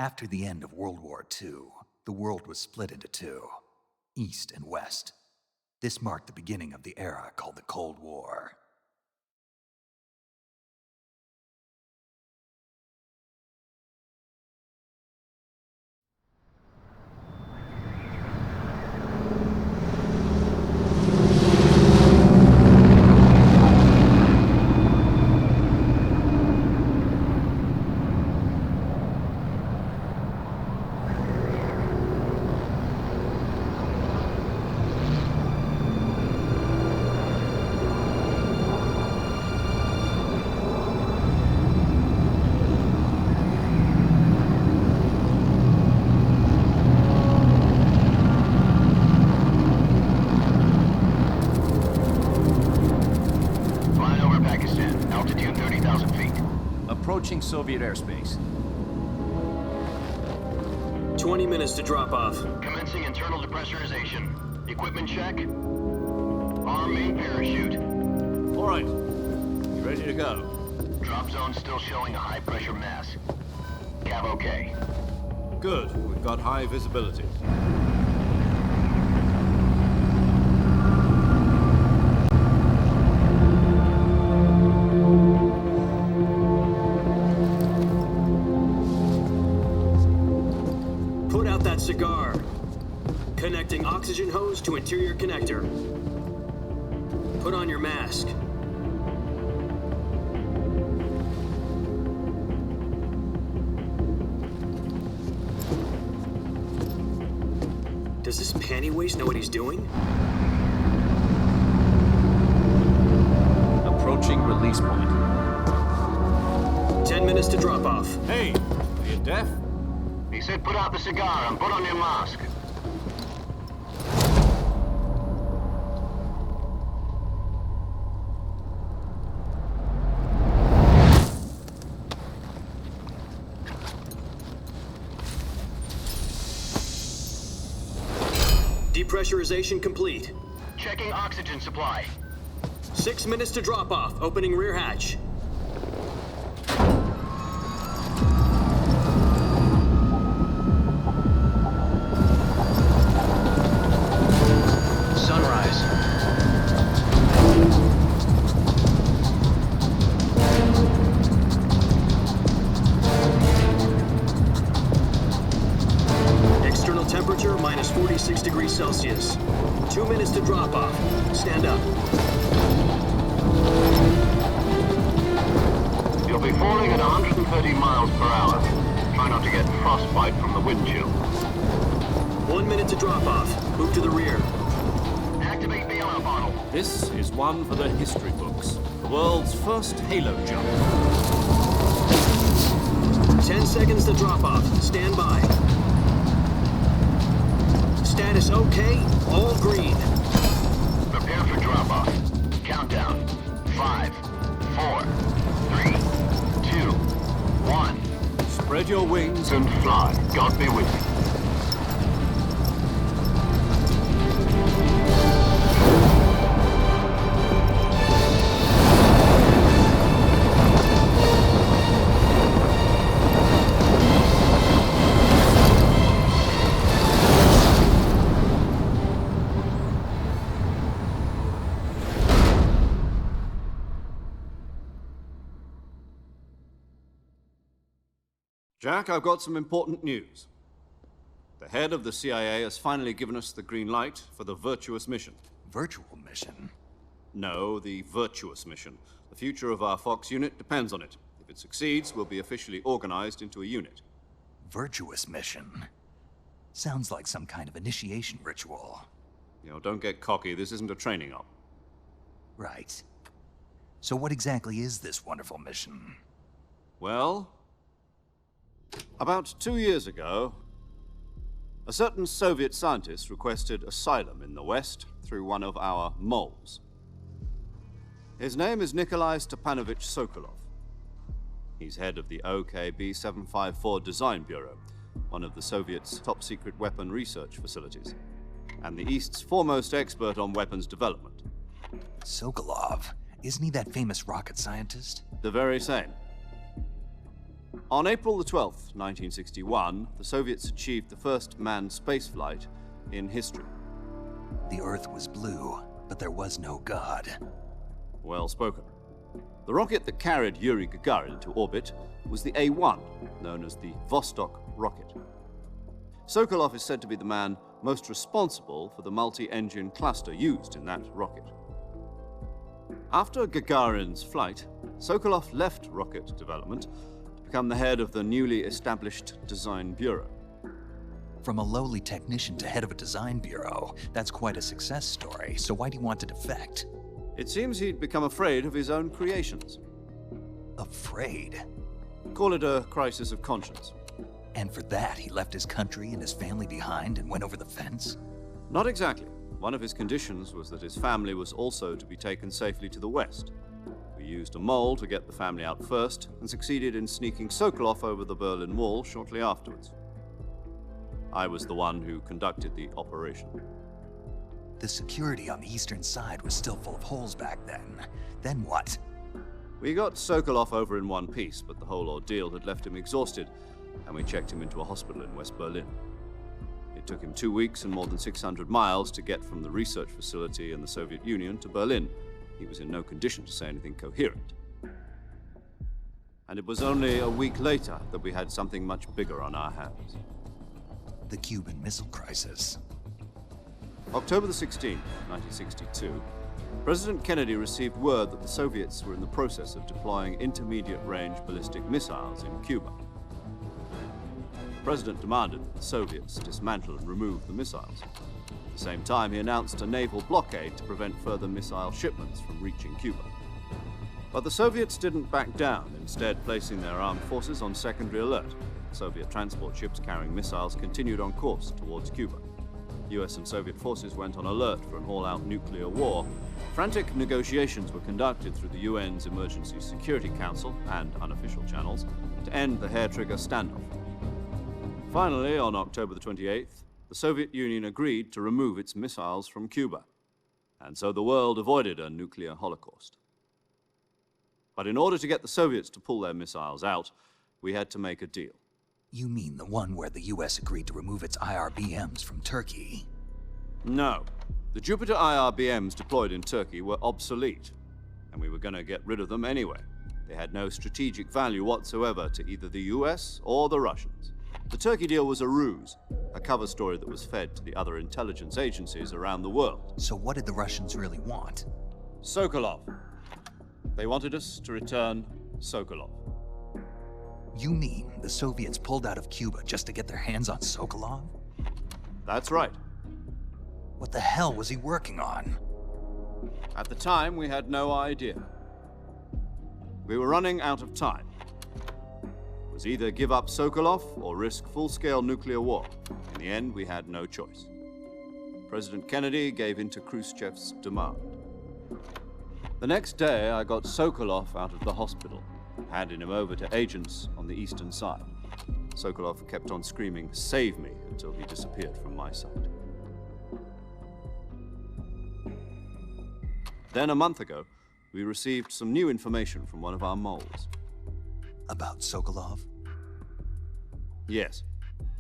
After the end of World War II, the world was split into two, East and West. This marked the beginning of the era called the Cold War. Approaching Soviet airspace. 20 minutes to drop off. Commencing internal depressurization. Equipment check. Arm main parachute. All right. You ready to go? Drop zone still showing a high pressure mass. Cav okay. Good. We've got high visibility. Cigar. Connecting oxygen hose to interior connector. Put on your mask. Does this panty waste know what he's doing? Approaching release point. 10 minutes to drop off. Hey, are you deaf? He said put out the cigar and put on your mask. Depressurization complete. Checking oxygen supply. 6 minutes to drop off. Opening rear hatch. Temperature minus 46 degrees Celsius. 2 minutes to drop off. Stand up. You'll be falling at 130 miles per hour. Try not to get frostbite from the wind chill. 1 minute to drop off. Move to the rear. Activate the yellow bottle. This is one for the history books. The world's first halo jump. 10 seconds to drop off. Stand by. Status okay, all green. Prepare for drop-off. Countdown. 5, 4, 3, 2, 1. Spread your wings And fly. God be with you. Jack, I've got some important news. The head of the CIA has finally given us the green light for the virtuous mission. Virtual mission? No, the virtuous mission. The future of our Fox unit depends on it. If it succeeds, we'll be officially organized into a unit. Virtuous mission? Sounds like some kind of initiation ritual. You know, don't get cocky. This isn't a training op. Right. So what exactly is this wonderful mission? Well, about 2 years ago, a certain Soviet scientist requested asylum in the West through one of our moles. His name is Nikolai Stepanovich Sokolov. He's head of the OKB 754 Design Bureau, one of the Soviets' top-secret weapon research facilities, and the East's foremost expert on weapons development. Sokolov? Isn't he that famous rocket scientist? The very same. On April the 12th, 1961, the Soviets achieved the first manned spaceflight in history. The Earth was blue, but there was no God. Well spoken. The rocket that carried Yuri Gagarin into orbit was the A-1, known as the Vostok rocket. Sokolov is said to be the man most responsible for the multi-engine cluster used in that rocket. After Gagarin's flight, Sokolov left rocket development to become the head of the newly established Design Bureau. From a lowly technician to head of a design bureau, that's quite a success story, so why do you want to defect? It seems he'd become afraid of his own creations. Afraid? Call it a crisis of conscience. And for that, he left his country and his family behind and went over the fence? Not exactly. One of his conditions was that his family was also to be taken safely to the west. We used a mole to get the family out first and succeeded in sneaking Sokolov over the Berlin Wall shortly afterwards. I was the one who conducted the operation. The security on the eastern side was still full of holes back then. Then what? We got Sokolov over in one piece, but the whole ordeal had left him exhausted, and we checked him into a hospital in West Berlin. It took him 2 weeks and more than 600 miles to get from the research facility in the Soviet Union to Berlin. He was in no condition to say anything coherent. And it was only a week later that we had something much bigger on our hands. The Cuban Missile Crisis. October the 16th, 1962, President Kennedy received word that the Soviets were in the process of deploying intermediate-range ballistic missiles in Cuba. The President demanded that the Soviets dismantle and remove the missiles. At the same time, he announced a naval blockade to prevent further missile shipments from reaching Cuba. But the Soviets didn't back down, instead placing their armed forces on secondary alert. Soviet transport ships carrying missiles continued on course towards Cuba. US and Soviet forces went on alert for an all-out nuclear war. Frantic negotiations were conducted through the UN's Emergency Security Council and unofficial channels to end the hair-trigger standoff. Finally, on October the 28th, the Soviet Union agreed to remove its missiles from Cuba, and so the world avoided a nuclear holocaust. But in order to get the Soviets to pull their missiles out, we had to make a deal. You mean the one where the US agreed to remove its IRBMs from Turkey? No. The Jupiter IRBMs deployed in Turkey were obsolete, and we were going to get rid of them anyway. They had no strategic value whatsoever to either the US or the Russians. The Turkey deal was a ruse, a cover story that was fed to the other intelligence agencies around the world. So what did the Russians really want? Sokolov. They wanted us to return Sokolov. You mean the Soviets pulled out of Cuba just to get their hands on Sokolov? That's right. What the hell was he working on? At the time, we had no idea. We were running out of time. It was either give up Sokolov or risk full-scale nuclear war. In the end, we had no choice. President Kennedy gave in to Khrushchev's demand. The next day, I got Sokolov out of the hospital, handing him over to agents on the eastern side. Sokolov kept on screaming, "Save me," until he disappeared from my sight. Then a month ago, we received some new information from one of our moles. About Sokolov? Yes.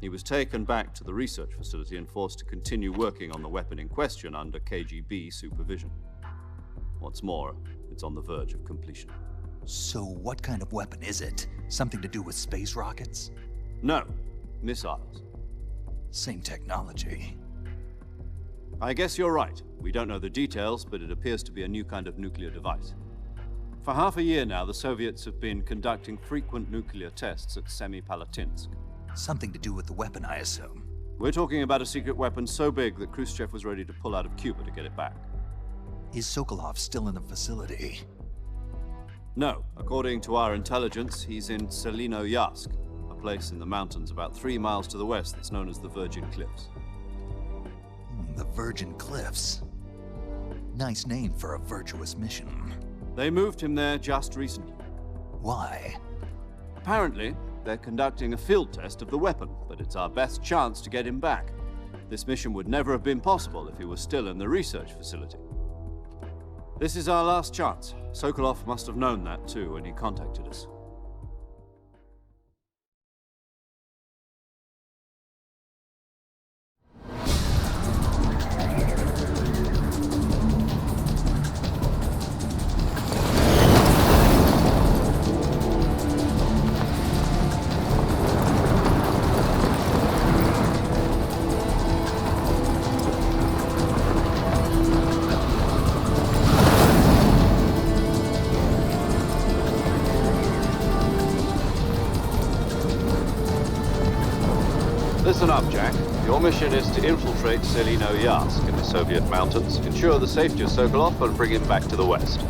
He was taken back to the research facility and forced to continue working on the weapon in question under KGB supervision. What's more, it's on the verge of completion. So what kind of weapon is it? Something to do with space rockets? No, missiles. Same technology. I guess you're right. We don't know the details, but it appears to be a new kind of nuclear device. For half a year now, the Soviets have been conducting frequent nuclear tests at Semipalatinsk. Something to do with the weapon, I assume. We're talking about a secret weapon so big that Khrushchev was ready to pull out of Cuba to get it back. Is Sokolov still in the facility? No. According to our intelligence, he's in Selino-Yarsk, a place in the mountains about 3 miles to the west that's known as the Virgin Cliffs. The Virgin Cliffs. Nice name for a virtuous mission. They moved him there just recently. Why? Apparently, they're conducting a field test of the weapon, but it's our best chance to get him back. This mission would never have been possible if he was still in the research facility. This is our last chance. Sokolov must have known that too when he contacted us. Listen up, Jack. Your mission is to infiltrate Selino-Yarsk in the Soviet mountains, ensure the safety of Sokolov, and bring him back to the west.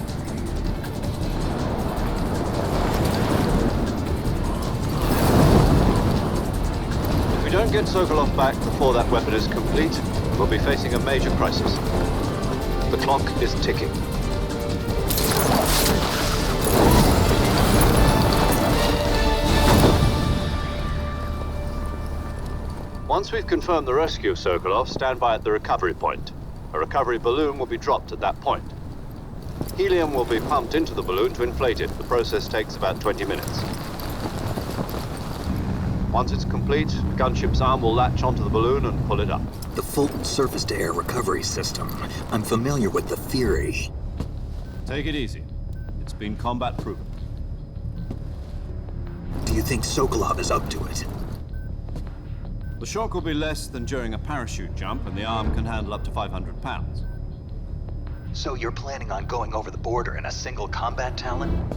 If we don't get Sokolov back before that weapon is complete, we'll be facing a major crisis. The clock is ticking. Once we've confirmed the rescue of Sokolov, stand by at the recovery point. A recovery balloon will be dropped at that point. Helium will be pumped into the balloon to inflate it. The process takes about 20 minutes. Once it's complete, the gunship's arm will latch onto the balloon and pull it up. The Fulton surface-to-air recovery system. I'm familiar with the theory. Take it easy. It's been combat-proven. Do you think Sokolov is up to it? The shock will be less than during a parachute jump, and the arm can handle up to 500 pounds. So you're planning on going over the border in a single combat Talon?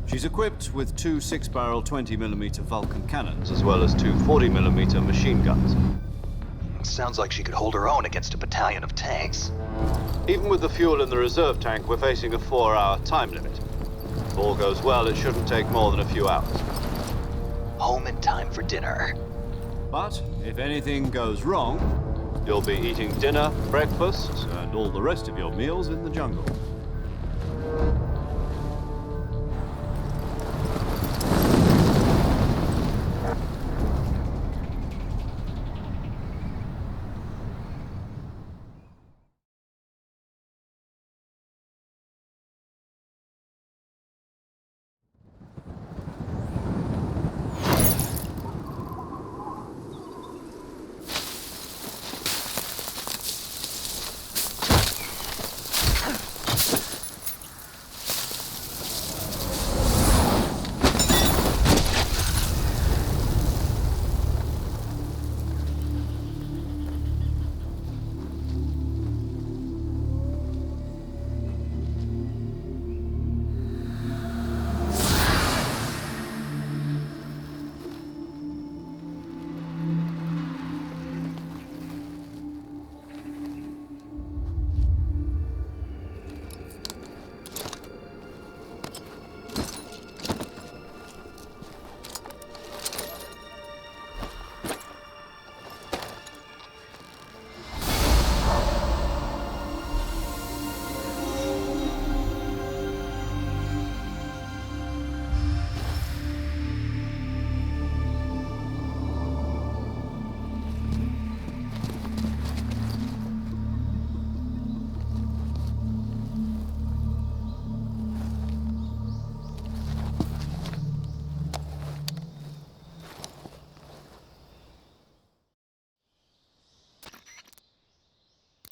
She's equipped with two 6-barrel 20mm Vulcan cannons, as well as two 40mm machine guns. Sounds like she could hold her own against a battalion of tanks. Even with the fuel in the reserve tank, we're facing a 4-hour time limit. If all goes well, it shouldn't take more than a few hours. Home in time for dinner. But if anything goes wrong, you'll be eating dinner, breakfast, and all the rest of your meals in the jungle.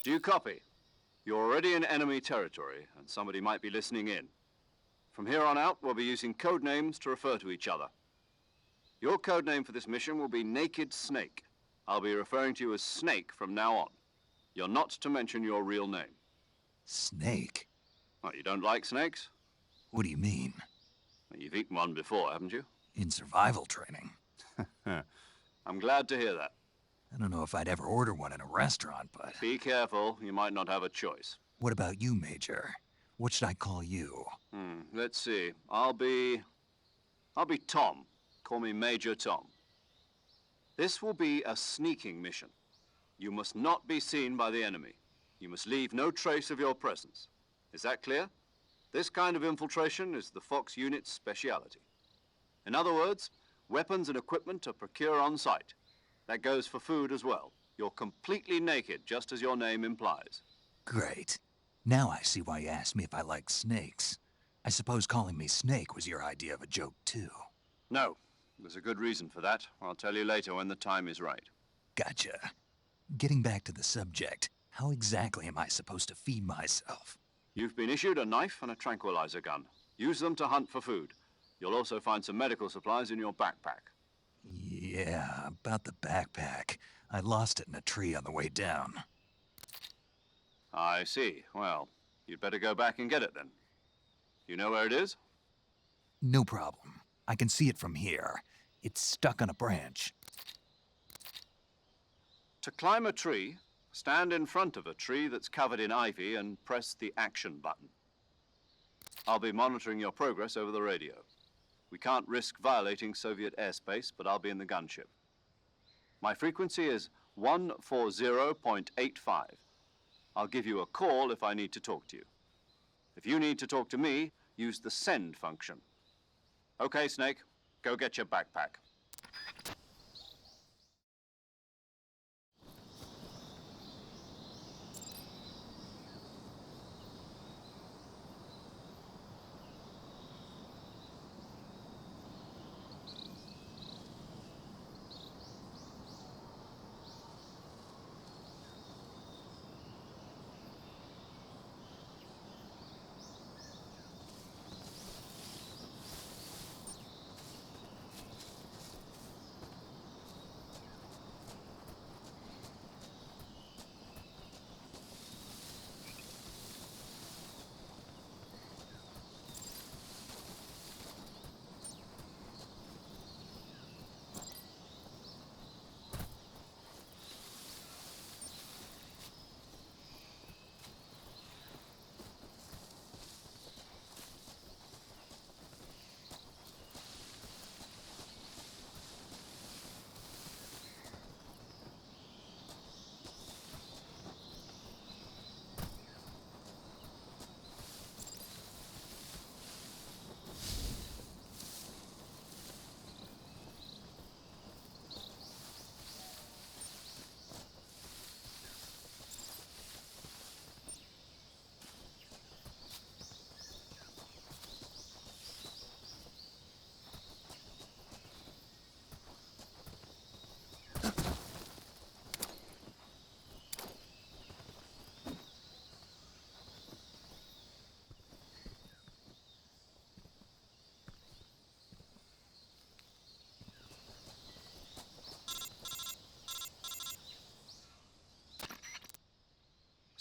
Do you copy? You're already in enemy territory, and somebody might be listening in. From here on out, we'll be using code names to refer to each other. Your code name for this mission will be Naked Snake. I'll be referring to you as Snake from now on. You're not to mention your real name. Snake? What, you don't like snakes? What do you mean? Well, you've eaten one before, haven't you? In survival training? I'm glad to hear that. I don't know if I'd ever order one in a restaurant, but... Be careful, you might not have a choice. What about you, Major? What should I call you? Let's see. I'll be Tom. Call me Major Tom. This will be a sneaking mission. You must not be seen by the enemy. You must leave no trace of your presence. Is that clear? This kind of infiltration is the Fox unit's speciality. In other words, weapons and equipment are procured on site. That goes for food as well. You're completely naked, just as your name implies. Great. Now I see why you asked me if I like snakes. I suppose calling me Snake was your idea of a joke, too. No. There's a good reason for that. I'll tell you later when the time is right. Gotcha. Getting back to the subject, how exactly am I supposed to feed myself? You've been issued a knife and a tranquilizer gun. Use them to hunt for food. You'll also find some medical supplies in your backpack. Yeah, about the backpack. I lost it in a tree on the way down. I see. Well, you'd better go back and get it then. You know where it is? No problem. I can see it from here. It's stuck on a branch. To climb a tree, stand in front of a tree that's covered in ivy and press the action button. I'll be monitoring your progress over the radio. We can't risk violating Soviet airspace, but I'll be in the gunship. My frequency is 140.85. I'll give you a call if I need to talk to you. If you need to talk to me, use the send function. Okay, Snake, go get your backpack.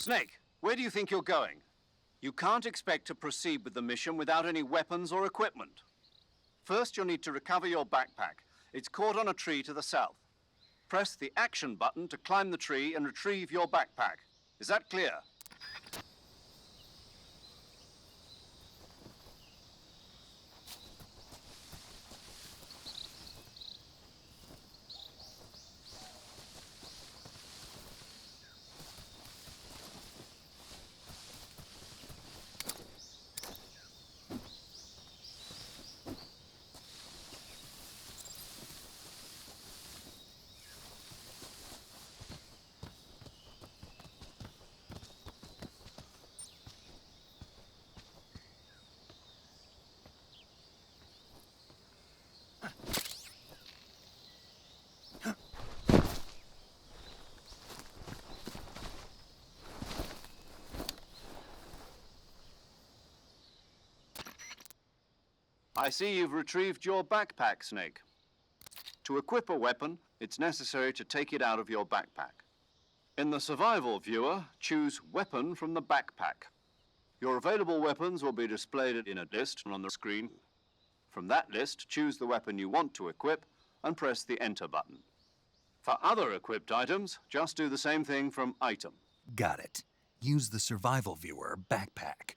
Snake, where do you think you're going? You can't expect to proceed with the mission without any weapons or equipment. First, you'll need to recover your backpack. It's caught on a tree to the south. Press the action button to climb the tree and retrieve your backpack. Is that clear? I see you've retrieved your backpack, Snake. To equip a weapon, it's necessary to take it out of your backpack. In the survival viewer, choose Weapon from the backpack. Your available weapons will be displayed in a list on the screen. From that list, choose the weapon you want to equip and press the Enter button. For other equipped items, just do the same thing from Item. Got it. Use the survival viewer backpack.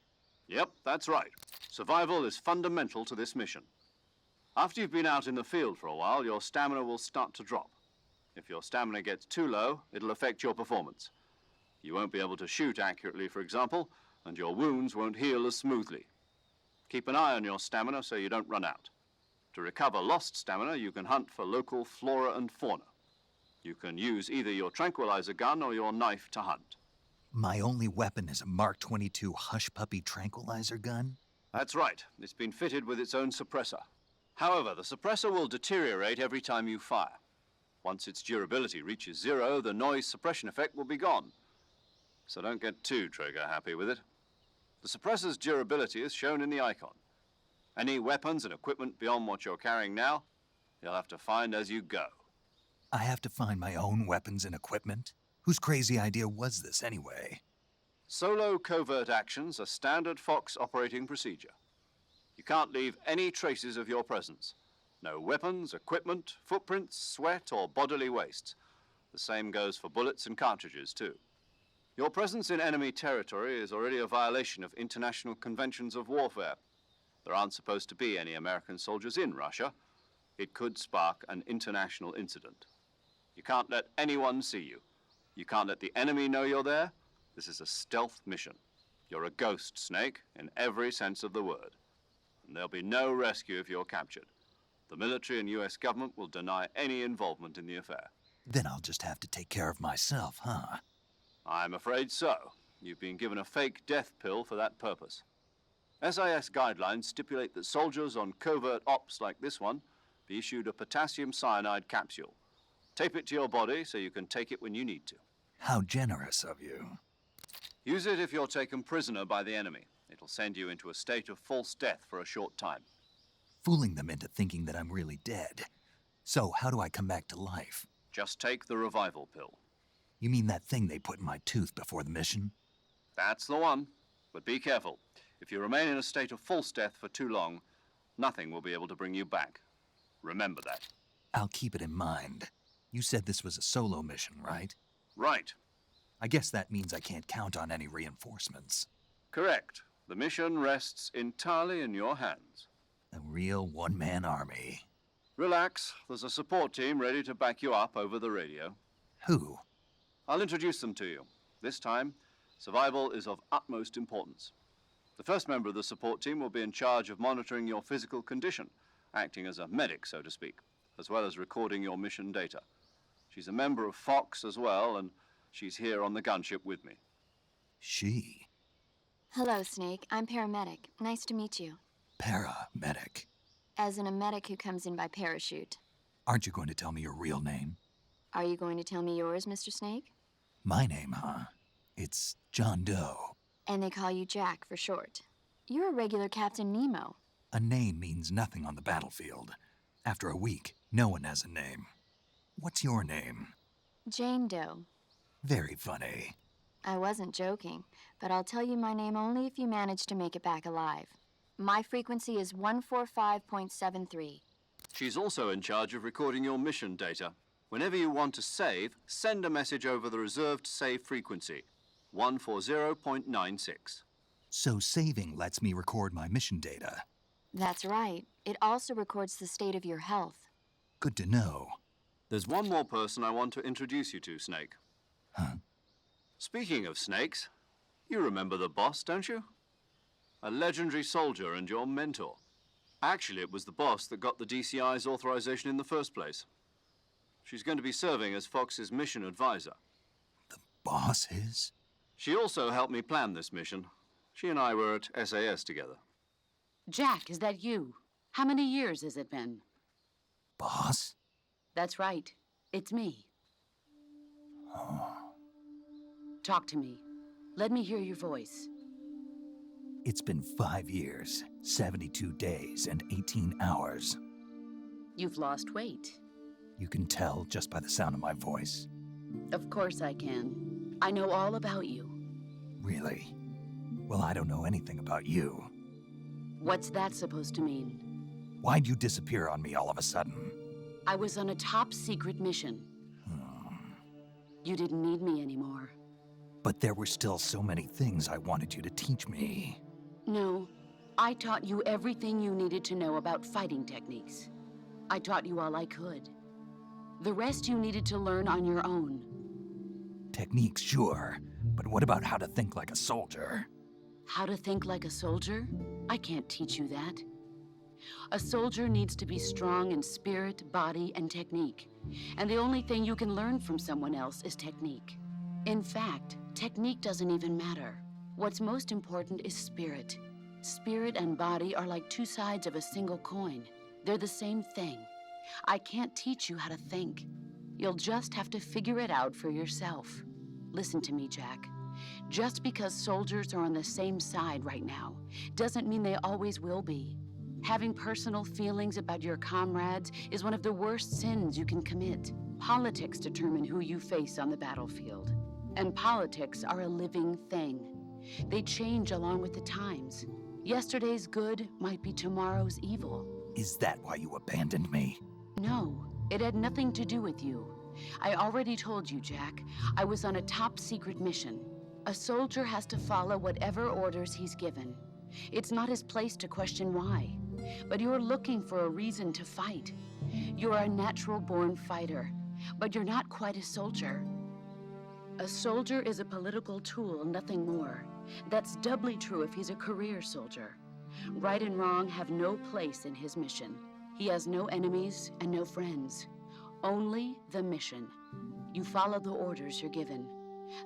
Yep, that's right. Survival is fundamental to this mission. After you've been out in the field for a while, your stamina will start to drop. If your stamina gets too low, it'll affect your performance. You won't be able to shoot accurately, for example, and your wounds won't heal as smoothly. Keep an eye on your stamina so you don't run out. To recover lost stamina, you can hunt for local flora and fauna. You can use either your tranquilizer gun or your knife to hunt. My only weapon is a Mark 22 Hush Puppy tranquilizer gun? That's right. It's been fitted with its own suppressor. However, the suppressor will deteriorate every time you fire. Once its durability reaches 0, the noise suppression effect will be gone. So don't get too trigger-happy with it. The suppressor's durability is shown in the icon. Any weapons and equipment beyond what you're carrying now, you'll have to find as you go. I have to find my own weapons and equipment? Whose crazy idea was this anyway? Solo covert actions are standard Fox operating procedure. You can't leave any traces of your presence. No weapons, equipment, footprints, sweat, or bodily wastes. The same goes for bullets and cartridges, too. Your presence in enemy territory is already a violation of international conventions of warfare. There aren't supposed to be any American soldiers in Russia. It could spark an international incident. You can't let anyone see you. You can't let the enemy know you're there. This is a stealth mission. You're a ghost, Snake, in every sense of the word. And there'll be no rescue if you're captured. The military and US government will deny any involvement in the affair. Then I'll just have to take care of myself, huh? I'm afraid so. You've been given a fake death pill for that purpose. SIS guidelines stipulate that soldiers on covert ops like this one be issued a potassium cyanide capsule. Tape it to your body so you can take it when you need to. How generous of you. Use it if you're taken prisoner by the enemy. It'll send you into a state of false death for a short time. Fooling them into thinking that I'm really dead. So how do I come back to life? Just take the revival pill. You mean that thing they put in my tooth before the mission? That's the one. But be careful. If you remain in a state of false death for too long, nothing will be able to bring you back. Remember that. I'll keep it in mind. You said this was a solo mission, right? Right. I guess that means I can't count on any reinforcements. Correct. The mission rests entirely in your hands. A real one-man army. Relax. There's a support team ready to back you up over the radio. Who? I'll introduce them to you. This time, survival is of utmost importance. The first member of the support team will be in charge of monitoring your physical condition, acting as a medic, so to speak, as well as recording your mission data. She's a member of Fox as well, and she's here on the gunship with me. She? Hello, Snake. I'm paramedic. Nice to meet you. Paramedic. As in a medic who comes in by parachute. Aren't you going to tell me your real name? Are you going to tell me yours, Mr. Snake? My name, huh? It's John Doe. And they call you Jack for short. You're a regular Captain Nemo. A name means nothing on the battlefield. After a week, no one has a name. What's your name? Jane Doe. Very funny. I wasn't joking, but I'll tell you my name only if you manage to make it back alive. My frequency is 145.73. She's also in charge of recording your mission data. Whenever you want to save, send a message over the reserved save frequency, 140.96. So saving lets me record my mission data. That's right. It also records the state of your health. Good to know. There's one more person I want to introduce you to, Snake. Huh? Speaking of snakes, you remember the boss, don't you? A legendary soldier and your mentor. Actually, it was the boss that got the DCI's authorization in the first place. She's going to be serving as Fox's mission advisor. The boss is? She also helped me plan this mission. She and I were at SAS together. Jack, is that you? How many years has it been? Boss? That's right. It's me. Talk to me. Let me hear your voice. It's been 5 years, 72 days, and 18 hours. You've lost weight. You can tell just by the sound of my voice. Of course I can. I know all about you. Really? Well, I don't know anything about you. What's that supposed to mean? Why'd you disappear on me all of a sudden? I was on a top-secret mission. You didn't need me anymore. But there were still so many things I wanted you to teach me. No, I taught you everything you needed to know about fighting techniques. I taught you all I could. The rest you needed to learn on your own. Techniques, sure. But what about how to think like a soldier? How to think like a soldier? I can't teach you that. A soldier needs to be strong in spirit, body, and technique. And the only thing you can learn from someone else is technique. In fact, technique doesn't even matter. What's most important is spirit. Spirit and body are like two sides of a single coin. They're the same thing. I can't teach you how to think. You'll just have to figure it out for yourself. Listen to me, Jack. Just because soldiers are on the same side right now doesn't mean they always will be. Having personal feelings about your comrades is one of the worst sins you can commit. Politics determine who you face on the battlefield. And politics are a living thing. They change along with the times. Yesterday's good might be tomorrow's evil. Is that why you abandoned me? No, it had nothing to do with you. I already told you, Jack. I was on a top-secret mission. A soldier has to follow whatever orders he's given. It's not his place to question why. But you're looking for a reason to fight. You're a natural-born fighter, but you're not quite a soldier. A soldier is a political tool, nothing more. That's doubly true if he's a career soldier. Right and wrong have no place in his mission. He has no enemies and no friends. Only the mission. You follow the orders you're given.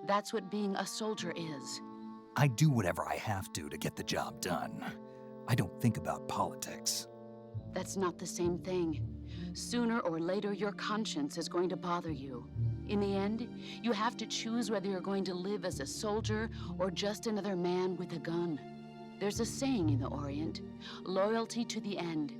That's what being a soldier is. I do whatever I have to get the job done. I don't think about politics. That's not the same thing. Sooner or later, your conscience is going to bother you. In the end, you have to choose whether you're going to live as a soldier or just another man with a gun. There's a saying in the Orient, loyalty to the end.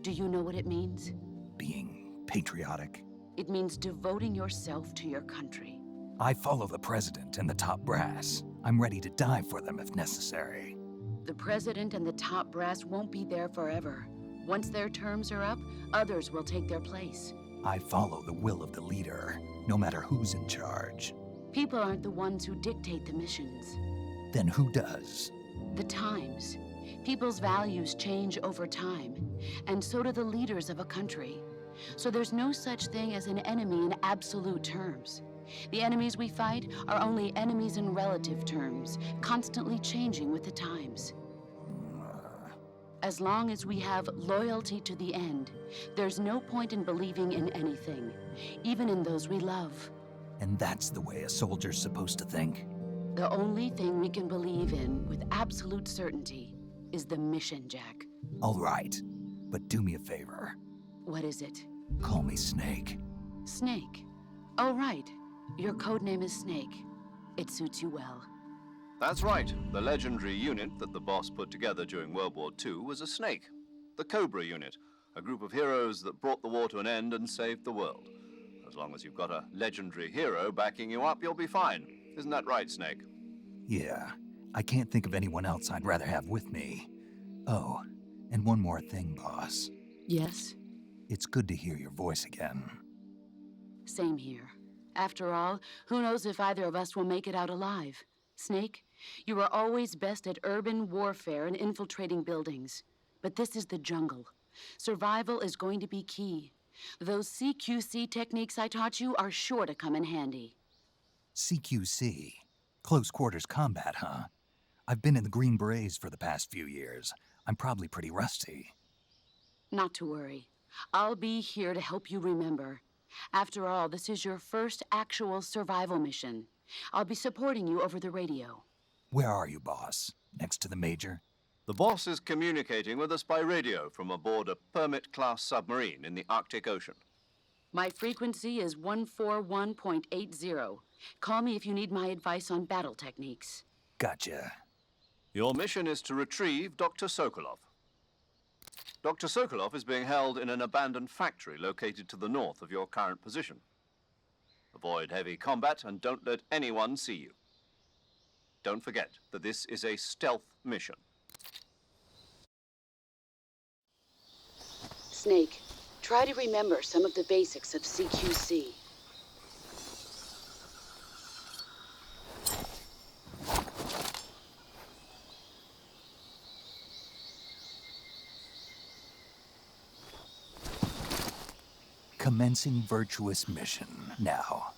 Do you know what it means? Being patriotic. It means devoting yourself to your country. I follow the president and the top brass. I'm ready to die for them if necessary. The president and the top brass won't be there forever. Once their terms are up, others will take their place. I follow the will of the leader, no matter who's in charge. People aren't the ones who dictate the missions. Then who does? The times. People's values change over time, and so do the leaders of a country. So there's no such thing as an enemy in absolute terms. The enemies we fight are only enemies in relative terms, constantly changing with the times. As long as we have loyalty to the end, there's no point in believing in anything, even in those we love. And that's the way a soldier's supposed to think? The only thing we can believe in with absolute certainty is the mission, Jack. All right, but do me a favor. What is it? Call me Snake. Snake. Oh, right. Your code name is Snake. It suits you well. That's right. The legendary unit that the boss put together during World War II was a snake. The Cobra unit, a group of heroes that brought the war to an end and saved the world. As long as you've got a legendary hero backing you up, you'll be fine. Isn't that right, Snake? Yeah, I can't think of anyone else I'd rather have with me. Oh, and one more thing, boss. Yes? It's good to hear your voice again. Same here. After all, who knows if either of us will make it out alive? Snake, you are always best at urban warfare and infiltrating buildings. But this is the jungle. Survival is going to be key. Those CQC techniques I taught you are sure to come in handy. CQC? Close quarters combat, huh? I've been in the Green Berets for the past few years. I'm probably pretty rusty. Not to worry. I'll be here to help you remember. After all, this is your first actual survival mission. I'll be supporting you over the radio. Where are you, boss? Next to the Major? The boss is communicating with us by radio from aboard a Permit-class submarine in the Arctic Ocean. My frequency is 141.80. Call me if you need my advice on battle techniques. Gotcha. Your mission is to retrieve Dr. Sokolov. Dr. Sokolov is being held in an abandoned factory located to the north of your current position. Avoid heavy combat and don't let anyone see you. Don't forget that this is a stealth mission. Snake, try to remember some of the basics of CQC. Commencing virtuous mission now.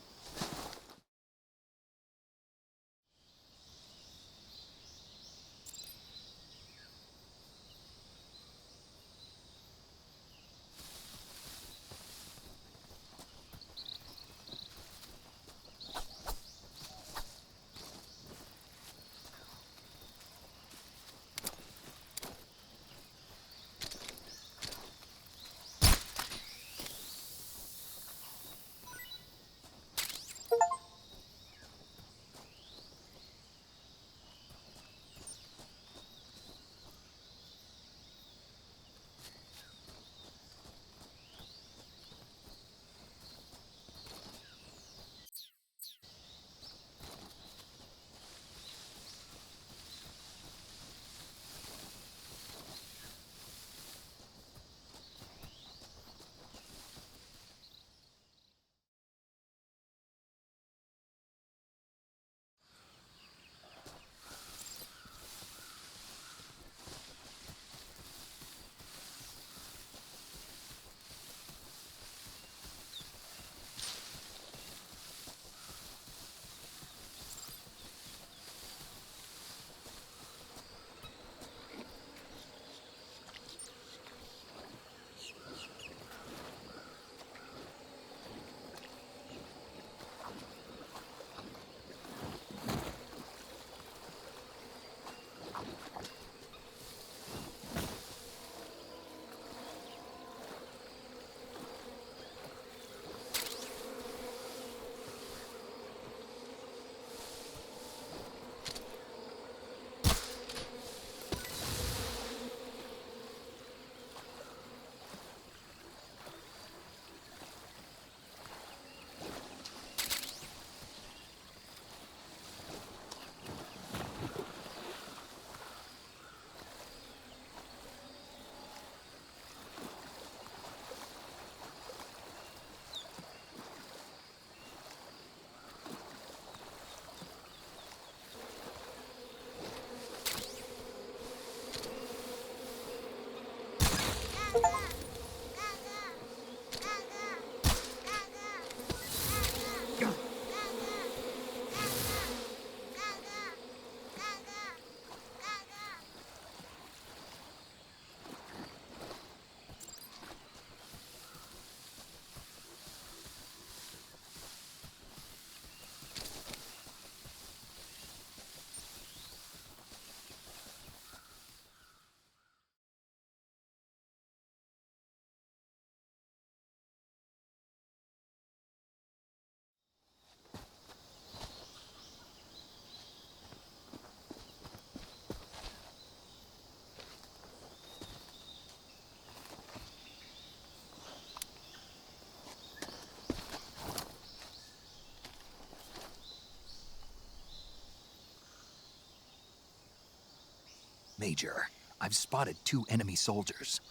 Major, I've spotted 2 enemy soldiers.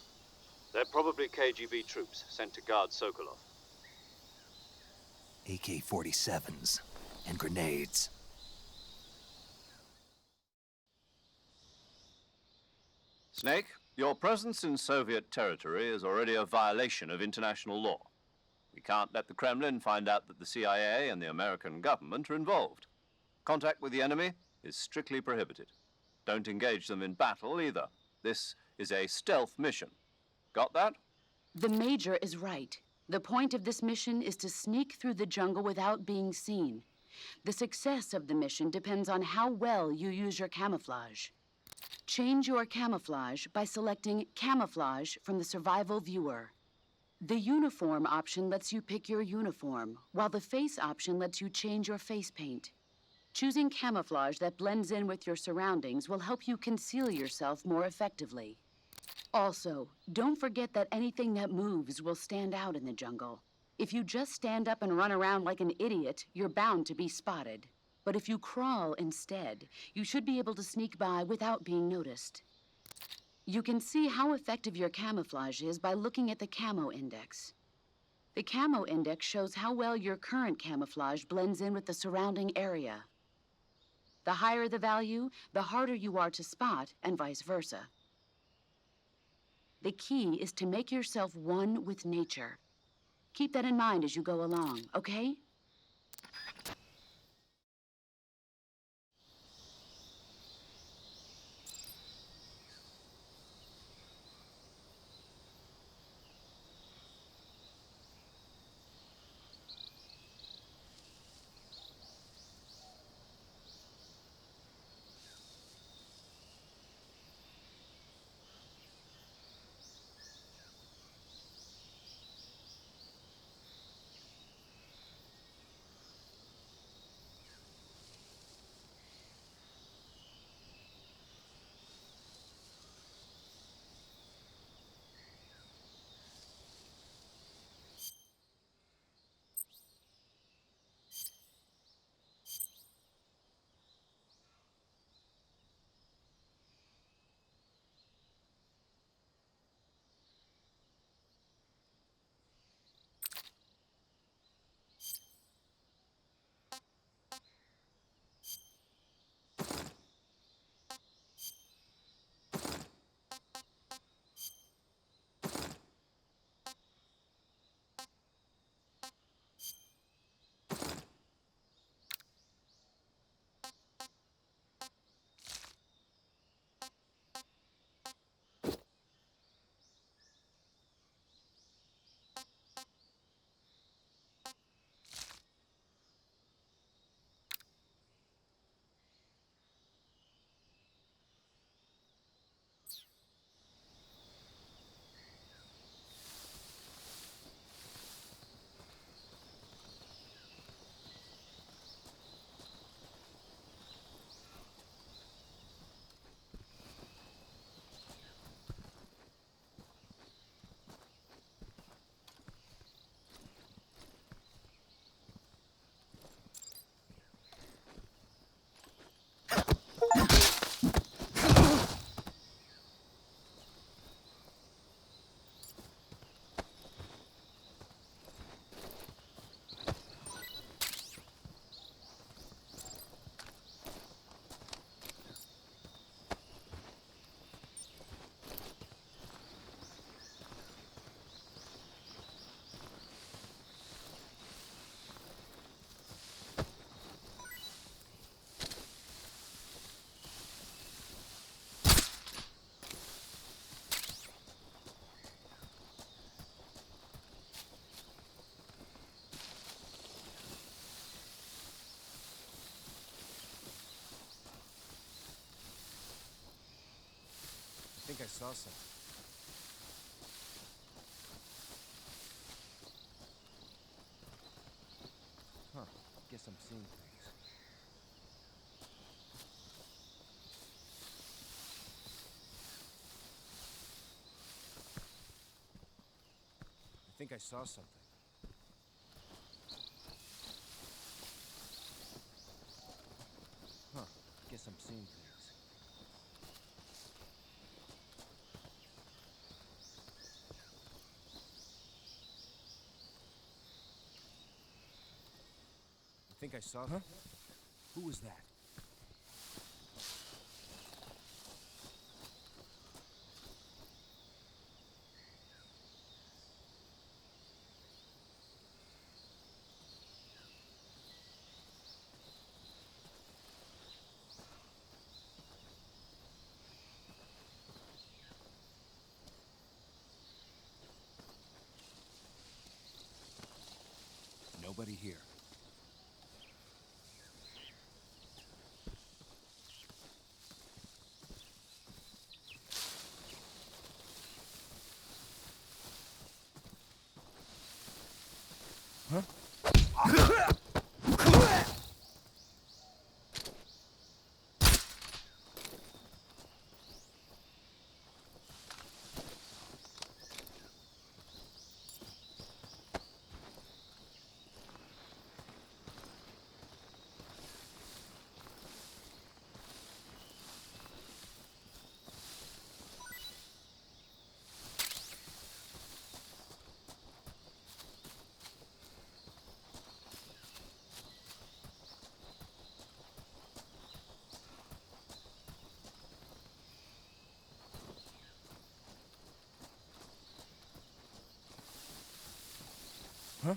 They're probably KGB troops sent to guard Sokolov. AK-47s and grenades. Snake, your presence in Soviet territory is already a violation of international law. We can't let the Kremlin find out that the CIA and the American government are involved. Contact with the enemy is strictly prohibited. Don't engage them in battle either. This is a stealth mission. Got that? The Major is right. The point of this mission is to sneak through the jungle without being seen. The success of the mission depends on how well you use your camouflage. Change your camouflage by selecting Camouflage from the Survival Viewer. The Uniform option lets you pick your uniform, while the Face option lets you change your face paint. Choosing camouflage that blends in with your surroundings will help you conceal yourself more effectively. Also, don't forget that anything that moves will stand out in the jungle. If you just stand up and run around like an idiot, you're bound to be spotted. But if you crawl instead, you should be able to sneak by without being noticed. You can see how effective your camouflage is by looking at the camo index. The camo index shows how well your current camouflage blends in with the surrounding area. The higher the value, the harder you are to spot, and vice versa. The key is to make yourself one with nature. Keep that in mind as you go along, okay? I think I saw something. Huh. Guess I'm seeing things. I think I saw something. Huh. Guess I'm seeing things. think I saw... Huh? Who was that? Nobody here. Huh? Huh?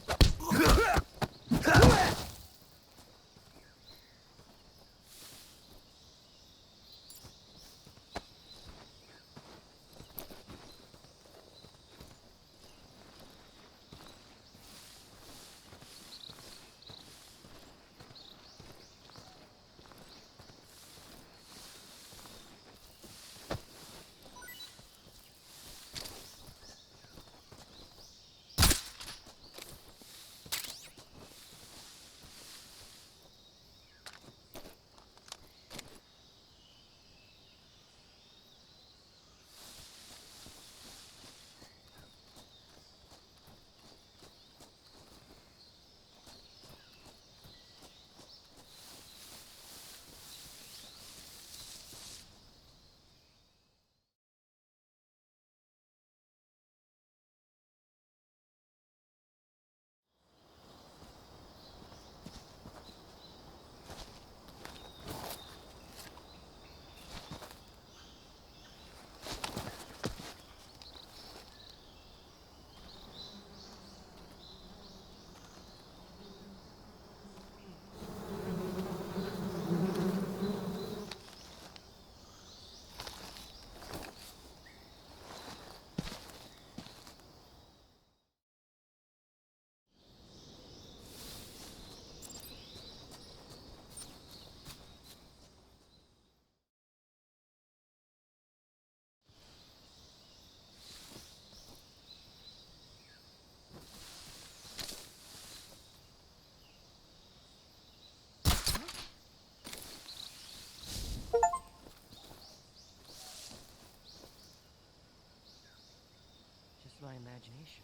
Just my imagination.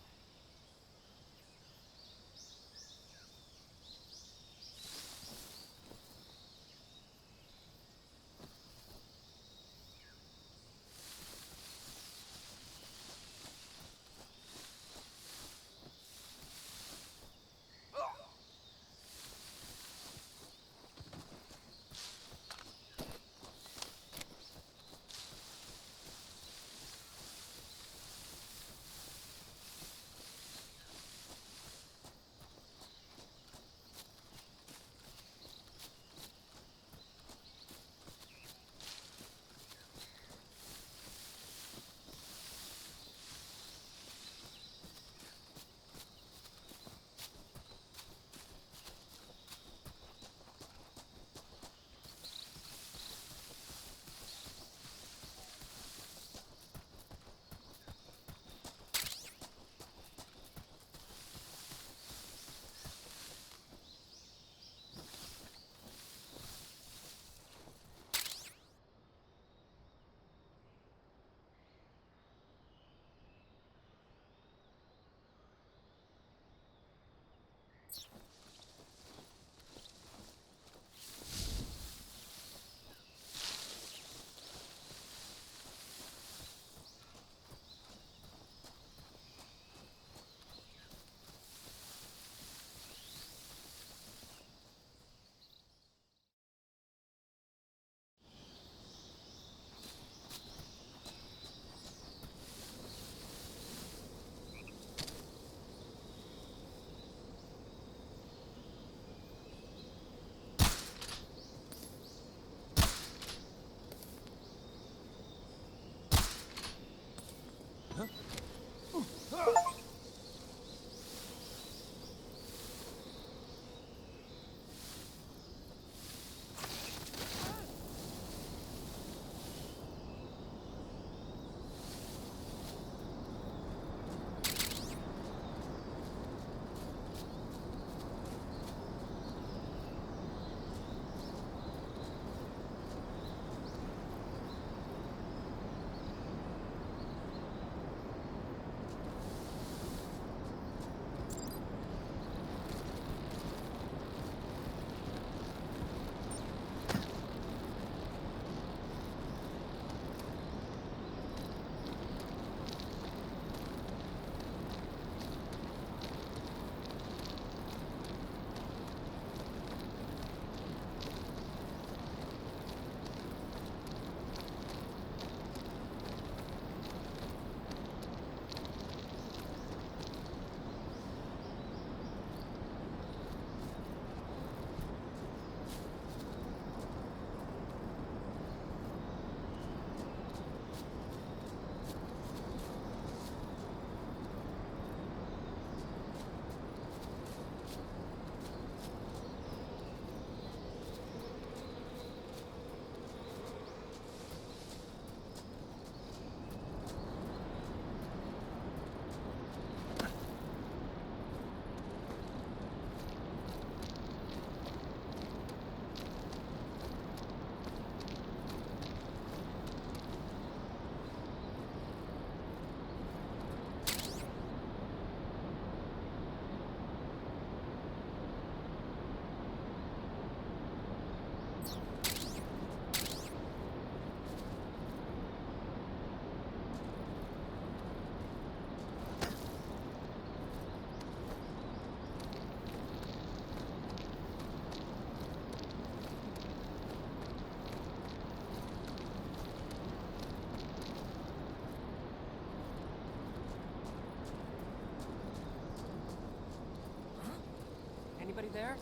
Anybody there?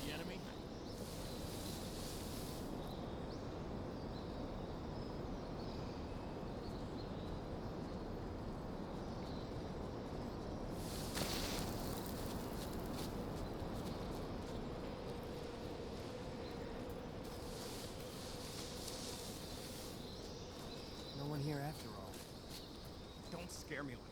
The enemy? No one here after all. Don't scare me like that.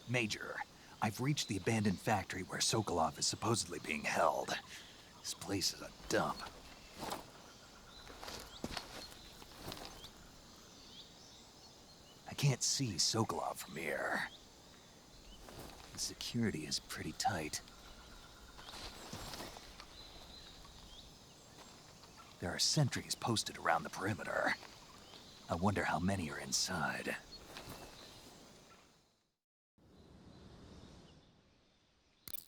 Major, I've reached the abandoned factory where Sokolov is supposedly being held. This place is a dump. I can't see Sokolov from here. The security is pretty tight. There are sentries posted around the perimeter. I wonder how many are inside.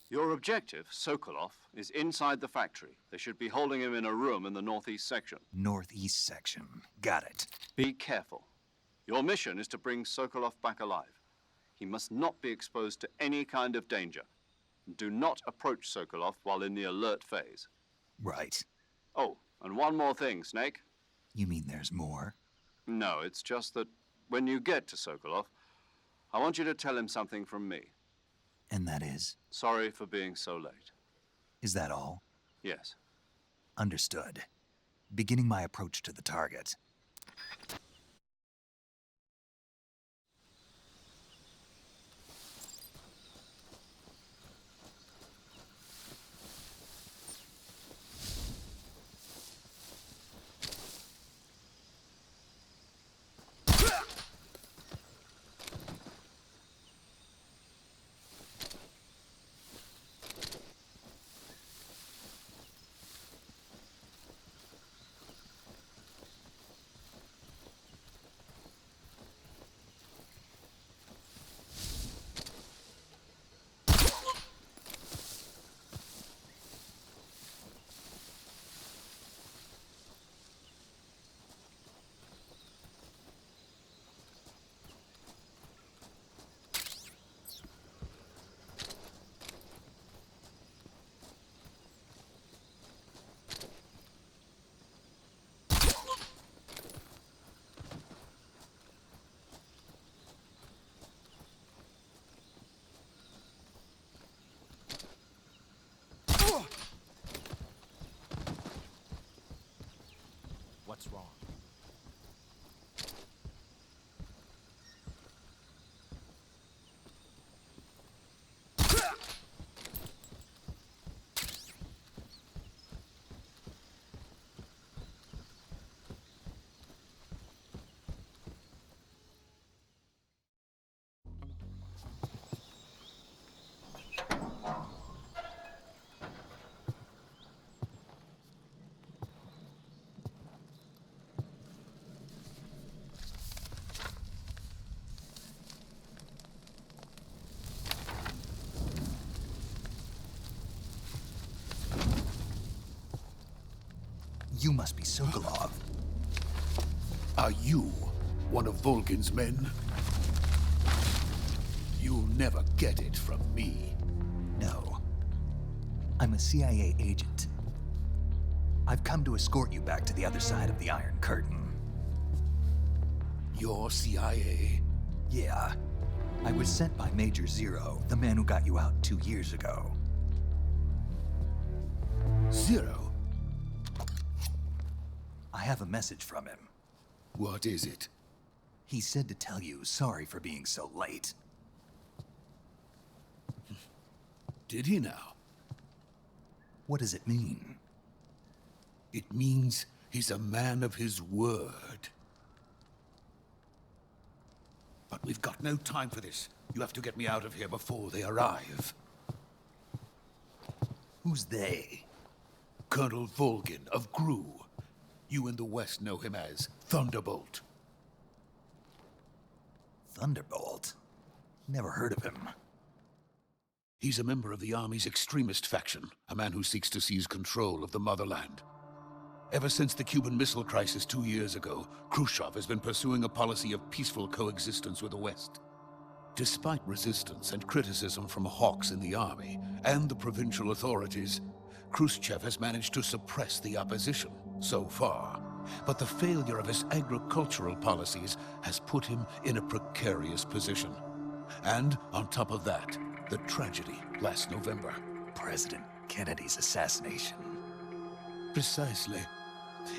Your objective, Sokolov, is inside the factory. They should be holding him in a room in the northeast section. Northeast section. Got it. Be careful. Your mission is to bring Sokolov back alive. He must not be exposed to any kind of danger. Do not approach Sokolov while in the alert phase. Right. Oh, and one more thing, Snake. You mean there's more? No, it's just that when you get to Sokolov, I want you to tell him something from me. And that is? Sorry for being so late. Is that all? Yes. Understood. Beginning my approach to the target. what's wrong. You must be Sokolov. Are you one of Volgin's men? You'll never get it from me. No. I'm a CIA agent. I've come to escort you back to the other side of the Iron Curtain. You're CIA? Yeah. I was sent by Major Zero, the man who got you out 2 years ago. Zero? I have a message from him. What is it? He said to tell you sorry for being so late. Did he now? What does it mean? It means he's a man of his word. But we've got no time for this. You have to get me out of here before they arrive. Who's they? Colonel Volgin of GRU. You in the West know him as Thunderbolt. Thunderbolt? Never heard of him. He's a member of the Army's extremist faction, a man who seeks to seize control of the motherland. Ever since the Cuban Missile Crisis 2 years ago, Khrushchev has been pursuing a policy of peaceful coexistence with the West. Despite resistance and criticism from hawks in the Army and the provincial authorities, Khrushchev has managed to suppress the opposition so far. But the failure of his agricultural policies has put him in a precarious position. And on top of that, the tragedy last November. President Kennedy's assassination. Precisely.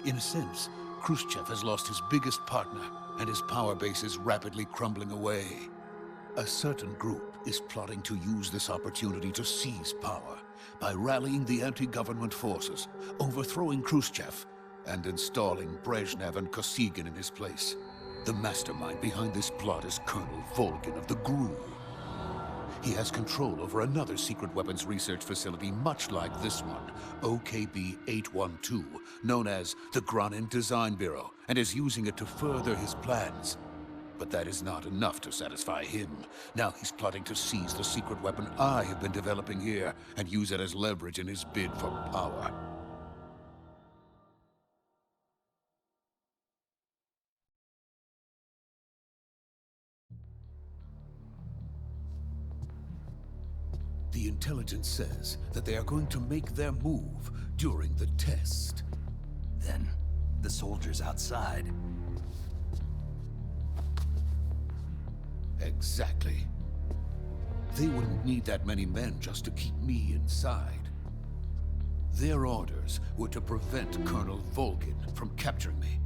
In a sense, Khrushchev has lost his biggest partner, and his power base is rapidly crumbling away. A certain group is plotting to use this opportunity to seize power by rallying the anti-government forces, overthrowing Khrushchev, and installing Brezhnev and Kosygin in his place. The mastermind behind this plot is Colonel Volgin of the GRU. He has control over another secret weapons research facility much like this one, OKB-812, known as the Granin Design Bureau, and is using it to further his plans. But that is not enough to satisfy him. Now he's plotting to seize the secret weapon I have been developing here and use it as leverage in his bid for power. The intelligence says that they are going to make their move during the test. Then, the soldiers outside. Exactly. They wouldn't need that many men just to keep me inside. Their orders were to prevent Colonel Volgin from capturing me.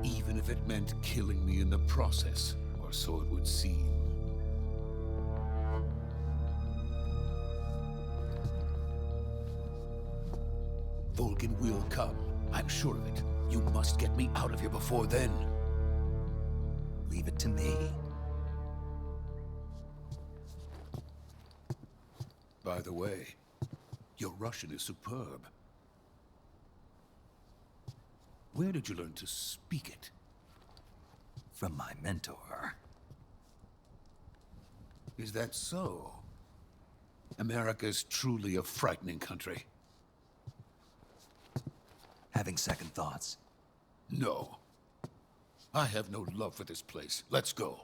Even if it meant killing me in the process, or so it would seem. Volgin will come. I'm sure of it. You must get me out of here before then. Leave it to me. By the way, your Russian is superb. Where did you learn to speak it? From my mentor. Is that so? America's truly a frightening country. Having second thoughts? No. I have no love for this place. Let's go.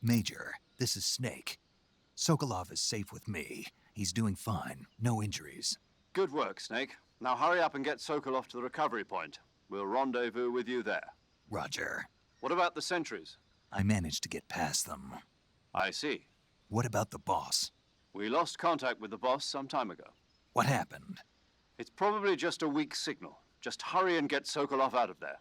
Major, this is Snake. Sokolov is safe with me. He's doing fine. No injuries. Good work, Snake. Now hurry up and get Sokolov to the recovery point. We'll rendezvous with you there. Roger. What about the sentries? I managed to get past them. I see. What about the boss? We lost contact with the boss some time ago. What happened? It's probably just a weak signal. Just hurry and get Sokolov out of there.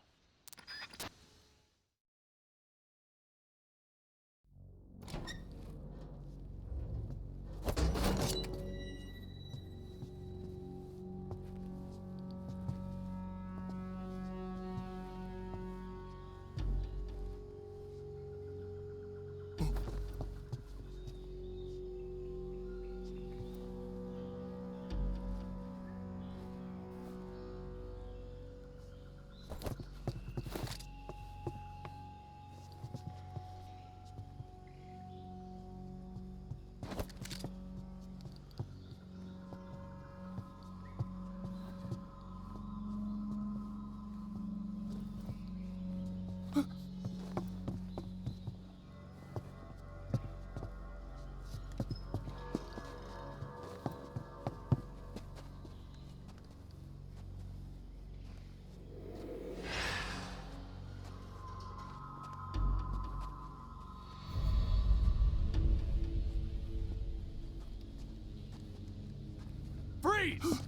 Freeze!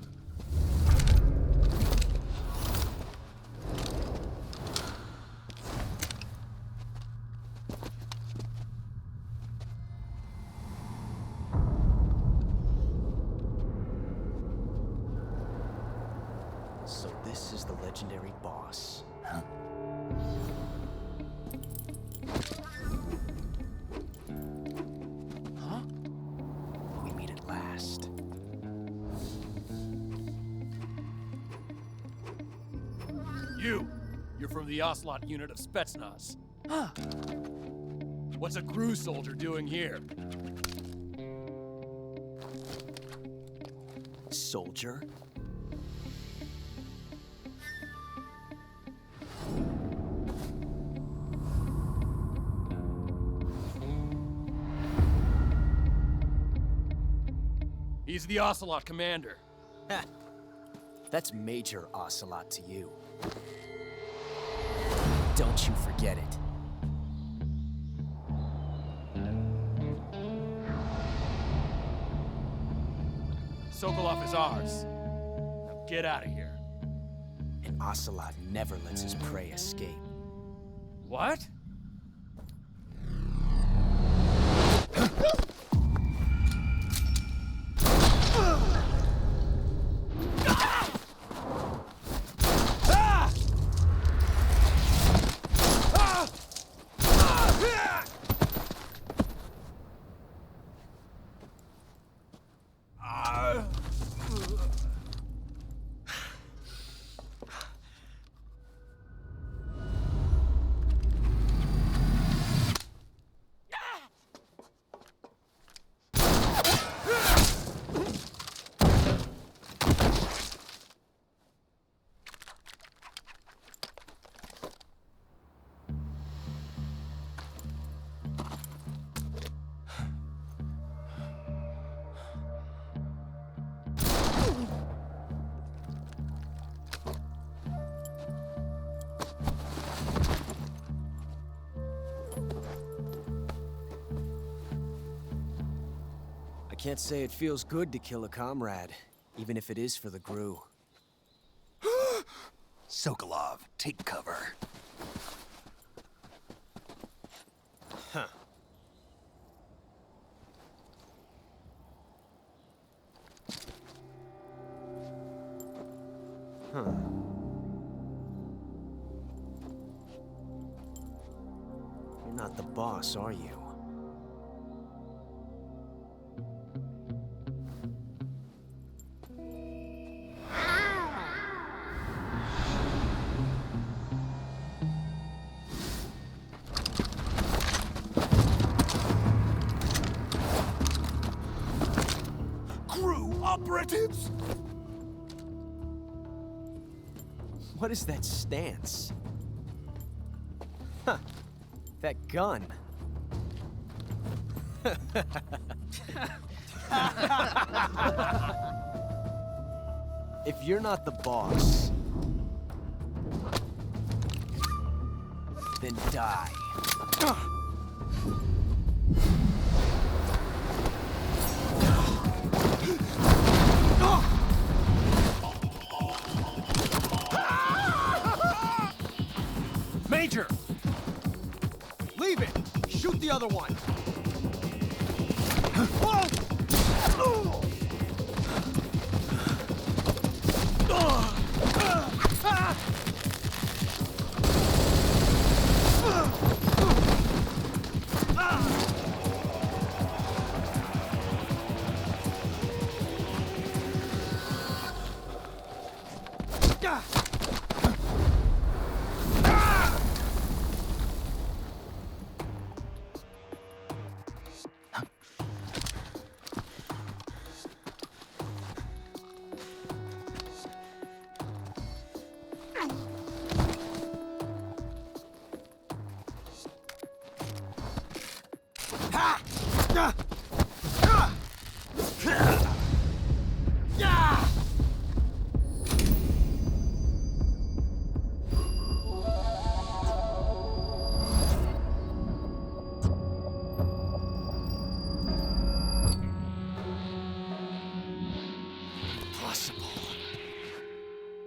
So this is the legendary boss. Huh? Huh? We meet at last. You're from the Ocelot unit of Spetsnaz. Huh. What's a crew soldier doing here? Soldier? He's the Ocelot commander. Ha! That's Major Ocelot to you. Don't you forget it. Sokolov is ours. Now get out of here. And Ocelot never lets his prey escape. What? I can't say it feels good to kill a comrade, even if it is for the GRU. Sokolov, take cover. Huh. Huh. You're not the boss, are you? Operatives! What is that stance? Huh. That gun. If you're not the boss, then die. Major! Leave it! Shoot the other one!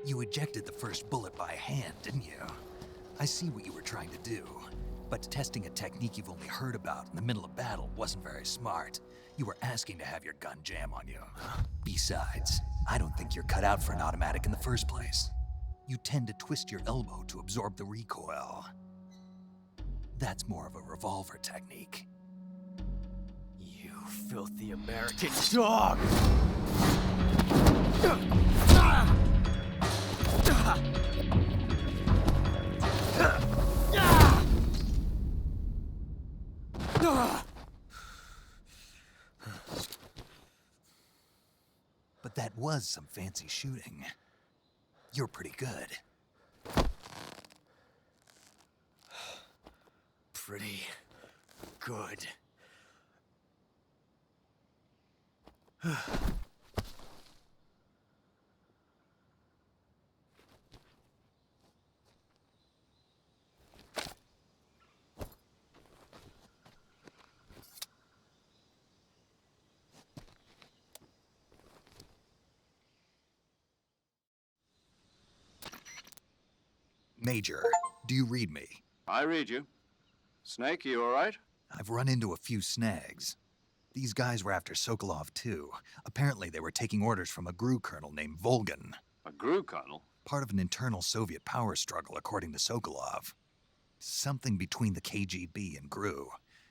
You ejected the first bullet by hand, didn't you? I see what you were trying to do, but testing a technique you've only heard about in the middle of battle wasn't very smart. You were asking to have your gun jam on you. Besides, I don't think you're cut out for an automatic in the first place. You tend to twist your elbow to absorb the recoil. That's more of a revolver technique. You filthy American dog! But that was some fancy shooting. You're pretty good. Pretty good. Major, do you read me? I read you. Snake, you all right? I've run into a few snags. These guys were after Sokolov too. Apparently they were taking orders from a GRU colonel named Volgan. A GRU colonel? Part of an internal Soviet power struggle, according to Sokolov. Something between the KGB and GRU.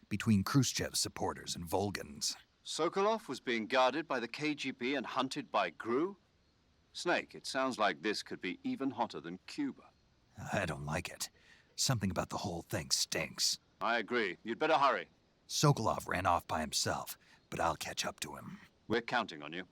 Between Khrushchev's supporters and Volgan's. Sokolov was being guarded by the KGB and hunted by GRU? Snake, it sounds like this could be even hotter than Cuba. I don't like it. Something about the whole thing stinks. I agree. You'd better hurry. Sokolov ran off by himself, but I'll catch up to him. We're counting on you.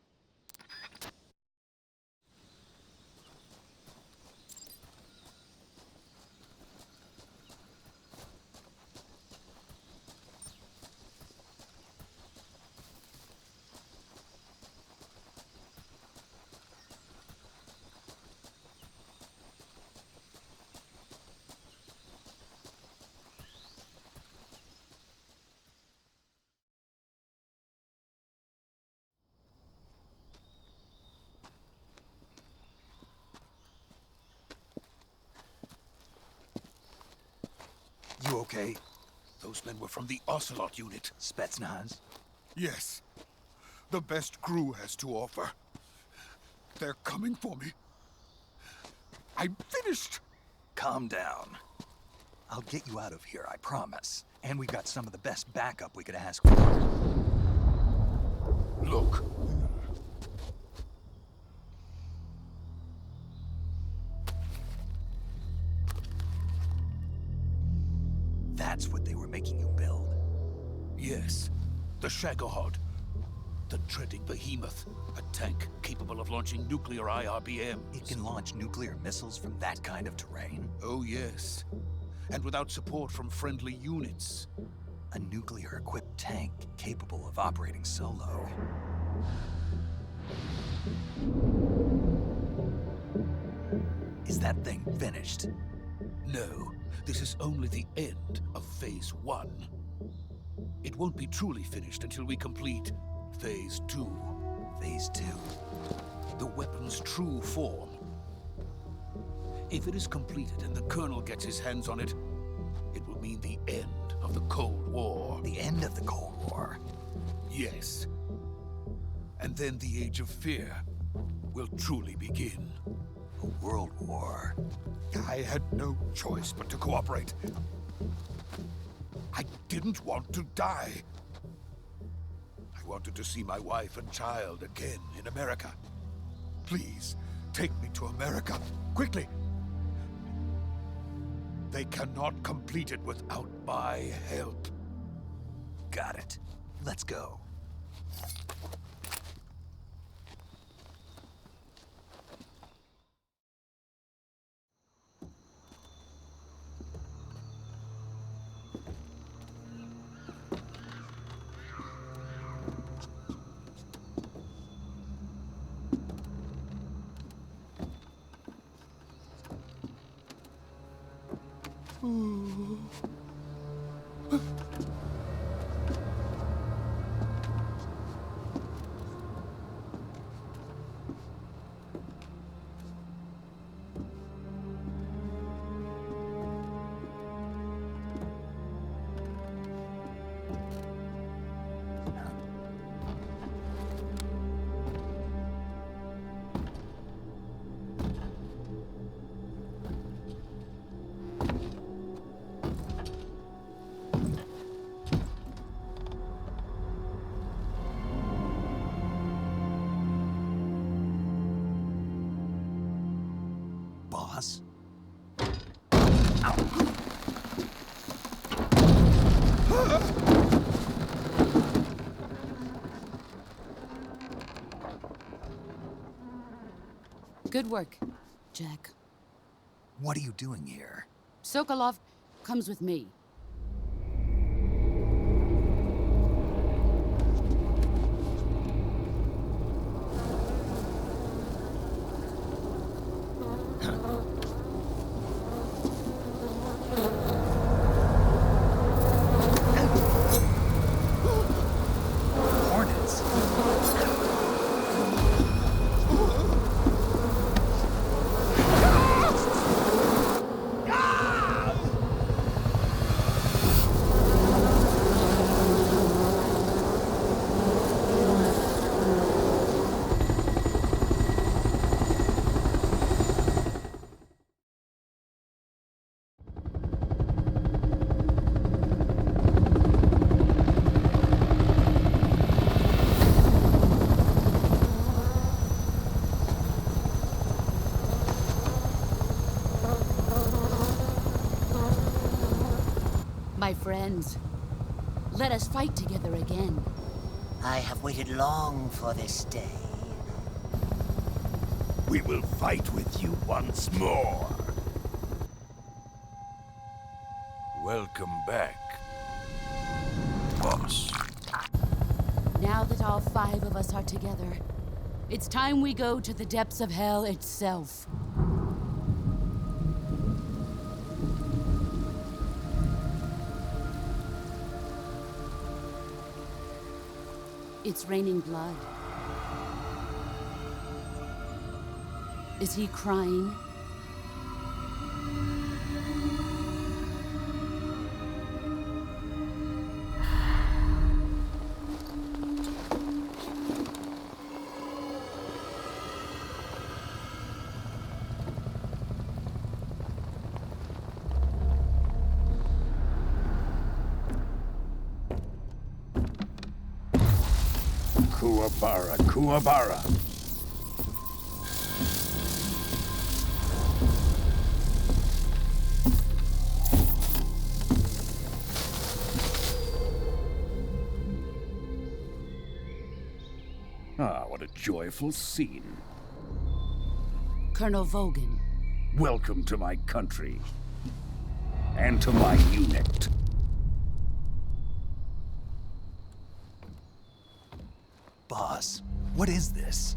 You okay? Those men were from the Ocelot unit. Spetsnaz? Yes. The best GRU has to offer. They're coming for me. I'm finished. Calm down. I'll get you out of here, I promise. And we've got some of the best backup we could ask for. Look. That's what they were making you build? Yes. The Shagohod. The dreaded behemoth. A tank capable of launching nuclear IRBMs. It can launch nuclear missiles from that kind of terrain? Oh, yes. And without support from friendly units. A nuclear-equipped tank capable of operating solo. Is that thing finished? No, this is only the end of Phase 1. It won't be truly finished until we complete Phase 2. Phase 2. The weapon's true form. If it is completed and the Colonel gets his hands on it, it will mean the end of the Cold War. The end of the Cold War? Yes. And then the Age of Fear will truly begin. A world war. I had no choice but to cooperate. I didn't want to die. I wanted to see my wife and child again in America. Please, take me to America, quickly. They cannot complete it without my help. Got it. Let's go. Boss? Good work, Jack. What are you doing here? Sokolov comes with me. Hornets? My friends, let us fight together again. I have waited long for this day. We will fight with you once more. Welcome back, boss. Now that all 5 of us are together, it's time we go to the depths of hell itself. It's raining blood. Is he crying? Kuwabara, Kuwabara. Ah, what a joyful scene. Colonel Vogan. Welcome to my country. And to my unit. Boss, what is this?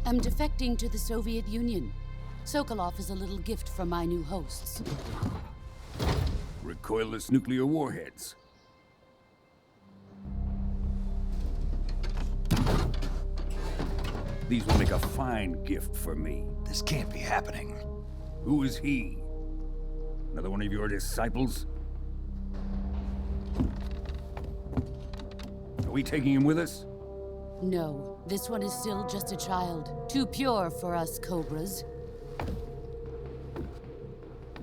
I'm defecting to the Soviet Union. Sokolov is a little gift from my new hosts. Recoilless nuclear warheads. These will make a fine gift for me. This can't be happening. Who is he? Another one of your disciples? Are we taking him with us? No, this one is still just a child. Too pure for us Cobras.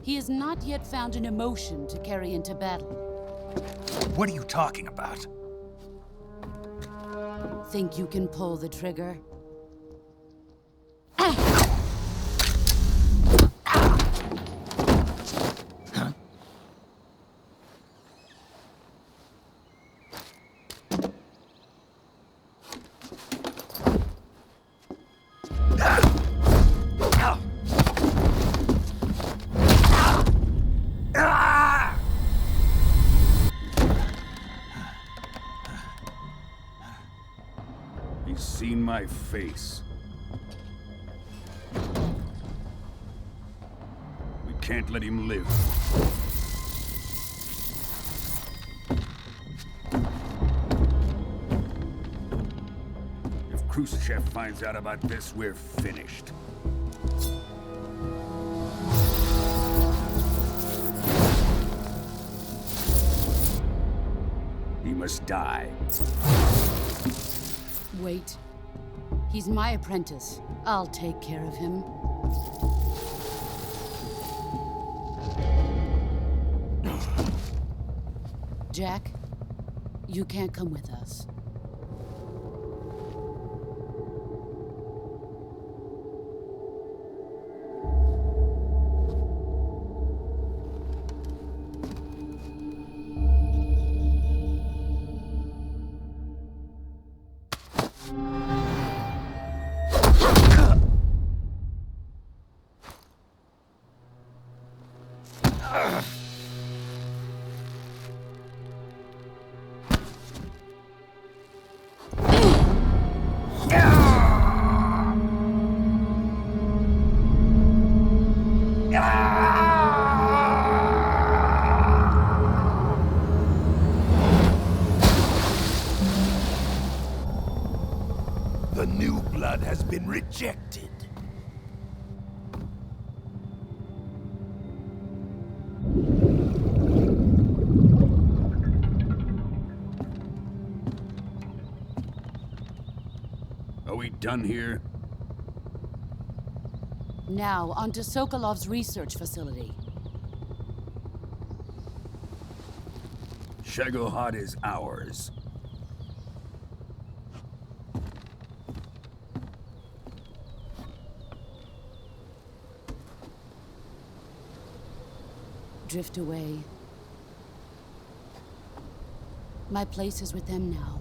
He has not yet found an emotion to carry into battle. What are you talking about? Think you can pull the trigger? He's seen my face. We can't let him live. If Khrushchev finds out about this, we're finished. He must die. Wait. He's my apprentice. I'll take care of him. Jack, you can't come with us. The new blood has been rejected. Are we done here? Now, onto Sokolov's research facility. Shagohod is ours. Drift away. My place is with them now.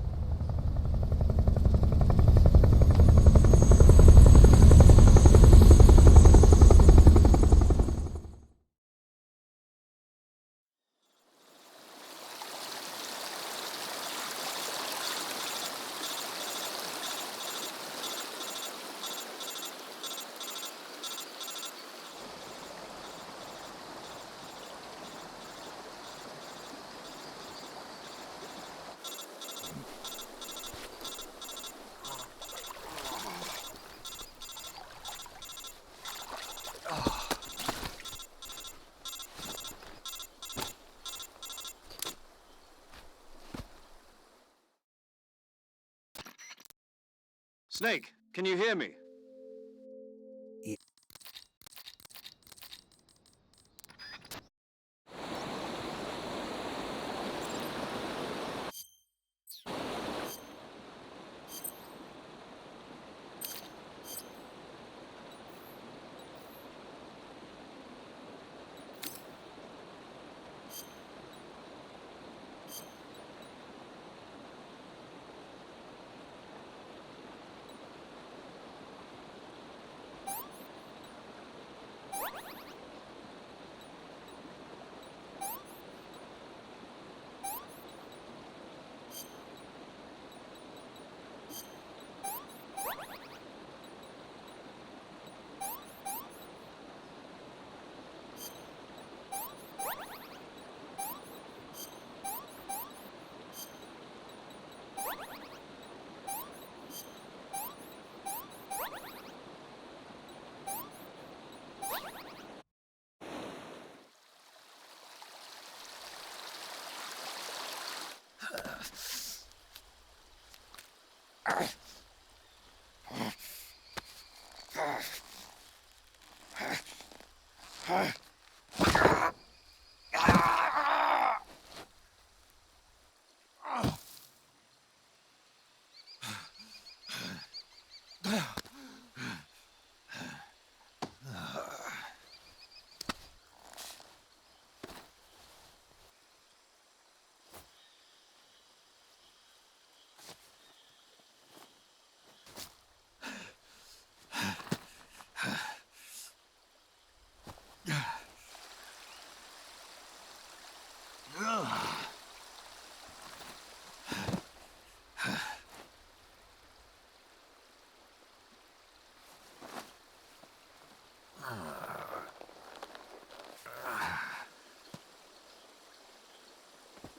Snake, can you hear me?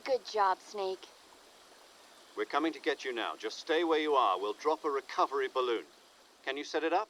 Good job, Snake. We're coming to get you now. Just stay where you are. We'll drop a recovery balloon. Can you set it up?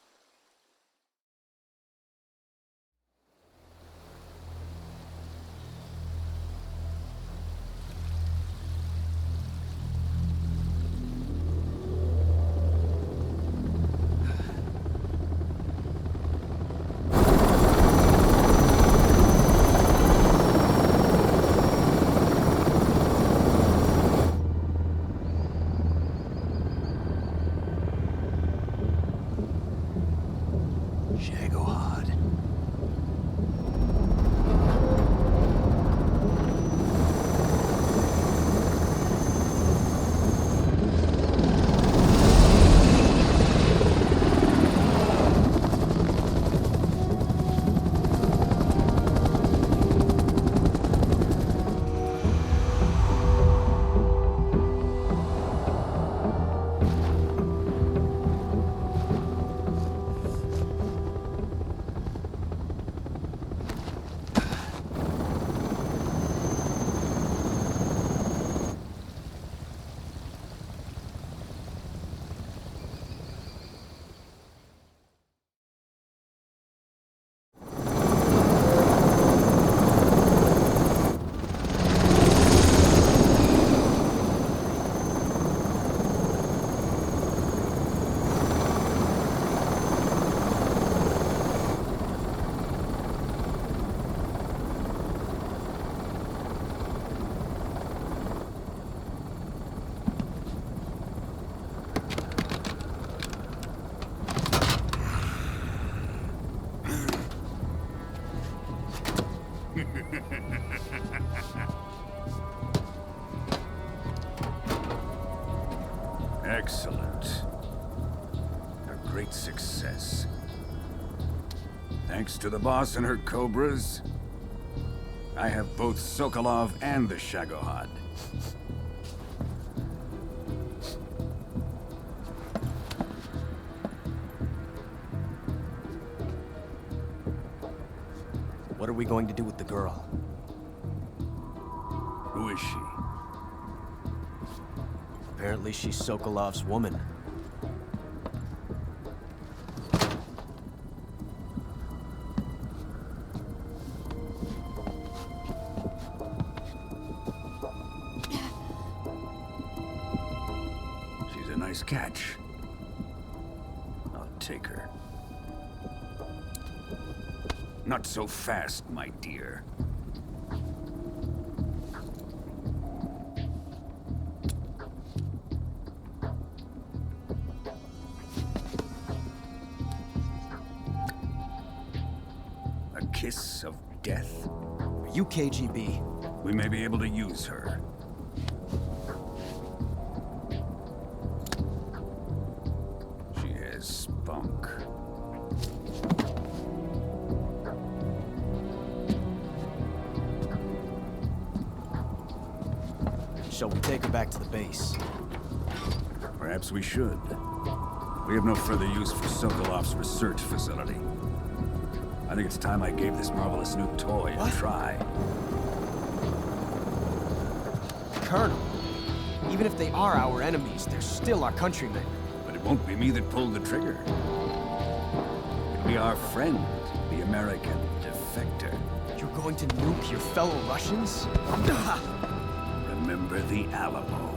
Excellent. A great success. Thanks to the boss and her cobras, I have both Sokolov and the Shagohod. What are we going to do with the girl? Who is she? Apparently she's Sokolov's woman. She's a nice catch. I'll take her. Not so fast, my dear. A kiss of death? Are you KGB? We may be able to use her. She has spunk. Shall we take her back to the base? Perhaps we should. We have no further use for Sokolov's research facility. I think it's time I gave this marvelous new toy a try. Colonel, even if they are our enemies, they're still our countrymen. But it won't be me that pulled the trigger. It'll be our friend, the American defector. You're going to nuke your fellow Russians? Remember the Alamo.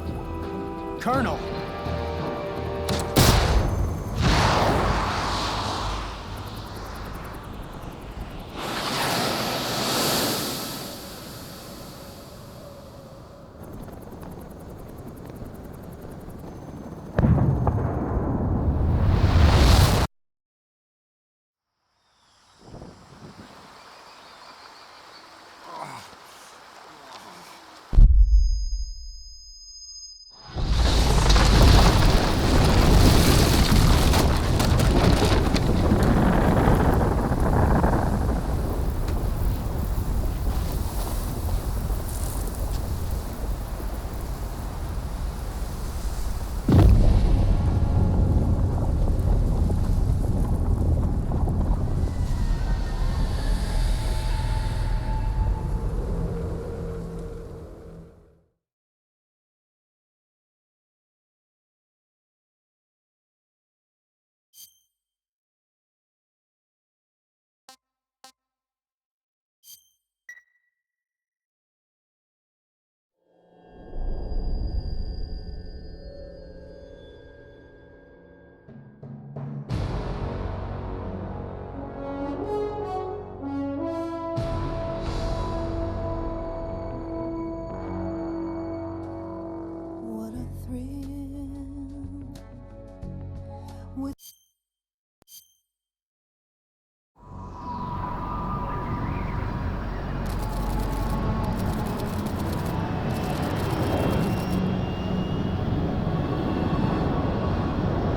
Colonel!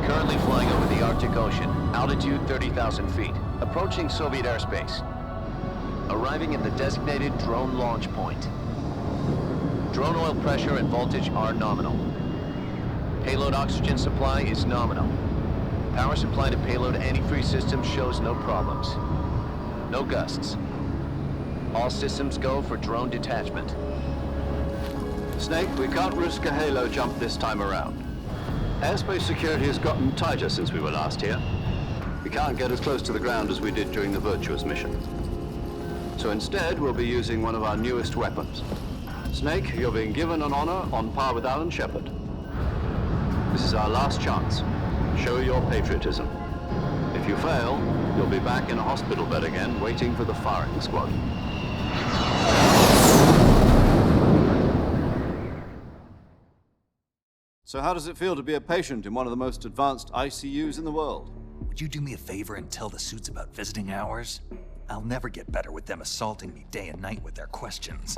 Currently flying over the Arctic Ocean, altitude 30,000 feet, approaching Soviet airspace. Arriving at the designated drone launch point. Drone oil pressure and voltage are nominal. Payload oxygen supply is nominal. Power supply to payload antifreeze system shows no problems. No gusts. All systems go for drone detachment. Snake, we can't risk a halo jump this time around. Airspace security has gotten tighter since we were last here. We can't get as close to the ground as we did during the Virtuous mission. So instead, we'll be using one of our newest weapons. Snake, you're being given an honor on par with Alan Shepard. This is our last chance. Show your patriotism. If you fail, you'll be back in a hospital bed again, waiting for the firing squad. So how does it feel to be a patient in one of the most advanced ICUs in the world? Would you do me a favor and tell the suits about visiting hours? I'll never get better with them assaulting me day and night with their questions.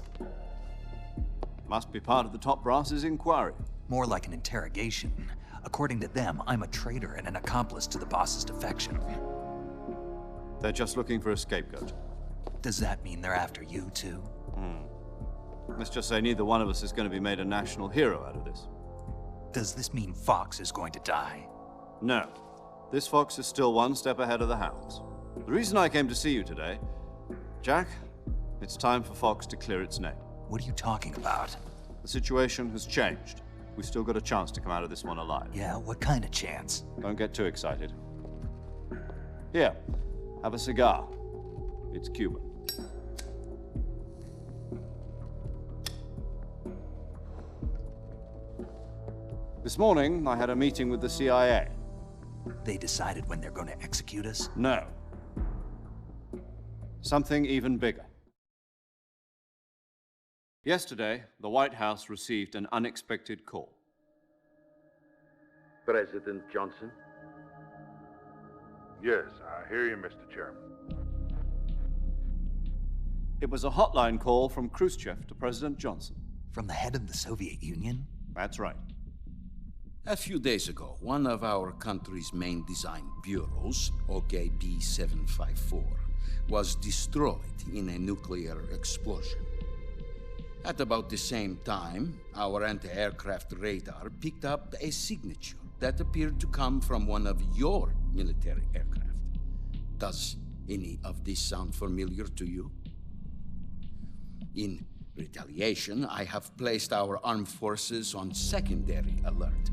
Must be part of the top brass's inquiry. More like an interrogation. According to them, I'm a traitor and an accomplice to the boss's defection. They're just looking for a scapegoat. Does that mean they're after you, too? Let's just say neither one of us is going to be made a national hero out of this. Does this mean Fox is going to die? No. This fox is still one step ahead of the hounds. The reason I came to see you today, Jack, it's time for Fox to clear its name. What are you talking about? The situation has changed. We've still got a chance to come out of this one alive. Yeah, what kind of chance? Don't get too excited. Here, have a cigar. It's Cuban. This morning, I had a meeting with the CIA. They decided when they're going to execute us? No. Something even bigger. Yesterday, the White House received an unexpected call. President Johnson? Yes, I hear you, Mr. Chairman. It was a hotline call from Khrushchev to President Johnson. From the head of the Soviet Union? That's right. A few days ago, one of our country's main design bureaus, OKB-754, was destroyed in a nuclear explosion. At about the same time, our anti-aircraft radar picked up a signature that appeared to come from one of your military aircraft. Does any of this sound familiar to you? In retaliation, I have placed our armed forces on secondary alert.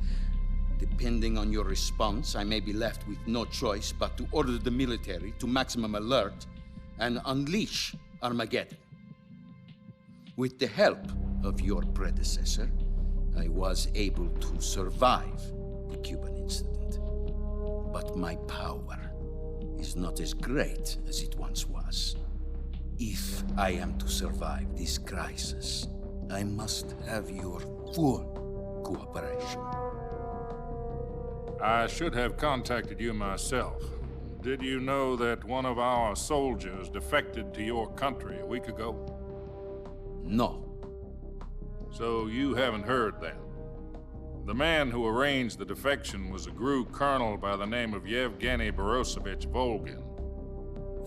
Depending on your response, I may be left with no choice but to order the military to maximum alert and unleash Armageddon. With the help of your predecessor, I was able to survive the Cuban incident. But my power is not as great as it once was. If I am to survive this crisis, I must have your full cooperation. I should have contacted you myself. Did you know that one of our soldiers defected to your country a week ago? No. So you haven't heard then? The man who arranged the defection was a GRU colonel by the name of Yevgeny Borosovich Volgin.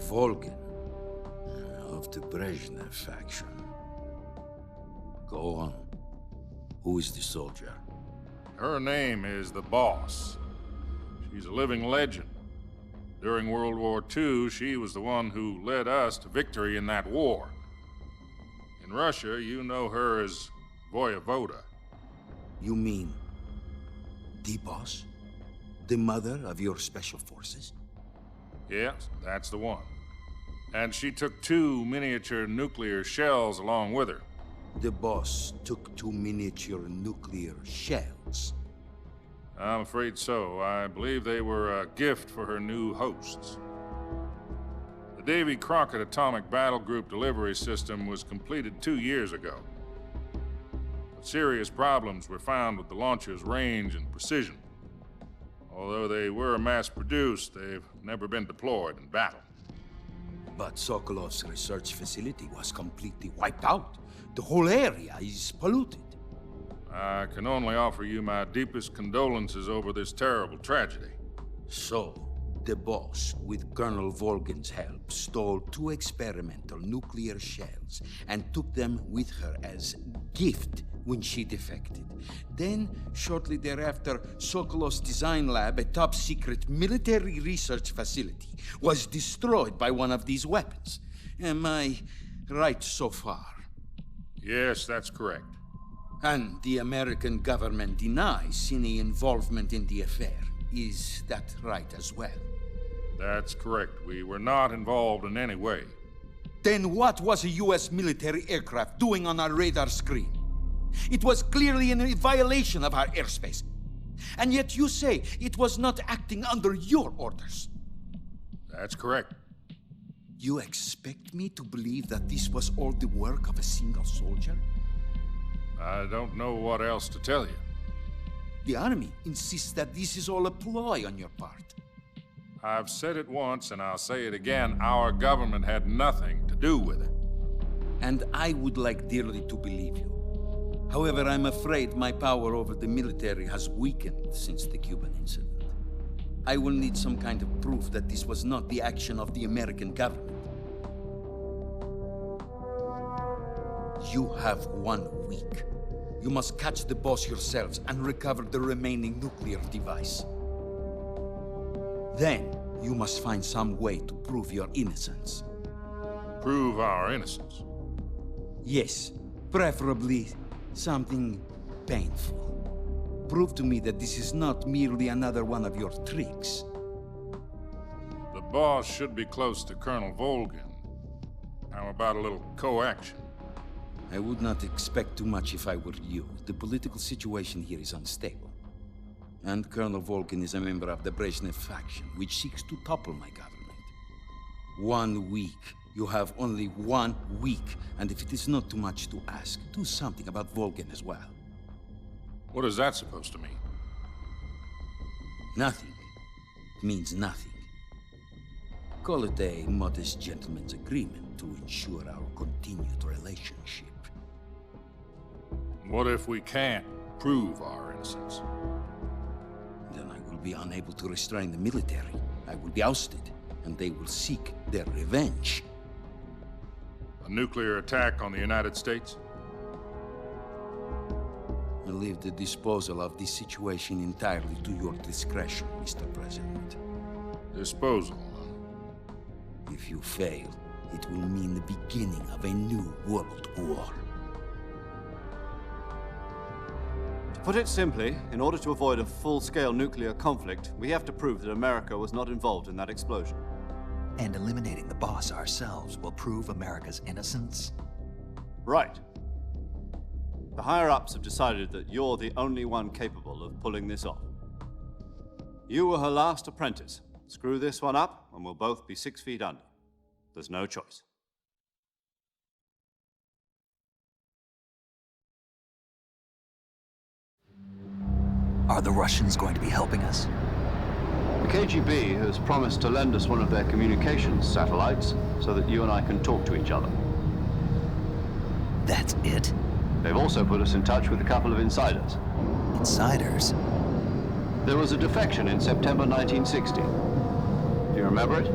Volgin? Of the Brezhnev faction. Go on. Who is the soldier? Her name is the Boss. She's a living legend. During World War II, she was the one who led us to victory in that war. In Russia, you know her as Voyevoda. You mean the Boss? The mother of your special forces? Yes, that's the one. And she took 2 miniature nuclear shells along with her. The Boss took 2 miniature nuclear shells? I'm afraid so. I believe they were a gift for her new hosts. The Davy Crockett Atomic Battle Group delivery system was completed 2 years ago. But serious problems were found with the launcher's range and precision. Although they were mass-produced, they've never been deployed in battle. But Sokolov's research facility was completely wiped out. The whole area is polluted. I can only offer you my deepest condolences over this terrible tragedy. So, the Boss, with Colonel Volgin's help, stole 2 experimental nuclear shells and took them with her as gift when she defected. Then, shortly thereafter, Sokolov's design lab, a top-secret military research facility, was destroyed by one of these weapons. Am I right so far? Yes, that's correct. And the American government denies any involvement in the affair. Is that right as well? That's correct. We were not involved in any way. Then what was a U.S. military aircraft doing on our radar screen? It was clearly in violation of our airspace. And yet you say it was not acting under your orders. That's correct. You expect me to believe that this was all the work of a single soldier? I don't know what else to tell you. The Army insists that this is all a ploy on your part. I've said it once and I'll say it again. Our government had nothing to do with it. And I would like dearly to believe you. However, I'm afraid my power over the military has weakened since the Cuban incident. I will need some kind of proof that this was not the action of the American government. You have 1 week. You must catch the Boss yourselves and recover the remaining nuclear device. Then, you must find some way to prove your innocence. Prove our innocence? Yes, preferably something painful. Prove to me that this is not merely another one of your tricks. The Boss should be close to Colonel Volgin. How about a little co-action? I would not expect too much if I were you. The political situation here is unstable. And Colonel Volgin is a member of the Brezhnev faction, which seeks to topple my government. 1 week. You have only 1 week, and if it is not too much to ask, do something about Volgin as well. What is that supposed to mean? Nothing. It means nothing. Call it a modest gentleman's agreement to ensure our continued relationship. What if we can't prove our innocence? Then I will be unable to restrain the military. I will be ousted, and they will seek their revenge. A nuclear attack on the United States? I leave the disposal of this situation entirely to your discretion, Mr. President. Disposal? If you fail, it will mean the beginning of a new world war. To put it simply, in order to avoid a full-scale nuclear conflict, we have to prove that America was not involved in that explosion. And eliminating the Boss ourselves will prove America's innocence? Right. The higher-ups have decided that you're the only one capable of pulling this off. You were her last apprentice. Screw this one up, and we'll both be 6 feet under. There's no choice. Are the Russians going to be helping us? The KGB has promised to lend us one of their communications satellites so that you and I can talk to each other. That's it? They've also put us in touch with a couple of insiders. Insiders? There was a defection in September 1960. Do you remember it?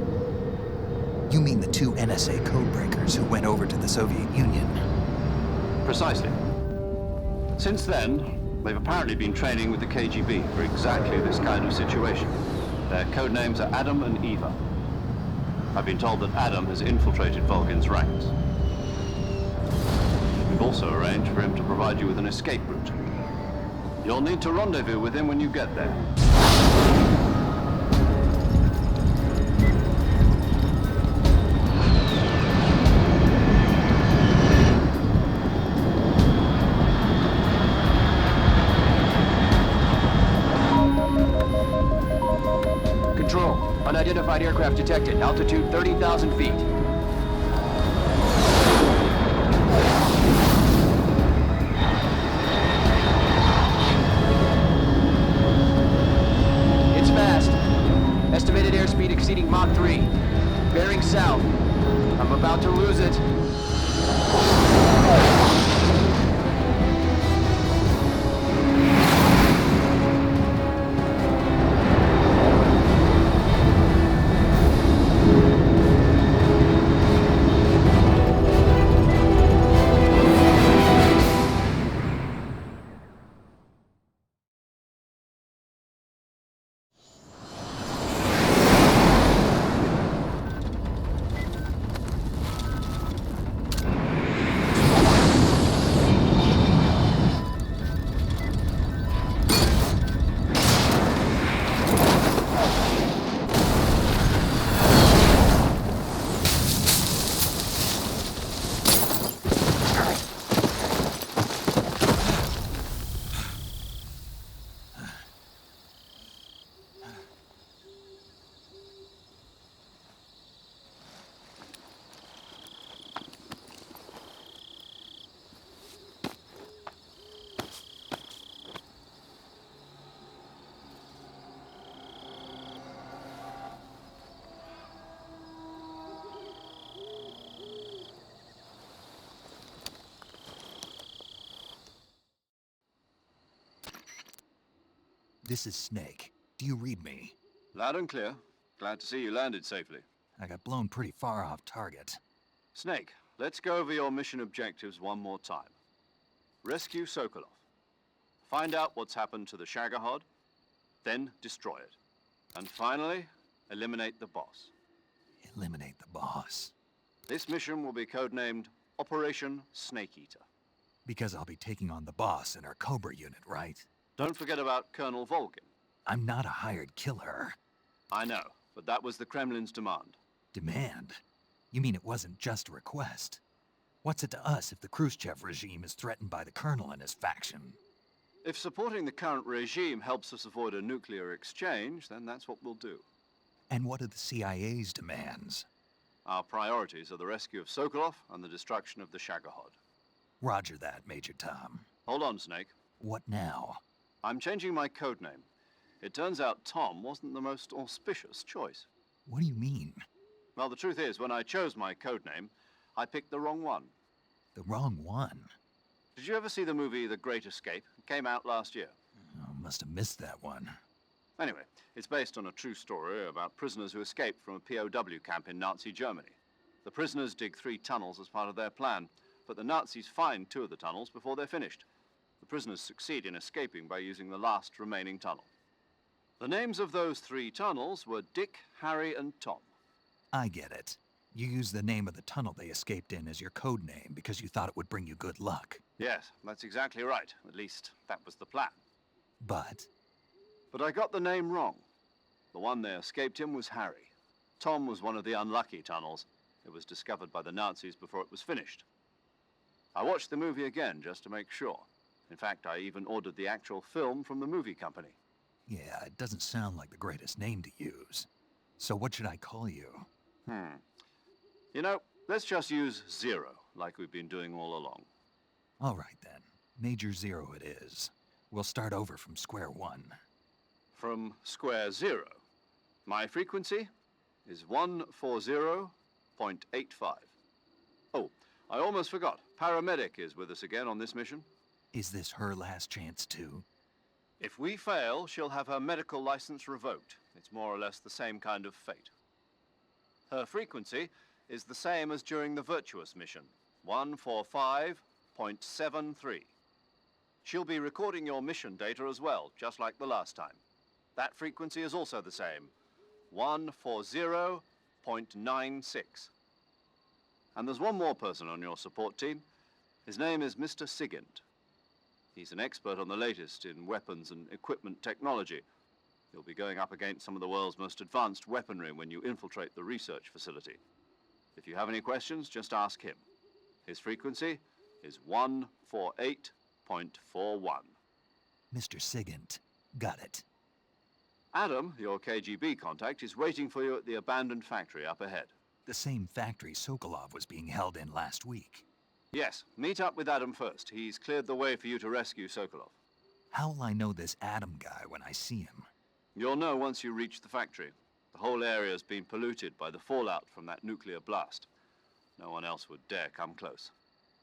You mean the 2 NSA codebreakers who went over to the Soviet Union? Precisely. Since then, they've apparently been training with the KGB for exactly this kind of situation. Their codenames are Adam and Eva. I've been told that Adam has infiltrated Volgin's ranks. We've also arranged for him to provide you with an escape route. You'll need to rendezvous with him when you get there. Control, unidentified aircraft detected. Altitude 30,000 feet. It's fast. Estimated airspeed exceeding Mach 3. Bearing south. I'm about to lose it. This is Snake. Do you read me? Loud and clear. Glad to see you landed safely. I got blown pretty far off target. Snake, let's go over your mission objectives one more time. Rescue Sokolov. Find out what's happened to the Shagohod, then destroy it. And finally, eliminate the boss. Eliminate the boss. This mission will be codenamed Operation Snake Eater. Because I'll be taking on the boss in our Cobra unit, right? Don't forget about Colonel Volgin. I'm not a hired killer. I know, but that was the Kremlin's demand. Demand? You mean it wasn't just a request? What's it to us if the Khrushchev regime is threatened by the Colonel and his faction? If supporting the current regime helps us avoid a nuclear exchange, then that's what we'll do. And what are the CIA's demands? Our priorities are the rescue of Sokolov and the destruction of the Shagohod. Roger that, Major Tom. Hold on, Snake. What now? I'm changing my codename. It turns out Tom wasn't the most auspicious choice. What do you mean? Well, the truth is, when I chose my codename, I picked the wrong one. The wrong one? Did you ever see the movie The Great Escape? It came out last year. Oh, must have missed that one. Anyway, it's based on a true story about prisoners who escaped from a POW camp in Nazi Germany. The prisoners dig 3 tunnels as part of their plan, but the Nazis find 2 of the tunnels before they're finished. The prisoners succeed in escaping by using the last remaining tunnel. The names of those 3 tunnels were Dick, Harry, and Tom. I get it. You used the name of the tunnel they escaped in as your code name because you thought it would bring you good luck. Yes, that's exactly right. At least, that was the plan. But I got the name wrong. The one they escaped in was Harry. Tom was one of the unlucky tunnels. It was discovered by the Nazis before it was finished. I watched the movie again just to make sure. In fact, I even ordered the actual film from the movie company. Yeah, it doesn't sound like the greatest name to use. So what should I call you? You know, let's just use Zero, like we've been doing all along. All right then. Major Zero it is. We'll start over from square one. From square zero. My frequency is 140.85. Oh, I almost forgot. Paramedic is with us again on this mission. Is this her last chance too? If we fail, she'll have her medical license revoked. It's more or less the same kind of fate. Her frequency is the same as during the Virtuous mission, 145.73. She'll be recording your mission data as well, just like the last time. That frequency is also the same, 140.96. And there's one more person on your support team. His name is Mr. Sigint. He's an expert on the latest in weapons and equipment technology. You'll be going up against some of the world's most advanced weaponry when you infiltrate the research facility. If you have any questions, just ask him. His frequency is 148.41. Mr. Sigint. Got it. Adam, your KGB contact, is waiting for you at the abandoned factory up ahead. The same factory Sokolov was being held in last week. Yes, meet up with Adam first. He's cleared the way for you to rescue Sokolov. How'll I know this Adam guy when I see him? You'll know once you reach the factory. The whole area's been polluted by the fallout from that nuclear blast. No one else would dare come close.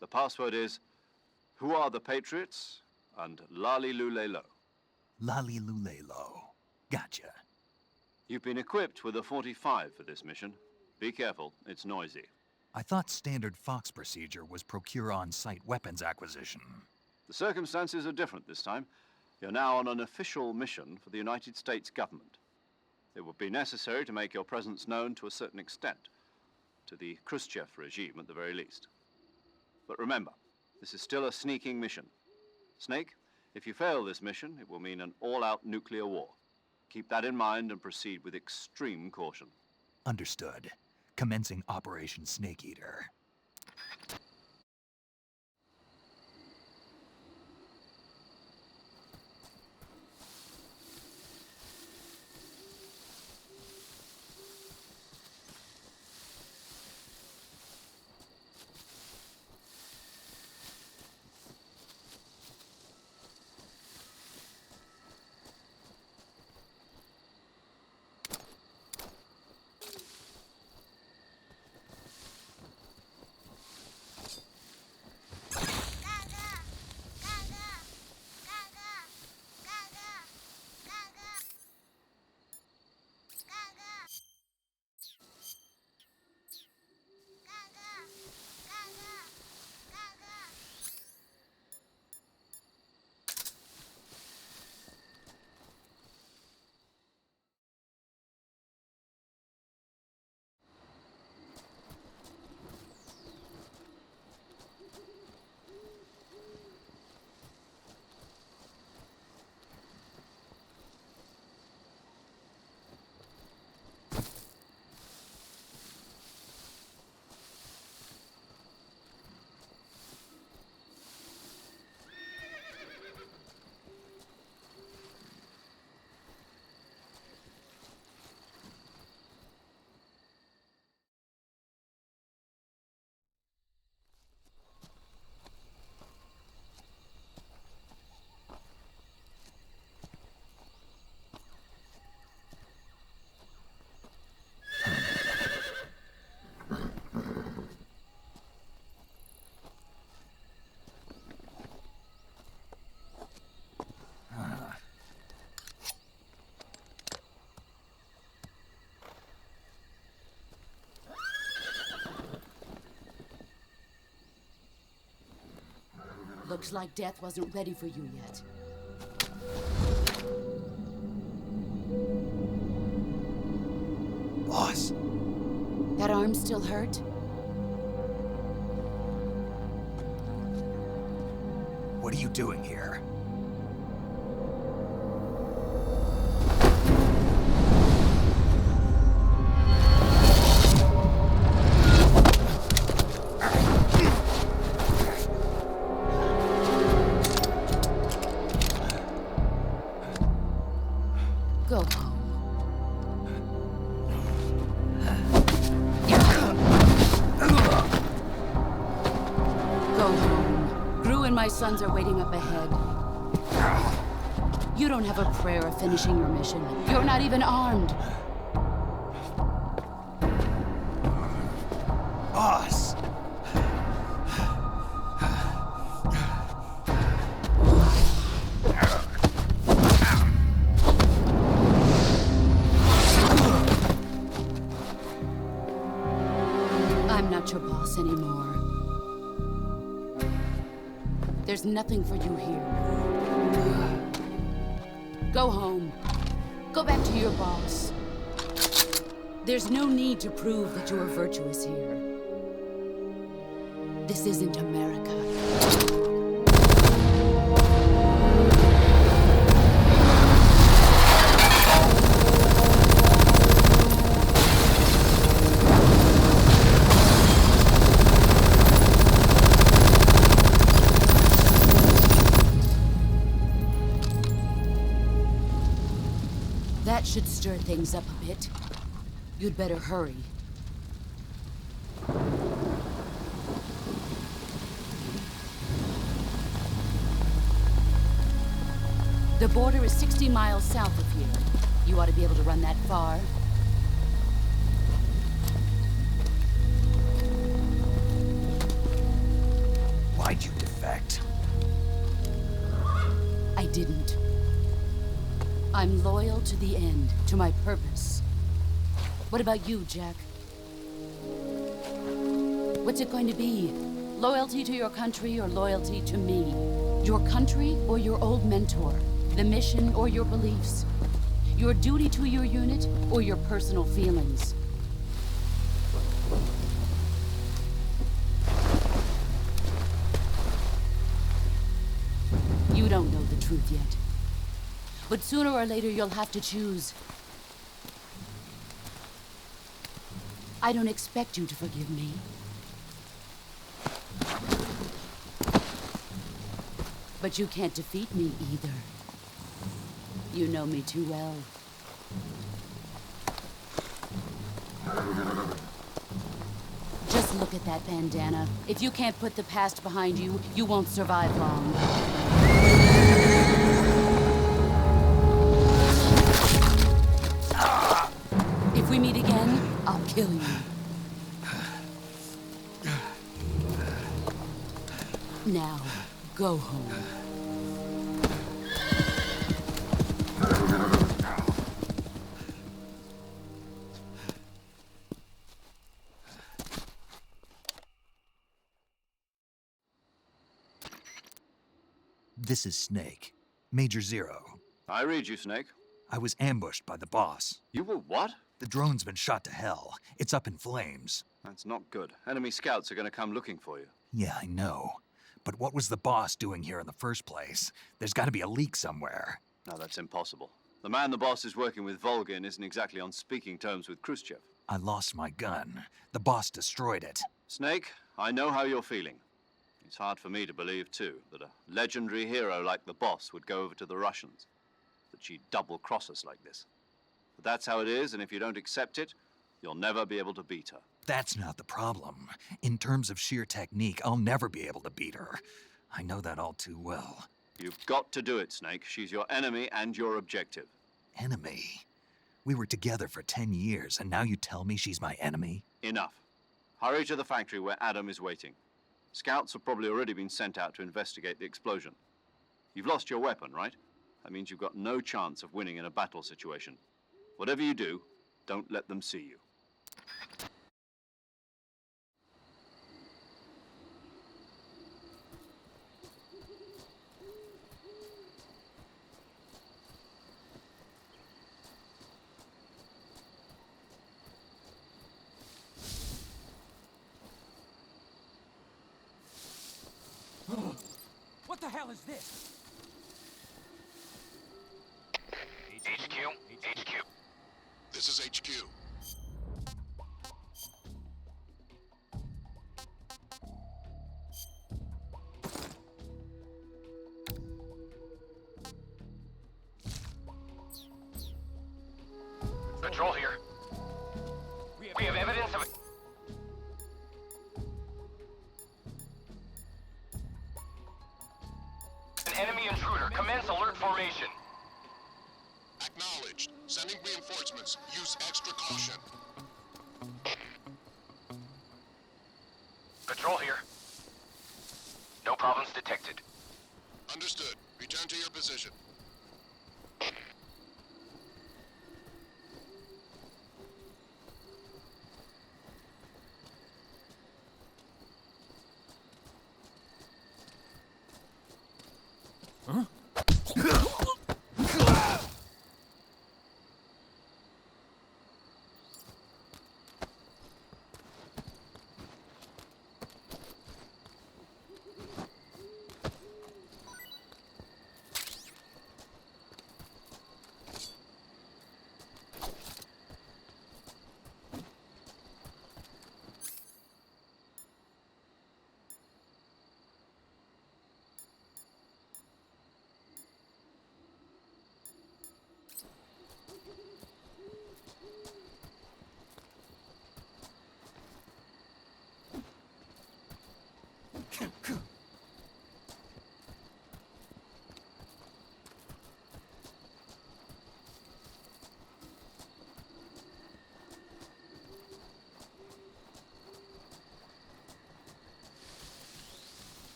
The password is, "Who are the Patriots?" and Lali Lulelo. Lali Lulelo. Gotcha. You've been equipped with a 45 for this mission. Be careful, it's noisy. I thought standard Fox procedure was procure on-site weapons acquisition. The circumstances are different this time. You're now on an official mission for the United States government. It would be necessary to make your presence known to a certain extent, to the Khrushchev regime at the very least. But remember, this is still a sneaking mission. Snake, if you fail this mission, it will mean an all-out nuclear war. Keep that in mind and proceed with extreme caution. Understood. Commencing Operation Snake Eater. Looks like death wasn't ready for you yet. Boss. That arm still hurt? What are you doing here? Go home. Go home. Gru and my sons are waiting up ahead. You don't have a prayer of finishing your mission. You're not even armed. Boss! I'm not your boss anymore. There's nothing for you here. Go home. Go back to your boss. There's no need to prove that you are virtuous here. This isn't America. That should stir things up a bit. You'd better hurry. The border is 60 miles south of here. You ought to be able to run that far. Why'd you defect? I didn't. I'm loyal to the end, to my purpose. What about you, Jack? What's it going to be? Loyalty to your country or loyalty to me? Your country or your old mentor? The mission or your beliefs? Your duty to your unit or your personal feelings? You don't know the truth yet. But sooner or later you'll have to choose. I don't expect you to forgive me. But you can't defeat me either. You know me too well. Just look at that bandana. If you can't put the past behind you, you won't survive long. If we meet again, I'll kill you. Now, go home. This is Snake. Major Zero. I read you, Snake. I was ambushed by the boss. You were what? The drone's been shot to hell. It's up in flames. That's not good. Enemy scouts are going to come looking for you. Yeah, I know. But what was the boss doing here in the first place? There's got to be a leak somewhere. No, that's impossible. The man the boss is working with, Volgin, isn't exactly on speaking terms with Khrushchev. I lost my gun. The boss destroyed it. Snake, I know how you're feeling. It's hard for me to believe, too, that a legendary hero like the boss would go over to the Russians. That she'd double-cross us like this. But that's how it is, and if you don't accept it, you'll never be able to beat her. That's not the problem. In terms of sheer technique, I'll never be able to beat her. I know that all too well. You've got to do it, Snake. She's your enemy and your objective. Enemy? We were together for 10 years, and now you tell me she's my enemy? Enough. Hurry to the factory where Adam is waiting. Scouts have probably already been sent out to investigate the explosion. You've lost your weapon, right? That means you've got no chance of winning in a battle situation. Whatever you do, don't let them see you. What the hell is this? HQ? HQ. This is HQ. Patrol here. We have evidence of... an enemy intruder. Commence alert formation. Acknowledged. Sending reinforcements. Use extra caution. Patrol here. No problems detected. Understood. Return to your position.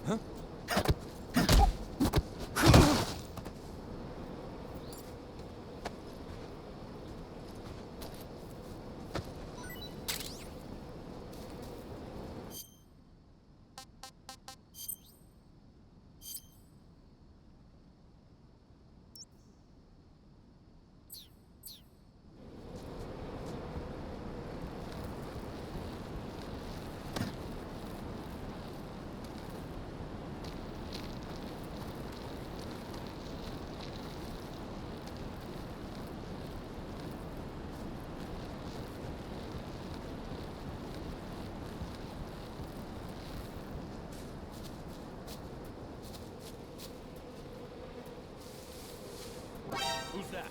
Huh? Who's that?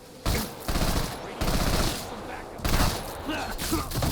Some backup.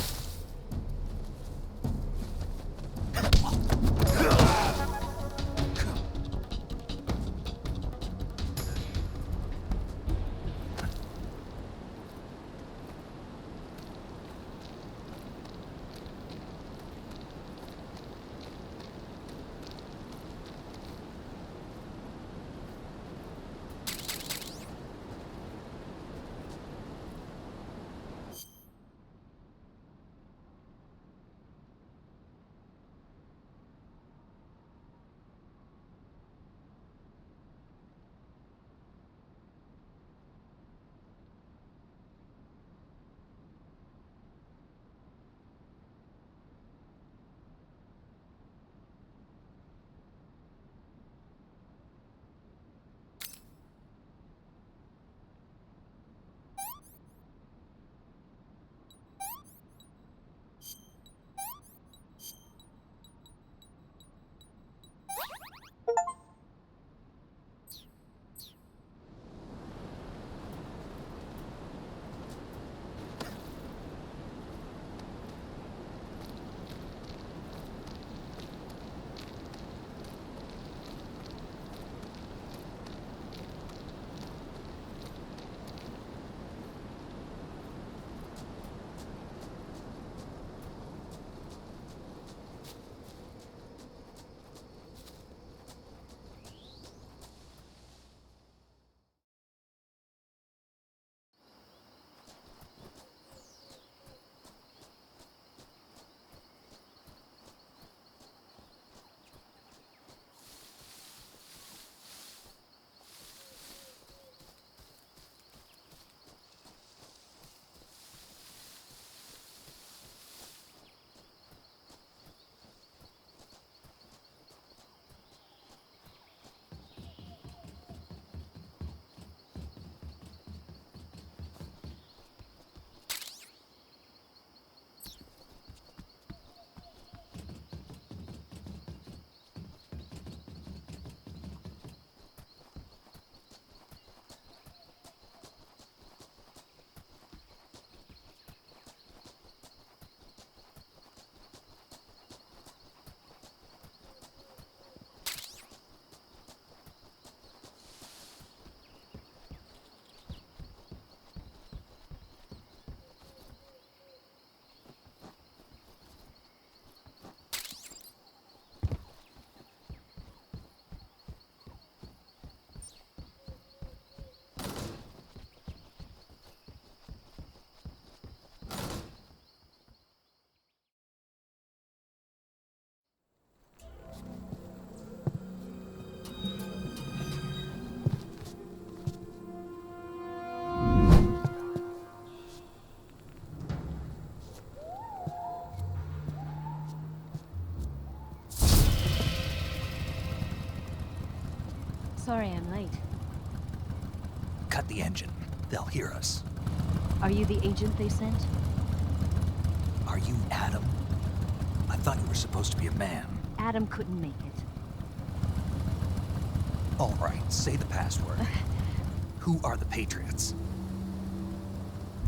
Sorry I'm late. Cut the engine. They'll hear us. Are you the agent they sent? Are you Adam? I thought you were supposed to be a man. Adam couldn't make it. All right, say the password. Who are the Patriots?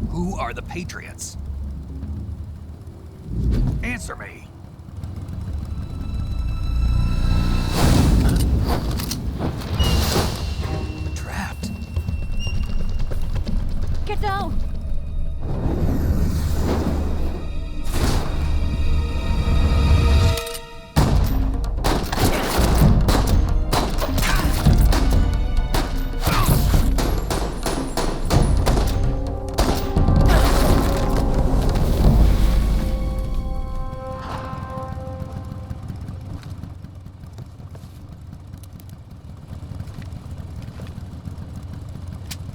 Who are the Patriots? Answer me! Trapped. Get down!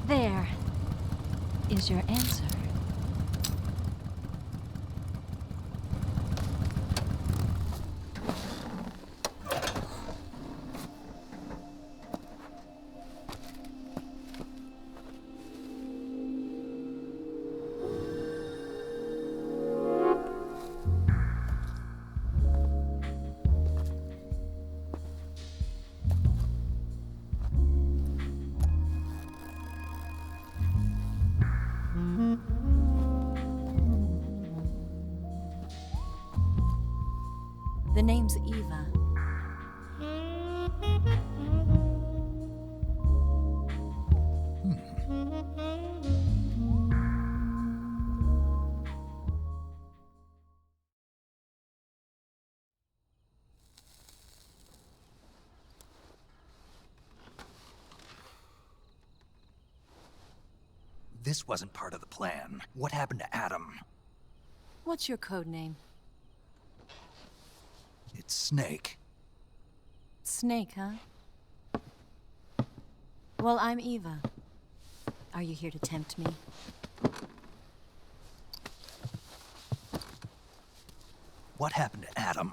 There is your answer. The name's Eva. This wasn't part of the plan. What happened to Adam? What's your code name? It's Snake. Snake, huh? Well, I'm Eva. Are you here to tempt me? What happened to Adam?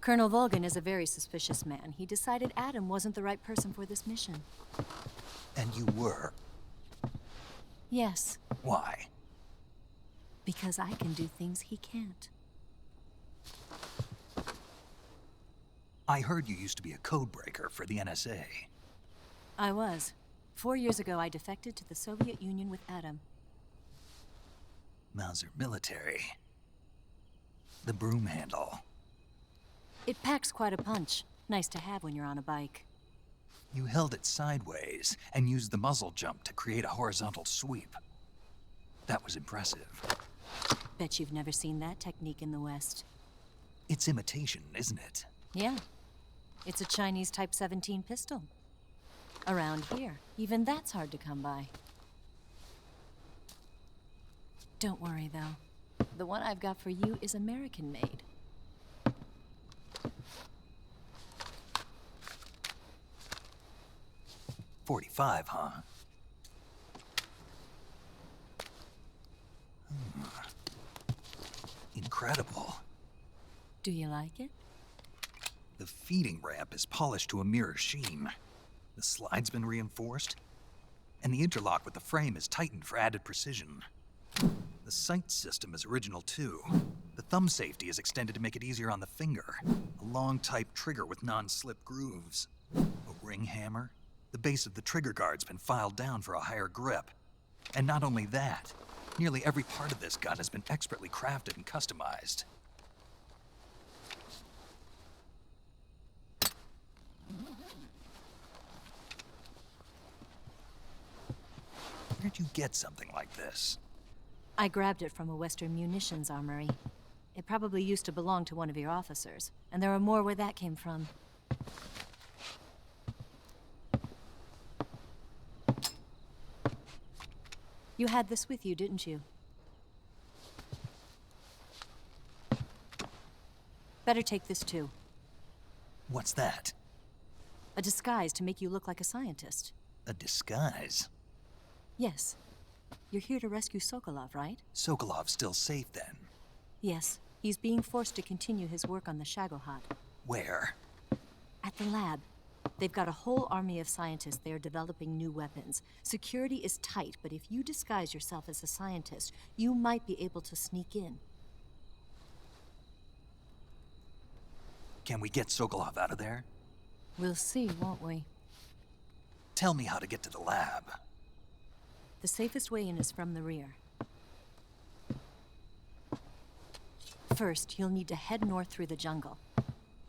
Colonel Volgan is a very suspicious man. He decided Adam wasn't the right person for this mission. And you were? Yes. Why? Because I can do things he can't. I heard you used to be a codebreaker for the NSA. I was. 4 years ago, I defected to the Soviet Union with Adam. Mauser military. The broom handle. It packs quite a punch. Nice to have when you're on a bike. You held it sideways and used the muzzle jump to create a horizontal sweep. That was impressive. Bet you've never seen that technique in the West. It's imitation, isn't it? Yeah. It's a Chinese Type 17 pistol. Around here, even that's hard to come by. Don't worry, though. The one I've got for you is American-made. .45, huh? Incredible. Do you like it? The feeding ramp is polished to a mirror sheen. The slide's been reinforced, and the interlock with the frame is tightened for added precision. The sight system is original too. The thumb safety is extended to make it easier on the finger. A long type trigger with non-slip grooves. A ring hammer. The base of the trigger guard's been filed down for a higher grip. And not only that, nearly every part of this gun has been expertly crafted and customized. Where'd you get something like this? I grabbed it from a Western munitions armory. It probably used to belong to one of your officers, and there are more where that came from. You had this with you, didn't you? Better take this too. What's that? A disguise to make you look like a scientist. A disguise? Yes. You're here to rescue Sokolov, right? Sokolov's still safe then? Yes. He's being forced to continue his work on the Shagohod. Where? At the lab. They've got a whole army of scientists there developing new weapons. Security is tight, but if you disguise yourself as a scientist, you might be able to sneak in. Can we get Sokolov out of there? We'll see, won't we? Tell me how to get to the lab. The safest way in is from the rear. First, you'll need to head north through the jungle.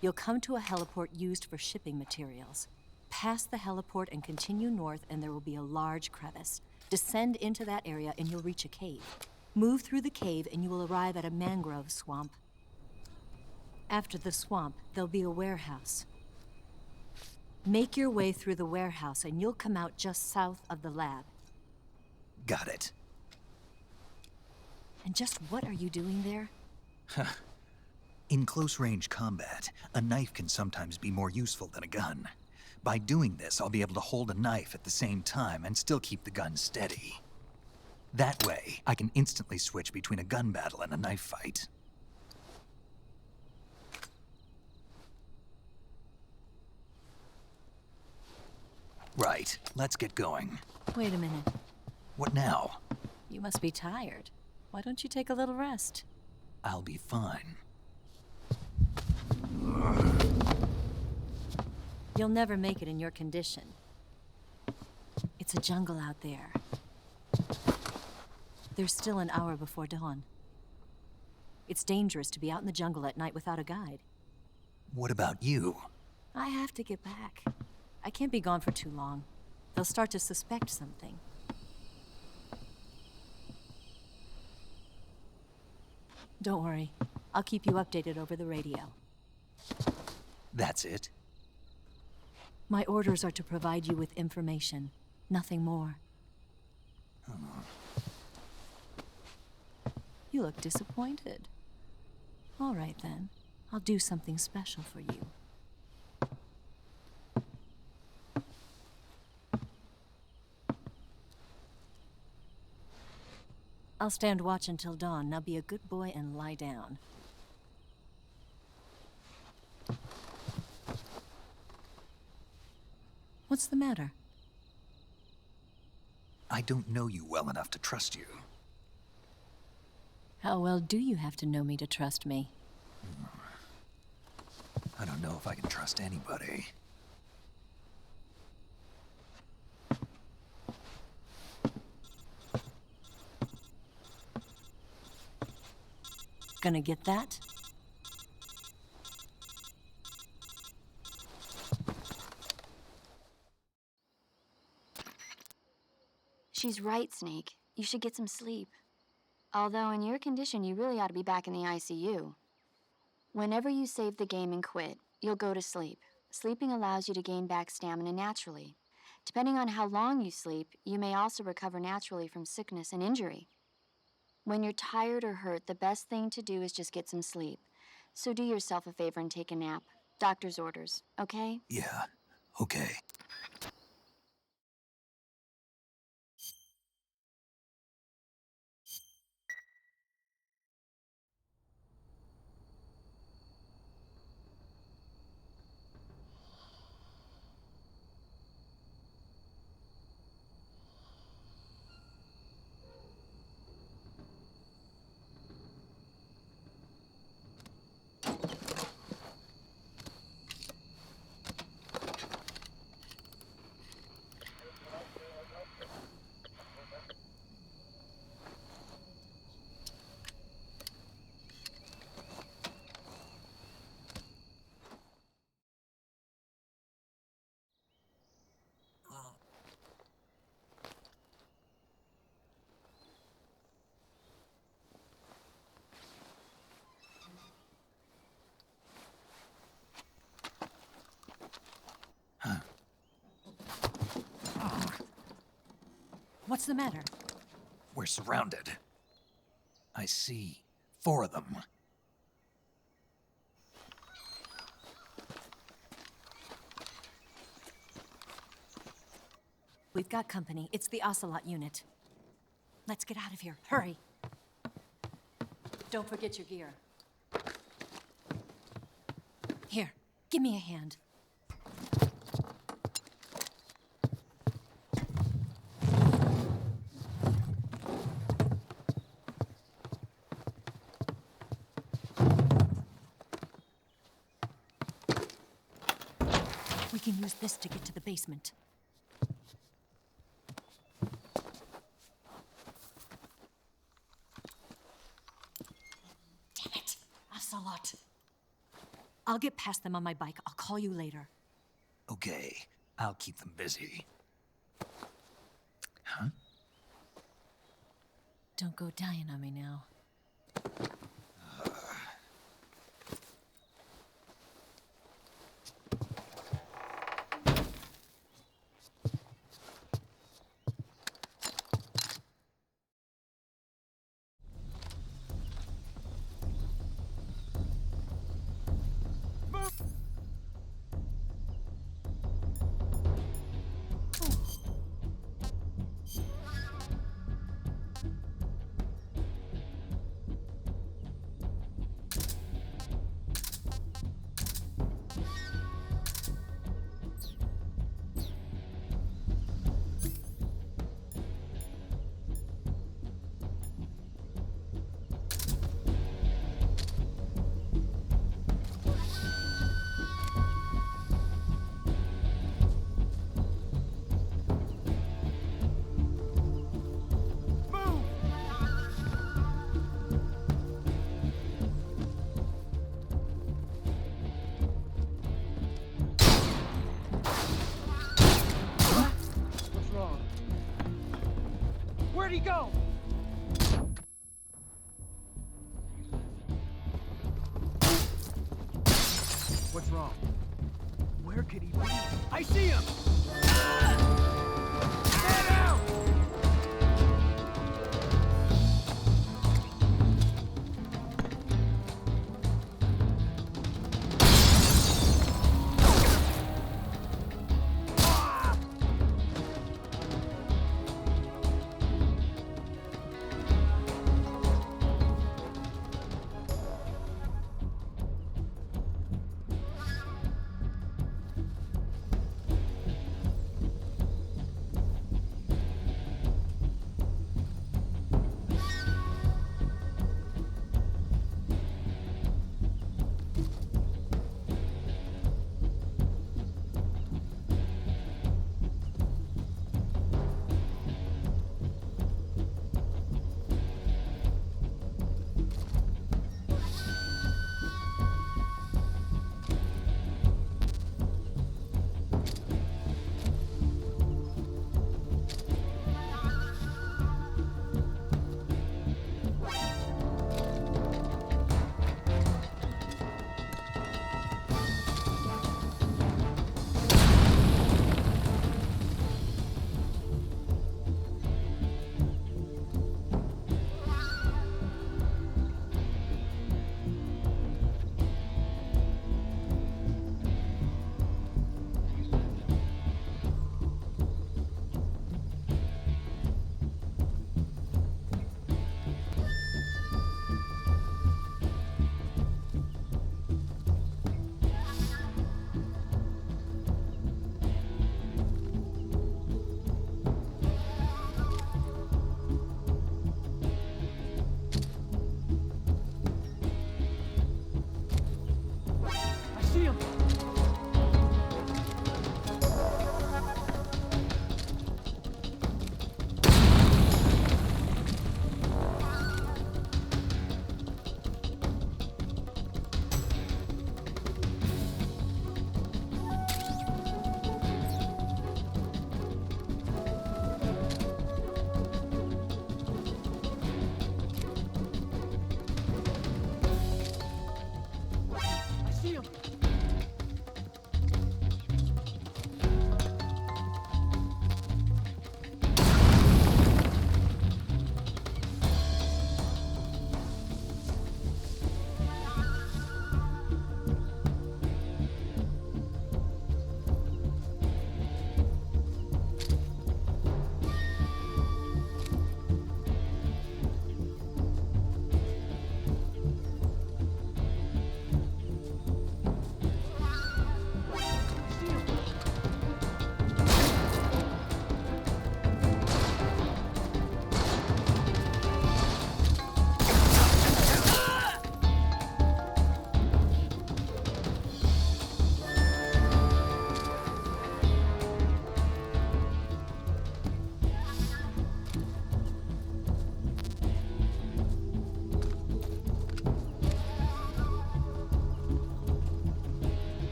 You'll come to a heliport used for shipping materials. Pass the heliport and continue north, and there will be a large crevice. Descend into that area and you'll reach a cave. Move through the cave and you will arrive at a mangrove swamp. After the swamp, there'll be a warehouse. Make your way through the warehouse and you'll come out just south of the lab. Got it. And just what are you doing there? In close-range combat, a knife can sometimes be more useful than a gun. By doing this, I'll be able to hold a knife at the same time and still keep the gun steady. That way, I can instantly switch between a gun battle and a knife fight. Right, let's get going. Wait a minute. What now? You must be tired. Why don't you take a little rest? I'll be fine. You'll never make it in your condition. It's a jungle out there. There's still an hour before dawn. It's dangerous to be out in the jungle at night without a guide. What about you? I have to get back. I can't be gone for too long. They'll start to suspect something. Don't worry. I'll keep you updated over the radio. That's it? My orders are to provide you with information. Nothing more. You look disappointed. All right, then. I'll do something special for you. I'll stand watch until dawn. Now be a good boy and lie down. What's the matter? I don't know you well enough to trust you. How well do you have to know me to trust me? I don't know if I can trust anybody. Gonna get that? She's right, Snake. You should get some sleep. Although in your condition, you really ought to be back in the ICU. Whenever you save the game and quit, you'll go to sleep. Sleeping allows you to gain back stamina naturally. Depending on how long you sleep, you may also recover naturally from sickness and injury. When you're tired or hurt, the best thing to do is just get some sleep. So do yourself a favor and take a nap. Doctor's orders, okay? Yeah, okay. What's the matter? We're surrounded. I see 4 of them. We've got company. It's the Ocelot unit. Let's get out of here. Hurry. Don't forget your gear. Here, give me a hand. can use this to get to the basement. Damn it! Ocelot. I'll get past them on my bike. I'll call you later. Okay, I'll keep them busy. Huh? Don't go dying on me now. Where'd he go? What's wrong? Where could he be? I see him! Get out!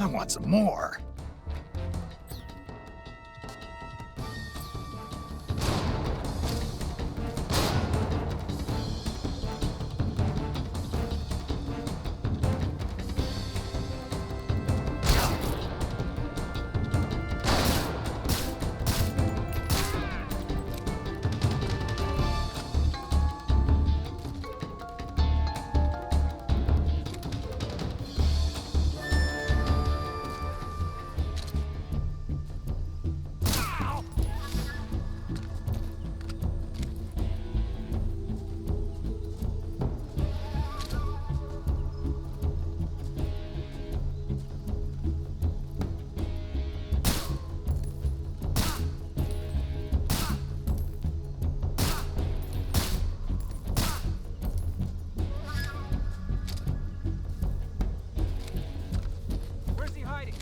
I want some more. Where's he hiding?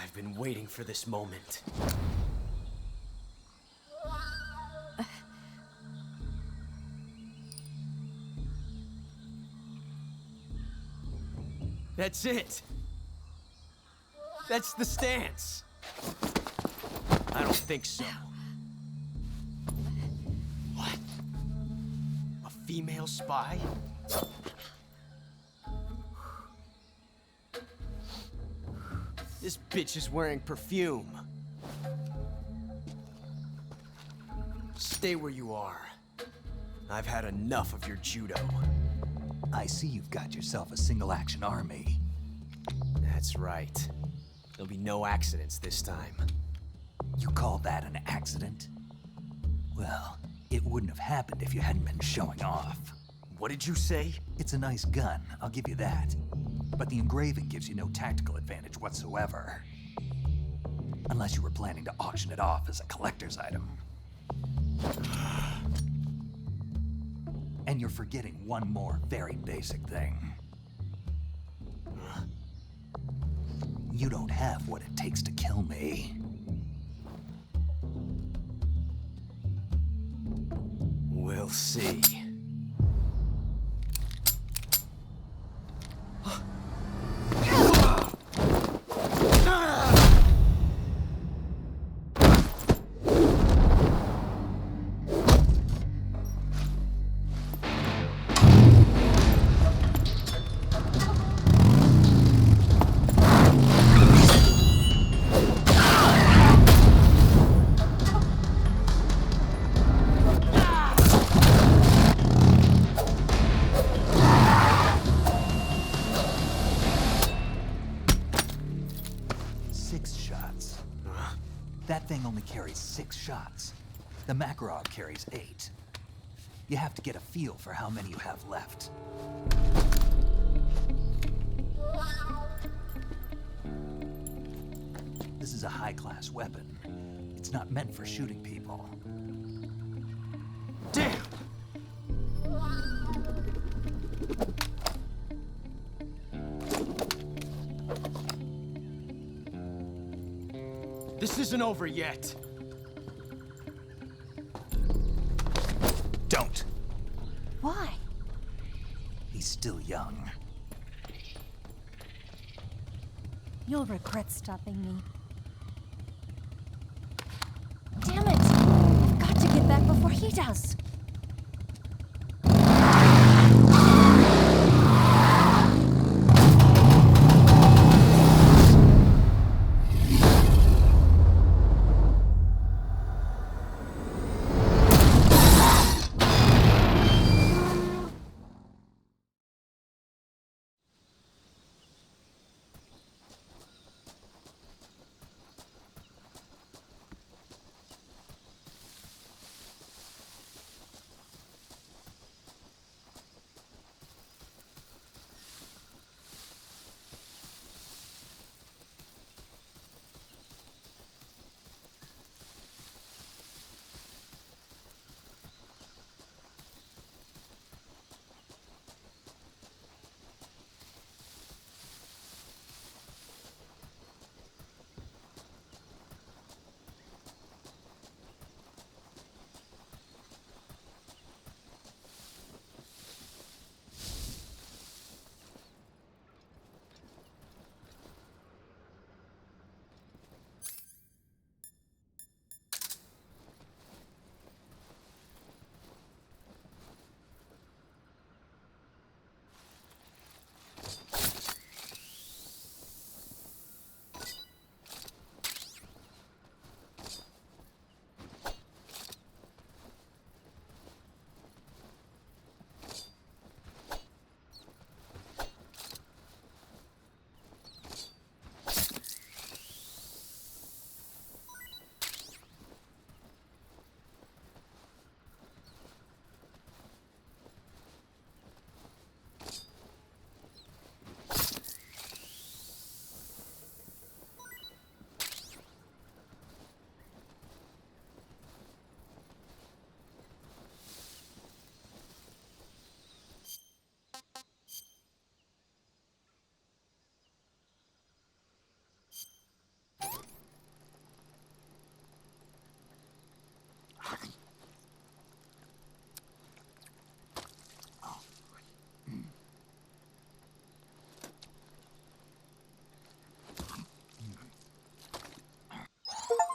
I've been waiting for this moment. That's it. That's the stance. I don't think so. What? A female spy? This bitch is wearing perfume. Stay where you are. I've had enough of your judo. I see you've got yourself a single-action army. That's right. There'll be no accidents this time. You call that an accident? Well, it wouldn't have happened if you hadn't been showing off. What did you say? It's a nice gun, I'll give you that. But the engraving gives you no tactical advantage whatsoever. Unless you were planning to auction it off as a collector's item. And you're forgetting one more very basic thing. You don't have what it takes to kill me. We'll see. That thing only carries 6 shots. The Makarov carries 8. You have to get a feel for how many you have left. This is a high-class weapon. It's not meant for shooting people. Damn! This isn't over yet. Don't. Why? He's still young. You'll regret stopping me. Damn it! I've got to get back before he does.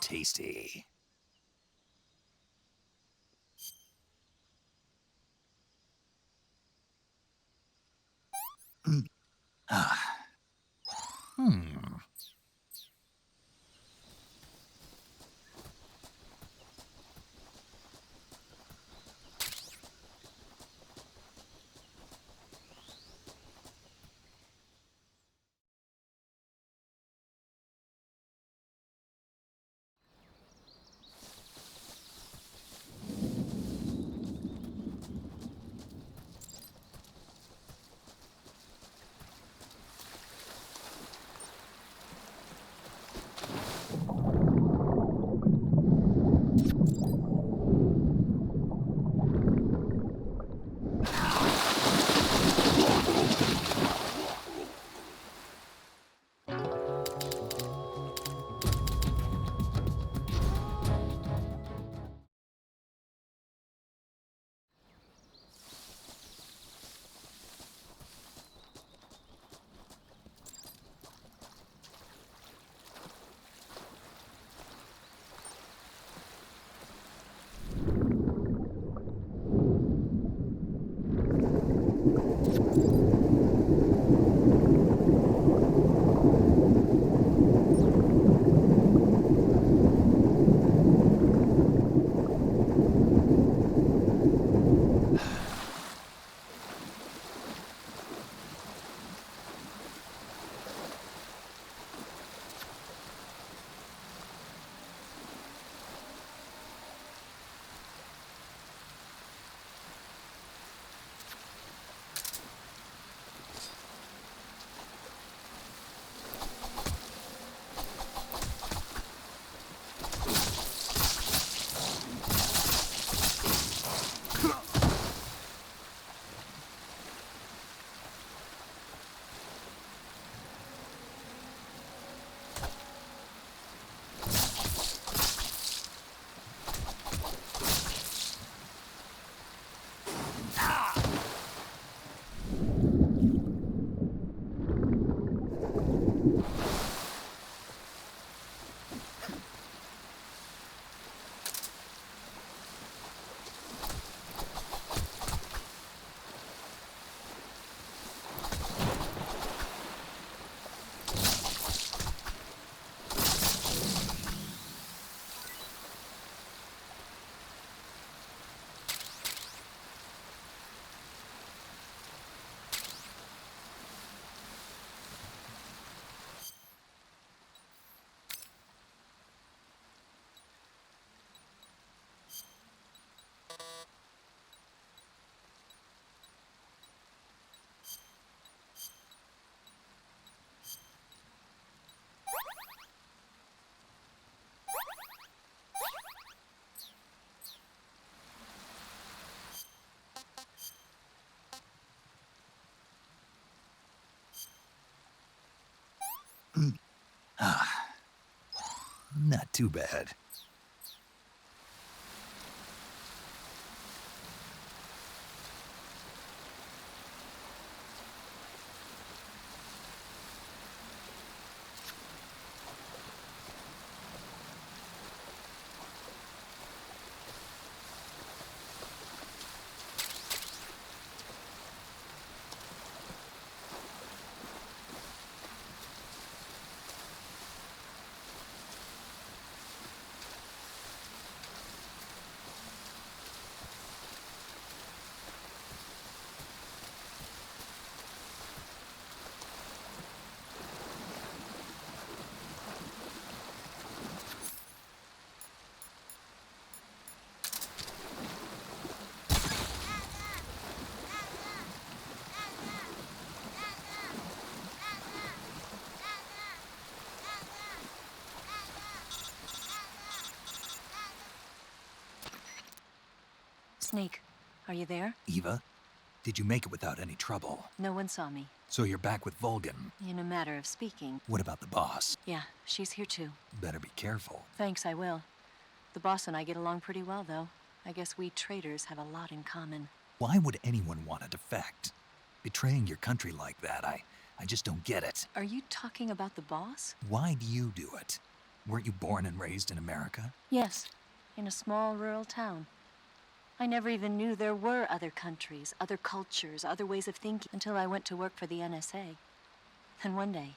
tasty. Hmm. Not too bad. Snake, are you there? Eva, did you make it without any trouble? No one saw me. So you're back with Vulcan. In a matter of speaking. What about the boss? Yeah, she's here too. Better be careful. Thanks, I will. The boss and I get along pretty well, though. I guess we traitors have a lot in common. Why would anyone want to defect? Betraying your country like that, I just don't get it. Are you talking about the boss? Why do you do it? Weren't you born and raised in America? Yes, in a small rural town. I never even knew there were other countries, other cultures, other ways of thinking until I went to work for the NSA. Then one day,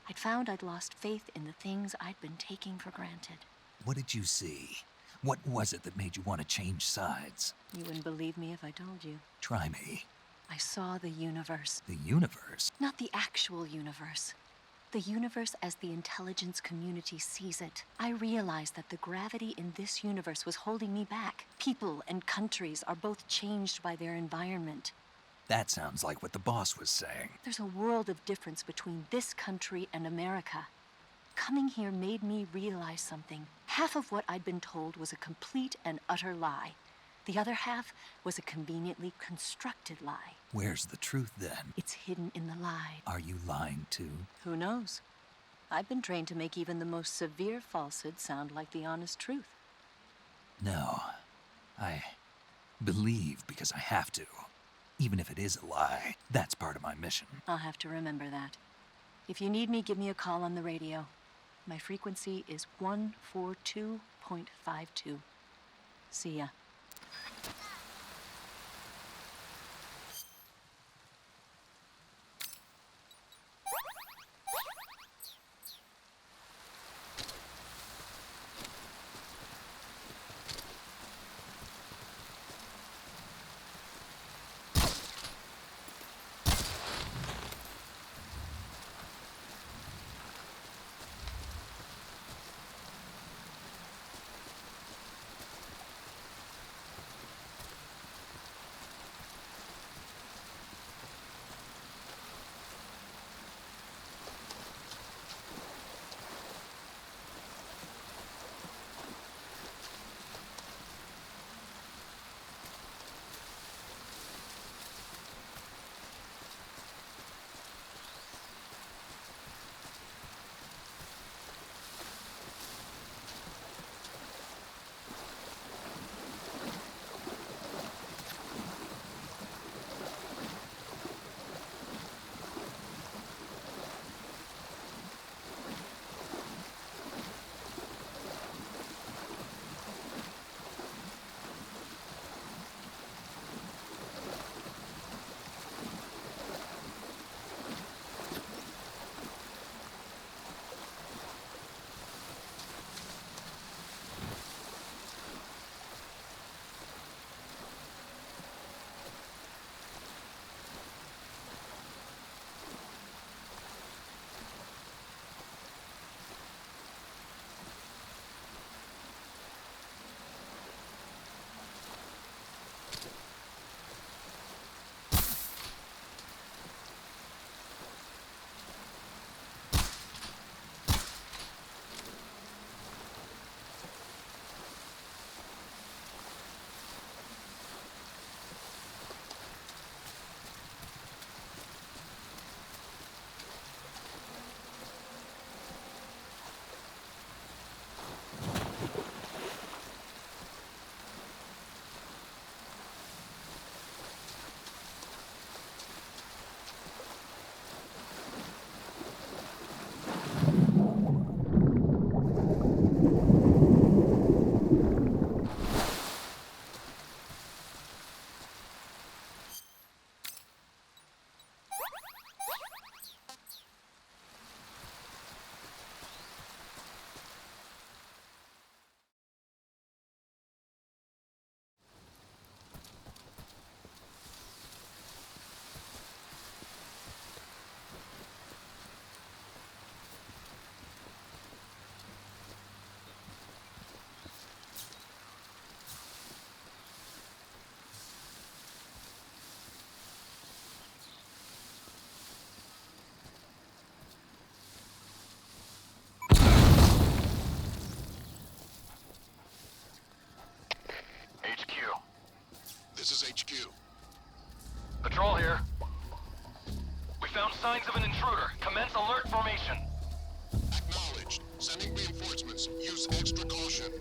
I'd found I'd lost faith in the things I'd been taking for granted. What did you see? What was it that made you want to change sides? You wouldn't believe me if I told you. Try me. I saw the universe. The universe? Not the actual universe. The universe as the intelligence community sees it. I realized that the gravity in this universe was holding me back. People and countries are both changed by their environment. That sounds like what the boss was saying. There's a world of difference between this country and America. Coming here made me realize something. Half of what I'd been told was a complete and utter lie. The other half was a conveniently constructed lie. Where's the truth then? It's hidden in the lie. Are you lying too? Who knows? I've been trained to make even the most severe falsehood sound like the honest truth. No. I believe because I have to. Even if it is a lie, that's part of my mission. I'll have to remember that. If you need me, give me a call on the radio. My frequency is 142.52. See ya. This is HQ. Patrol here. We found signs of an intruder. Commence alert formation. Acknowledged. Sending reinforcements. Use extra caution.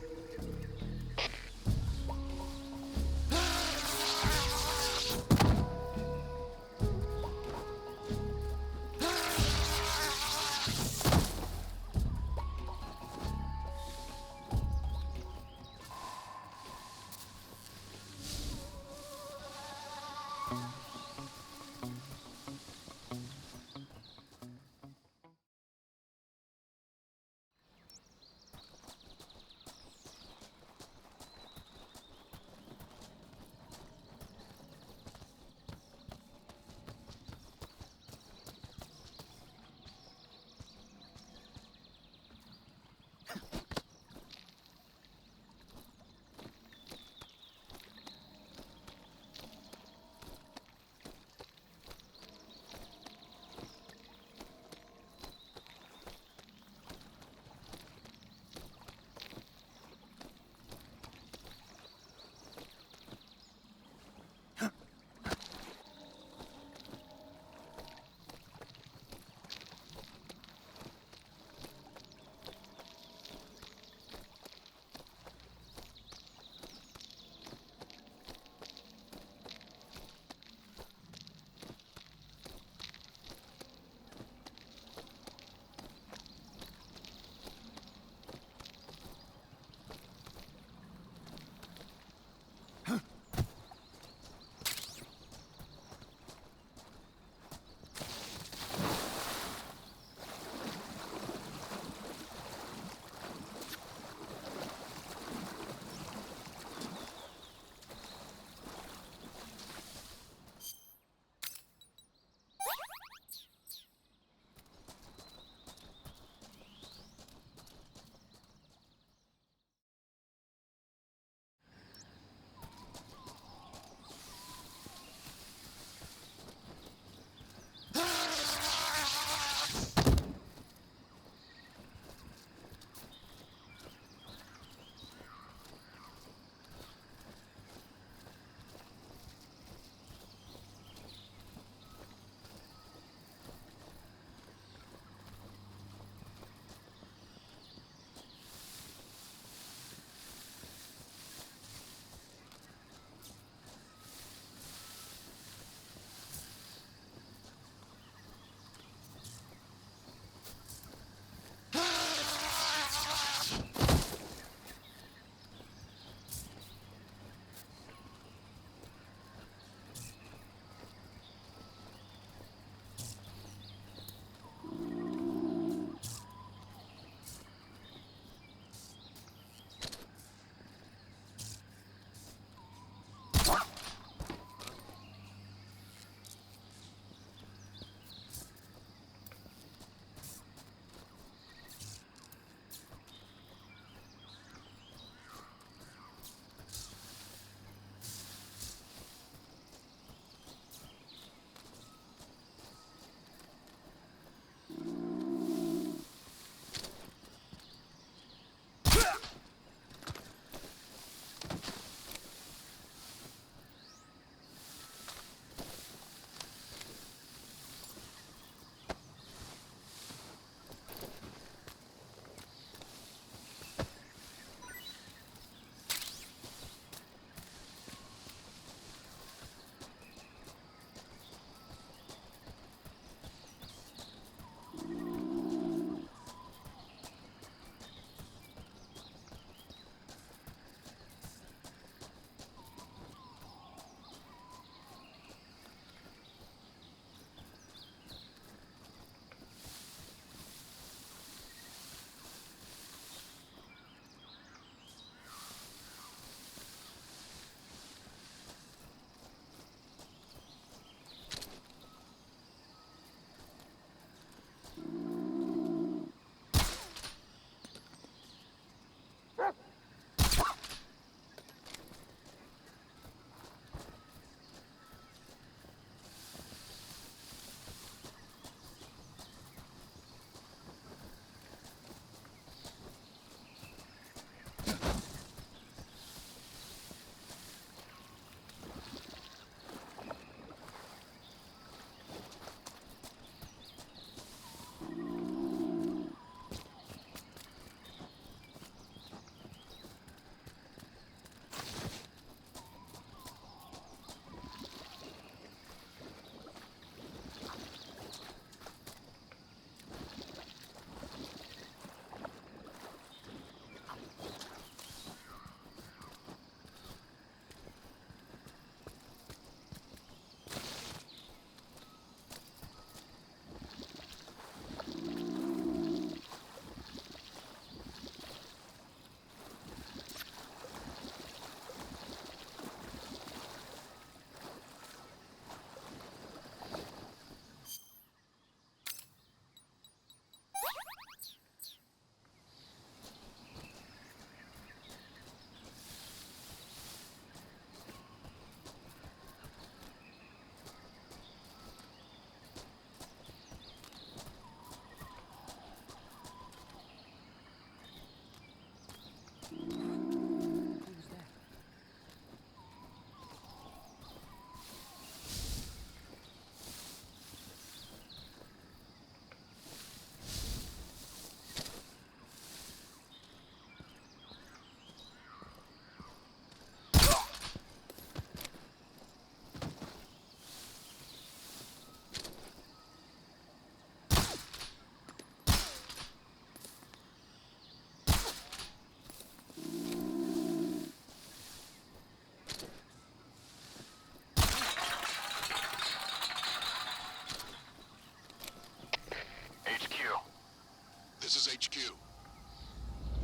This is HQ.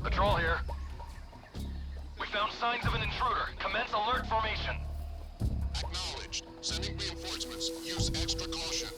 Patrol here. We found signs of an intruder. Commence alert formation. Acknowledged. Sending reinforcements. Use extra caution.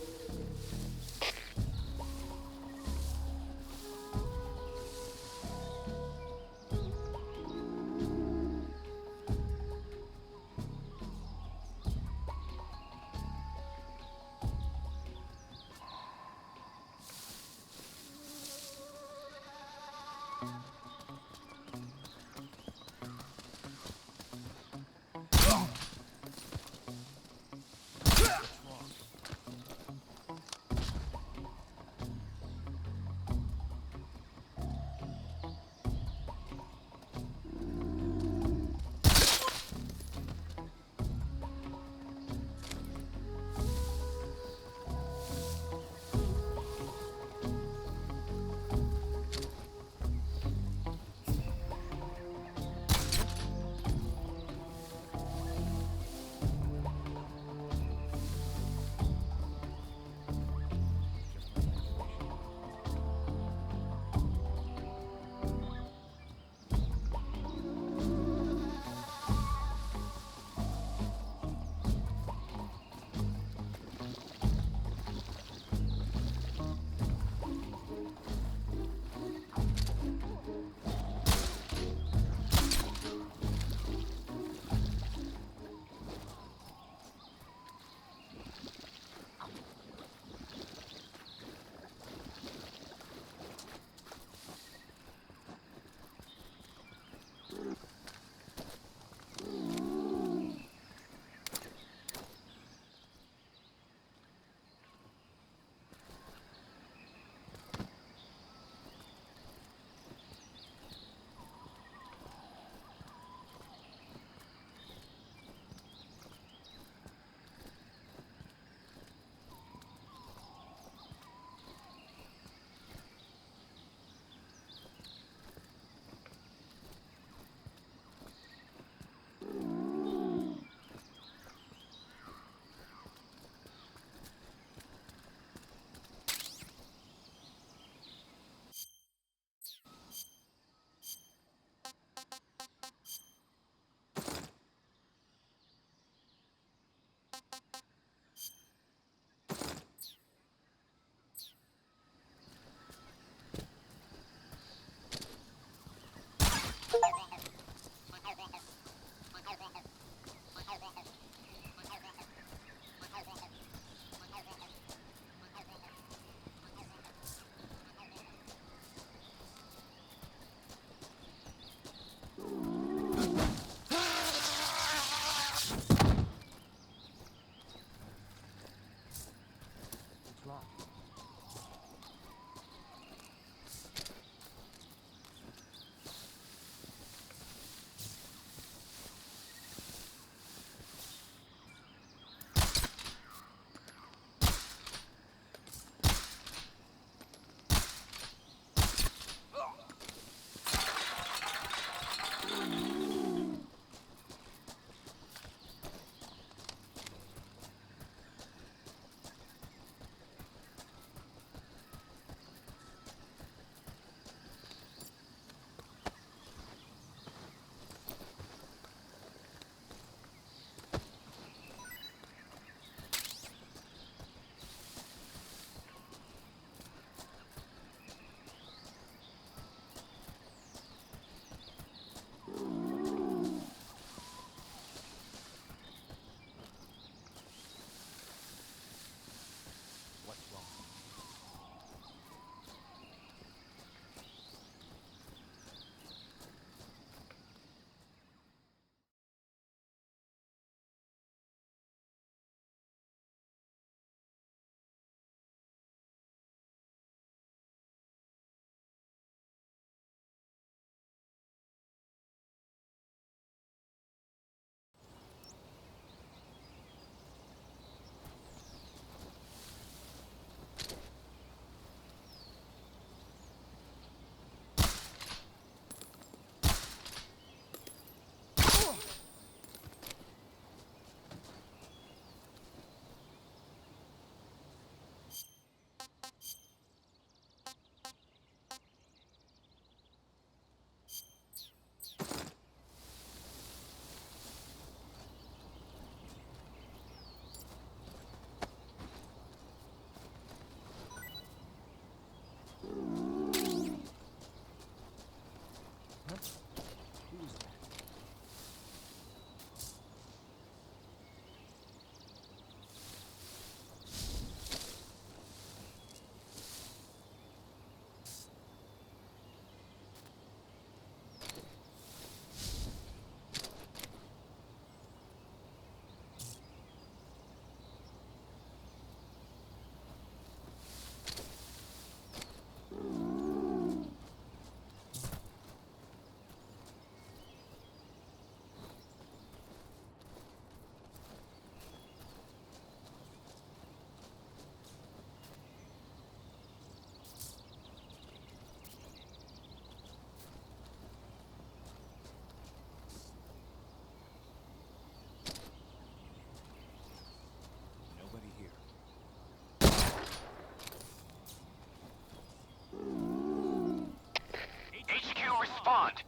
respond.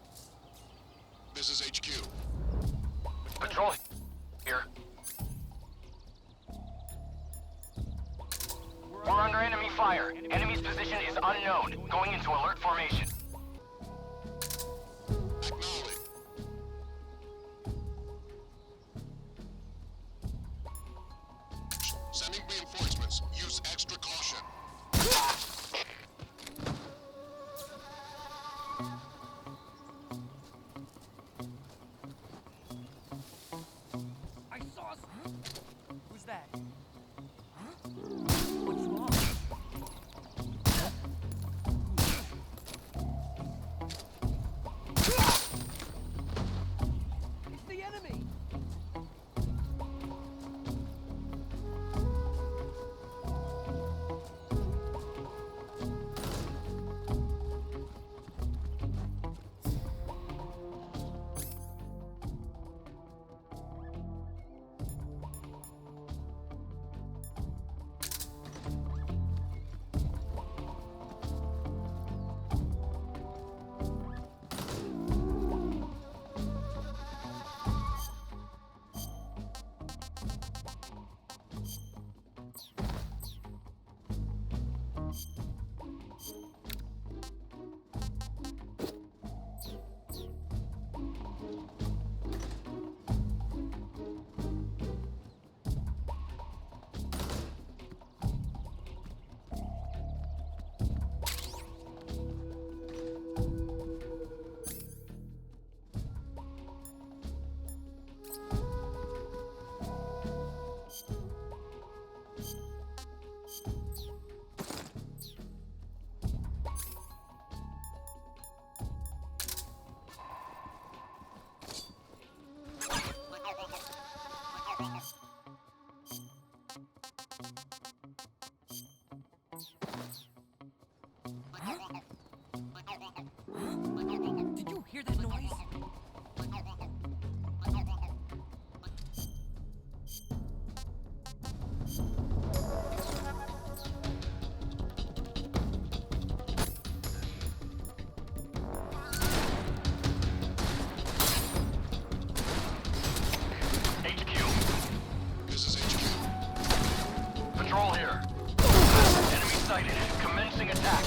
This is HQ. Patrol here. We're under enemy fire. Enemy's position is unknown. Going into alert formation. Acknowledged. Sending reinforcements. Use extra caution. I saw Who's that? Huh? What's wrong? It's the enemy! Did you hear that noise? This is HQ. Patrol here. Enemy sighted. Commencing attack.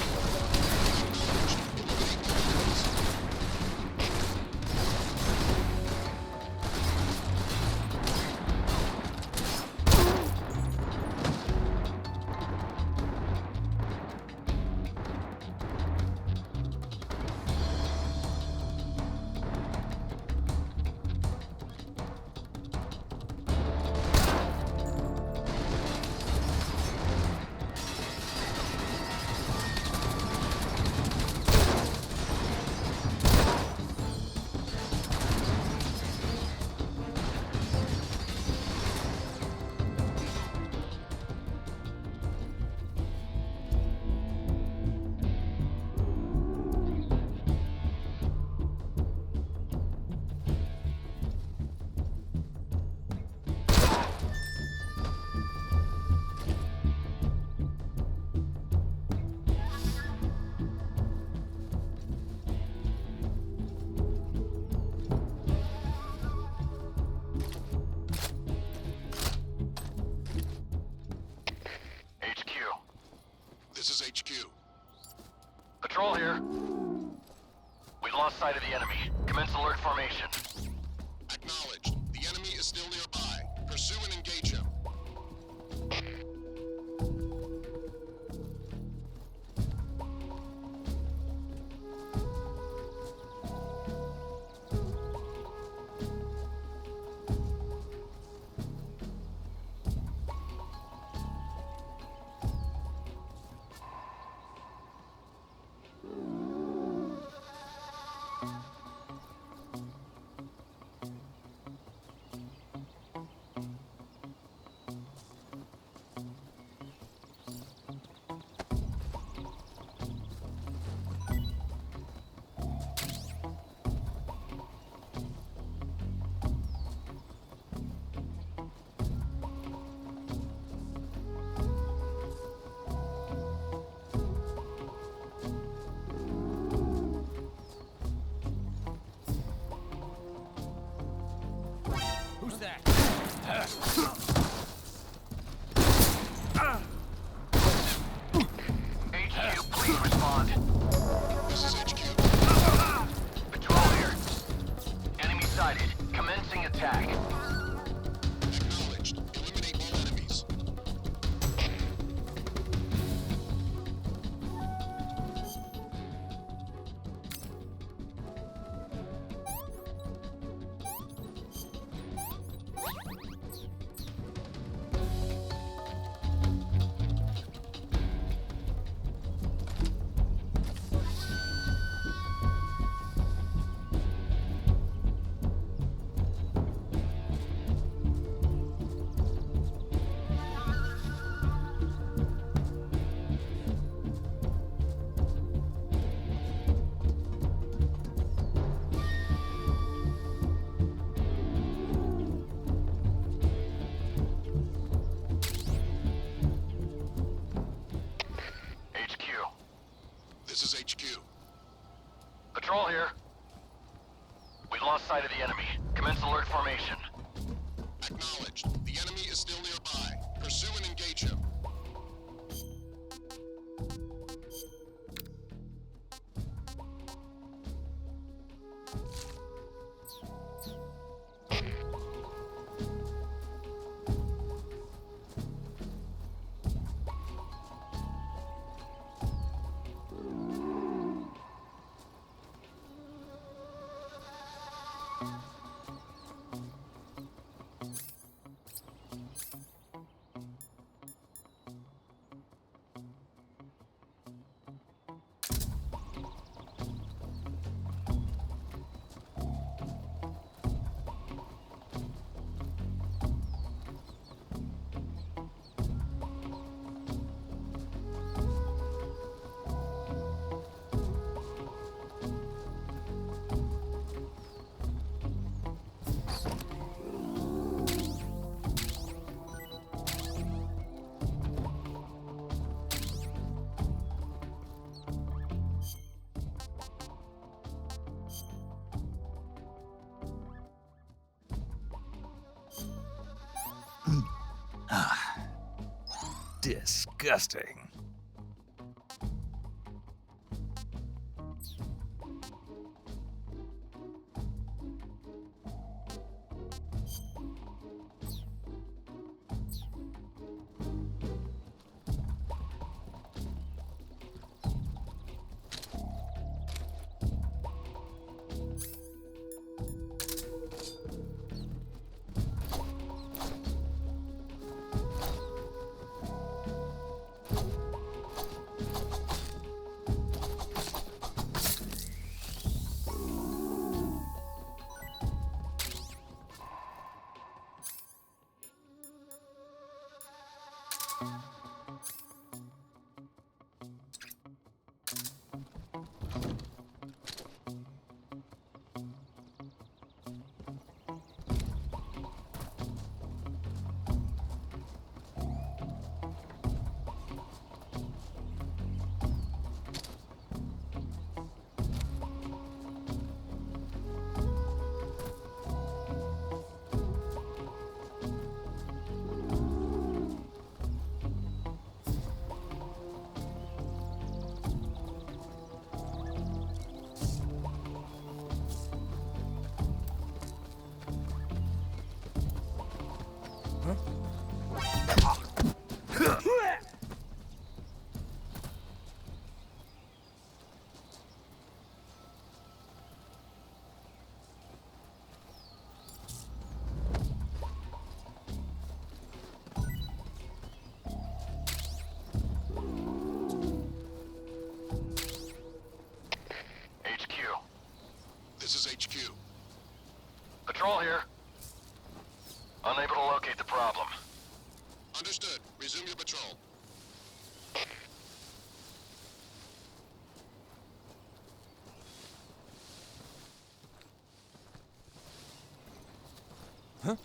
This is HQ. Patrol here. We've lost sight of the enemy. Commence alert formation. Acknowledged. The enemy is still nearby. Pursue and engage him. Patrol here. We've lost sight of the enemy. Commence alert formation. Acknowledged. The enemy is still nearby. Pursue and engage him. Disgusting. This is HQ. Patrol here. Unable to locate the problem. Understood. Resume your patrol. Huh?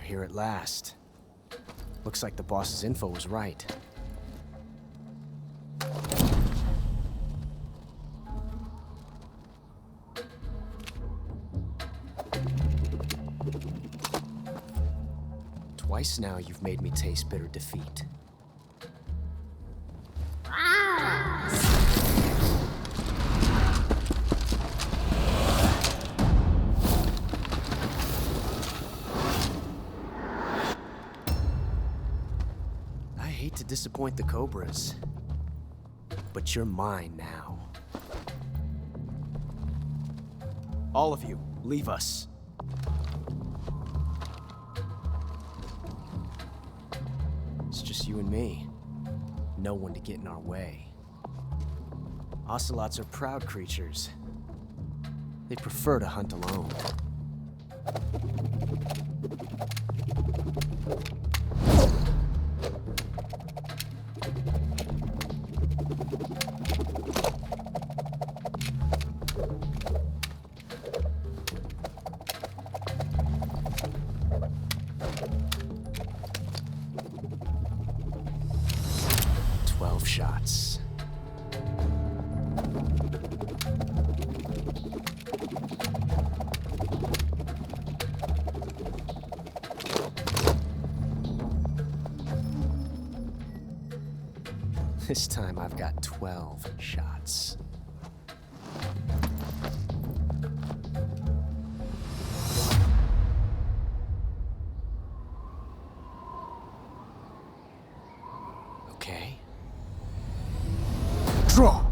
Here at last. Looks like the boss's info was right. Twice now you've made me taste bitter defeat. To disappoint the Cobras, but you're mine now. All of you, leave us. It's just you and me. No one to get in our way. Ocelots are proud creatures. They prefer to hunt alone. Shots. This time I've got 12 shots. Okay. Draw!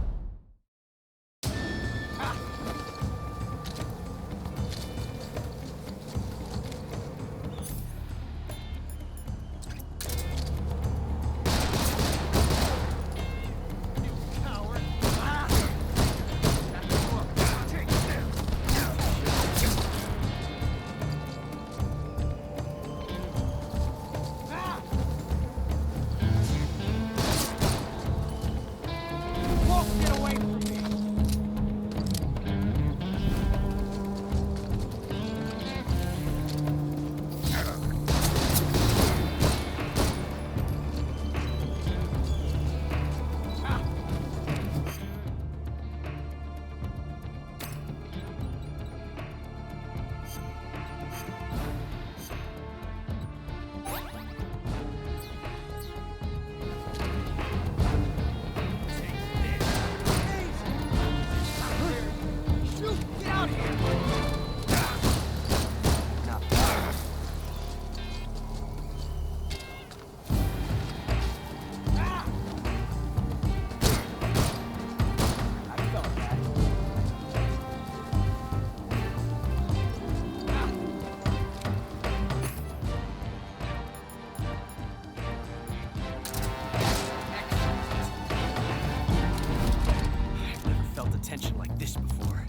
tension like this before.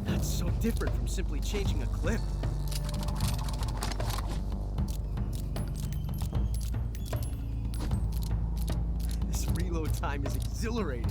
That's so different from simply changing a clip. This reload time is exhilarating.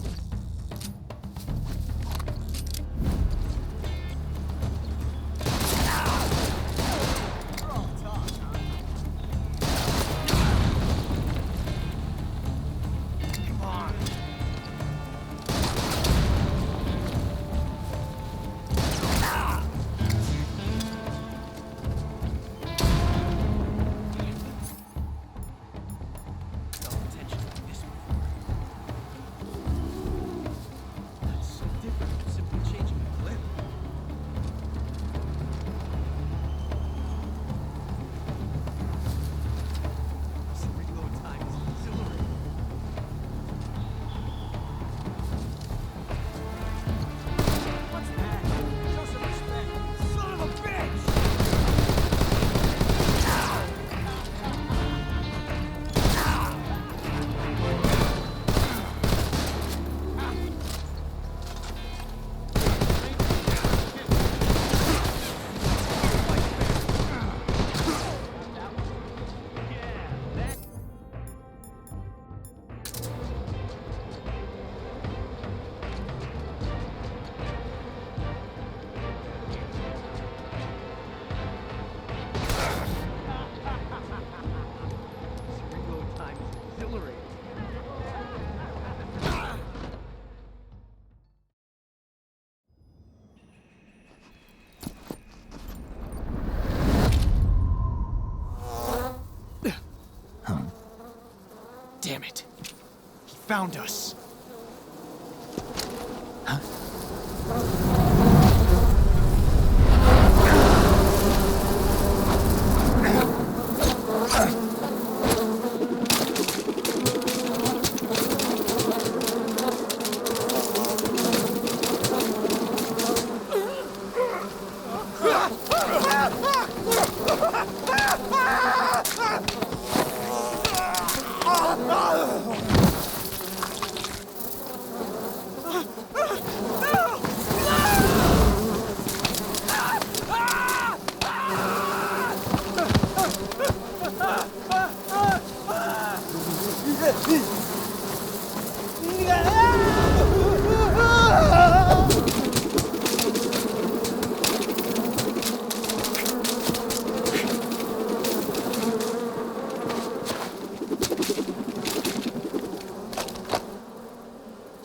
Damn it. He found us.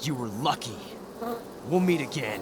You were lucky. We'll meet again.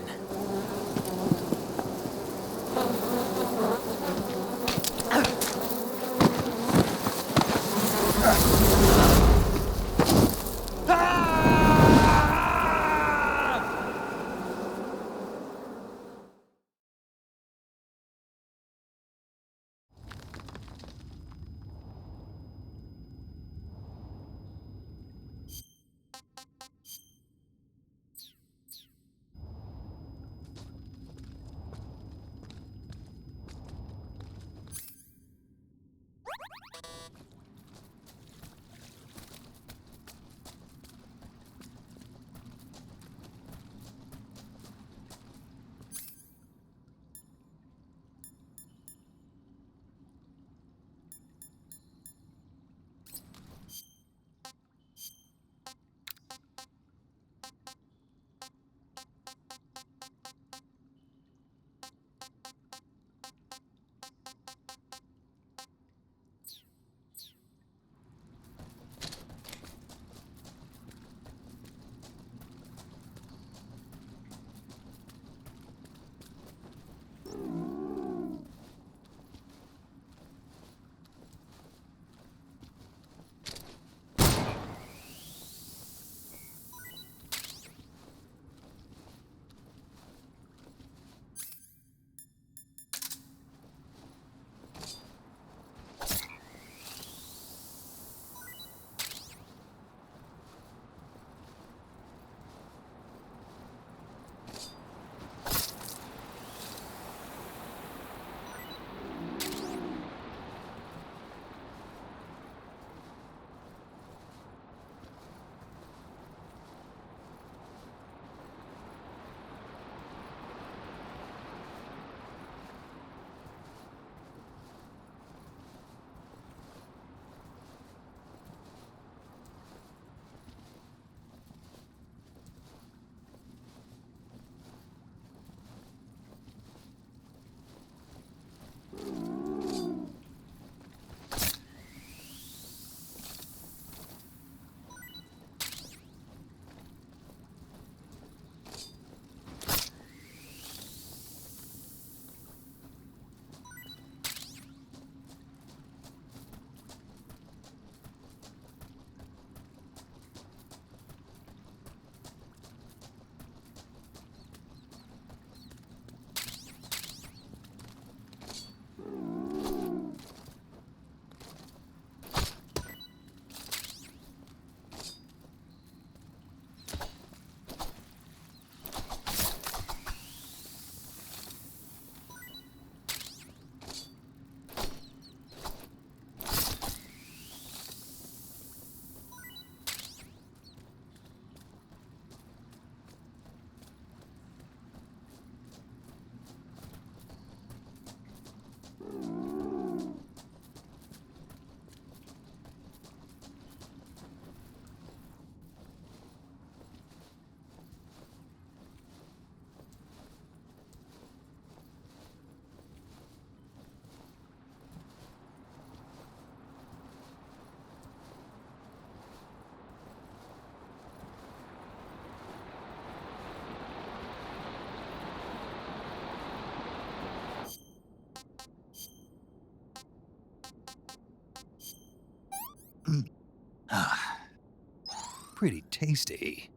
Pretty tasty.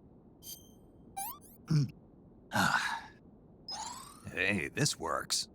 Hey, this works.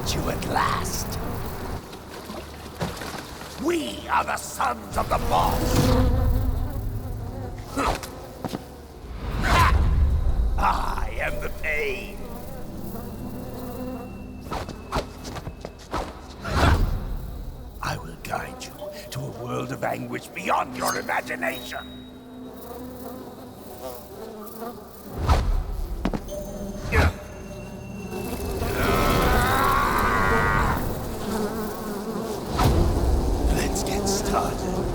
find you at last. We are the sons of the boss. I am the pain. I will guide you to a world of anguish beyond your imagination. Let's get started.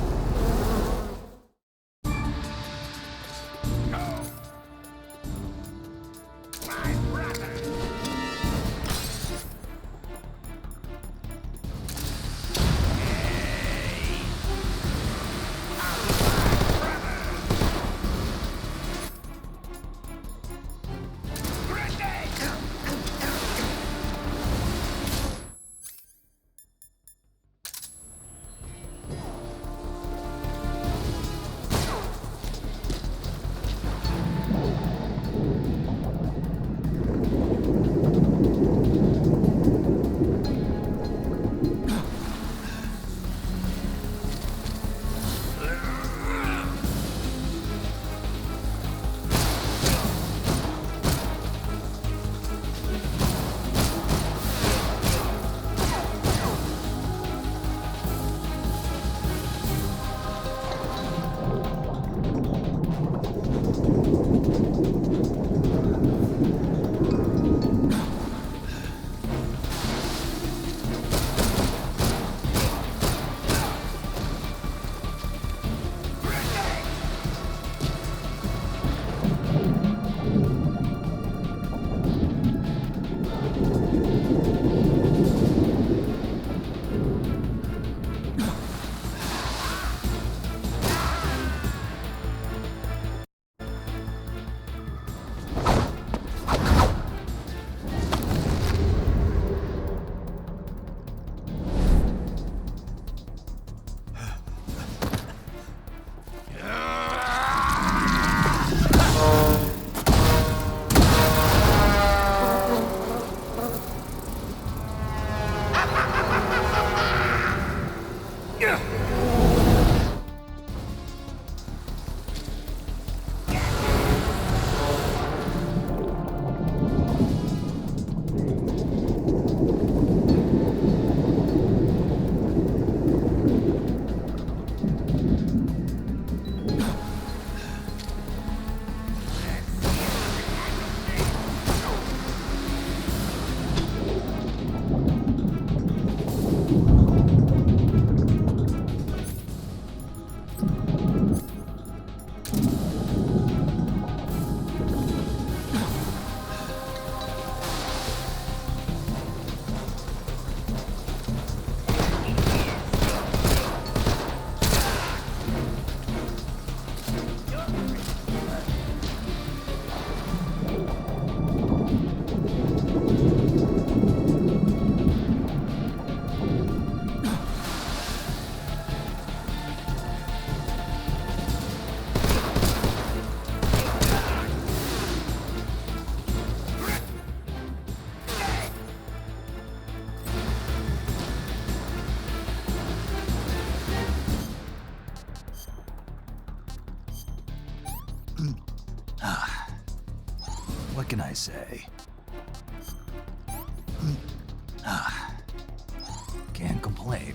What can I say? Can't complain.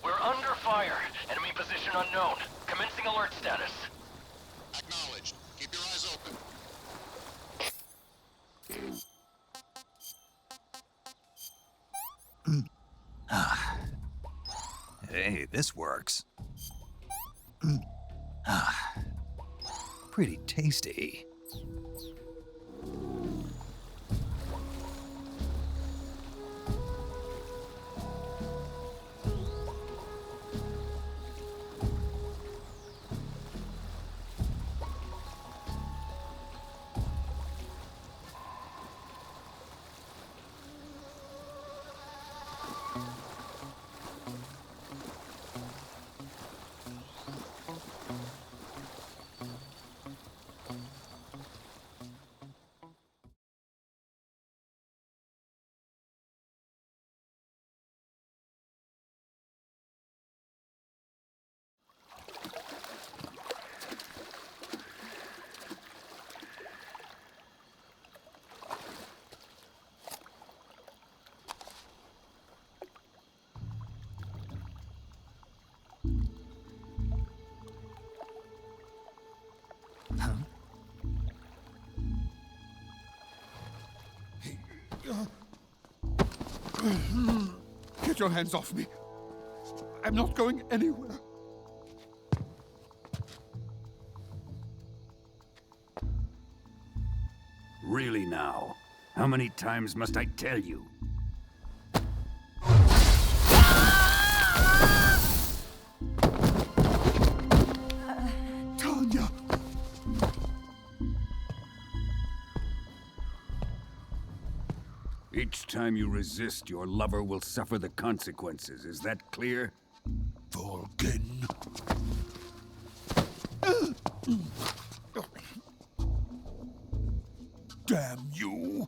We're under fire. Enemy position unknown. Commencing alert status. Acknowledged. Keep your eyes open. Hey, this works. Pretty tasty. Get your hands off me. I'm not going anywhere. Really now? How many times must I tell you? Tanya! Each time you resist, your lover will suffer the consequences. Is that clear? Volgin. Damn you!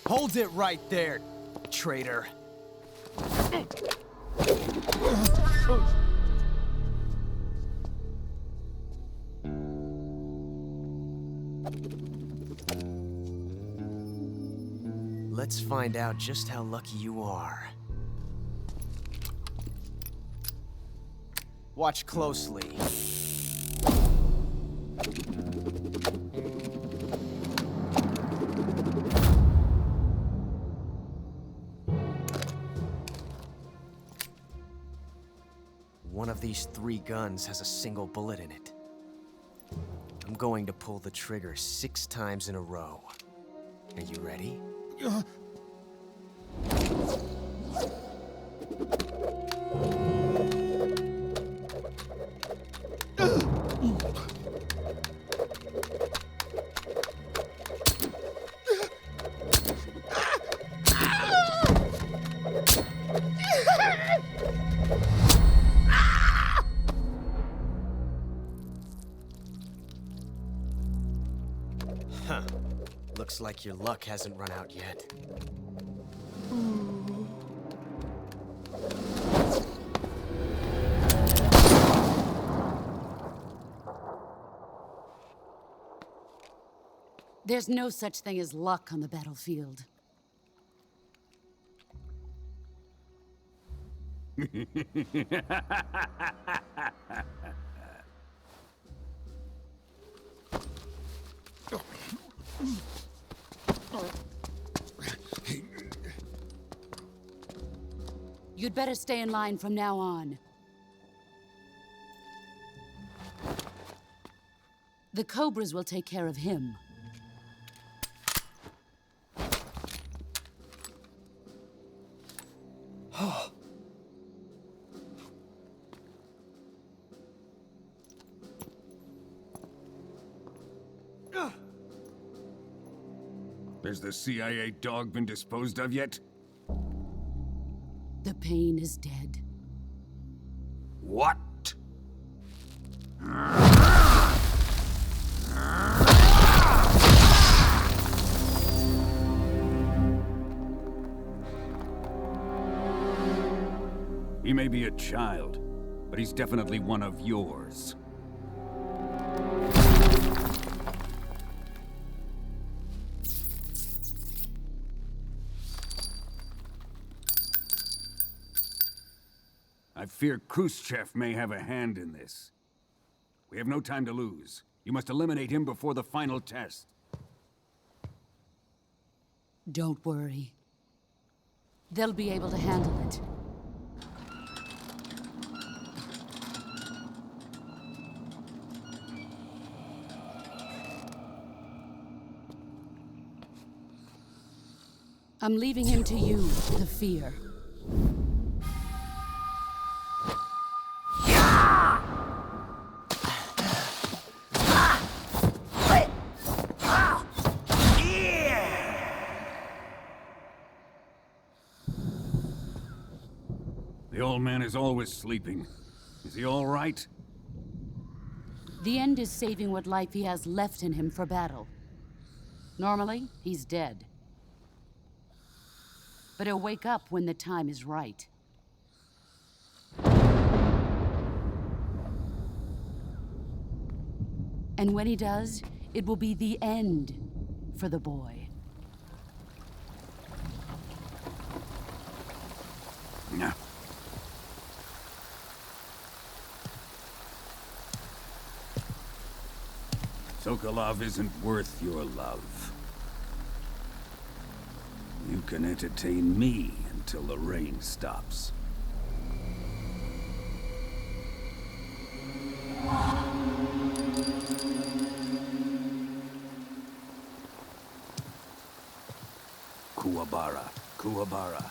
Hold it right there, traitor. Let's find out just how lucky you are. Watch closely. One of these 3 guns has a single bullet in it. I'm going to pull the trigger 6 times in a row. Are you ready? Huh. Looks like your luck hasn't run out yet. There's no such thing as luck on the battlefield. You'd better stay in line from now on. The Cobras will take care of him. Has the CIA dog been disposed of yet? The pain is dead. What? He may be a child, but he's definitely one of yours. I fear Khrushchev may have a hand in this. We have no time to lose. You must eliminate him before the final test. Don't worry. They'll be able to handle it. I'm leaving him to you, the fear. The old man is always sleeping. Is he all right? The end is saving what life he has left in him for battle. Normally, he's dead. But he'll wake up when the time is right. And when he does, it will be the end for the boy. No. Sokolov isn't worth your love. You can entertain me until the rain stops. Kuwabara, Kuwabara.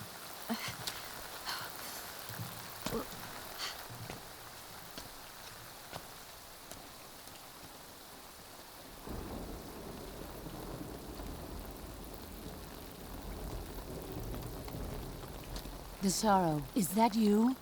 The sorrow, is that you?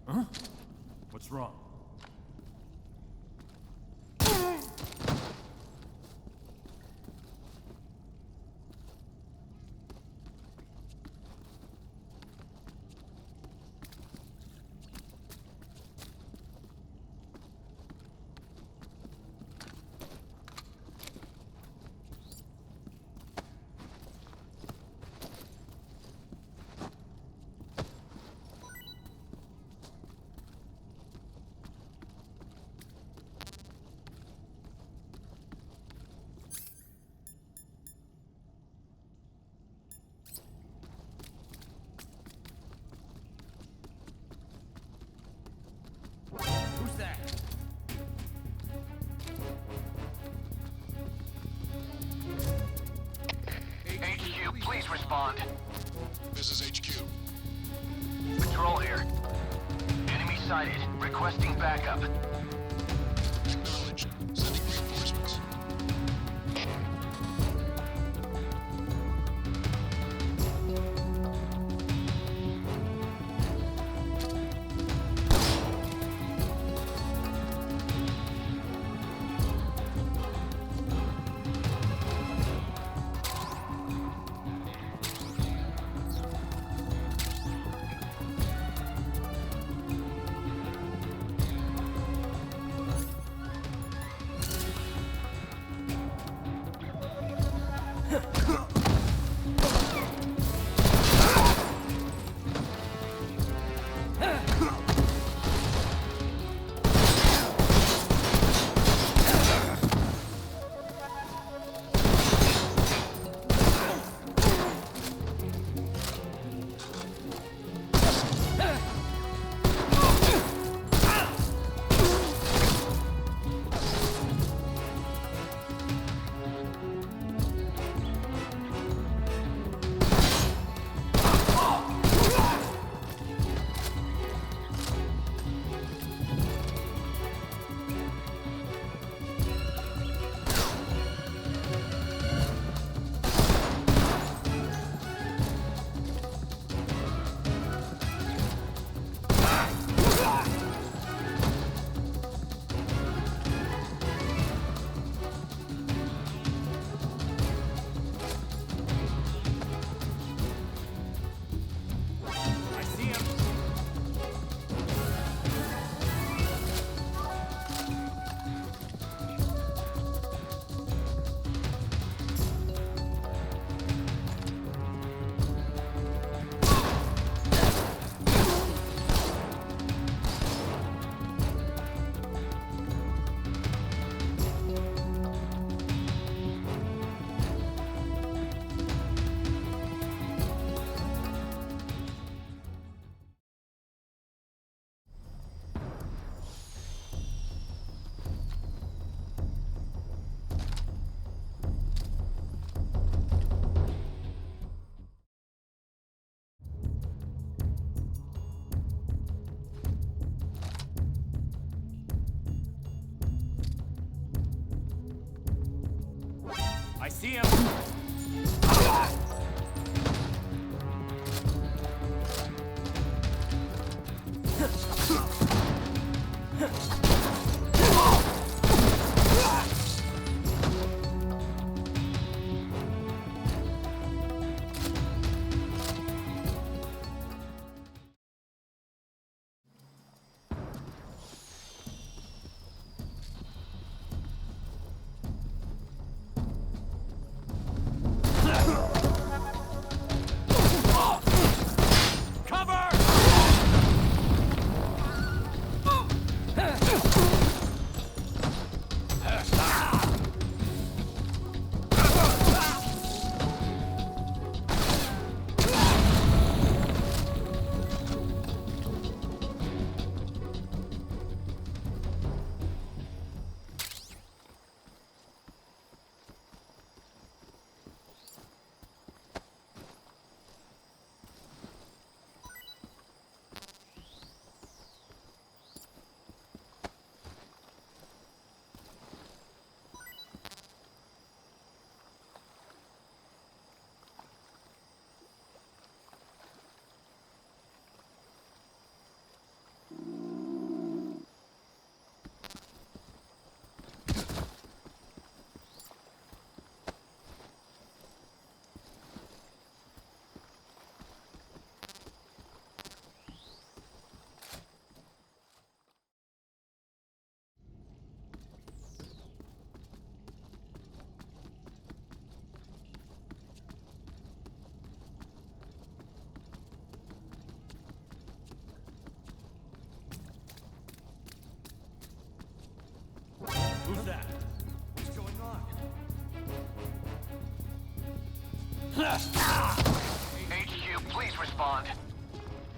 Huh? What's wrong? Who's that? HQ, please respond. This is HQ. Patrol here. Enemy sighted. Requesting backup. Acknowledged. Sending reinforcements. I see him. HQ, please respond.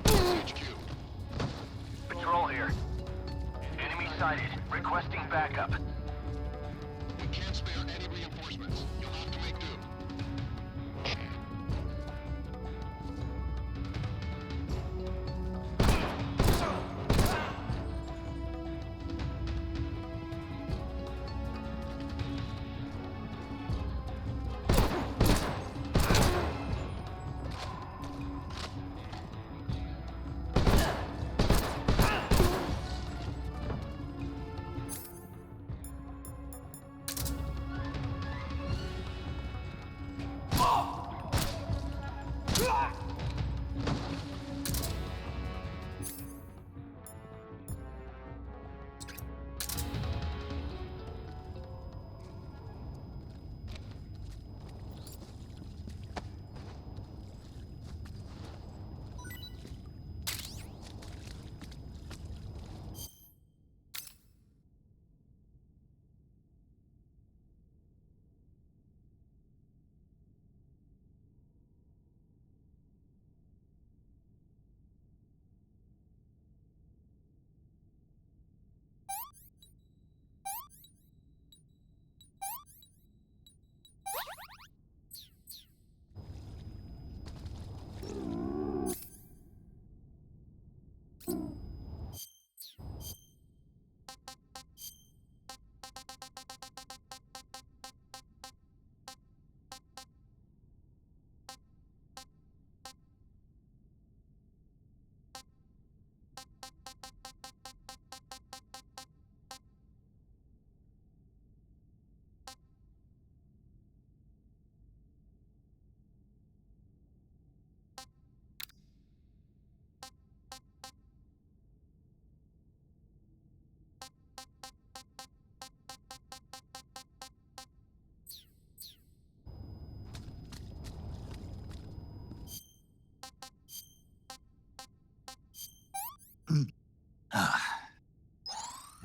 HQ. Patrol here. Enemy sighted. Requesting backup. We can't spare any reinforcements. You'll have to make do.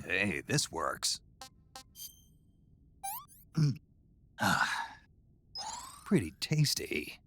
Hey, this works. Pretty tasty.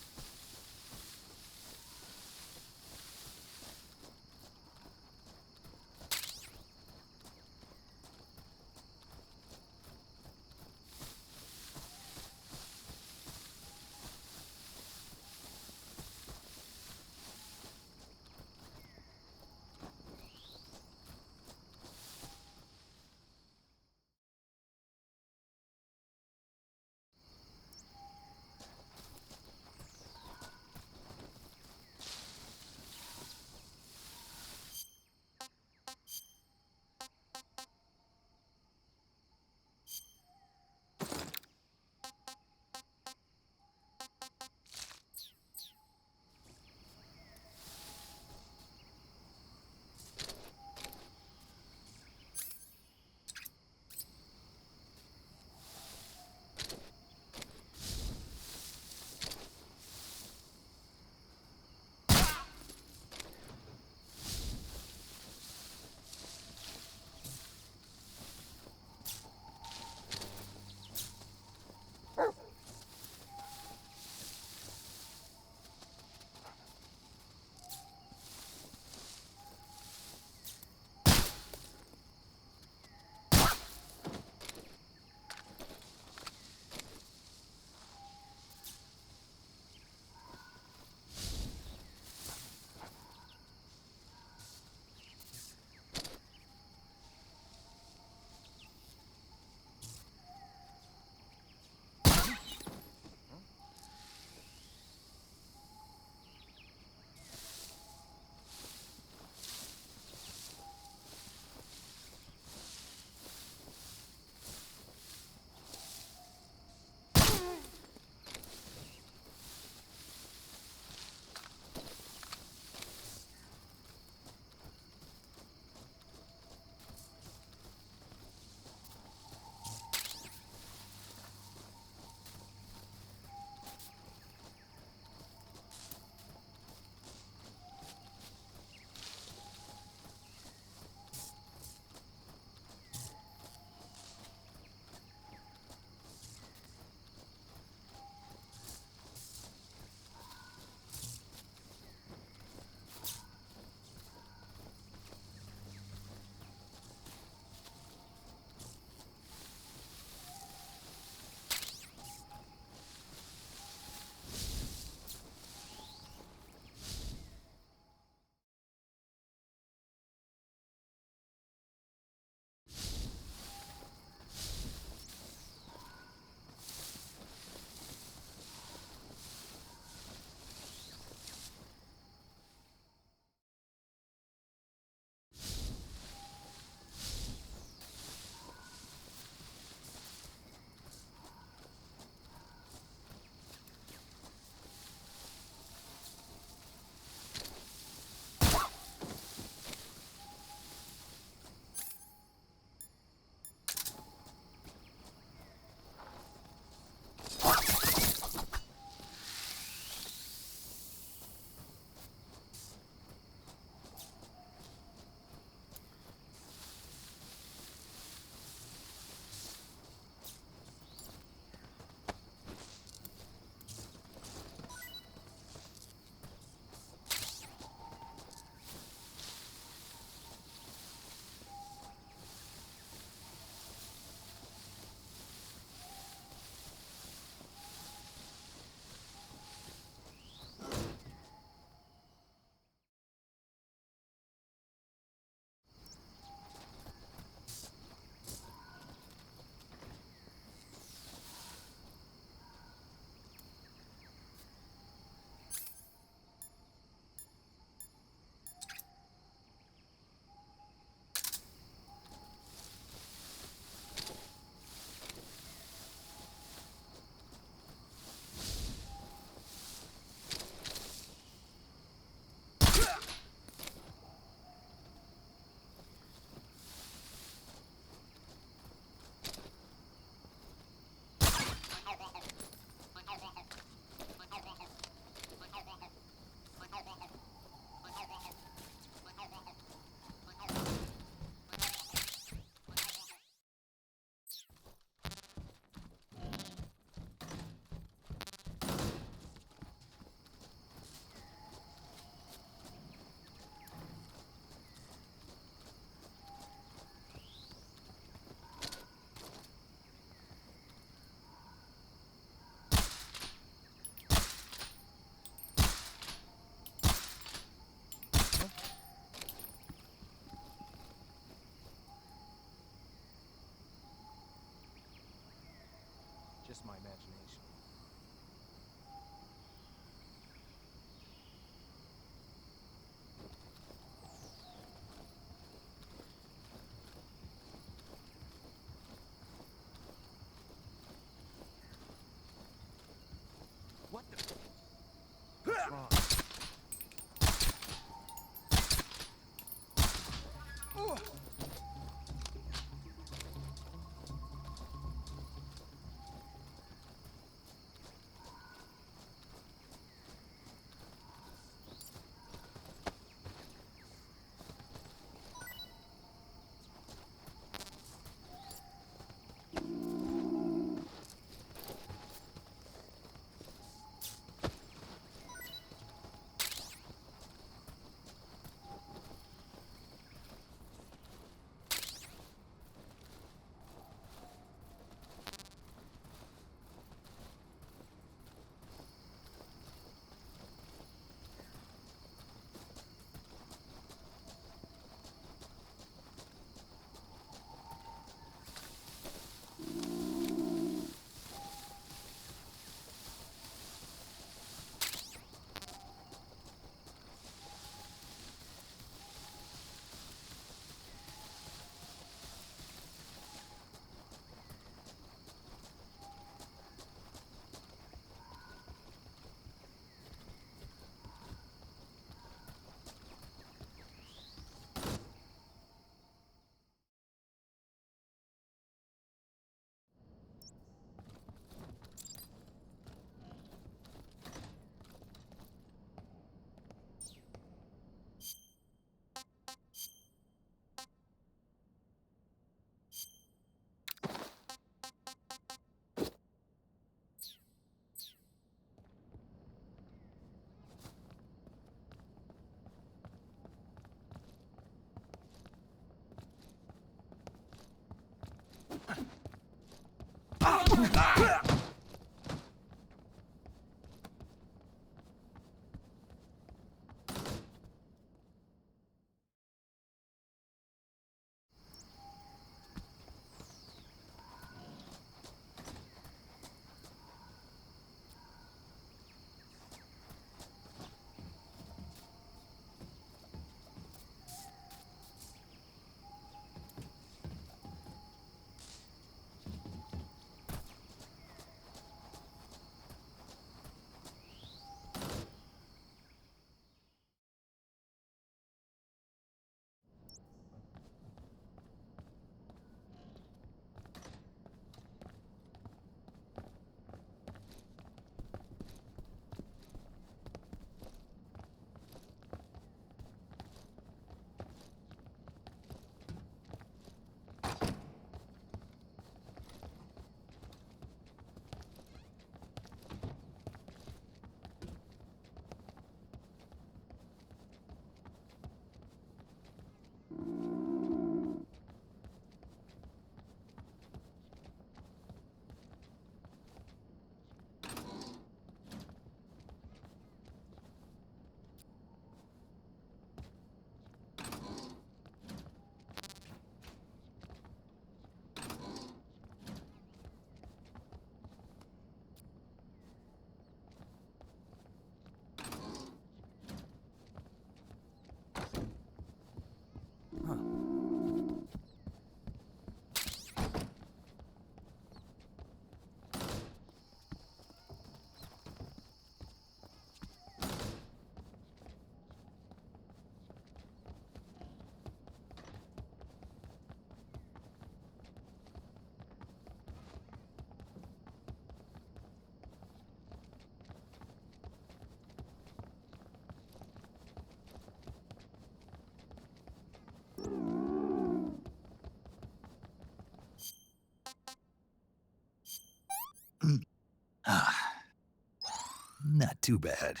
Not too bad.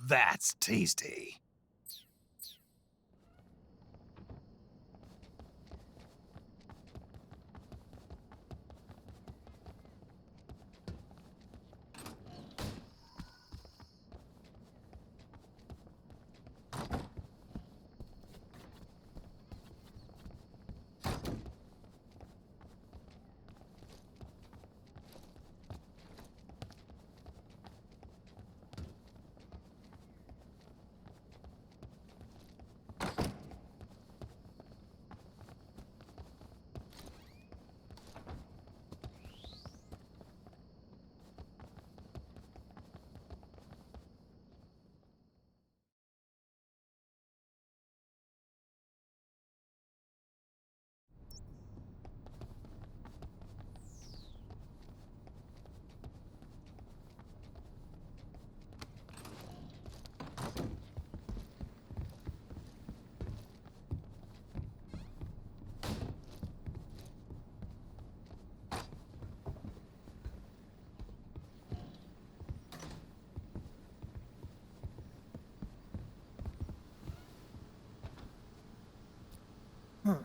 That's tasty. We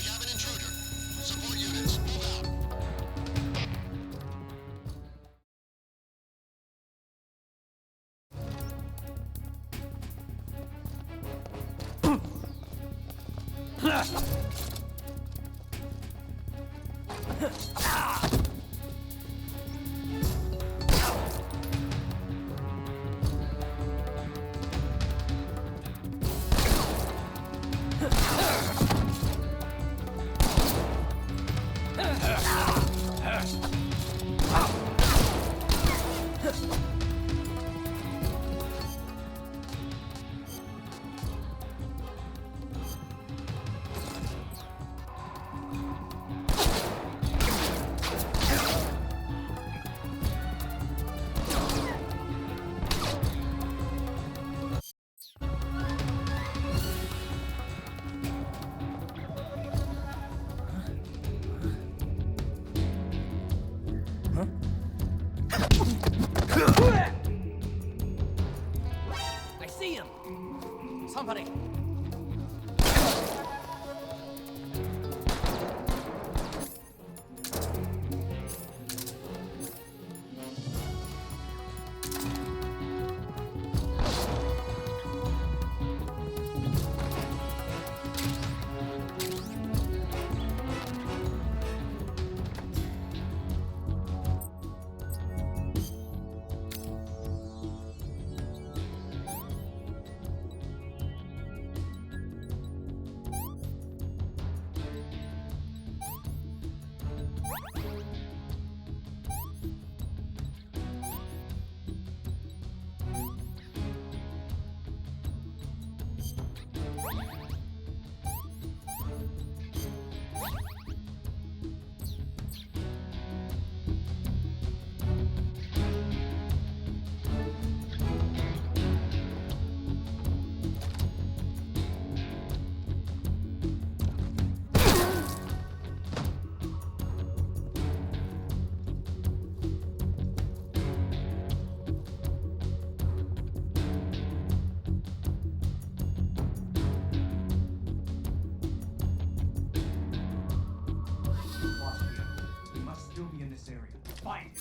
have an intruder. Support units, move out. him! Somebody! He must still be in this area. Find him.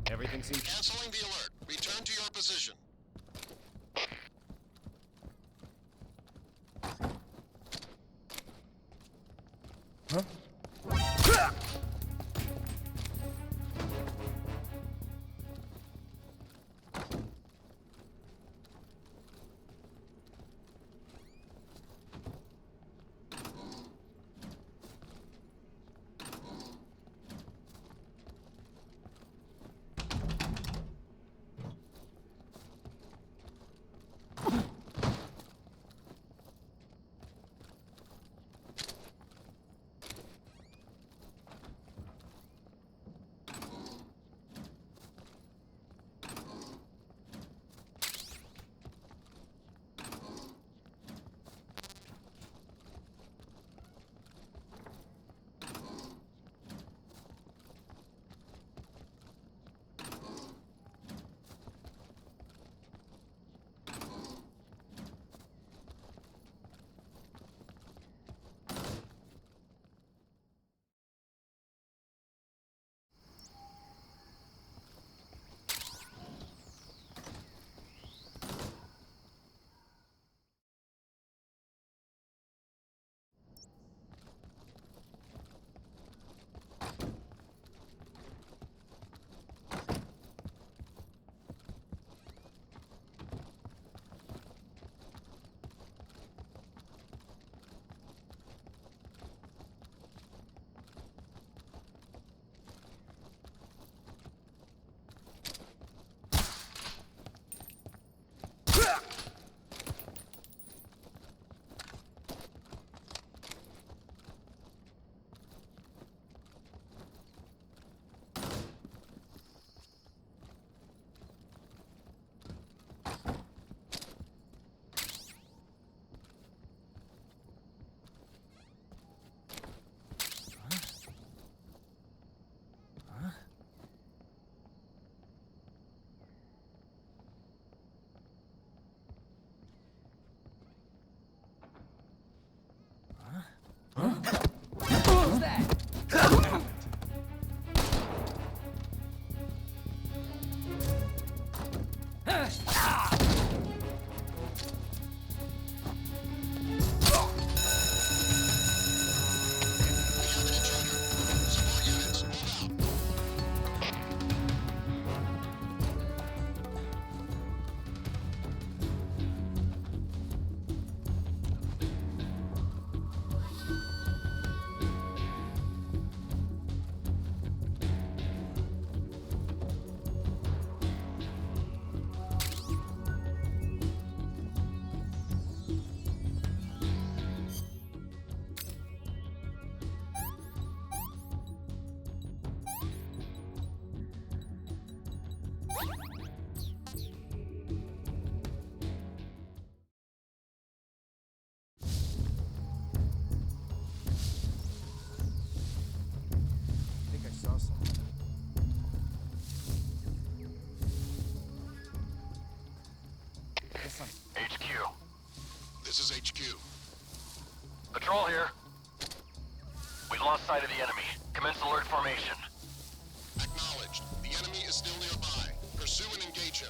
Everything seems... Canceling the alert. Return to your position. Huh? This is HQ. Patrol here. We've lost sight of the enemy. Commence alert formation. Acknowledged. The enemy is still nearby. Pursue and engage him.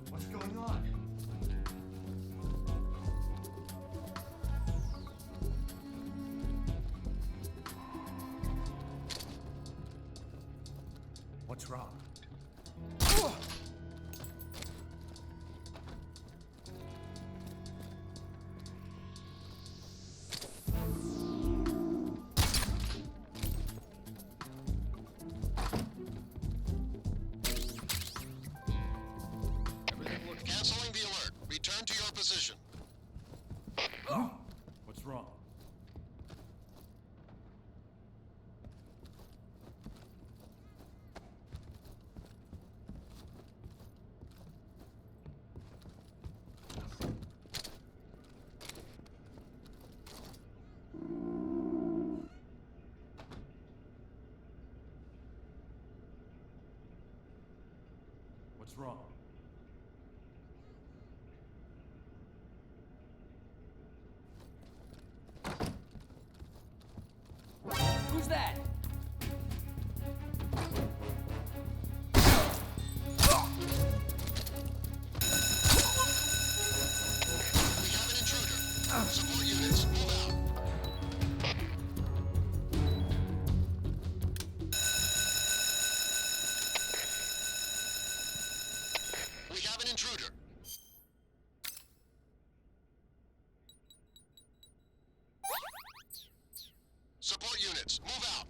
What's going on? What's wrong? Canceling the alert. Return to your position. What's wrong? What's wrong? Who's that? Support units, move out. We have an intruder. Support units, move out.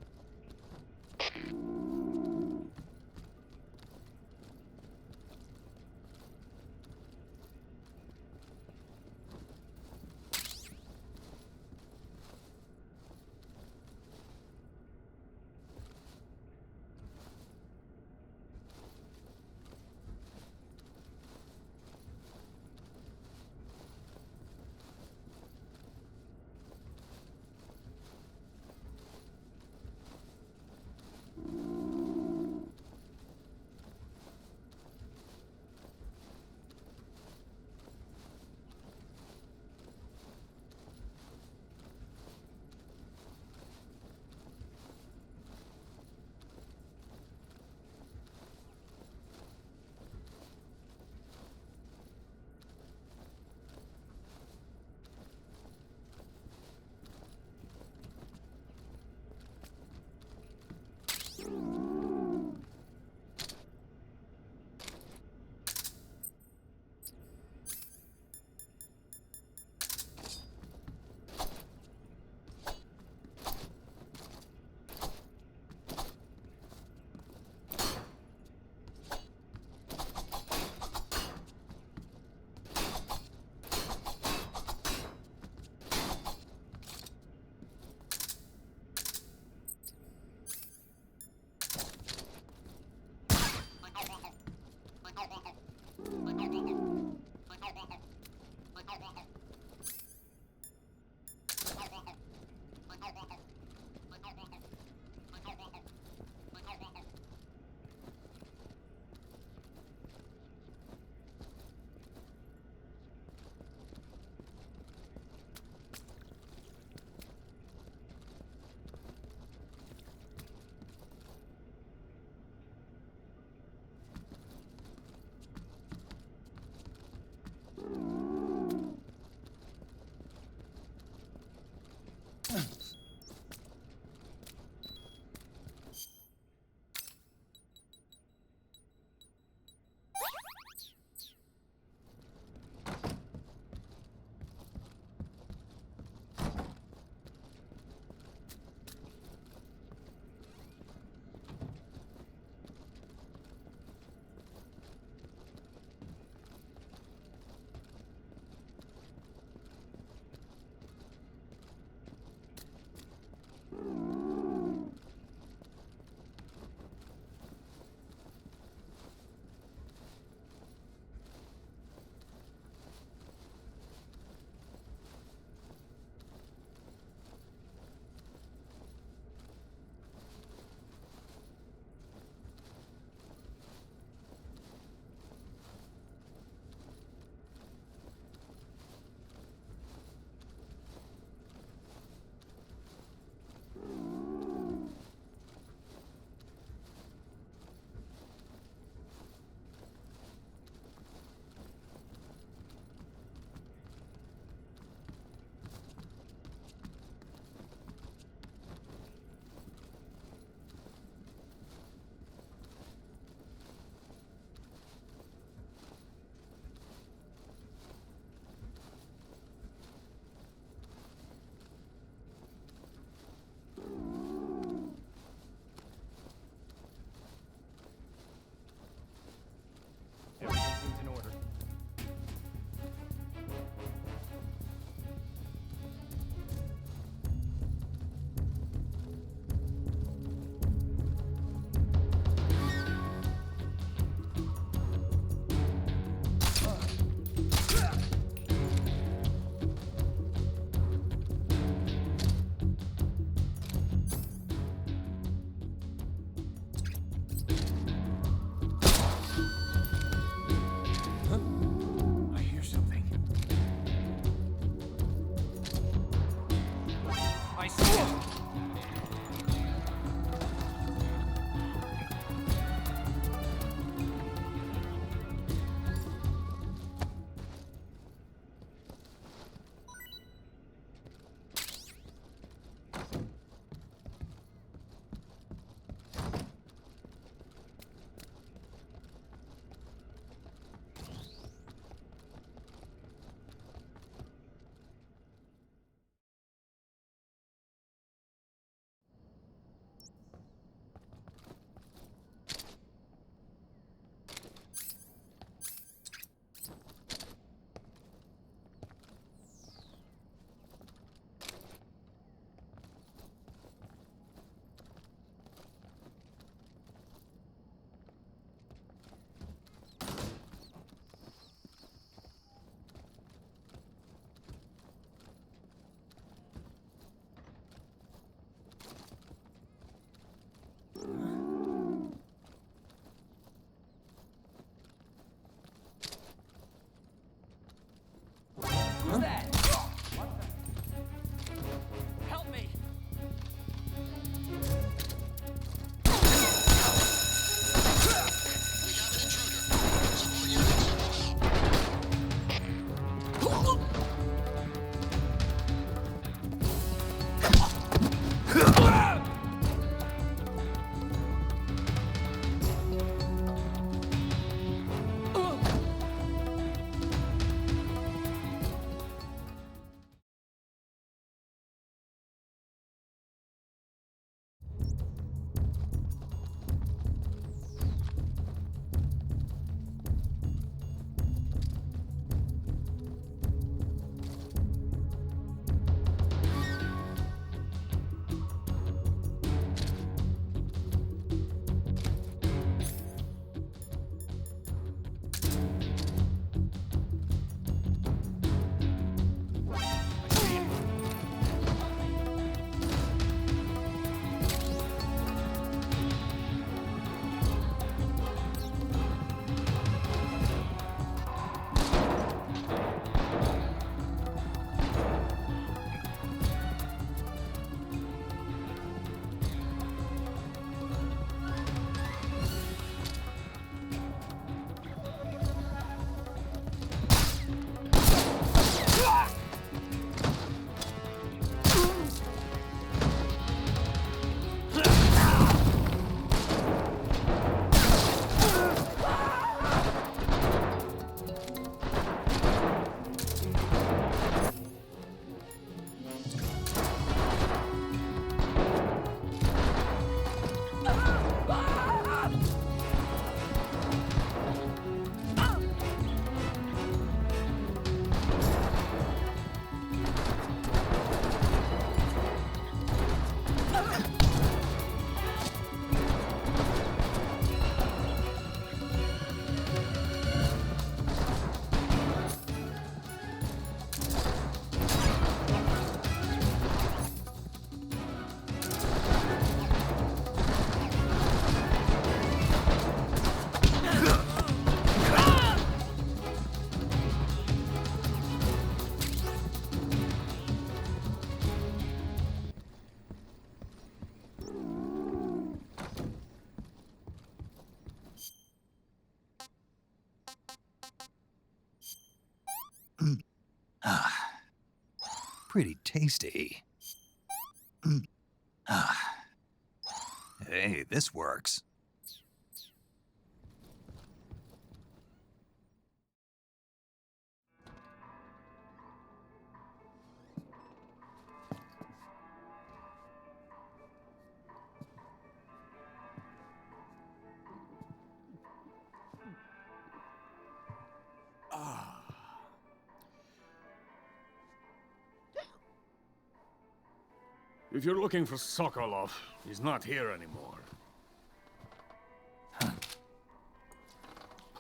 pretty tasty. Hey, this works. If you're looking for Sokolov, he's not here anymore.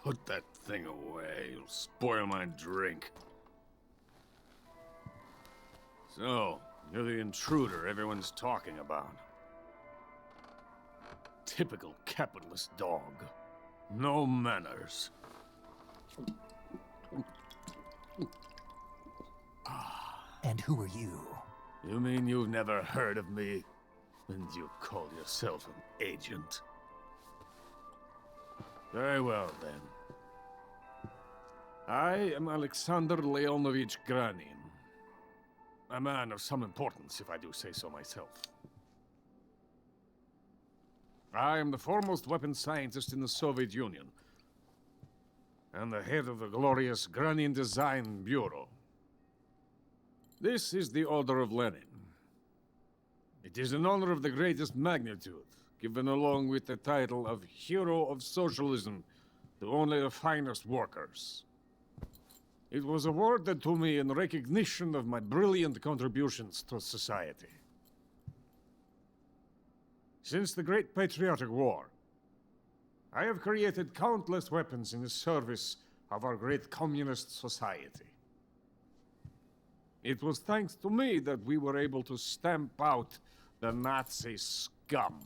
Put that thing away. You'll spoil my drink. So, you're the intruder everyone's talking about. Typical capitalist dog. No manners. And who are you? You mean you've never heard of me? And you call yourself an agent? Very well, then. I am Alexander Leonovich Granin. A man of some importance, if I do say so myself. I am the foremost weapons scientist in the Soviet Union, and the head of the glorious Granin Design Bureau. This is the Order of Lenin. It is an honor of the greatest magnitude, given along with the title of Hero of Socialism to only the finest workers. It was awarded to me in recognition of my brilliant contributions to society. Since the Great Patriotic War, I have created countless weapons in the service of our great communist society. It was thanks to me that we were able to stamp out the Nazi scum.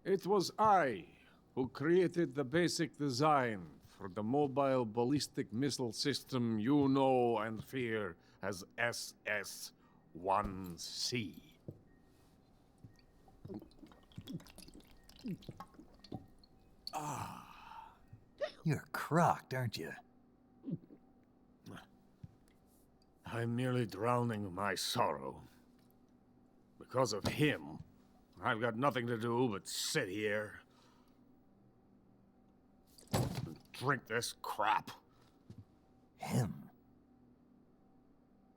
It was I who created the basic design for the mobile ballistic missile system you know and fear as SS-1C. You're crocked, aren't you? I'm merely drowning my sorrow. Because of him, I've got nothing to do but sit here and drink this crap. Him?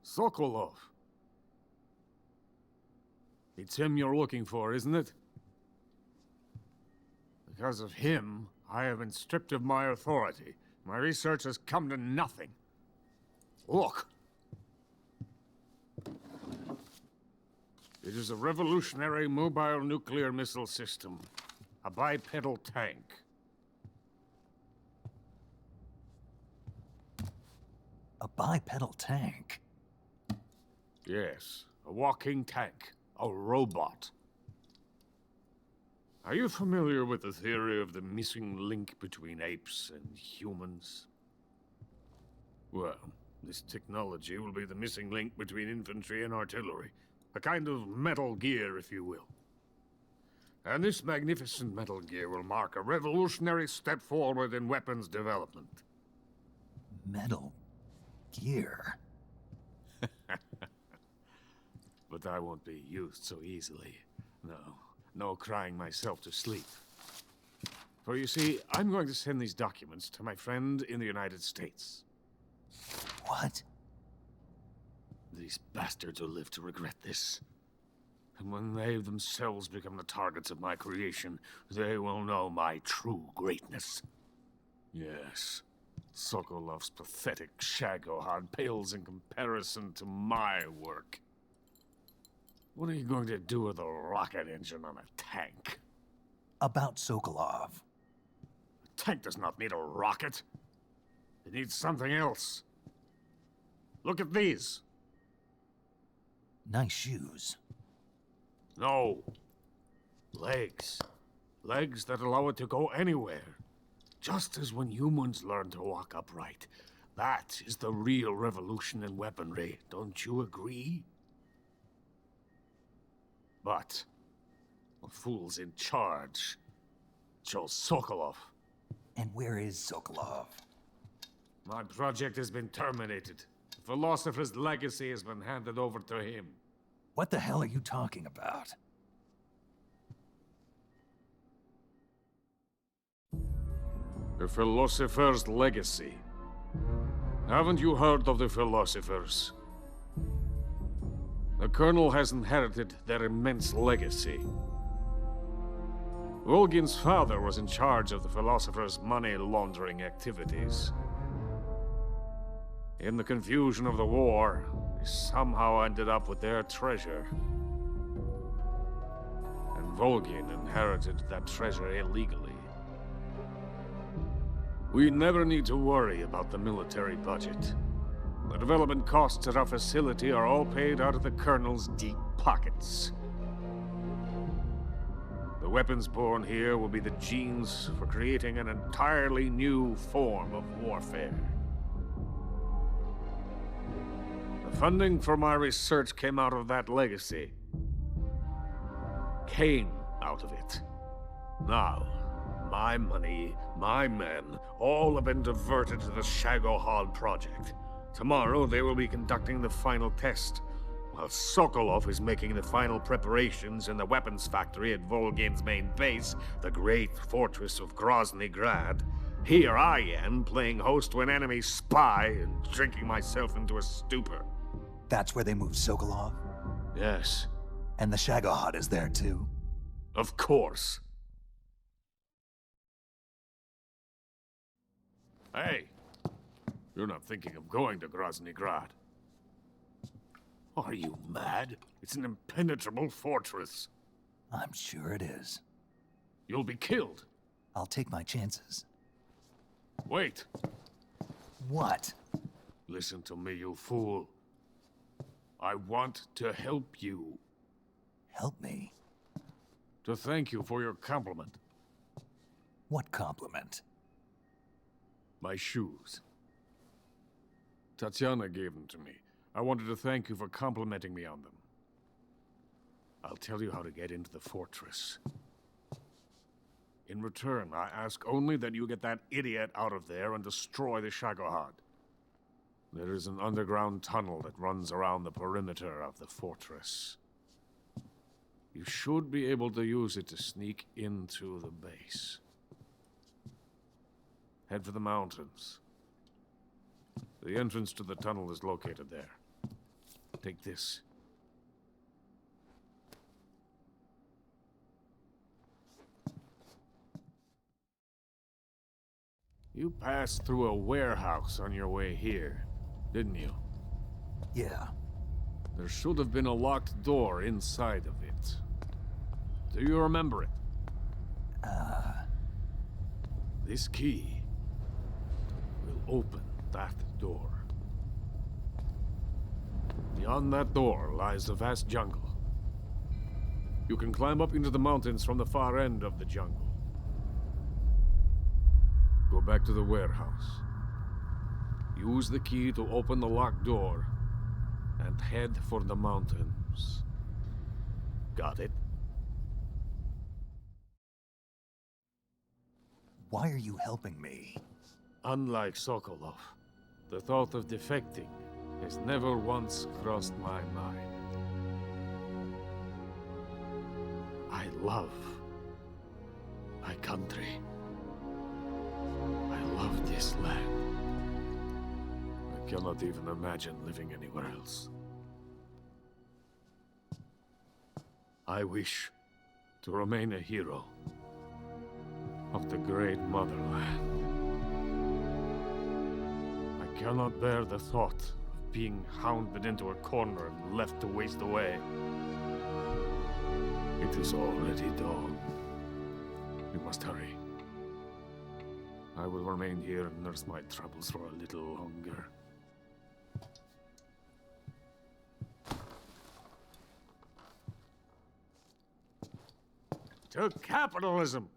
Sokolov. It's him you're looking for, isn't it? Because of him, I have been stripped of my authority. My research has come to nothing. Look. It is a revolutionary mobile nuclear missile system. A bipedal tank. A bipedal tank? Yes, a walking tank. A robot. Are you familiar with the theory of the missing link between apes and humans? Well, this technology will be the missing link between infantry and artillery. A kind of Metal Gear, if you will. And this magnificent Metal Gear will mark a revolutionary step forward in weapons development. Metal Gear? But I won't be used so easily. No crying myself to sleep. For you see, I'm going to send these documents to my friend in the United States. What? These bastards will live to regret this. And when they themselves become the targets of my creation, they will know my true greatness. Yes, Sokolov's pathetic shagohod pales in comparison to my work. What are you going to do with a rocket engine on a tank? About Sokolov. A tank does not need a rocket. It needs something else. Look at these. Nice shoes. No. Legs. Legs that allow it to go anywhere. Just as when humans learn to walk upright. That is the real revolution in weaponry. Don't you agree? But the fool's in charge. Joe Sokolov. And where is Sokolov? My project has been terminated. The Philosopher's legacy has been handed over to him. What the hell are you talking about? The Philosopher's legacy. Haven't you heard of the Philosophers? The Colonel has inherited their immense legacy. Volgin's father was in charge of the Philosophers' money laundering activities. In the confusion of the war, they somehow ended up with their treasure. And Volgin inherited that treasure illegally. We never need to worry about the military budget. The development costs at our facility are all paid out of the Colonel's deep pockets. The weapons born here will be the genes for creating an entirely new form of warfare. The funding for my research came out of that legacy. Came out of it. Now, my money, my men, all have been diverted to the Shagohod project. Tomorrow they will be conducting the final test, while Sokolov is making the final preparations in the weapons factory at Volgin's main base, the great fortress of Grozny Grad. Here I am, playing host to an enemy spy and drinking myself into a stupor. That's where they moved Sokolov? Yes. And the Shagohod is there too? Of course. Hey, you're not thinking of going to Grozny Grad. Are you mad? It's an impenetrable fortress. I'm sure it is. You'll be killed. I'll take my chances. Wait. What? Listen to me, you fool. I want to help you. Help me? To thank you for your compliment. What compliment? My shoes. Tatiana gave them to me. I wanted to thank you for complimenting me on them. I'll tell you how to get into the fortress. In return, I ask only that you get that idiot out of there and destroy the Shagohod. There is an underground tunnel that runs around the perimeter of the fortress. You should be able to use it to sneak into the base. Head for the mountains. The entrance to the tunnel is located there. Take this. You passed through a warehouse on your way here, didn't you? Yeah. There should have been a locked door inside of it. Do you remember it? This key will open that door. Beyond that door lies a vast jungle. You can climb up into the mountains from the far end of the jungle. Go back to the warehouse. Use the key to open the locked door and head for the mountains. Got it? Why are you helping me? Unlike Sokolov, the thought of defecting has never once crossed my mind. I love my country. I love this land. I cannot even imagine living anywhere else. I wish to remain a hero of the great motherland. I cannot bear the thought of being hounded into a corner and left to waste away. It is already dawn. We must hurry. I will remain here and nurse my troubles for a little longer. To capitalism!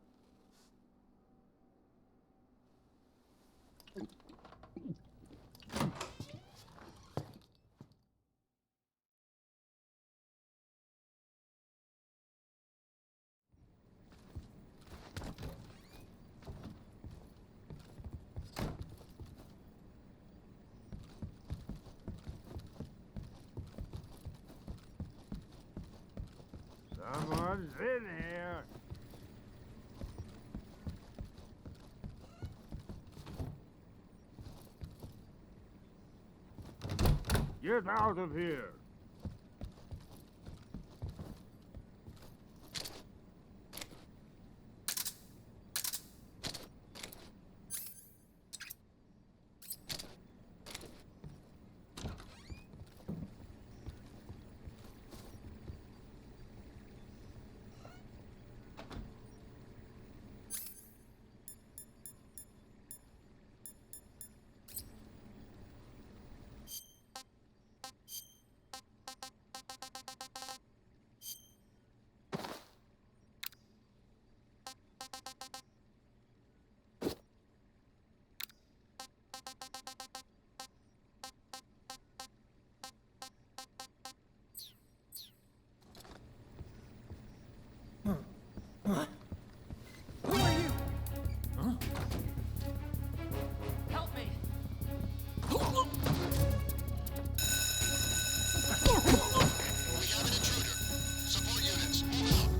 Someone's in here. Get out of here. Who are you? Huh? Help me! We have an intruder. Support units, move out.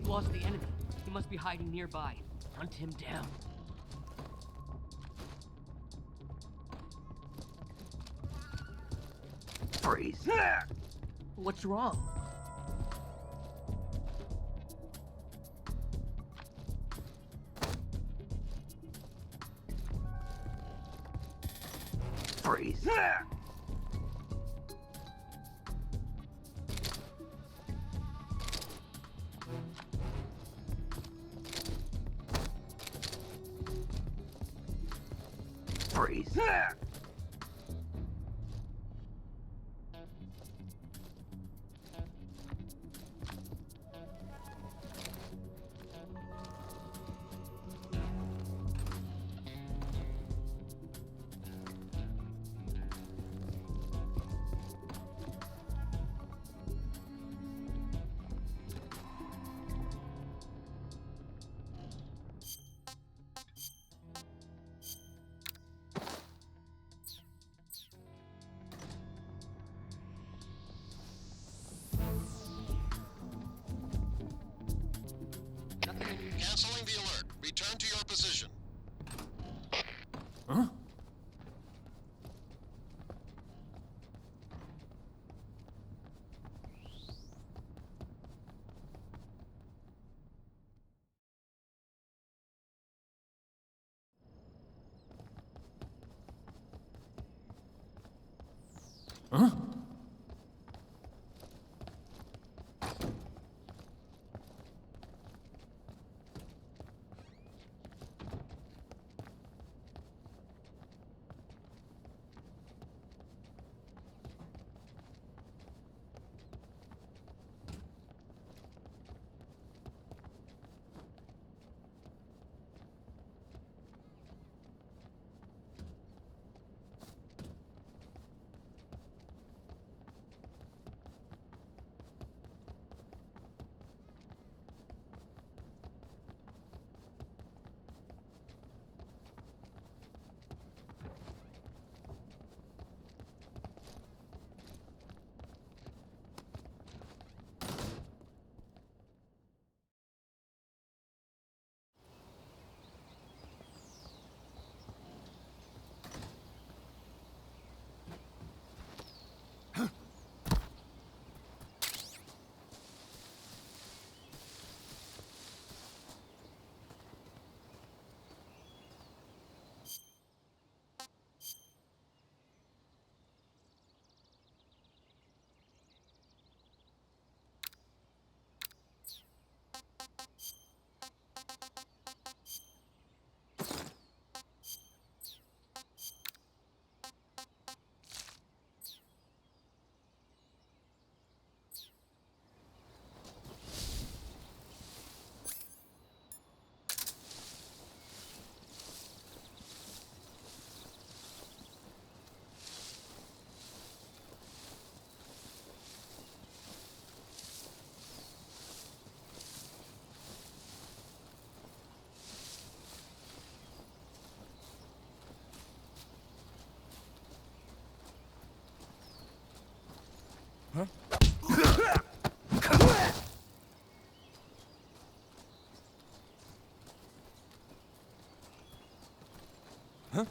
Lost the enemy. He must be hiding nearby. Hunt him down. Freeze. What's wrong? Freeze. Freeze. Canceling the alert. Return to your position. Huh? Huh? Just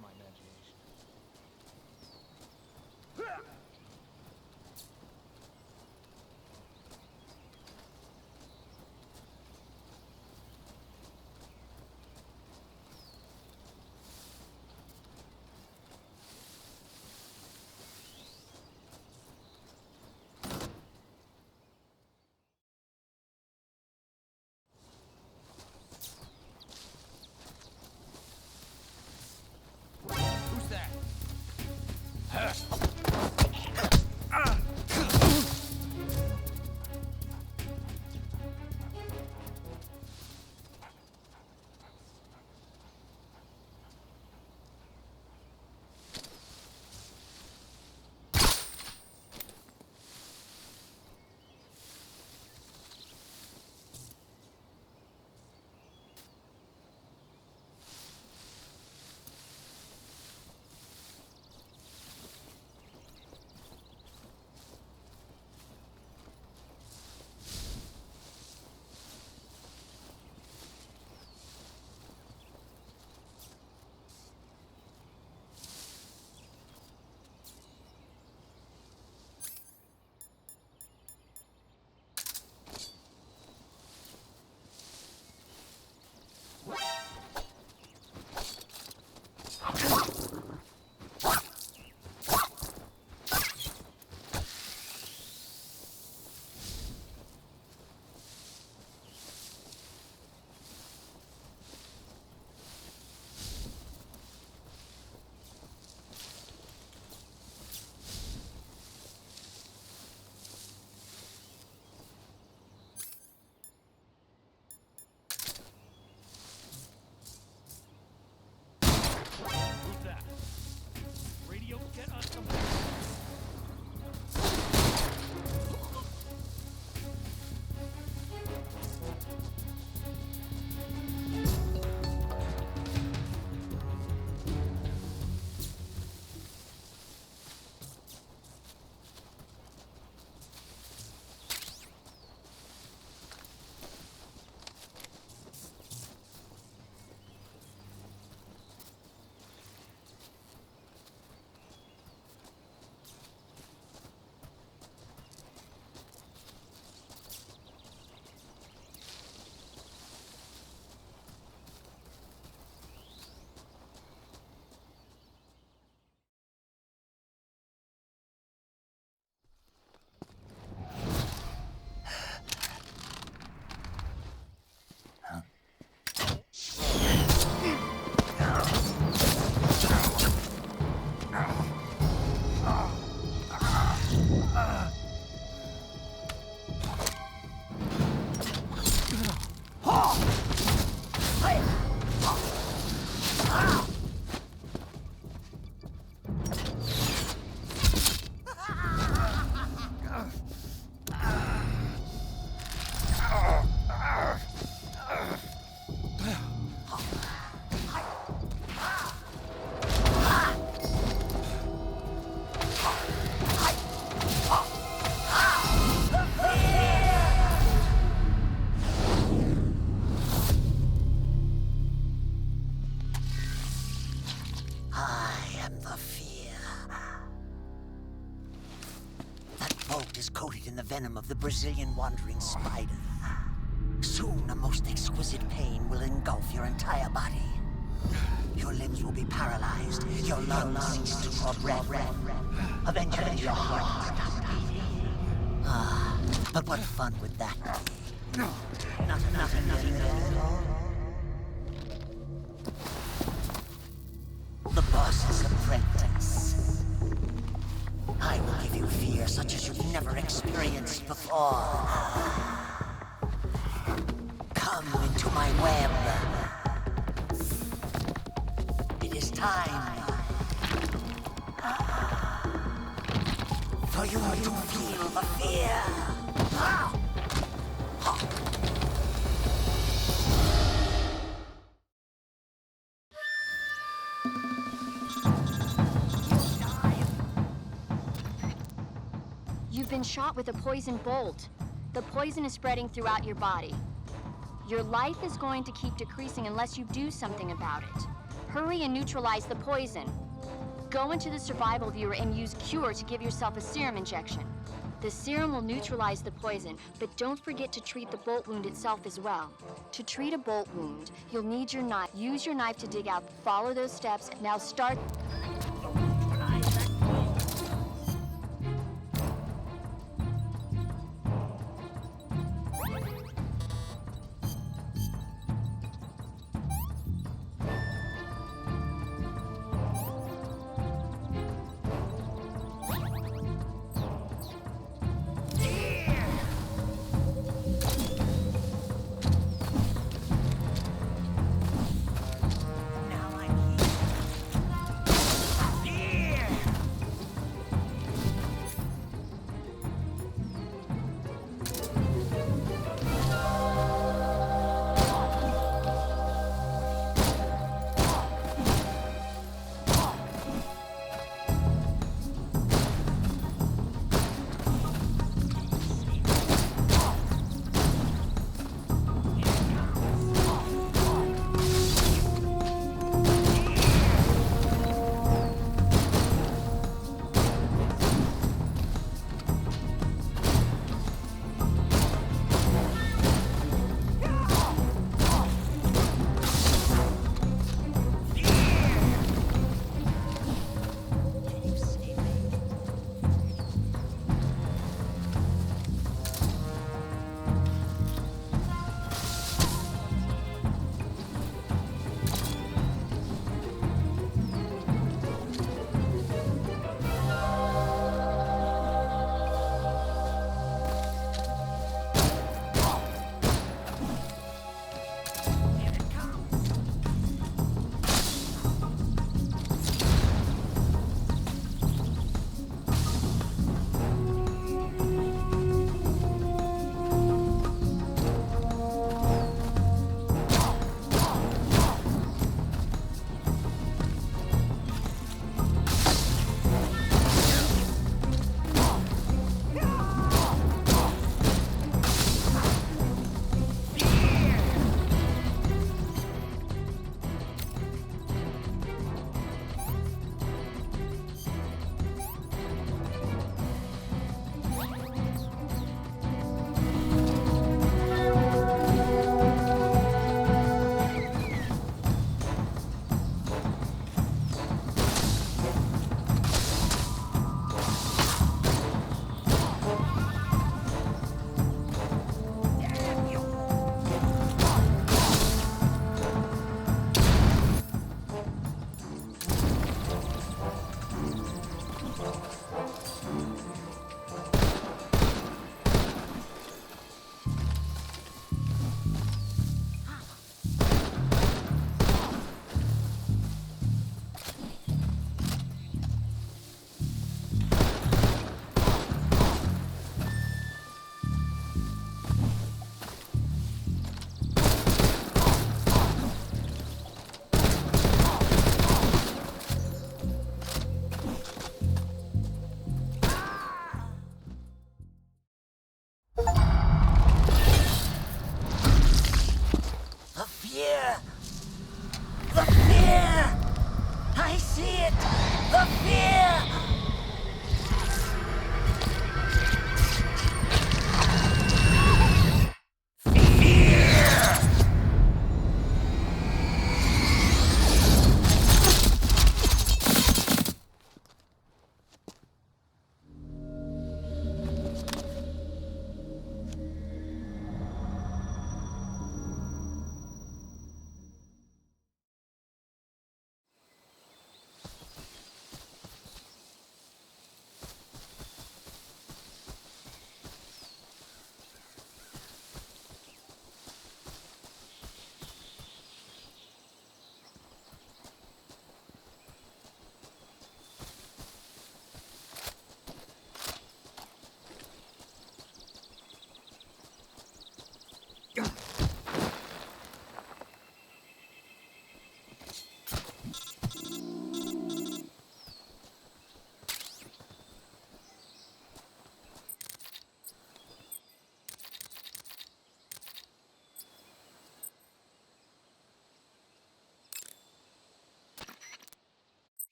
my imagination. Who's that? Who's that? Radio, get on something. Coated in the venom of the Brazilian wandering spider. Soon, a most exquisite pain will engulf your entire body. Your limbs will be paralyzed, your lungs cease to draw breath. Eventually, your heart will stop beating. Ah, but what fun would that be? Nothing at all. The boss's apprentice. I will give you fear such as you've never experienced before. web. It is time for you to feel the fear. You've been shot with a poison bolt. The poison is spreading throughout your body. Your life is going to keep decreasing unless you do something about it. Hurry and neutralize the poison. Go into the survival viewer and use Cure to give yourself a serum injection. The serum will neutralize the poison, but don't forget to treat the bolt wound itself as well. To treat a bolt wound, you'll need your knife. Use your knife to dig out. Follow those steps. Now start.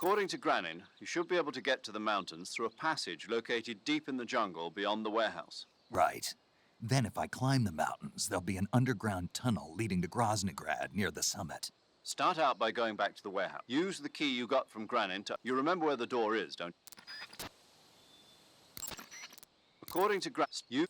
According to Granin, you should be able to get to the mountains through a passage located deep in the jungle beyond the warehouse. Right. Then if I climb the mountains, there'll be an underground tunnel leading to Groznygrad near the summit. Start out by going back to the warehouse. Use the key you got from Granin to... You remember where the door is, don't you? According to Granin, you...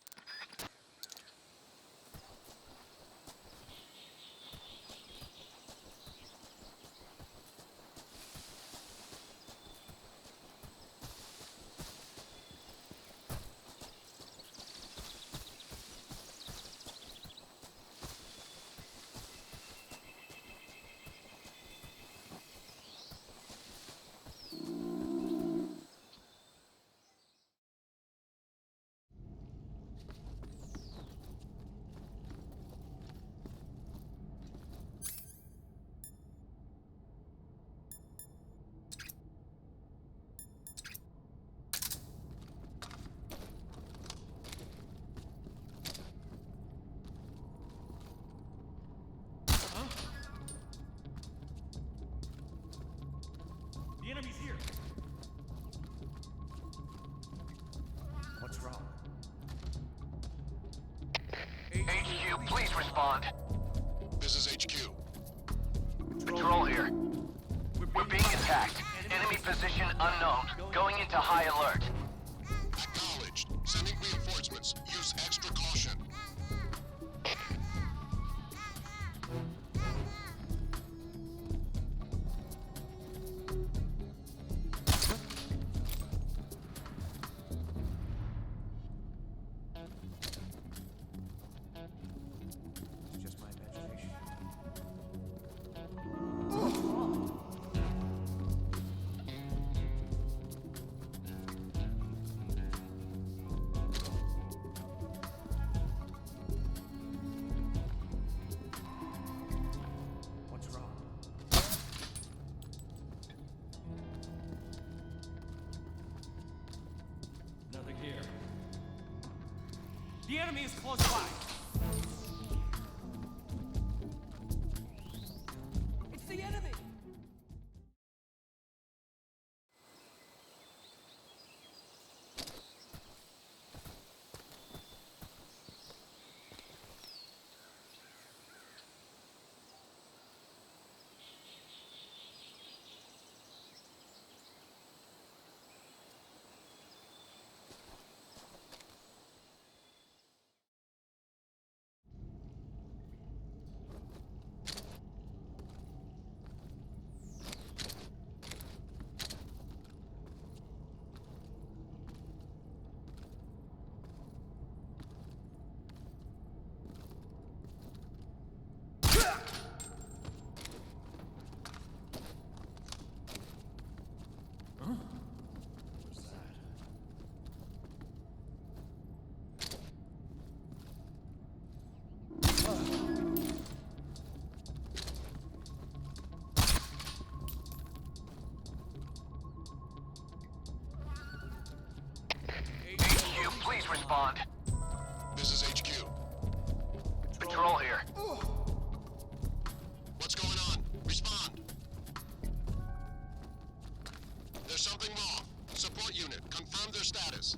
The enemy's here. What's wrong? HQ, please respond. This is HQ. Patrol here. We're being attacked. Enemy position unknown. Going into high alert. Acknowledged. Sending reinforcements. Use extra caution. Just my imagination. What's wrong? Nothing here. The enemy is close by. It's the enemy! HQ, please respond. This is HQ. Patrol here. What's going on? Respond. There's something wrong. Support unit, confirm their status.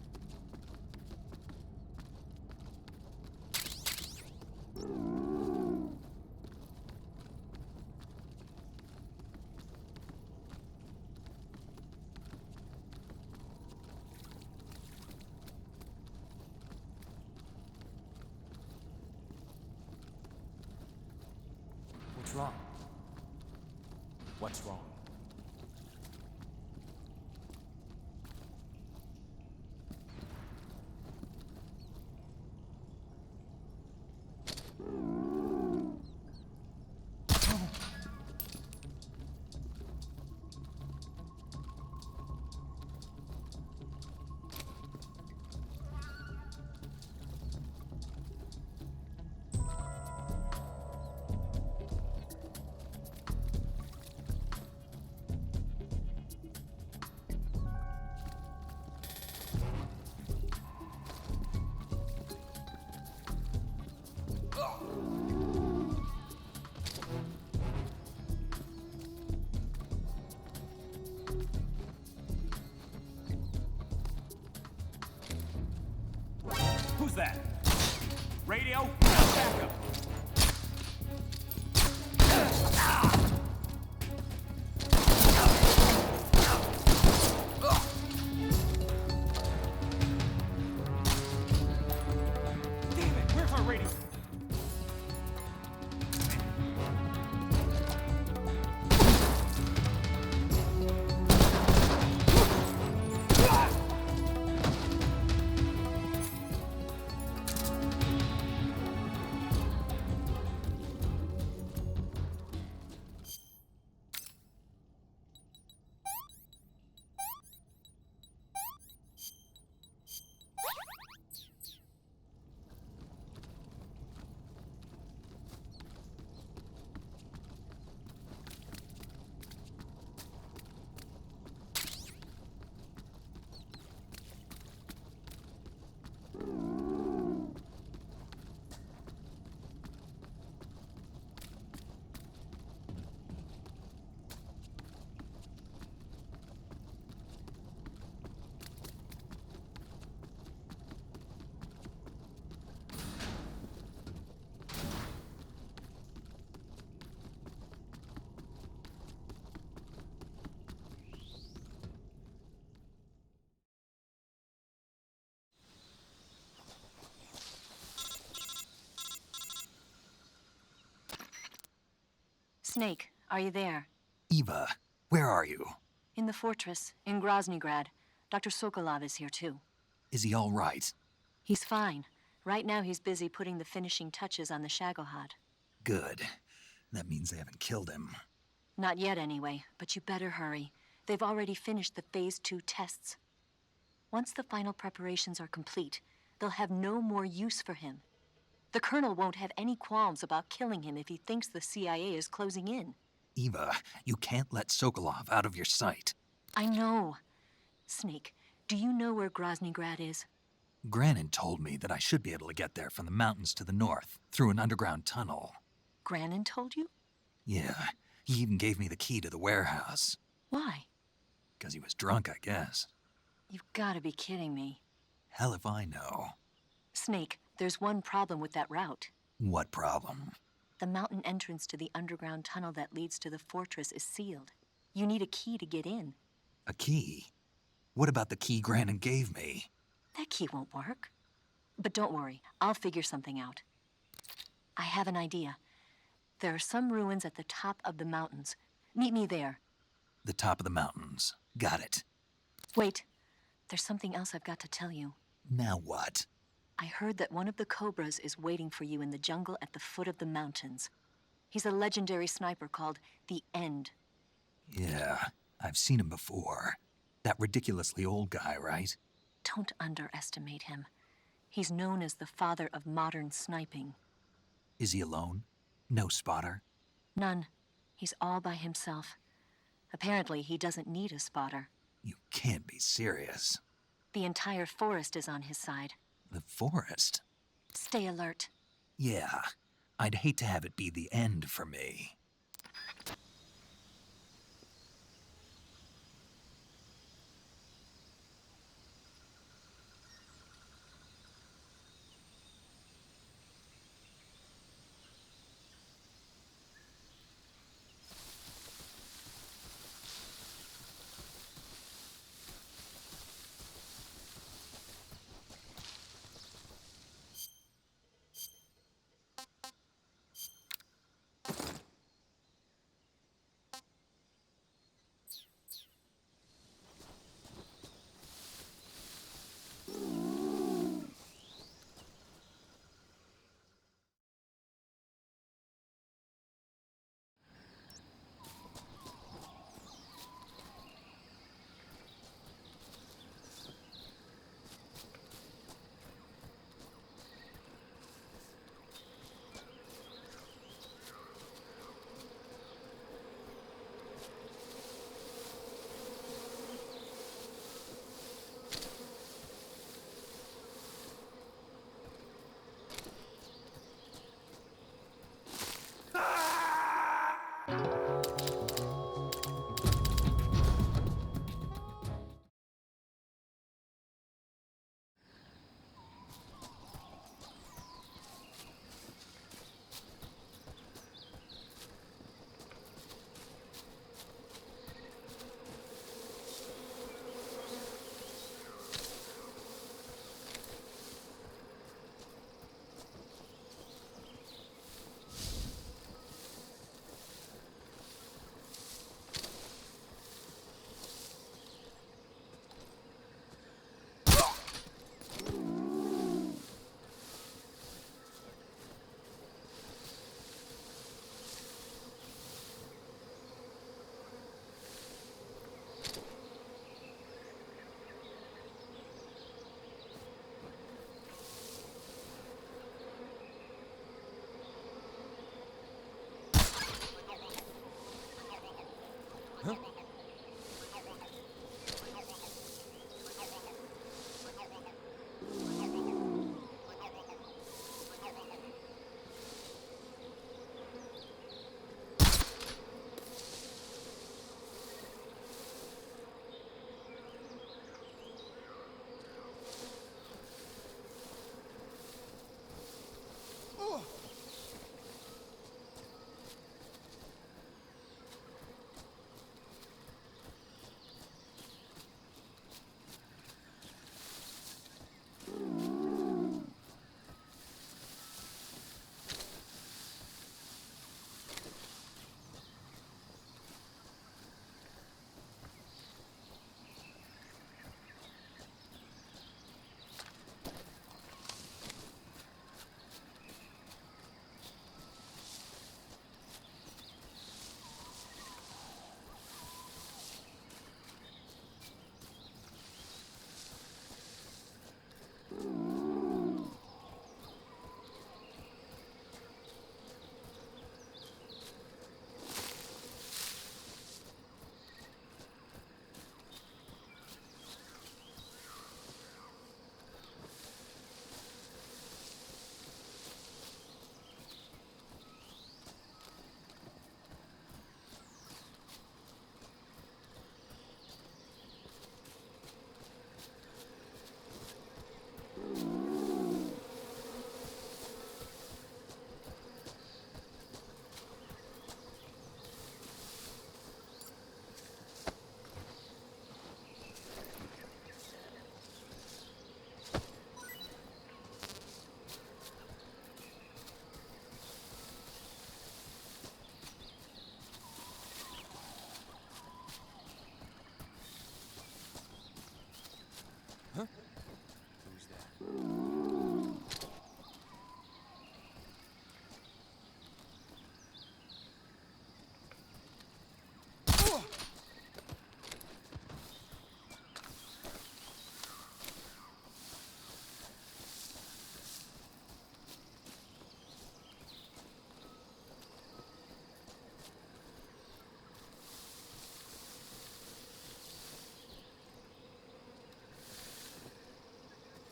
What's wrong? What's wrong? Who's that? Radio? Backup. Damn it, where's our radio? Snake, are you there? Eva, where are you? In the fortress, in Groznygrad. Dr. Sokolov is here too. Is he all right? He's fine. Right now he's busy putting the finishing touches on the Shagohod. Good. That means they haven't killed him. Not yet anyway, but you better hurry. They've already finished the Phase 2 tests. Once the final preparations are complete, they'll have no more use for him. The Colonel won't have any qualms about killing him if he thinks the CIA is closing in. Eva, you can't let Sokolov out of your sight. I know. Snake, do you know where Groznygrad is? Granin told me that I should be able to get there from the mountains to the north, through an underground tunnel. Granin told you? Yeah, he even gave me the key to the warehouse. Why? 'Cause he was drunk, I guess. You've gotta be kidding me. Hell if I know. Snake, there's one problem with that route. What problem? The mountain entrance to the underground tunnel that leads to the fortress is sealed. You need a key to get in. A key? What about the key Granin gave me? That key won't work. But don't worry, I'll figure something out. I have an idea. There are some ruins at the top of the mountains. Meet me there. The top of the mountains. Got it. Wait, there's something else I've got to tell you. Now what? I heard that one of the Cobras is waiting for you in the jungle at the foot of the mountains. He's a legendary sniper called the End. Yeah, I've seen him before. That ridiculously old guy, right? Don't underestimate him. He's known as the father of modern sniping. Is he alone? No spotter? None. He's all by himself. Apparently, he doesn't need a spotter. You can't be serious. The entire forest is on his side. The forest? Stay alert. Yeah, I'd hate to have it be the end for me.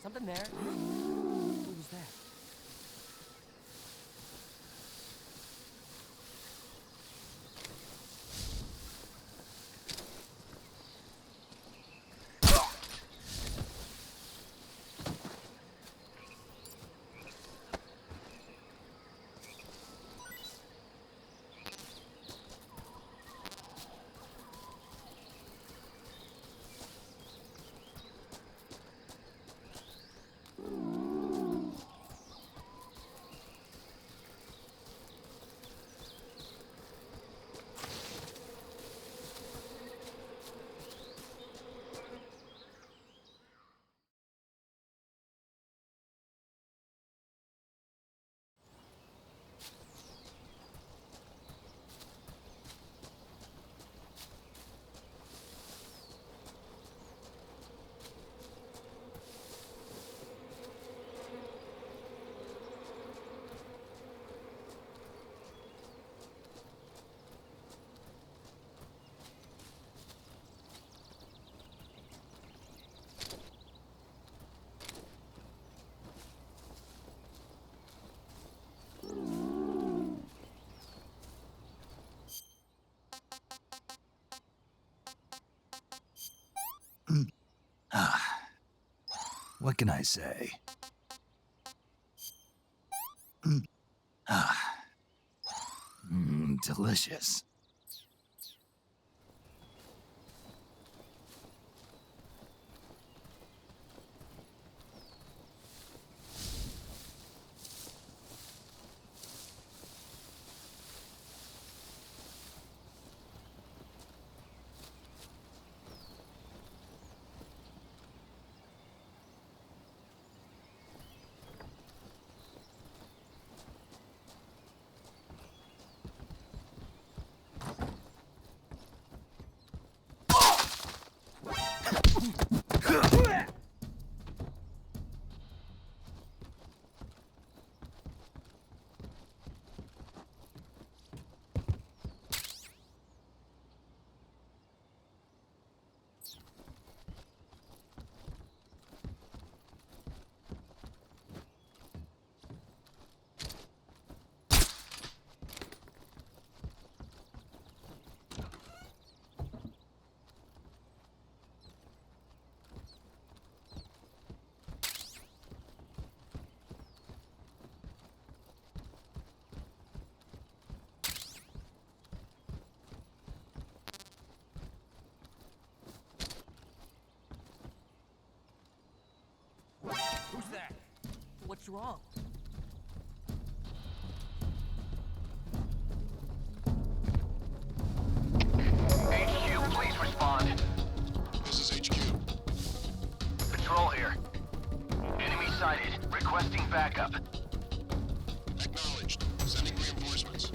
Something there. What was that? What can I say? Delicious. Who's that? What's wrong? HQ, please respond. This is HQ. Patrol here. Enemy sighted. Requesting backup. Acknowledged. Sending reinforcements.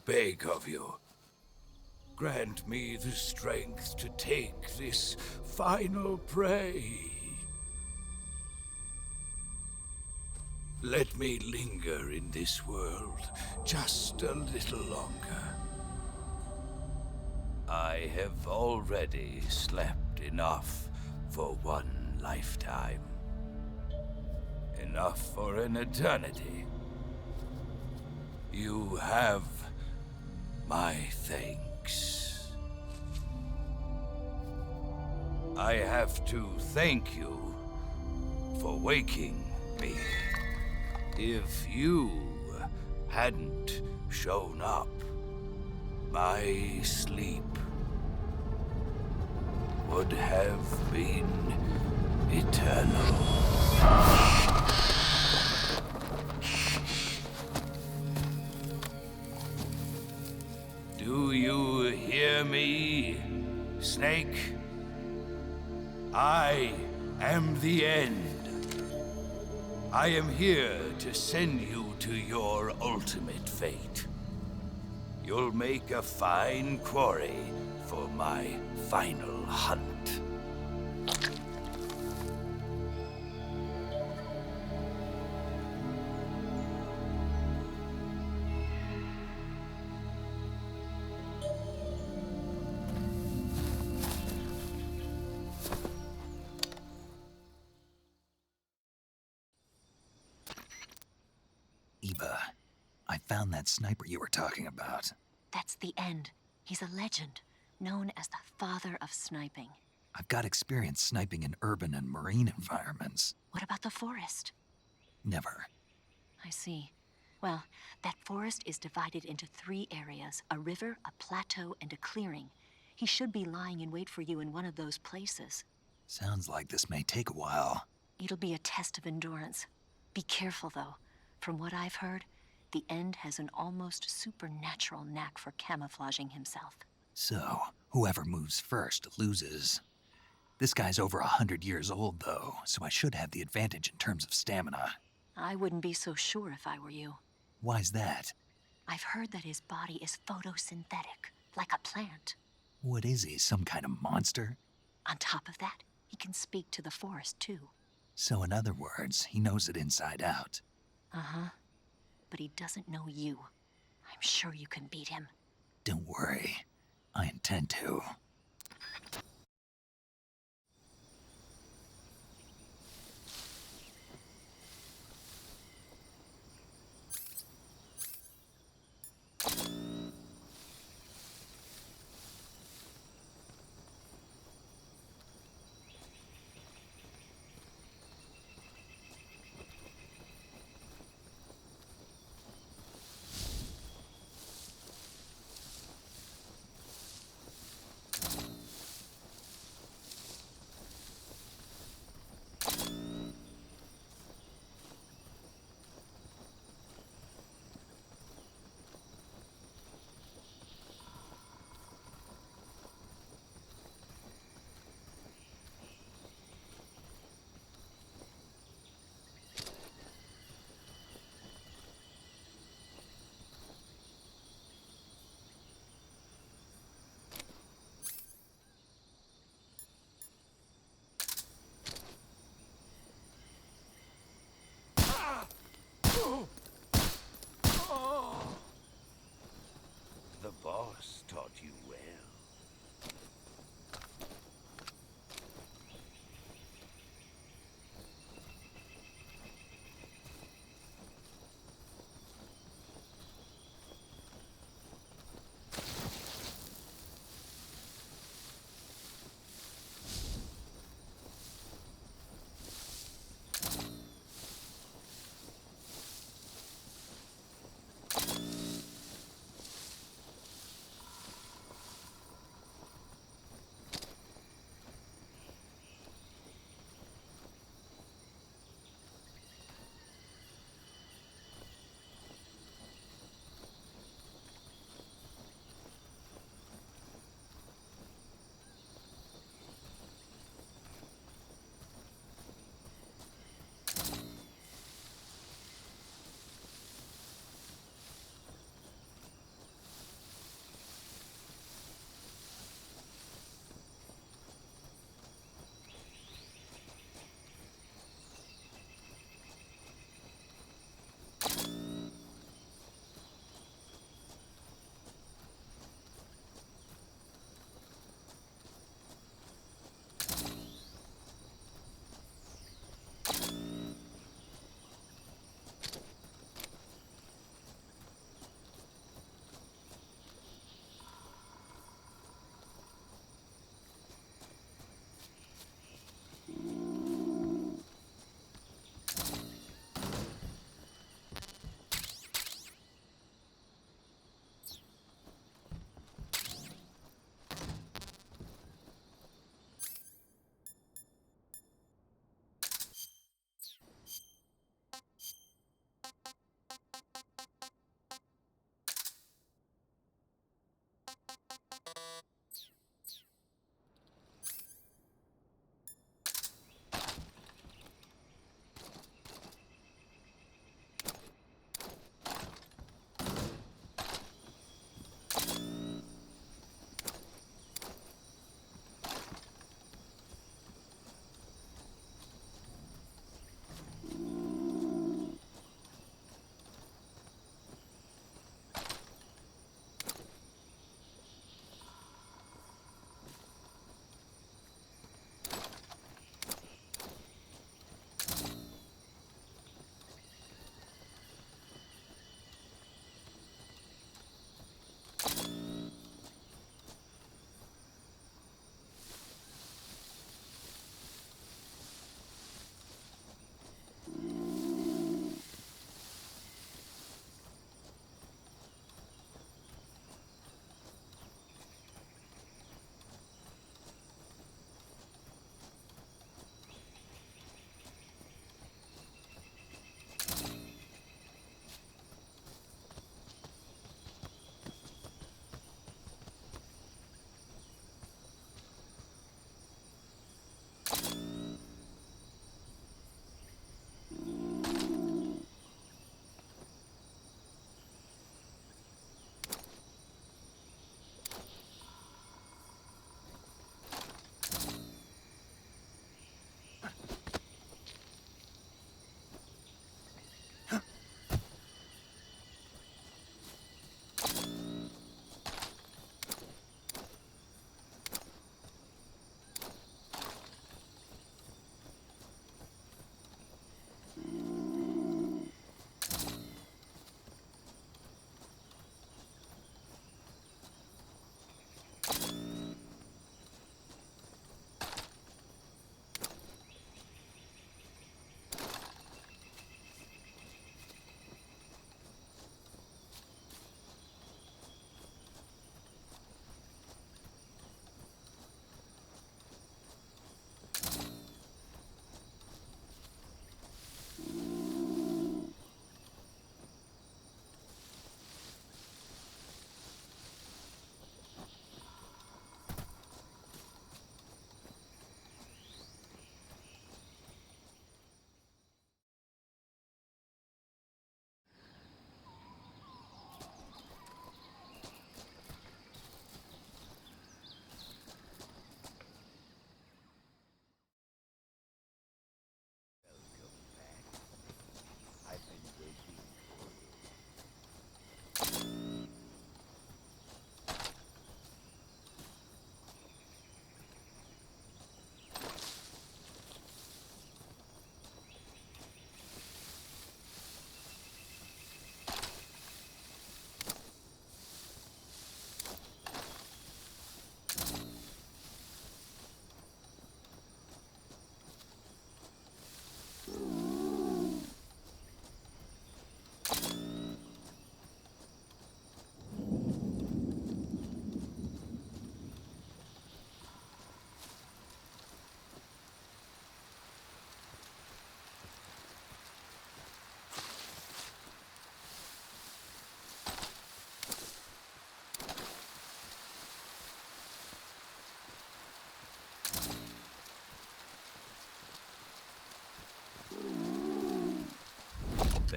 beg of you. Grant me the strength to take this final prey. Let me linger in this world just a little longer. I have already slept enough for one lifetime. Enough for an eternity. You have my thanks. I have to thank you for waking me. If you hadn't shown up, my sleep would have been eternal. Do you hear me, Snake? I am the end. I am here to send you to your ultimate fate. You'll make a fine quarry for my final hunt. Eva, I found that sniper you were talking about. That's the end. He's a legend, known as the father of sniping. I've got experience sniping in urban and marine environments. What about the forest? Never. I see. Well, that forest is divided into 3 areas, a river, a plateau, and a clearing. He should be lying in wait for you in one of those places. Sounds like this may take a while. It'll be a test of endurance. Be careful, though. From what I've heard, the End has an almost supernatural knack for camouflaging himself. So, whoever moves first loses. This guy's over 100 years old, though, so I should have the advantage in terms of stamina. I wouldn't be so sure if I were you. Why's that? I've heard that his body is photosynthetic, like a plant. What is he, some kind of monster? On top of that, he can speak to the forest, too. So in other words, he knows it inside out. Uh-huh. But he doesn't know you. I'm sure you can beat him. Don't worry. I intend to. The boss taught you well.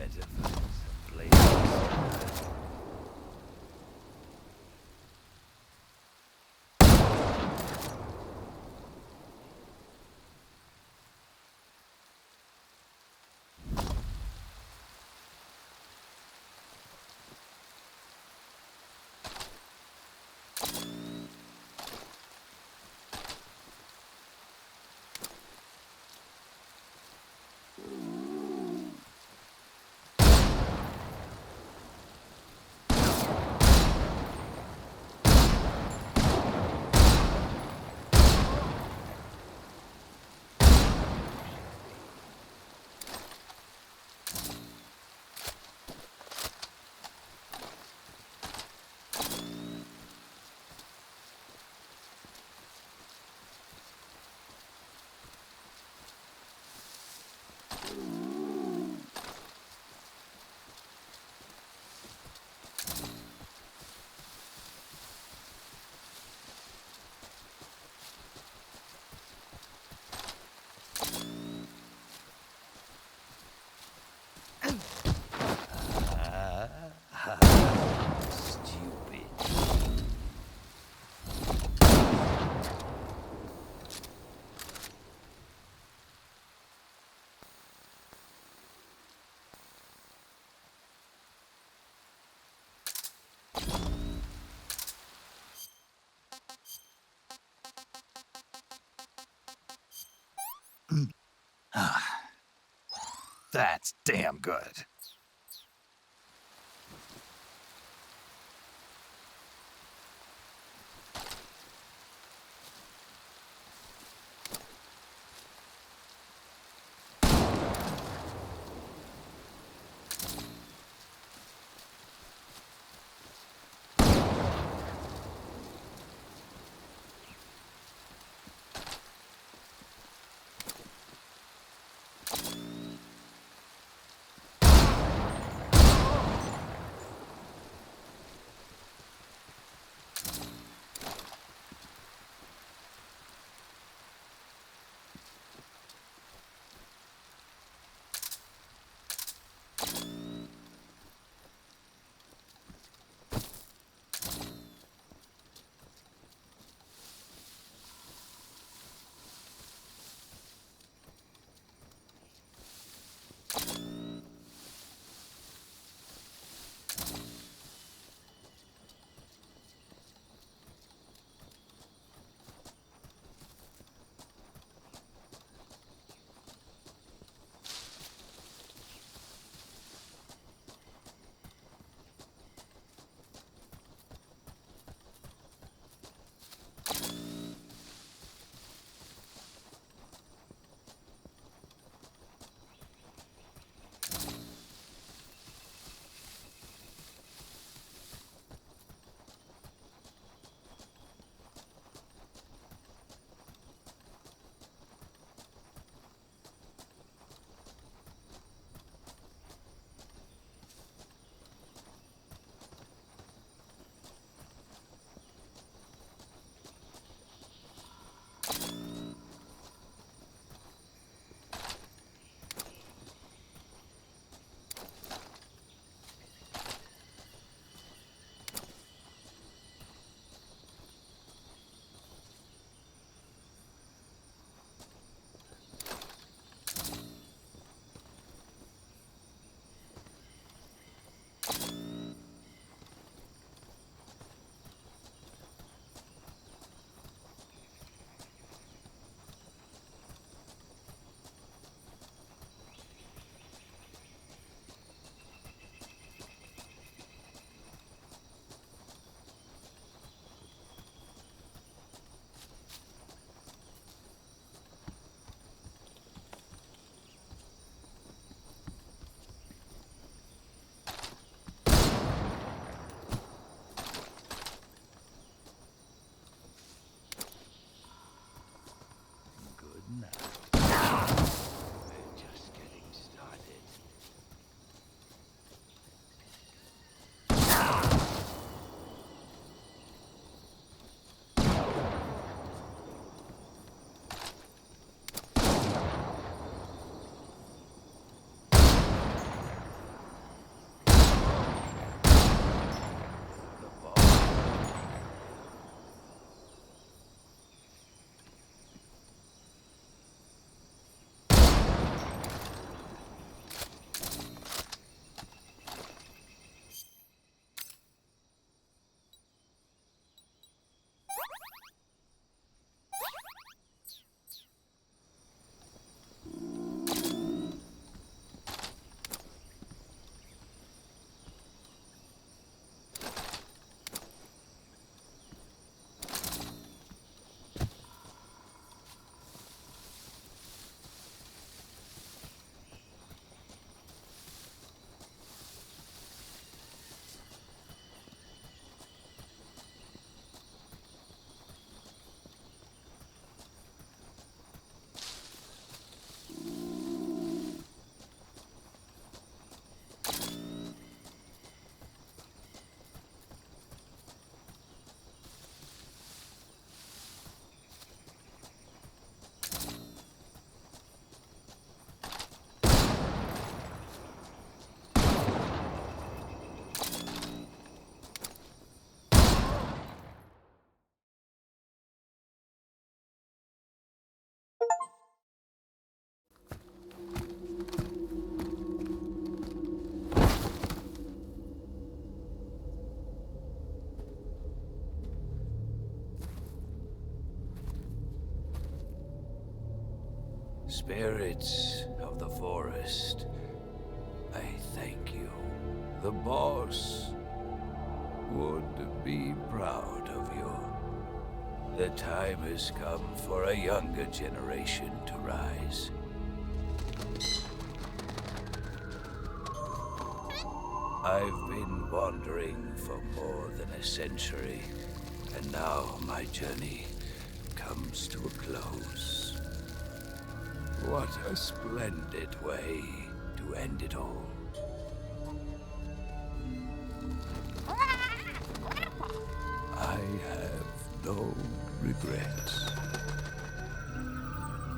to find some places. Stupid. That's damn good. Spirits of the forest, I thank you. The boss would be proud of you. The time has come for a younger generation to rise. I've been wandering for more than a century, and now my journey comes to a close. What a splendid way to end it all. I have no regrets.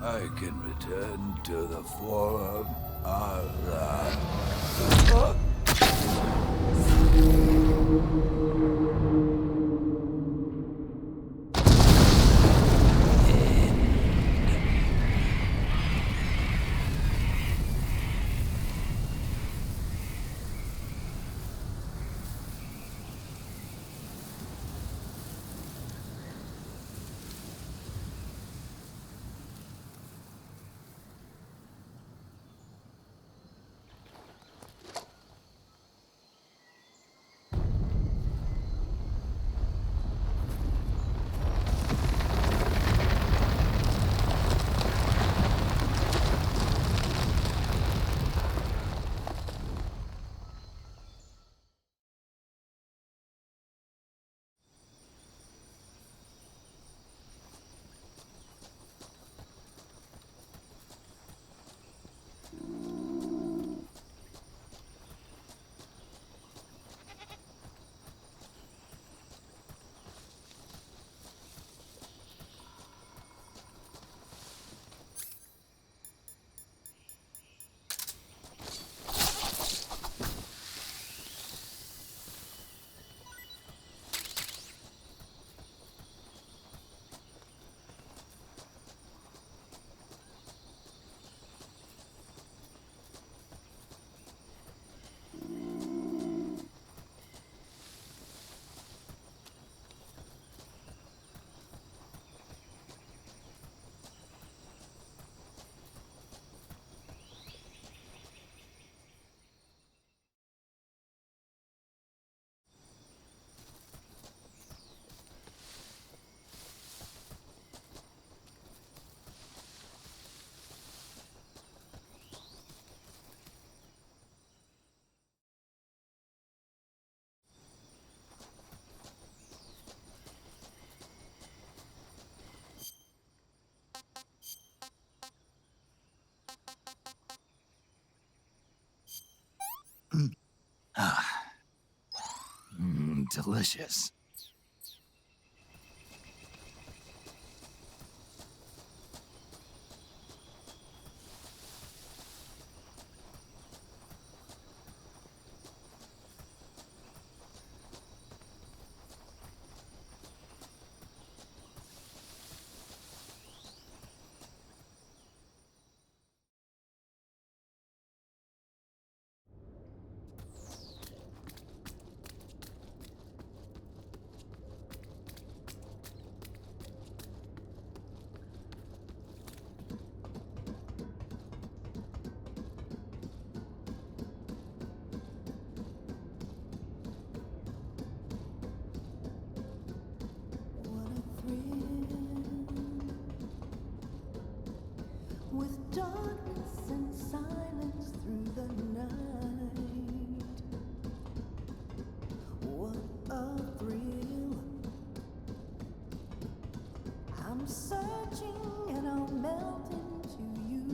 I can return to the Forum of delicious. With darkness and silence through the night, what a thrill. I'm searching and I'll melt into you.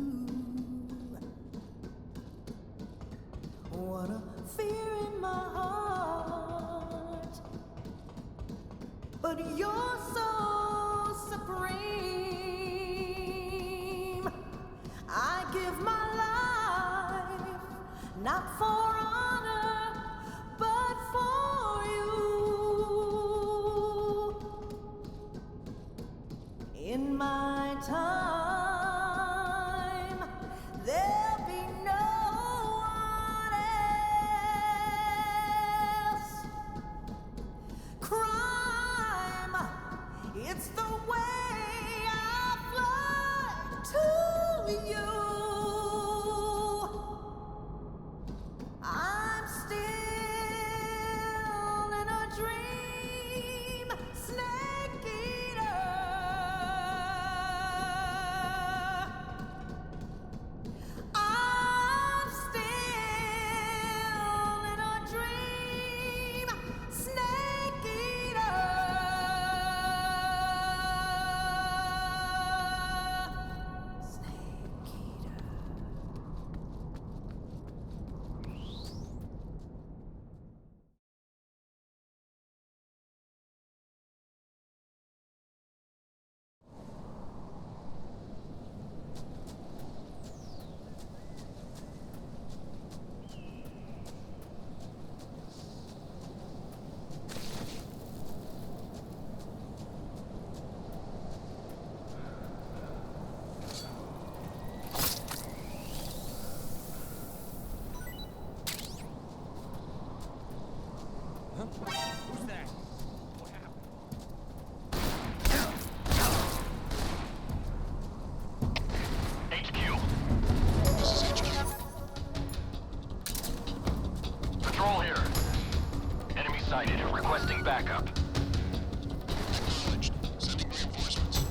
What a fear in my heart, but you're so supreme. I give my life, not for honor, but for you. In my time, there'll be no one else. Crime, it's the way I fly to you. sighted. Requesting backup. Acknowledged. Sending reinforcements.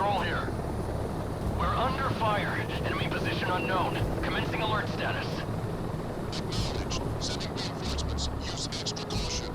Patrol here. We're under fire. Enemy position unknown. Commencing alert status. Acknowledged. Sending reinforcements. Use extra caution.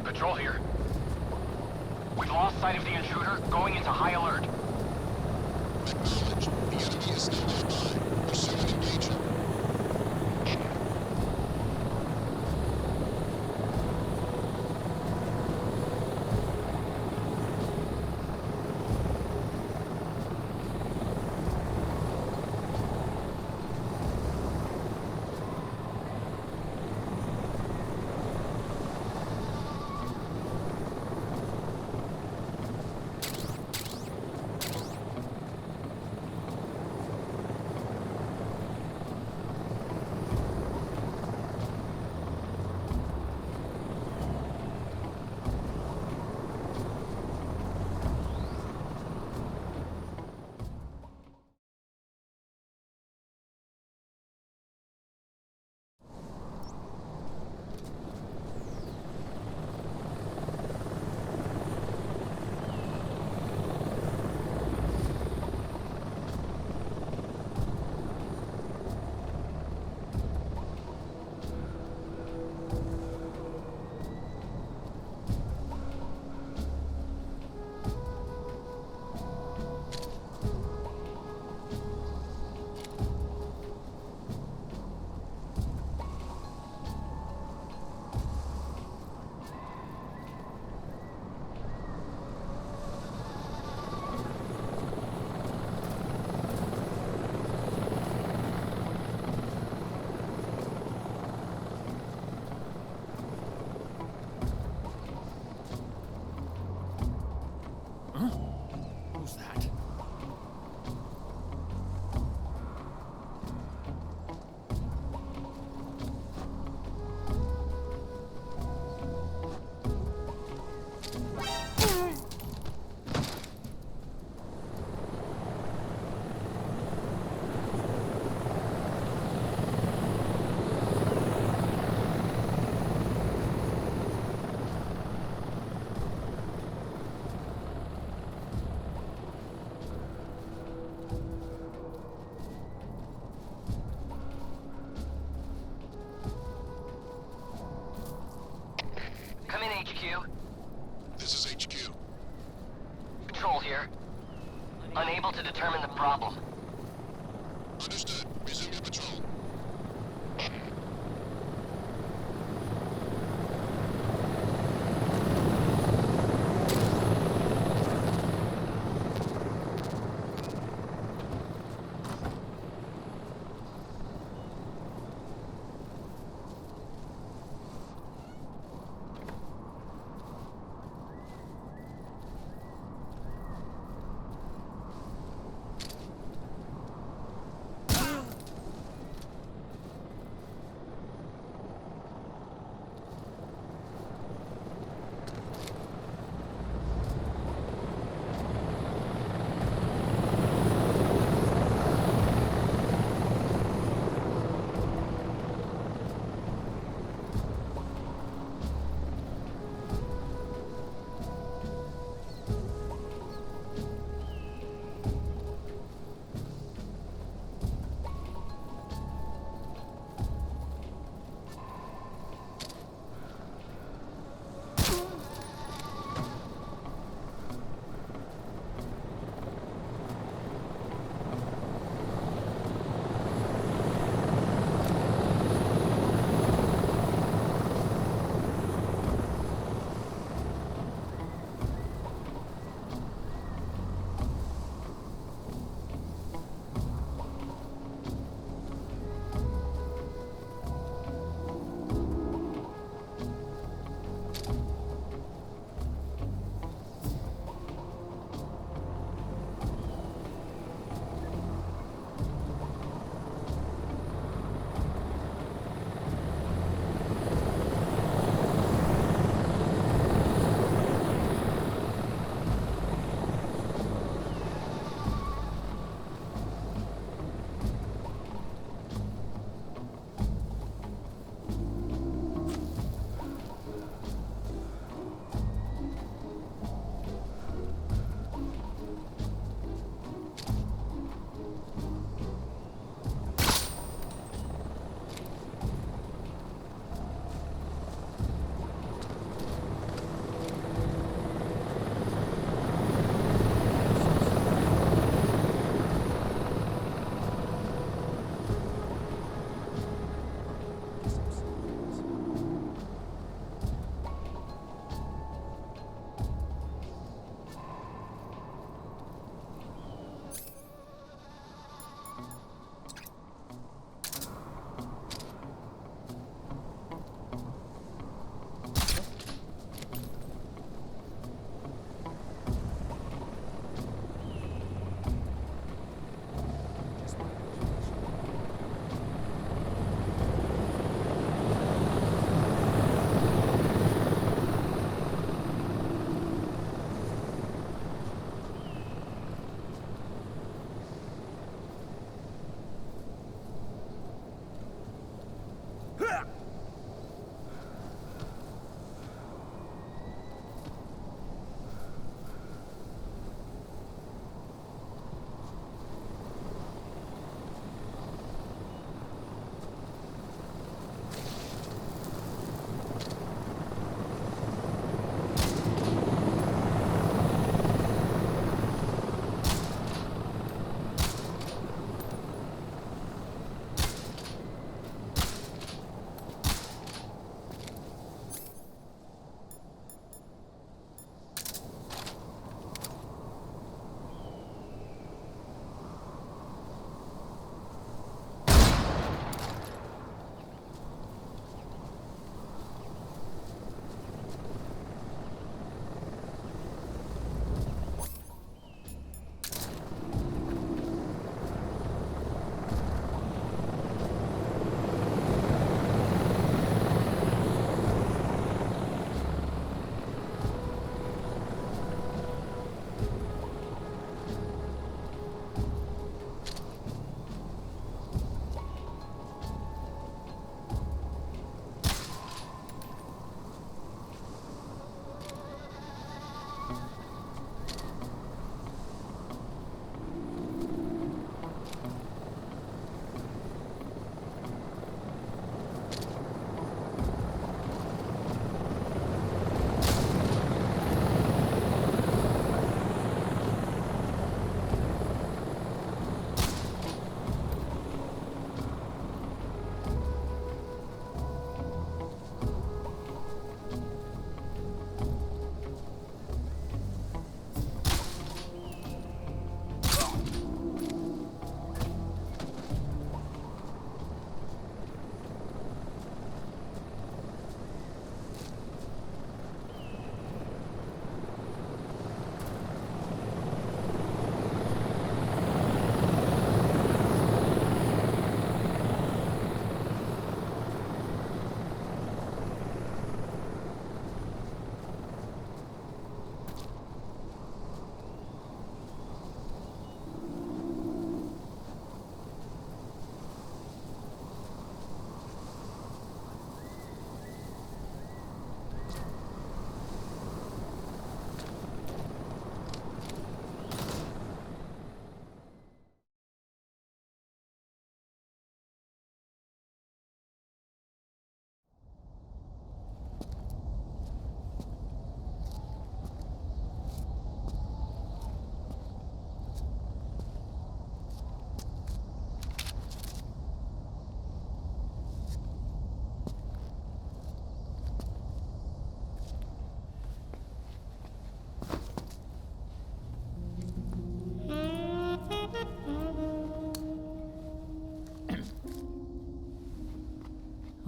Patrol here. We've lost sight of the intruder, going into high alert. Acknowledged. The enemy is still nearby. Pursue and engage him. to determine the problem. Understood. Resume your patrol.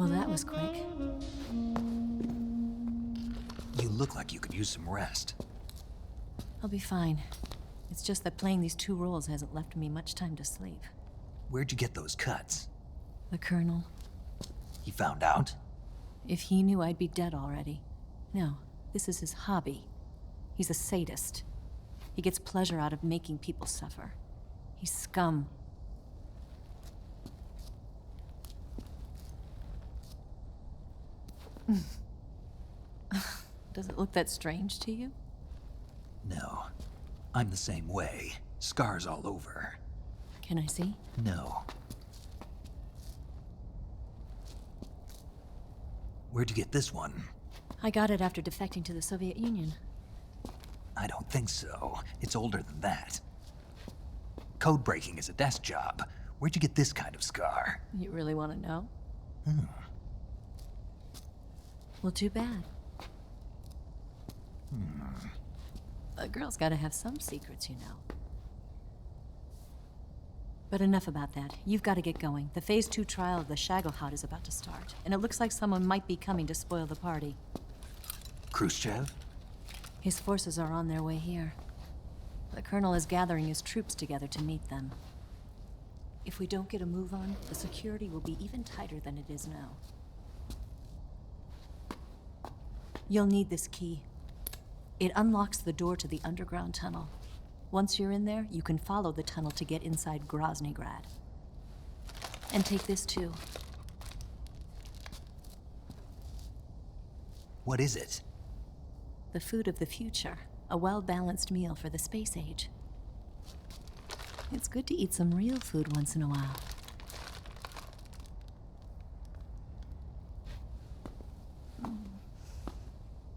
Well, that was quick. You look like you could use some rest. I'll be fine. It's just that playing these 2 roles hasn't left me much time to sleep. Where'd you get those cuts? The Colonel. He found out? If he knew, I'd be dead already. No, this is his hobby. He's a sadist. He gets pleasure out of making people suffer. He's scum. Does it look that strange to you? No. I'm the same way. Scars all over. Can I see? No. Where'd you get this one? I got it after defecting to the Soviet Union. I don't think so. It's older than that. Code breaking is a desk job. Where'd you get this kind of scar? You really want to know? Hmm. Well, too bad. A girl's gotta have some secrets, you know. But enough about that. You've got to get going. The Phase 2 trial of the Shagohod is about to start, and it looks like someone might be coming to spoil the party. Khrushchev? His forces are on their way here. The Colonel is gathering his troops together to meet them. If we don't get a move on, the security will be even tighter than it is now. You'll need this key. It unlocks the door to the underground tunnel. Once you're in there, you can follow the tunnel to get inside Groznygrad. And take this too. What is it? The food of the future. A well-balanced meal for the space age. It's good to eat some real food once in a while.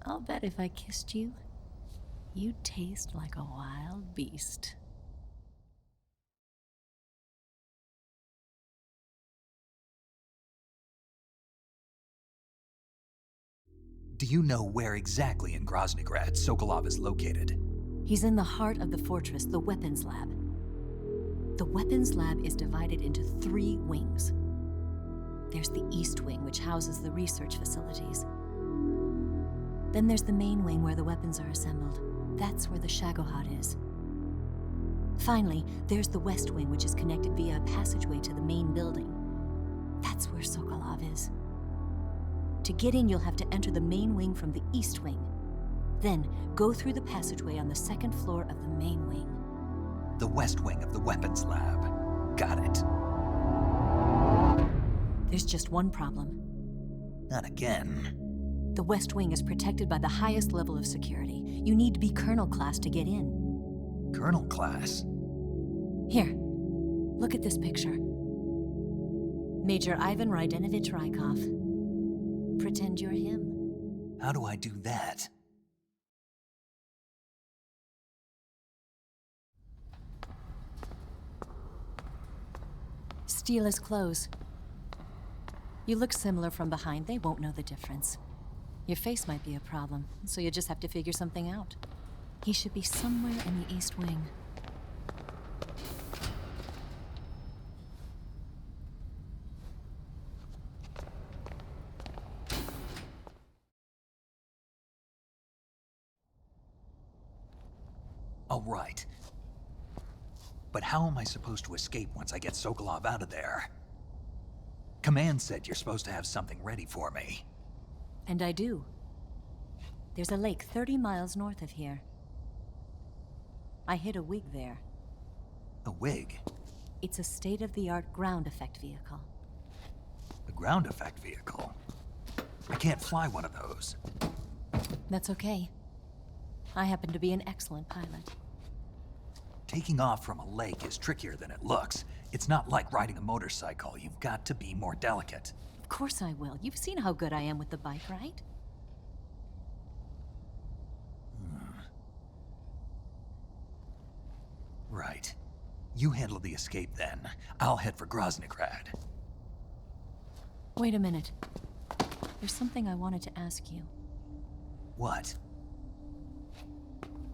I'll bet if I kissed you, you'd taste like a wild beast. Do you know where exactly in Groznygrad Sokolov is located? He's in the heart of the fortress, the weapons lab. The weapons lab is divided into 3 wings. There's the East Wing, which houses the research facilities. Then there's the main wing where the weapons are assembled. That's where the Shagohod is. Finally, there's the West Wing, which is connected via a passageway to the main building. That's where Sokolov is. To get in, you'll have to enter the main wing from the East Wing. Then, go through the passageway on the 2nd floor of the main wing. The West Wing of the weapons lab. Got it. There's just one problem. Not again. The West Wing is protected by the highest level of security. You need to be Colonel class to get in. Colonel class? Here, look at this picture. Major Ivan Rydenovich Rykov. Pretend you're him. How do I do that? Steal his clothes. You look similar from behind. They won't know the difference. Your face might be a problem, so you just have to figure something out. He should be somewhere in the East Wing. All right. But how am I supposed to escape once I get Sokolov out of there? Command said you're supposed to have something ready for me. And I do. There's a lake 30 miles north of here. I hid a wig there. A wig? It's a state-of-the-art ground effect vehicle. A ground effect vehicle? I can't fly one of those. That's okay. I happen to be an excellent pilot. Taking off from a lake is trickier than it looks. It's not like riding a motorcycle. You've got to be more delicate. Of course I will. You've seen how good I am with the bike, right? Right. You handle the escape then. I'll head for Groznygrad. Wait a minute. There's something I wanted to ask you. What?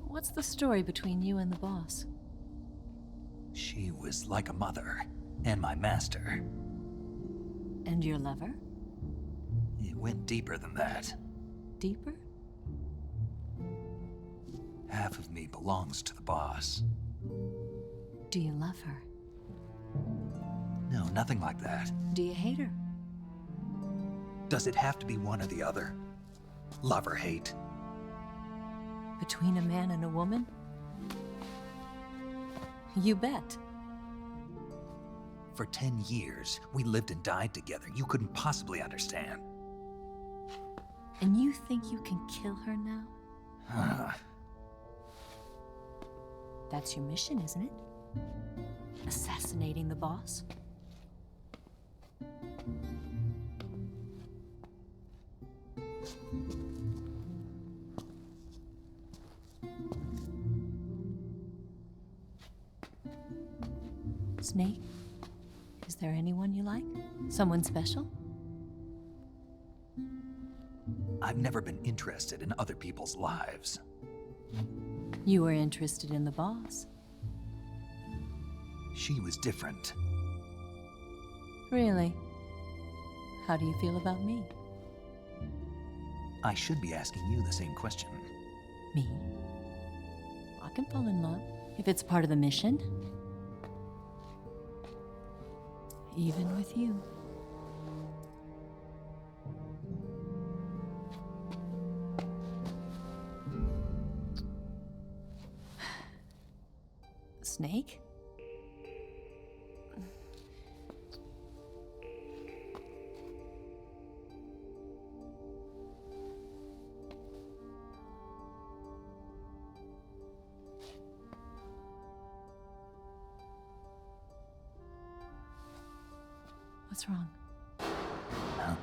What's the story between you and the boss? She was like a mother, and my master. And your lover? Went deeper than that. Deeper? Half of me belongs to the boss. Do you love her? No, nothing like that. Do you hate her? Does it have to be one or the other? Love or hate? Between a man and a woman? You bet. For 10 years, we lived and died together. You couldn't possibly understand. And you think you can kill her now? That's your mission, isn't it? Assassinating the boss? Snake, is there anyone you like? Someone special? I've never been interested in other people's lives. You were interested in the boss. She was different. Really? How do you feel about me? I should be asking you the same question. Me? I can fall in love if it's part of the mission. Even with you. Snake? What's wrong? Huh?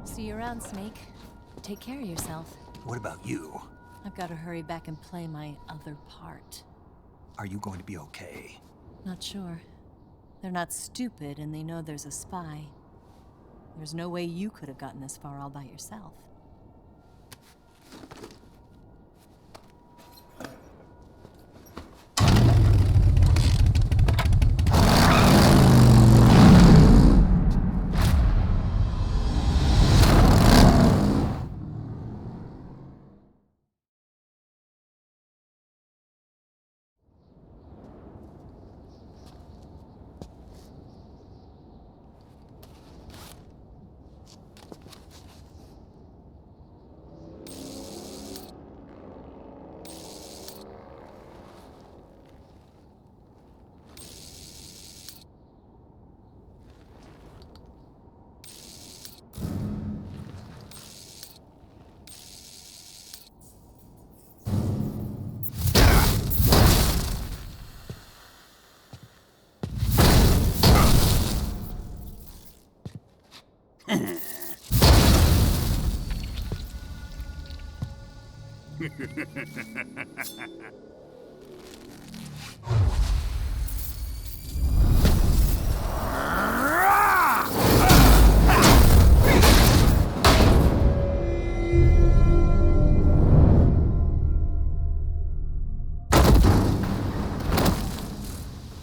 See you around, Snake. Take care of yourself. What about you? I've got to hurry back and play my other part. Are you going to be okay? Not sure. They're not stupid, and they know there's a spy. There's no way you could have gotten this far all by yourself.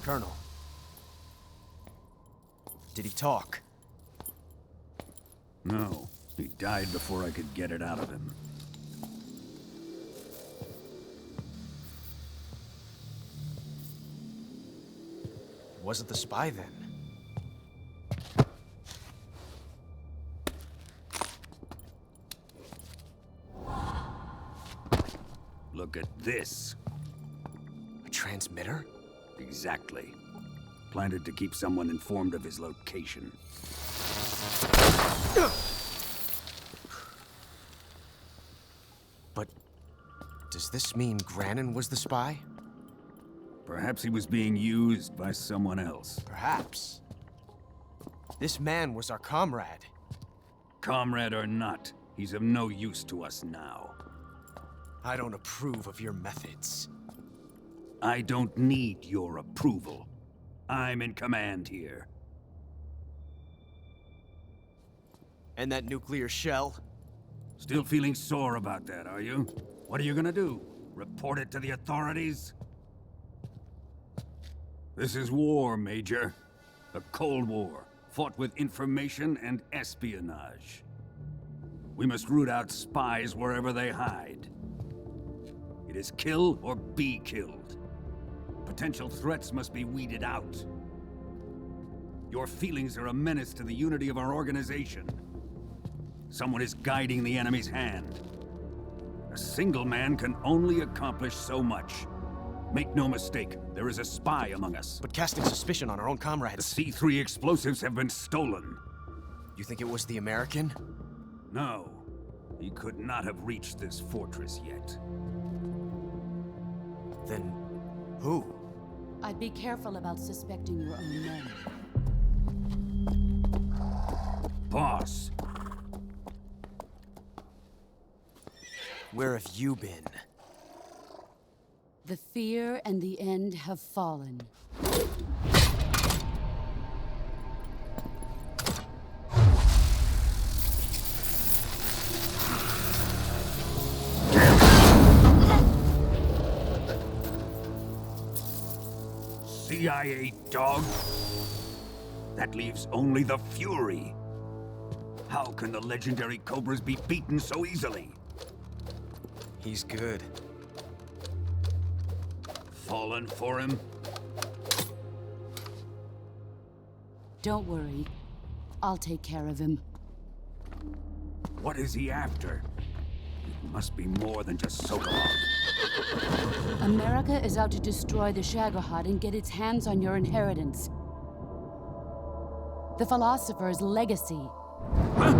Colonel. Did he talk? No. He died before I could get it out of him. Wasn't the spy then? Look at this. A transmitter? Exactly. Planted to keep someone informed of his location. But does this mean Granin was the spy? Perhaps he was being used by someone else. Perhaps. This man was our comrade. Comrade or not, he's of no use to us now. I don't approve of your methods. I don't need your approval. I'm in command here. And that nuclear shell? Still feeling sore about that, are you? What are you gonna do? Report it to the authorities? This is war, Major. A Cold War, fought with information and espionage. We must root out spies wherever they hide. It is kill or be killed. Potential threats must be weeded out. Your feelings are a menace to the unity of our organization. Someone is guiding the enemy's hand. A single man can only accomplish so much. Make no mistake, there is a spy among us. But casting suspicion on our own comrades. The C3 explosives have been stolen. You think it was the American? No. He could not have reached this fortress yet. Then who? I'd be careful about suspecting your own men. Boss. Where have you been? The fear and the end have fallen. CIA dog? That leaves only the Fury. How can the legendary Cobras be beaten so easily? He's good. Fallen for him? Don't worry. I'll take care of him. What is he after? It must be more than just Sokolov. America is out to destroy the Shagohod and get its hands on your inheritance. The Philosopher's legacy. Huh?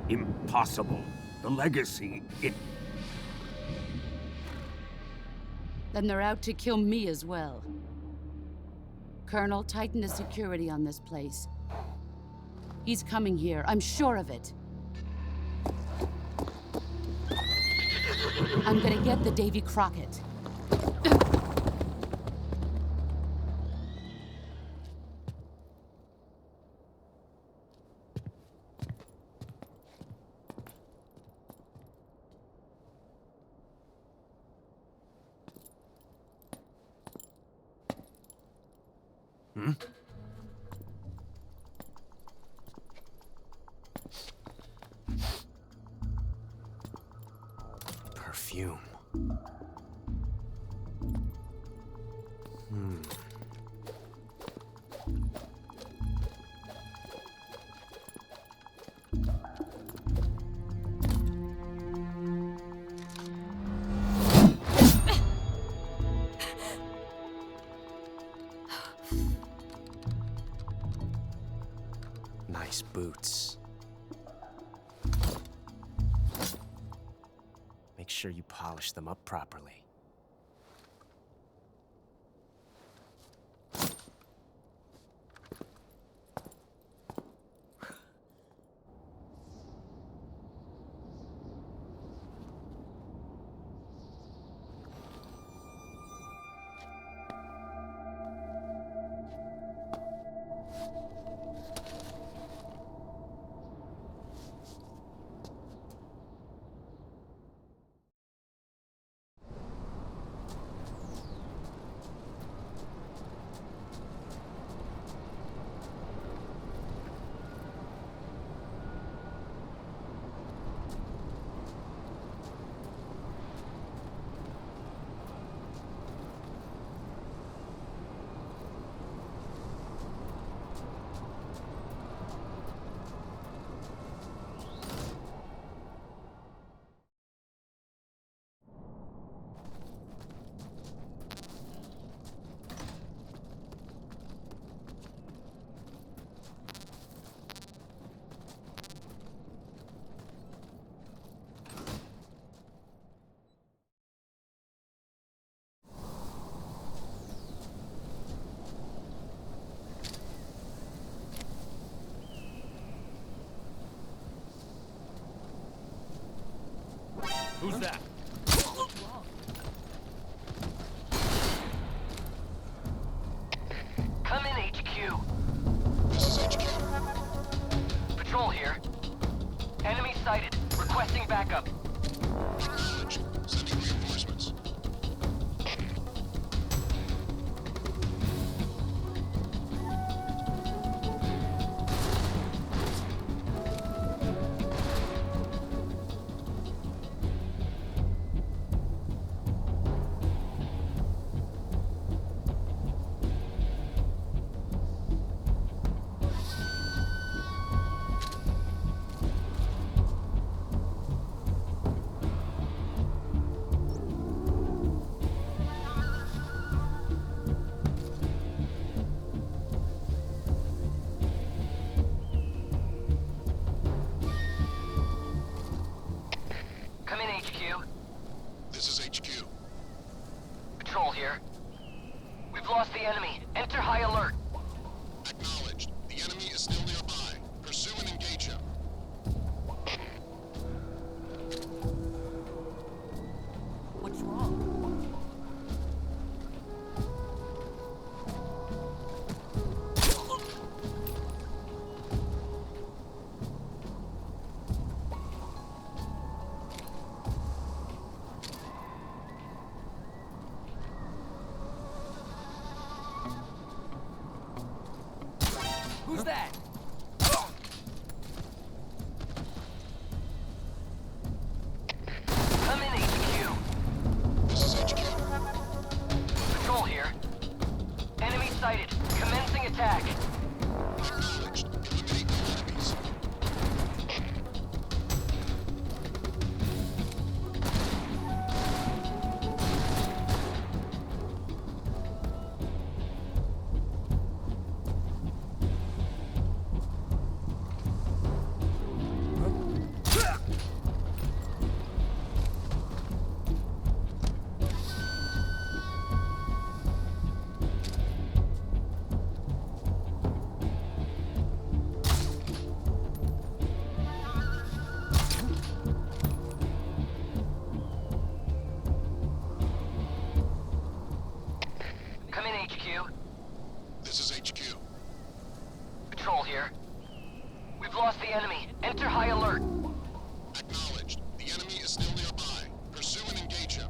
Impossible. The legacy, Then they're out to kill me as well. Colonel, tighten the security on this place. He's coming here, I'm sure of it. I'm gonna get the Davy Crockett. Perfume. Nice boots. Make sure you polish them up properly. Who's that? enemy. Enter high alert. Acknowledged. The enemy is still nearby. Pursue and engage him. What's wrong? Who's that? Come in, HQ. This is HQ. Patrol here. Enemy sighted. Commencing attack. Acknowledged. Eliminate all enemies. Come in, HQ. This is HQ. Patrol here. We've lost the enemy. Enter high alert. Acknowledged. The enemy is still nearby. Pursue and engage him.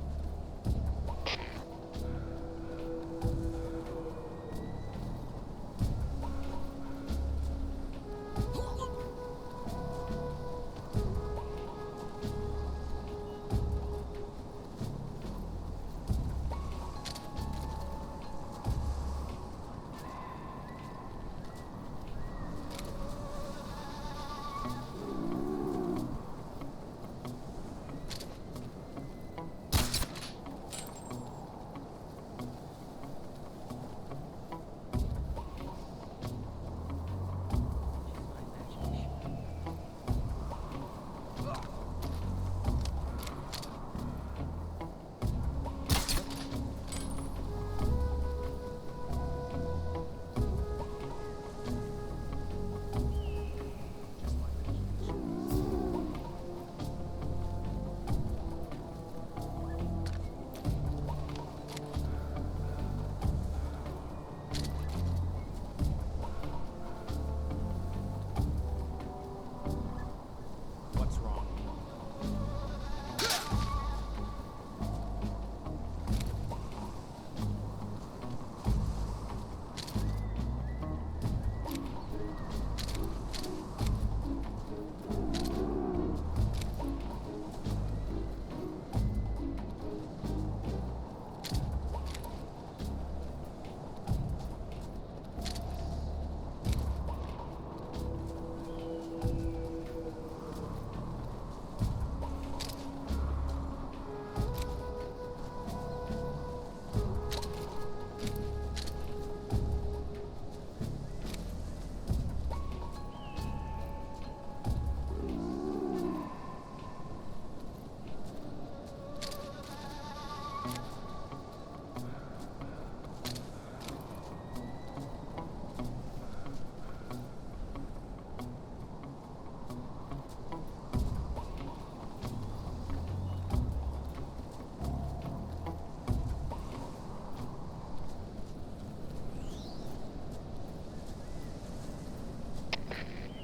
What's wrong?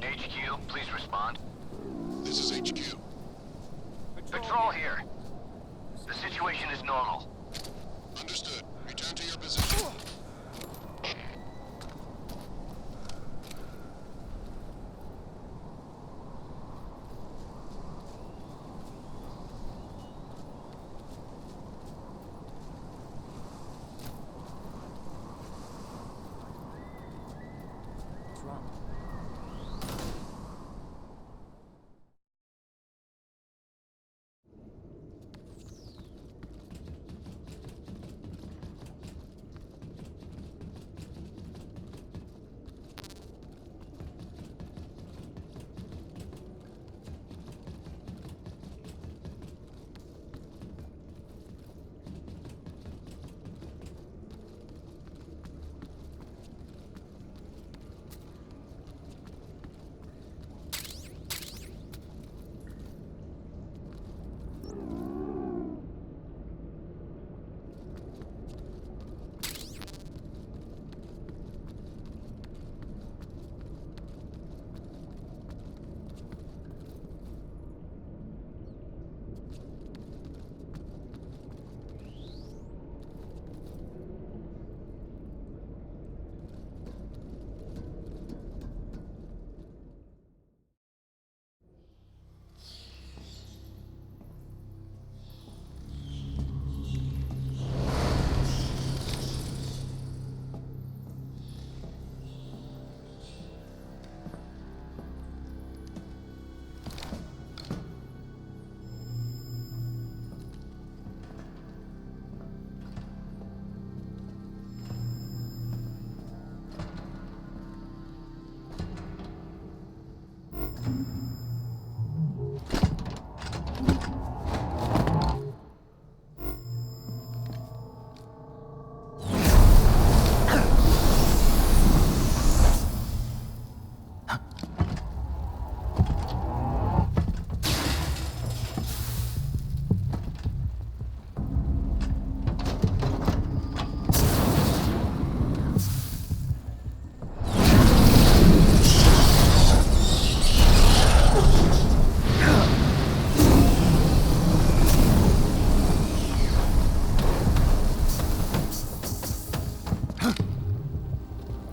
HQ, please respond. This is HQ. Patrol here. The situation is normal. Understood. Return to your position. What's wrong?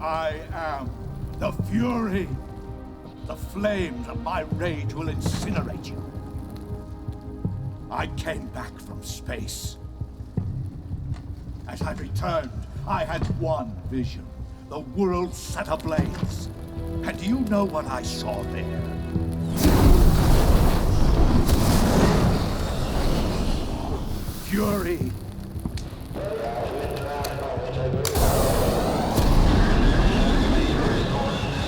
I am the Fury. The flames of my rage will incinerate you. I came back from space. As I returned, I had one vision. The world set ablaze. And do you know what I saw there? Fury.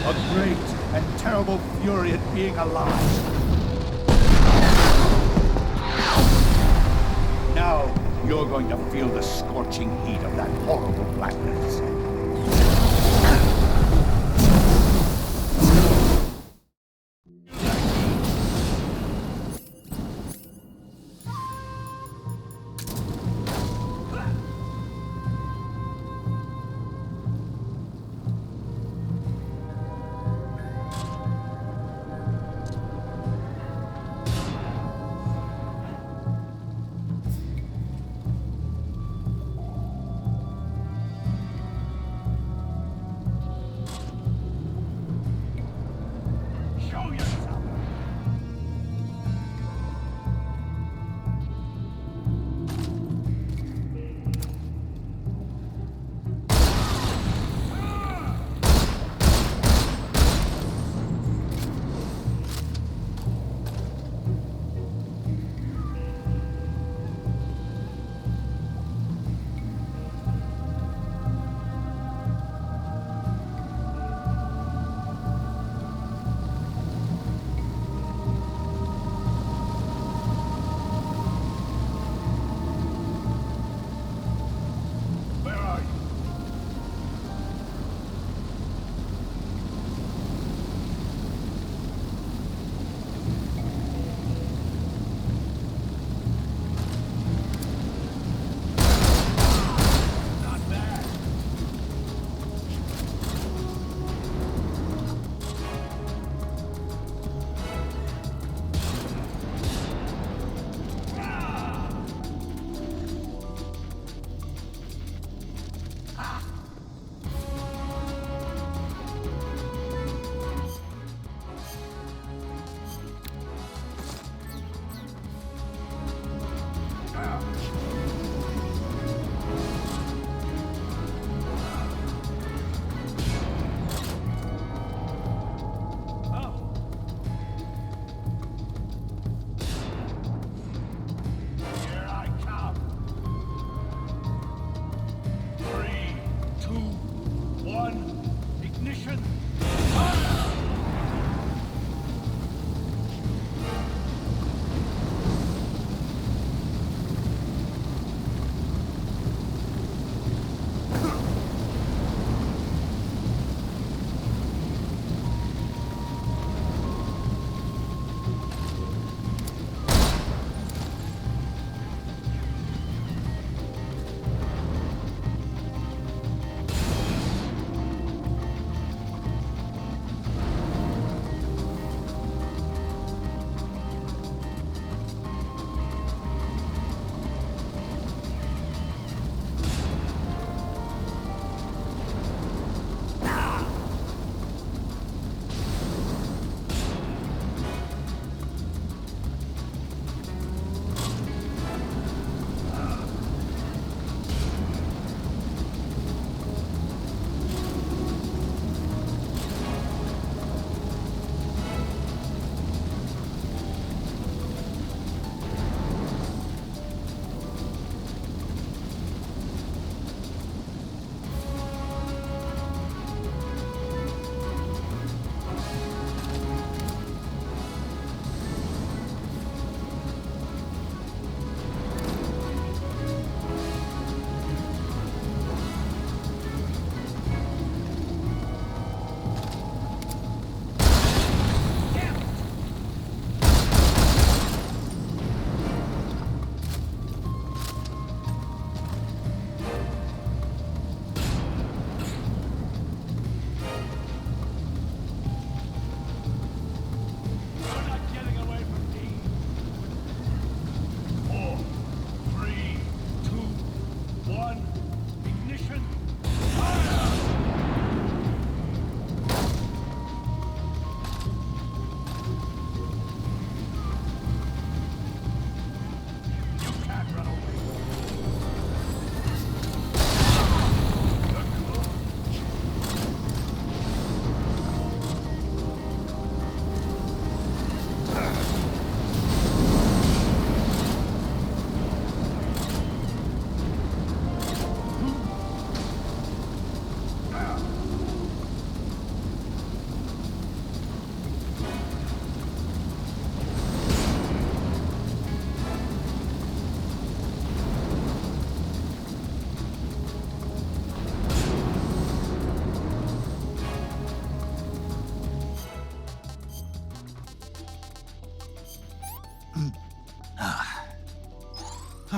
A great and terrible fury at being alive. Now, you're going to feel the scorching heat of that horrible blackness.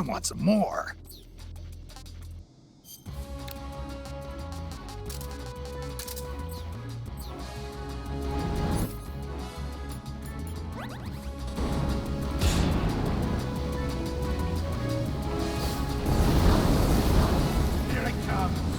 want some more. Here it comes.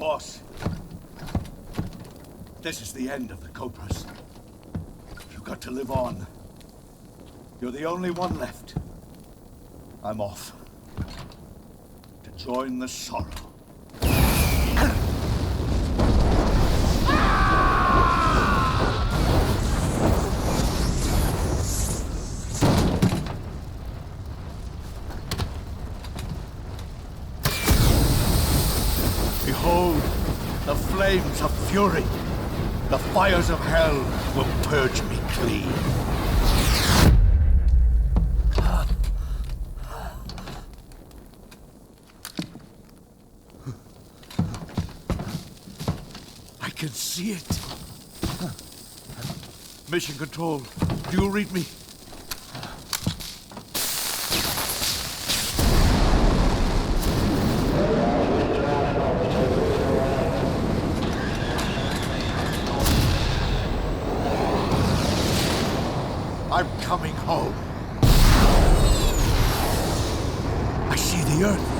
Boss, this is the end of the Cobras. You've got to live on. You're the only one left. I'm off. To join the sorrow. Behold, the flames of fury. The fires of hell will purge me clean. I can see it. Mission Control, do you read me? I'm coming home. I see the Earth.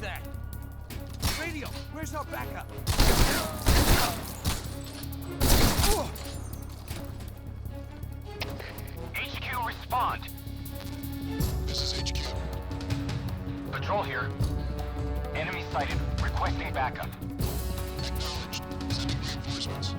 that? Radio, where's our backup? HQ, respond. This is HQ. Patrol here. Enemy sighted. Requesting backup. Acknowledged. Sending reinforcements.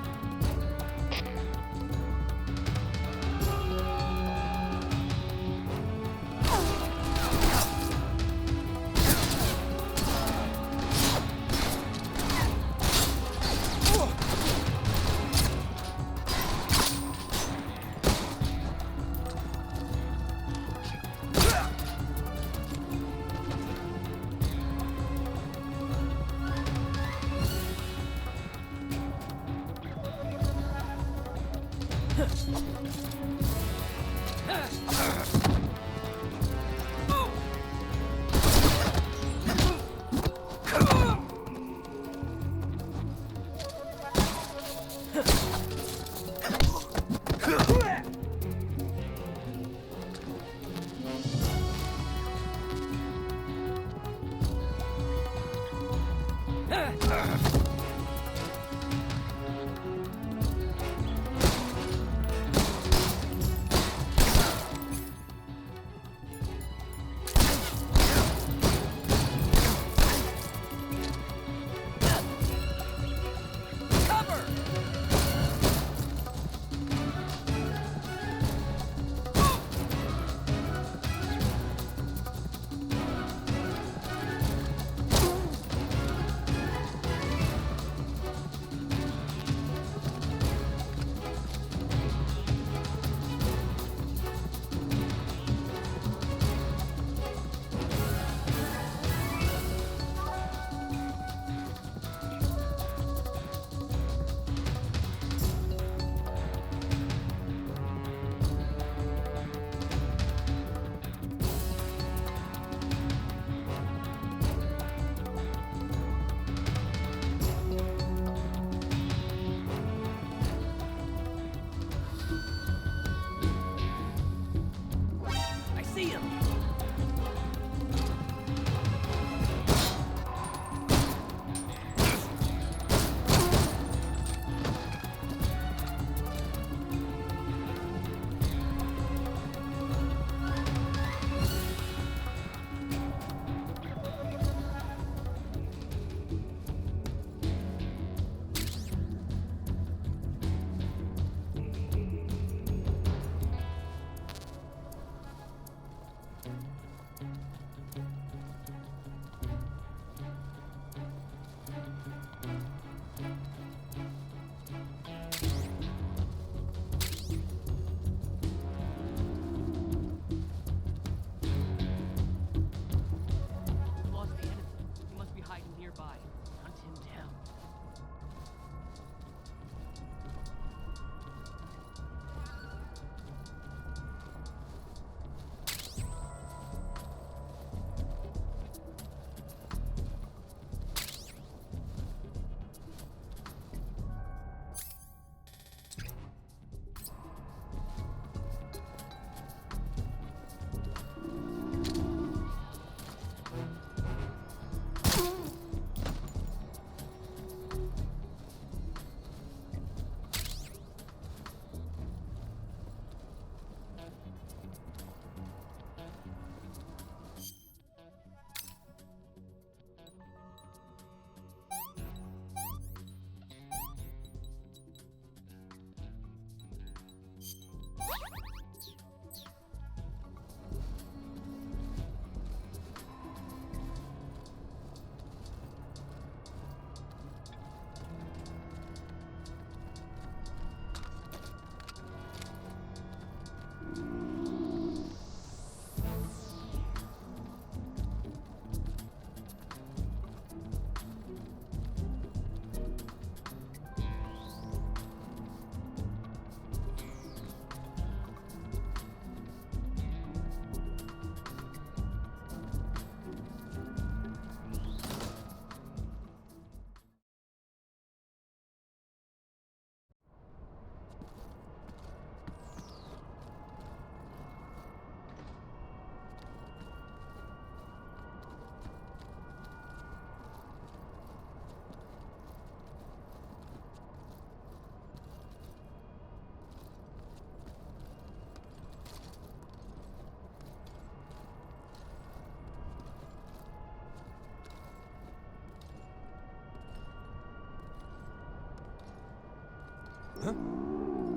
Huh?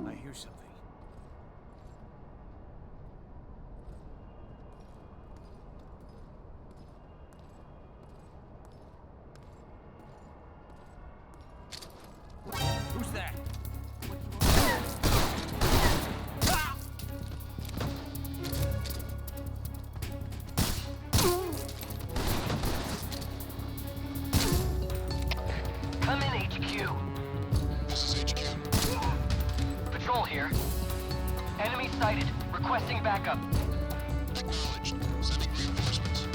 I hear something. Who's that? Come in, HQ. This is HQ. Patrol here. Enemy sighted. Requesting backup. Acknowledged. Sending reinforcements.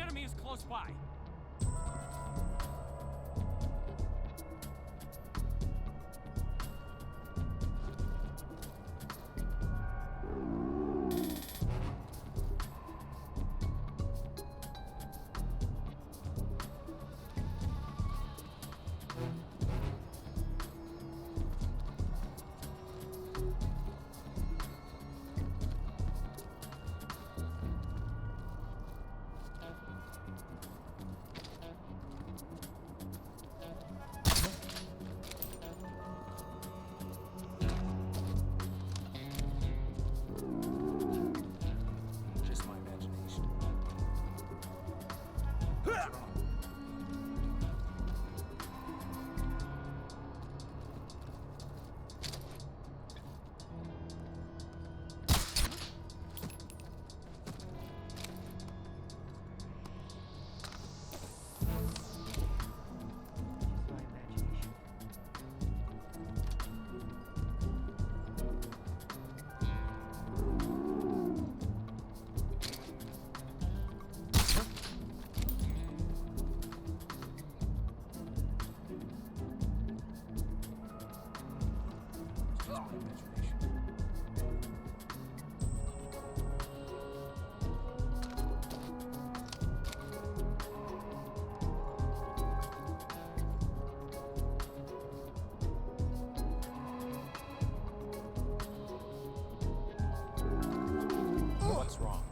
enemy is close by. Just my imagination. What's wrong?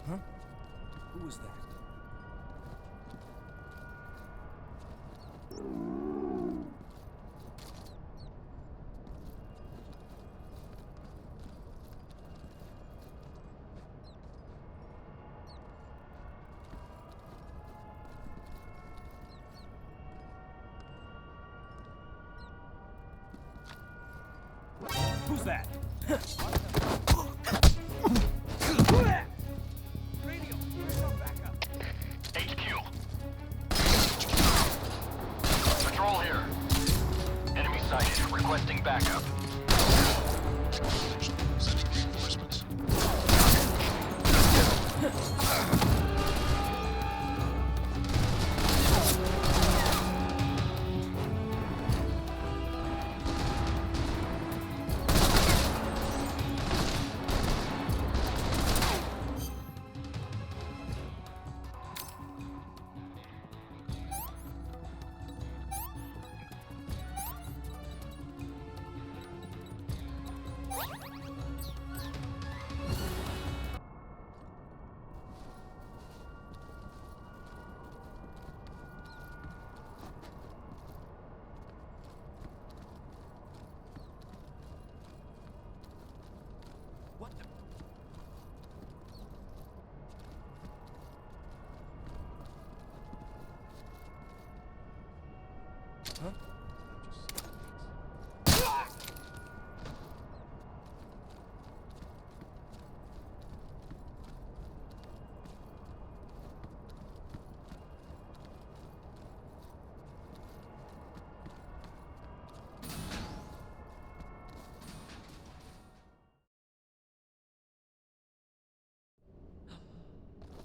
Huh? Who was that? Who's that? Radio, where's our backup? HQ. Patrol here. Enemy sighted. Requesting backup. Acknowledged. Sending reinforcements.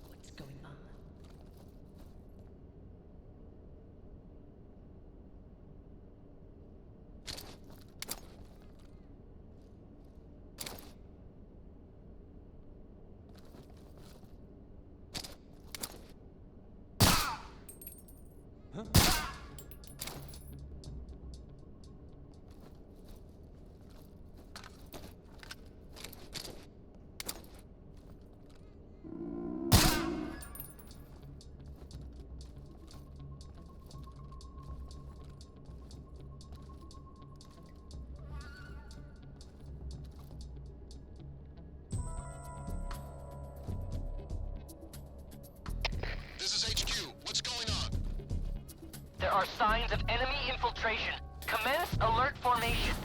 What's going on? This is HQ. What's going on? There are signs of enemy infiltration. Commence alert formation.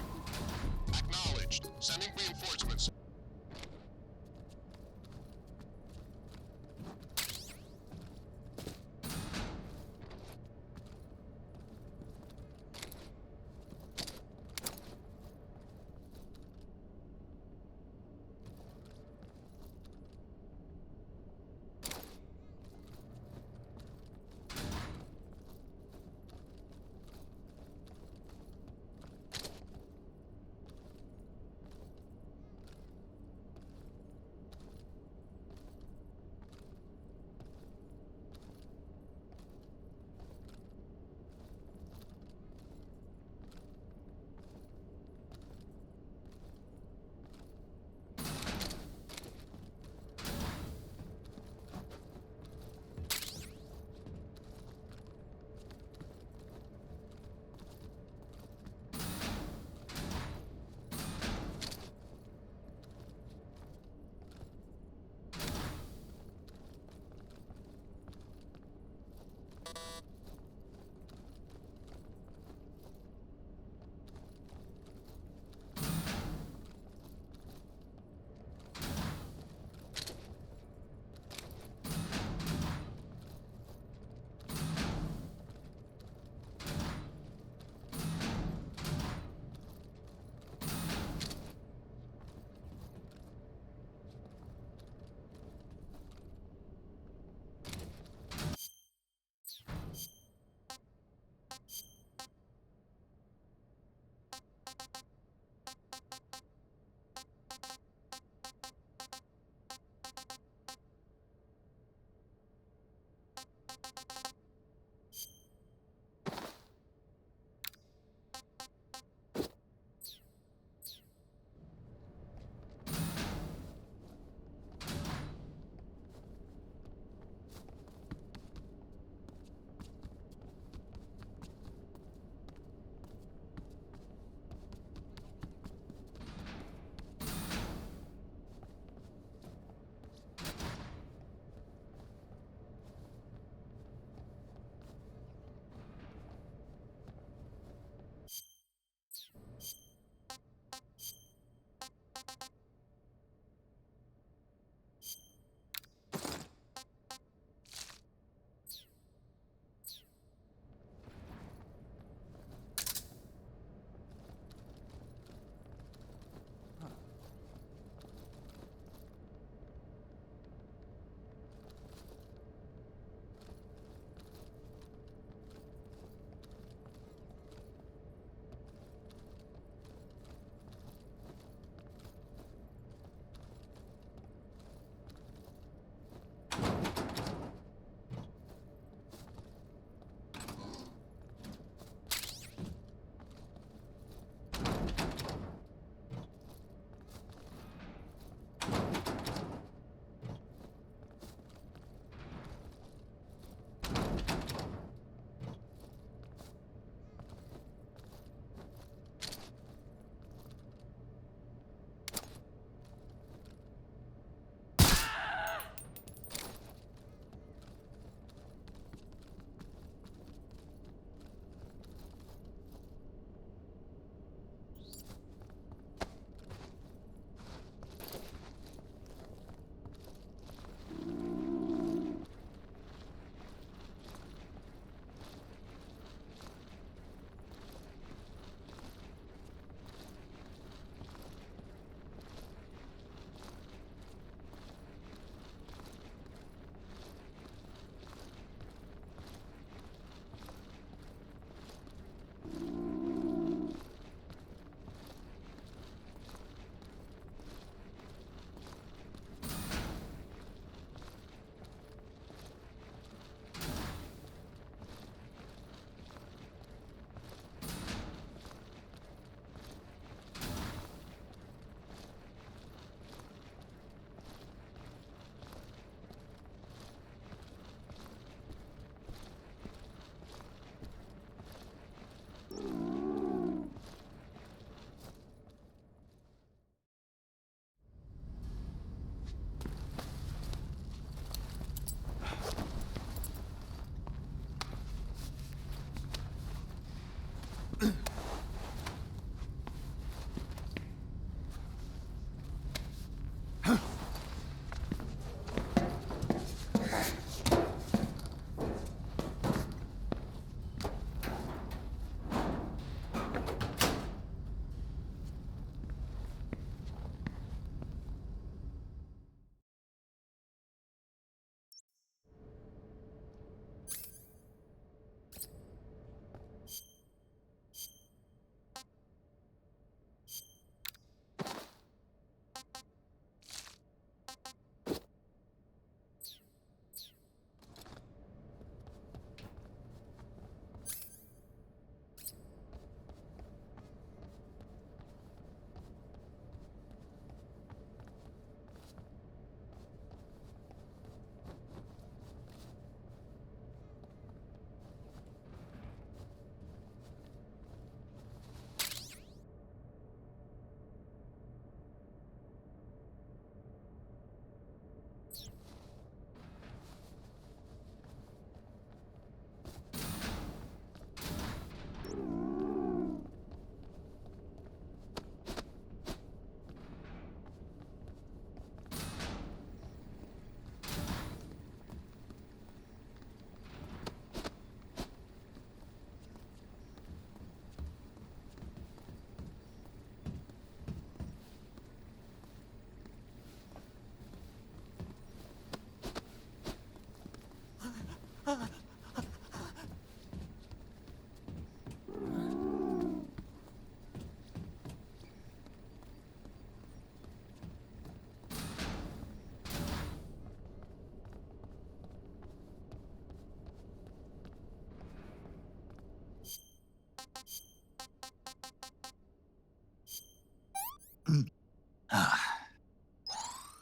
Acknowledged. Sending reinforcements.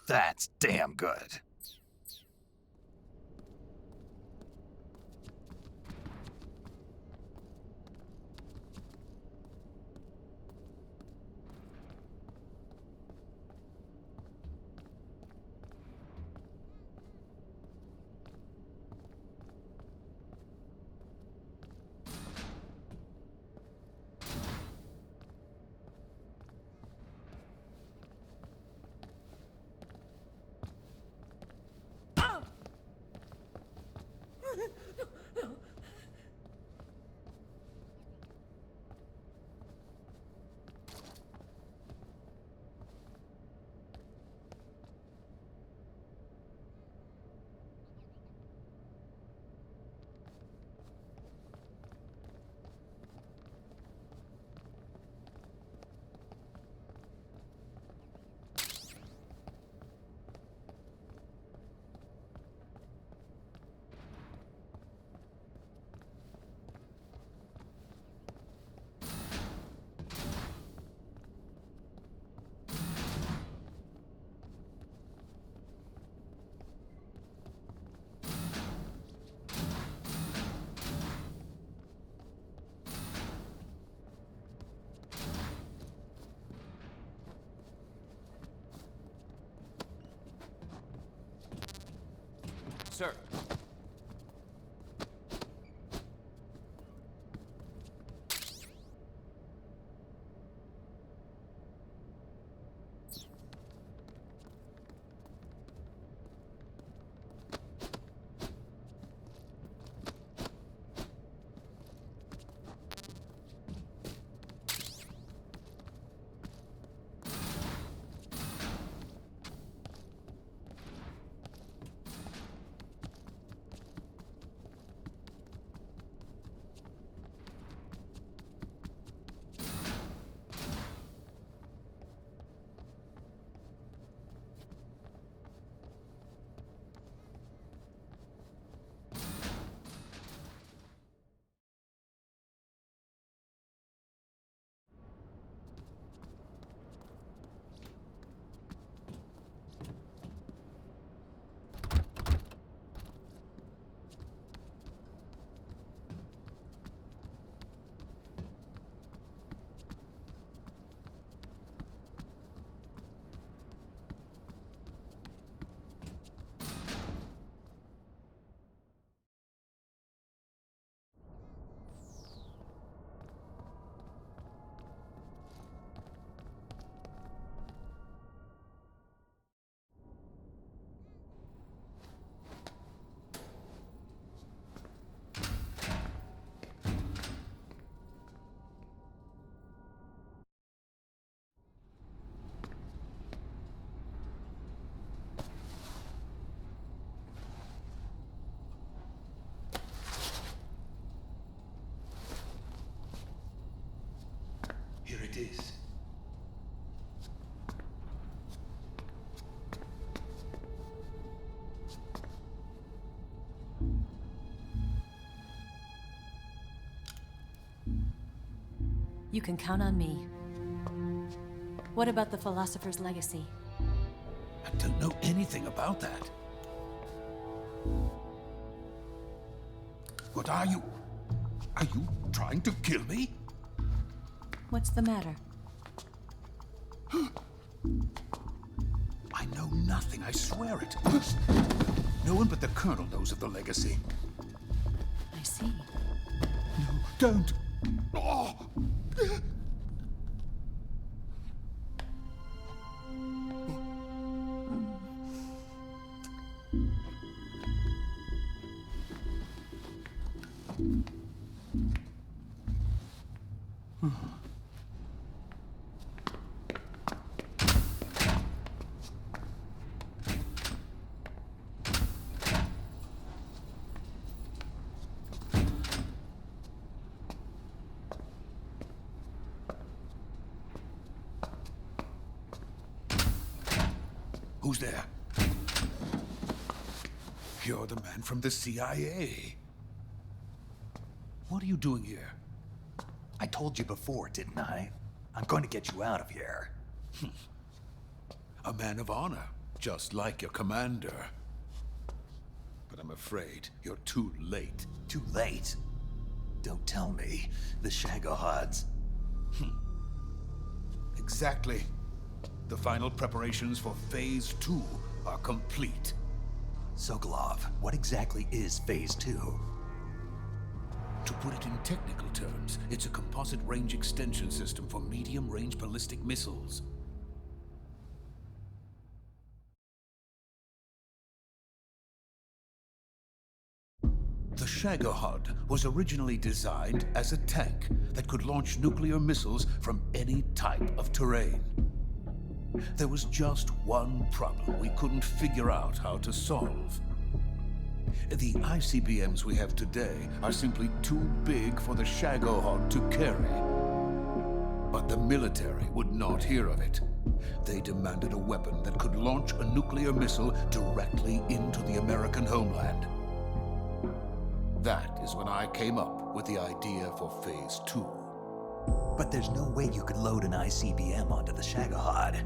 That's damn good. Sir. Here it is. You can count on me. What about the Philosopher's Legacy? I don't know anything about that. What are you? Are you trying to kill me? What's the matter? I know nothing, I swear it. No one but the Colonel knows of the legacy. I see. No, don't! Oh. Who's there? You're the man from the CIA. What are you doing here? I told you before, didn't I? I'm going to get you out of here. A man of honor, just like your commander. But I'm afraid you're too late. Too late? Don't tell me. The Shagohods. Exactly. The final preparations for Phase 2 are complete. Sokolov, what exactly is Phase 2? To put it in technical terms, it's a composite range extension system for medium-range ballistic missiles. The Shagohod was originally designed as a tank that could launch nuclear missiles from any type of terrain. There was just one problem we couldn't figure out how to solve. The ICBMs we have today are simply too big for the Shagohod to carry. But the military would not hear of it. They demanded a weapon that could launch a nuclear missile directly into the American homeland. That is when I came up with the idea for Phase 2. But there's no way you could load an ICBM onto the Shagohod.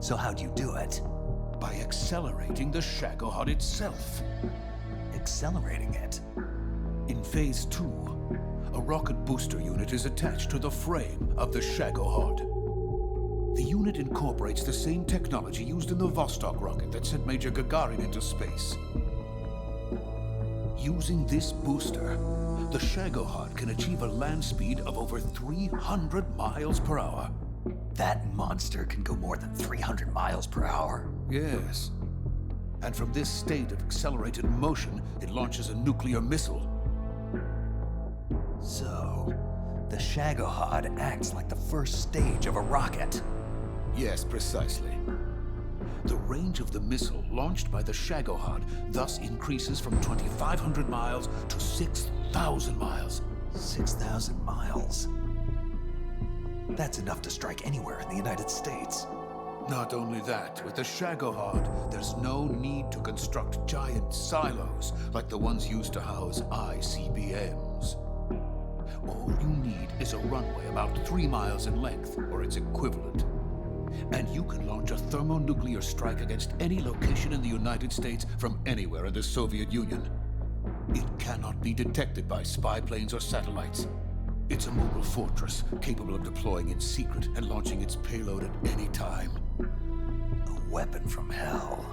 So how'd you do it? By accelerating the Shagohod itself. Accelerating it? In Phase 2, a rocket booster unit is attached to the frame of the Shagohod. The unit incorporates the same technology used in the Vostok rocket that sent Major Gagarin into space. Using this booster, the Shagohod can achieve a land speed of over 300 miles per hour. That monster can go more than 300 miles per hour? Yes. And from this state of accelerated motion, it launches a nuclear missile. So, the Shagohod acts like the first stage of a rocket. Yes, precisely. The range of the missile launched by the Shagohod thus increases from 2,500 miles to 6,000 miles. 6,000 miles? That's enough to strike anywhere in the United States. Not only that, with the Shagohod, there's no need to construct giant silos like the ones used to house ICBMs. All you need is a runway about 3 miles in length, or its equivalent. And you can launch a thermonuclear strike against any location in the United States from anywhere in the Soviet Union. It cannot be detected by spy planes or satellites. It's a mobile fortress, capable of deploying in secret and launching its payload at any time. A weapon from hell.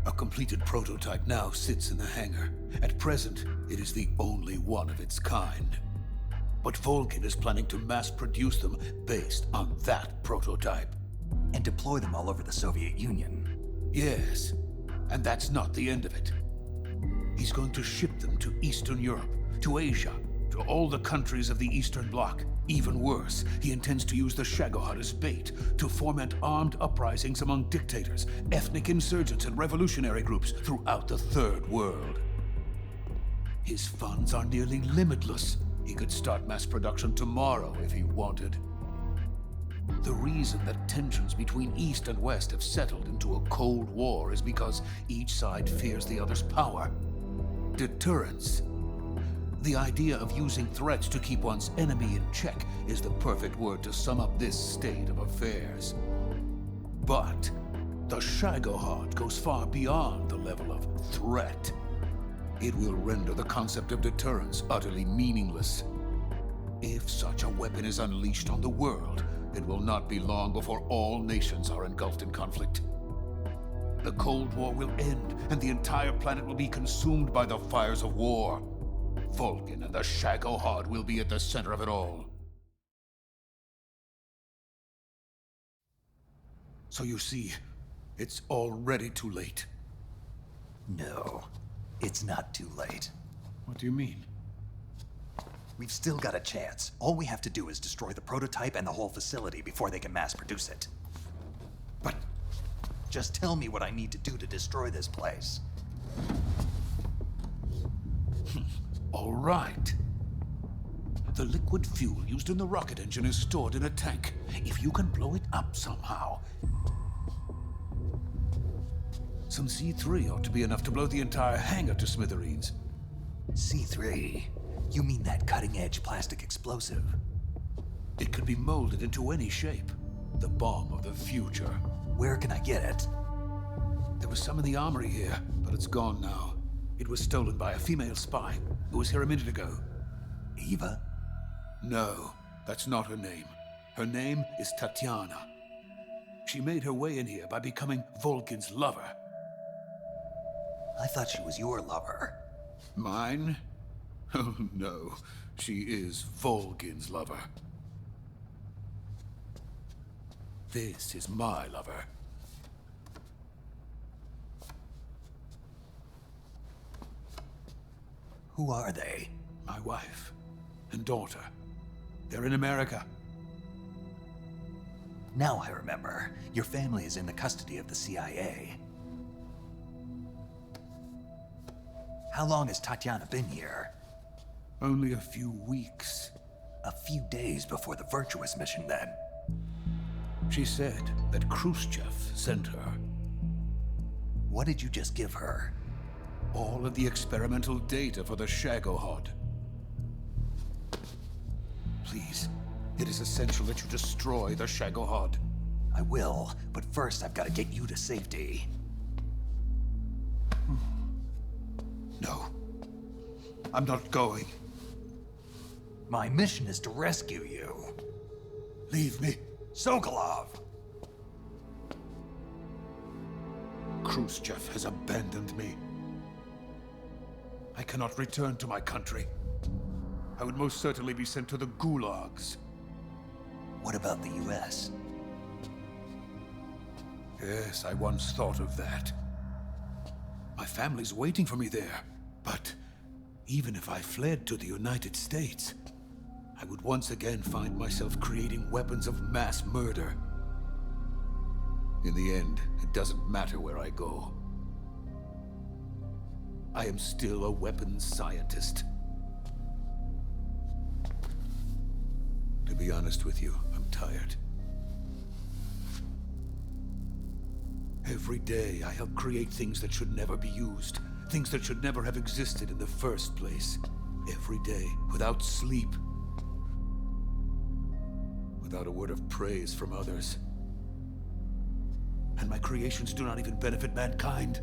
A completed prototype now sits in the hangar. At present, it is the only one of its kind. But Volkin is planning to mass-produce them based on that prototype. And deploy them all over the Soviet Union. Yes, and that's not the end of it. He's going to ship them to Eastern Europe, to Asia, to all the countries of the Eastern Bloc. Even worse, he intends to use the Shagohod as bait to foment armed uprisings among dictators, ethnic insurgents, and revolutionary groups throughout the Third World. His funds are nearly limitless. He could start mass production tomorrow if he wanted. The reason that tensions between East and West have settled into a Cold War is because each side fears the other's power. Deterrence. The idea of using threats to keep one's enemy in check is the perfect word to sum up this state of affairs. But the Shagohod goes far beyond the level of threat. It will render the concept of deterrence utterly meaningless. If such a weapon is unleashed on the world, it will not be long before all nations are engulfed in conflict. The Cold War will end, and the entire planet will be consumed by the fires of war. Vulcan and the Shagohod will be at the center of it all. So you see, it's already too late. No, it's not too late. What do you mean? We've still got a chance. All we have to do is destroy the prototype and the whole facility before they can mass produce it. But just tell me what I need to do to destroy this place. All right. The liquid fuel used in the rocket engine is stored in a tank. If you can blow it up somehow... Some C3 ought to be enough to blow the entire hangar to smithereens. C3? You mean that cutting-edge plastic explosive? It could be molded into any shape. The bomb of the future. Where can I get it? There was some in the armory here, but it's gone now. It was stolen by a female spy who was here a minute ago. Eva? No, that's not her name. Her name is Tatiana. She made her way in here by becoming Volgin's lover. I thought she was your lover. Mine? Oh no, she is Volgin's lover. This is my lover. Who are they? My wife and daughter. They're in America. Now I remember. Your family is in the custody of the CIA. How long has Tatiana been here? Only a few weeks. A few days before the Virtuous mission, then. She said that Khrushchev sent her. What did you just give her? All of the experimental data for the Shagohod. Please, it is essential that you destroy the Shagohod. I will, but first I've got to get you to safety. No. I'm not going. My mission is to rescue you. Leave me. Sokolov! Khrushchev has abandoned me. I cannot return to my country. I would most certainly be sent to the gulags. What about the US? Yes, I once thought of that. My family's waiting for me there. But even if I fled to the United States, I would once again find myself creating weapons of mass murder. In the end, it doesn't matter where I go. I am still a weapons scientist. To be honest with you, I'm tired. Every day, I help create things that should never be used. Things that should never have existed in the first place. Every day, without sleep. Without a word of praise from others. And my creations do not even benefit mankind.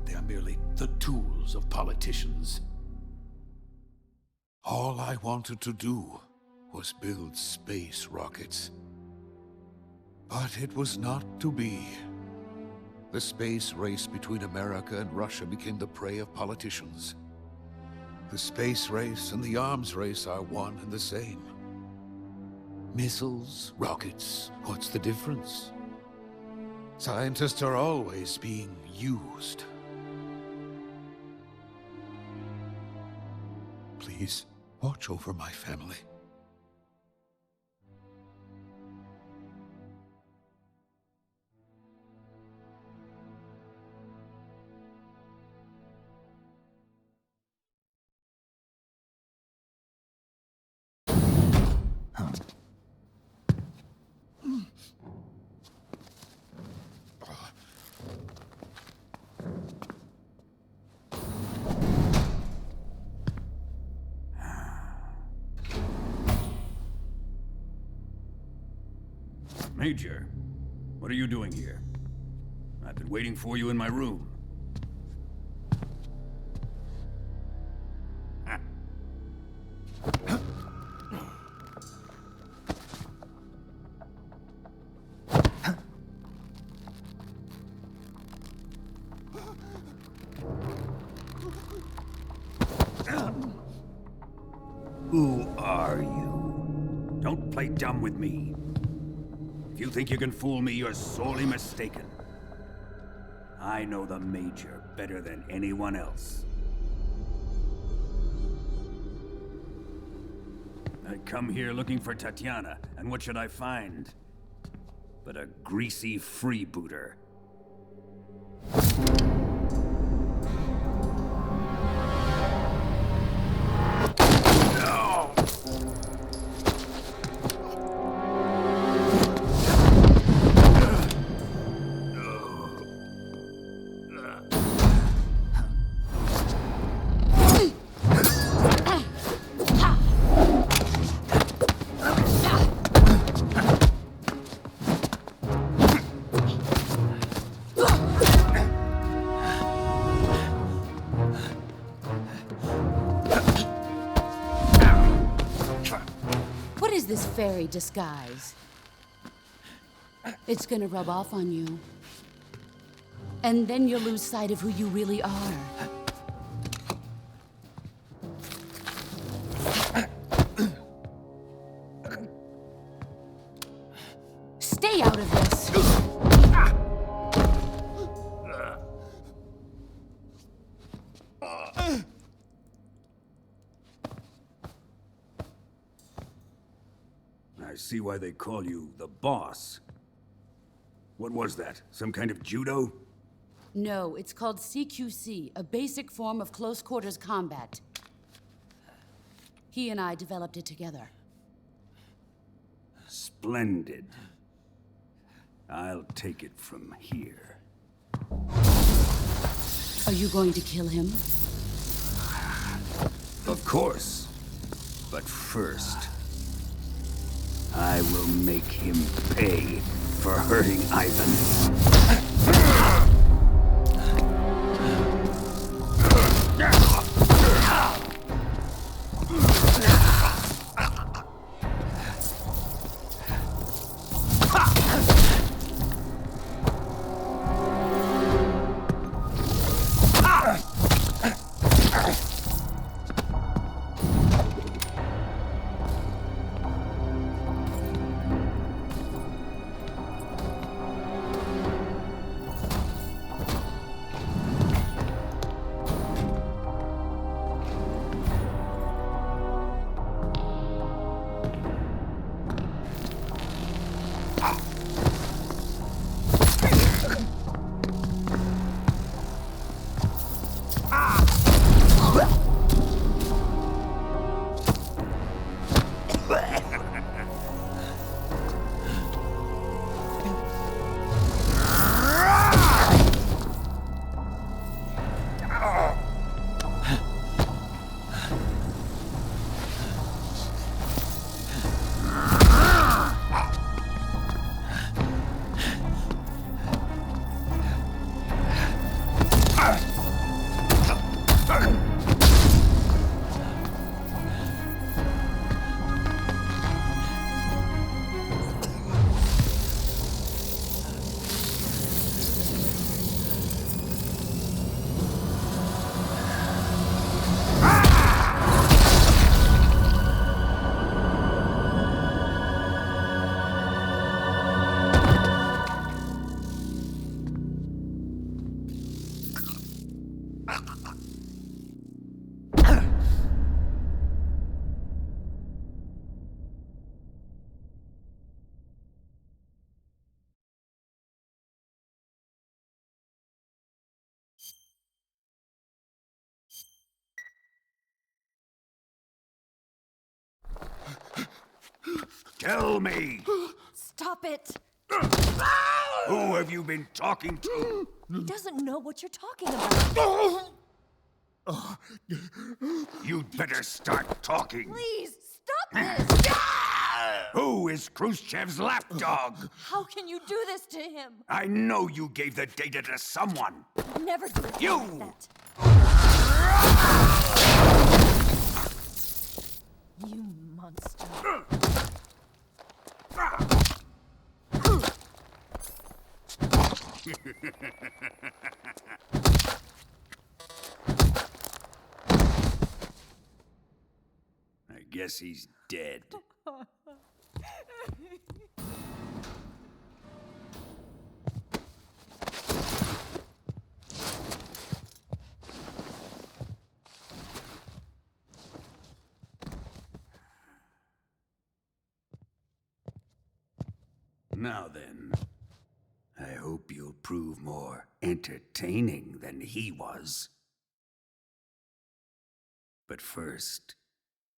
They are merely the tools of politicians. All I wanted to do was build space rockets. But it was not to be. The space race between America and Russia became the prey of politicians. The space race and the arms race are one and the same. Missiles, rockets, what's the difference? Scientists are always being used. Please, watch over my family. Major, what are you doing here? I've been waiting for you in my room. Who are you? Don't play dumb with me. If you think you can fool me, you're sorely mistaken. I know the Major better than anyone else. I come here looking for Tatiana, and what should I find? But a greasy freebooter. fairy disguise. It's gonna rub off on you. And then you'll lose sight of who you really are. Stay out of this! I see why they call you the boss. What was that? Some kind of judo? No, it's called CQC, a basic form of close quarters combat. He and I developed it together. Splendid. I'll take it from here. Are you going to kill him? Of course. But first, I will make him pay for hurting Ivan. Tell me! Stop it! Who have you been talking to? He doesn't know what you're talking about. You'd better start talking. Please, stop this! Who is Khrushchev's lapdog? How can you do this to him? I know you gave the data to someone. Never do it You! like that. You monster. I guess he's dead. Now then, I hope you'll prove more entertaining than he was. But first,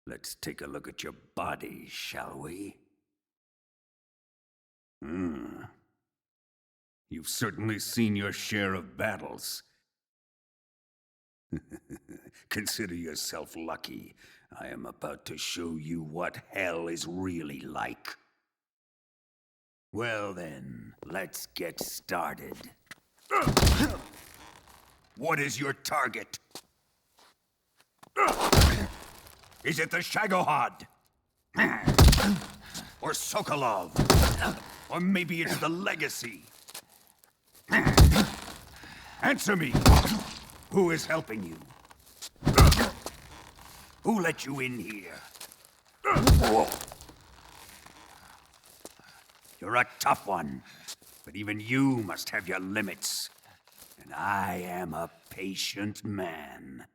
let's take a look at your body, shall we? You've certainly seen your share of battles. Consider yourself lucky. I am about to show you what hell is really like. Well then, let's get started. What is your target? Is it the Shagohod? Or Sokolov? Or maybe it's the Legacy? Answer me! Who is helping you? Who let you in here? You're a tough one, but even you must have your limits. And I am a patient man.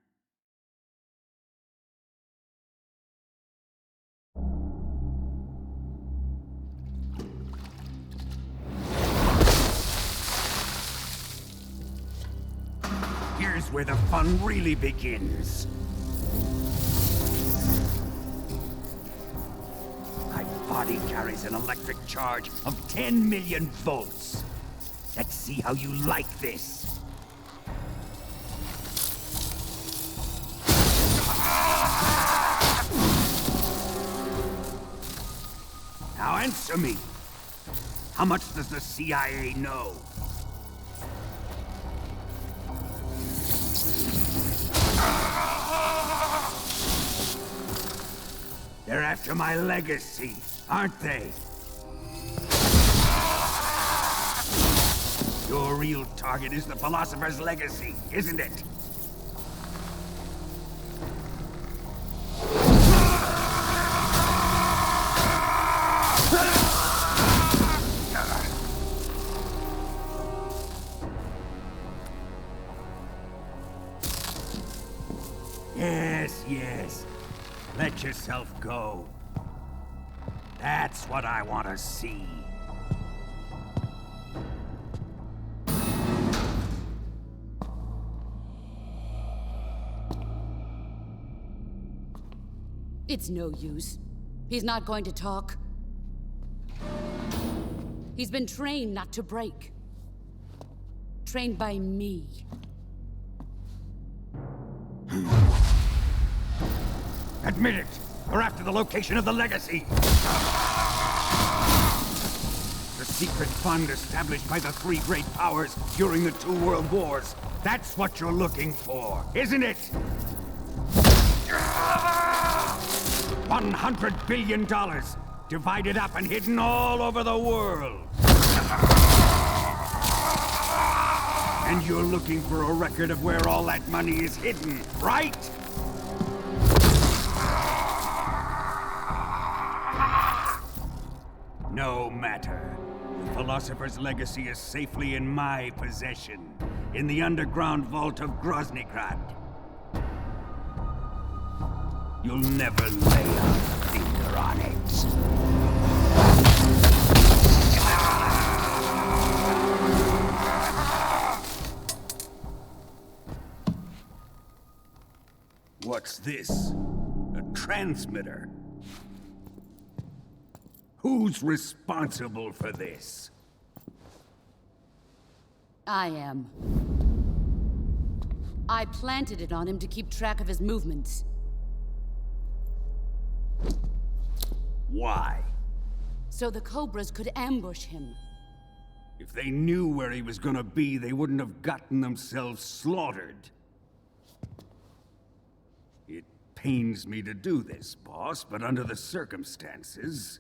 Here's where the fun really begins. My body carries an electric charge of 10 million volts. Let's see how you like this. Now answer me. How much does the CIA know? They're after my legacy, aren't they? Your real target is the Philosopher's Legacy, isn't it? Yes, yes. Let yourself go. That's what I want to see. It's no use. He's not going to talk. He's been trained not to break. Trained by me. Admit it! We're after the location of the Legacy! The secret fund established by the three great powers during the 2 world wars. That's what you're looking for, isn't it? $100 billion, divided up and hidden all over the world. And you're looking for a record of where all that money is hidden, right? No matter. The Philosopher's Legacy is safely in my possession, in the underground vault of Groznygrad. You'll never lay a finger on it. What's this? A transmitter? Who's responsible for this? I am. I planted it on him to keep track of his movements. Why? So the Cobras could ambush him. If they knew where he was gonna be, they wouldn't have gotten themselves slaughtered. It pains me to do this, boss, but under the circumstances,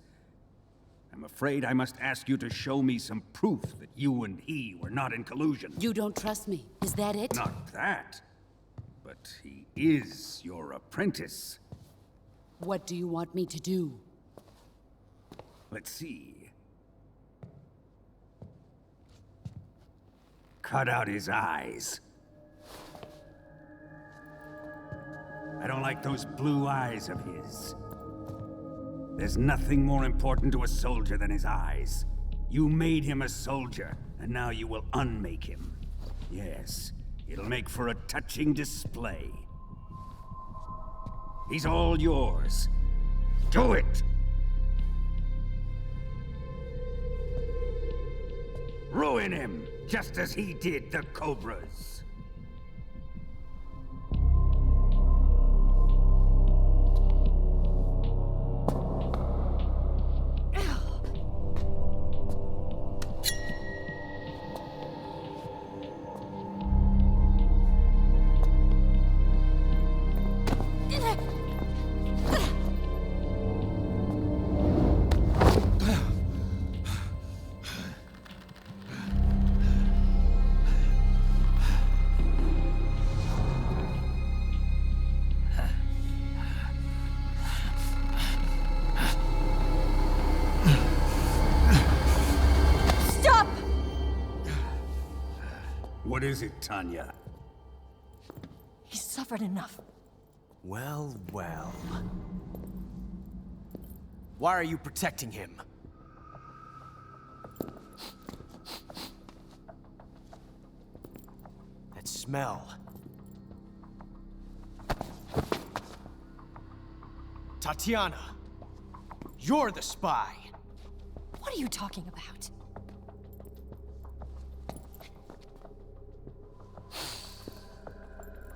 I'm afraid I must ask you to show me some proof that you and he were not in collusion. You don't trust me, is that it? Not that. But he is your apprentice. What do you want me to do? Let's see. Cut out his eyes. I don't like those blue eyes of his. There's nothing more important to a soldier than his eyes. You made him a soldier, and now you will unmake him. Yes, it'll make for a touching display. He's all yours. Do it! Ruin him, just as he did the Cobras. What is it, Tanya? He's suffered enough. Well, well. Why are you protecting him? That smell. Tatiana! You're the spy! What are you talking about?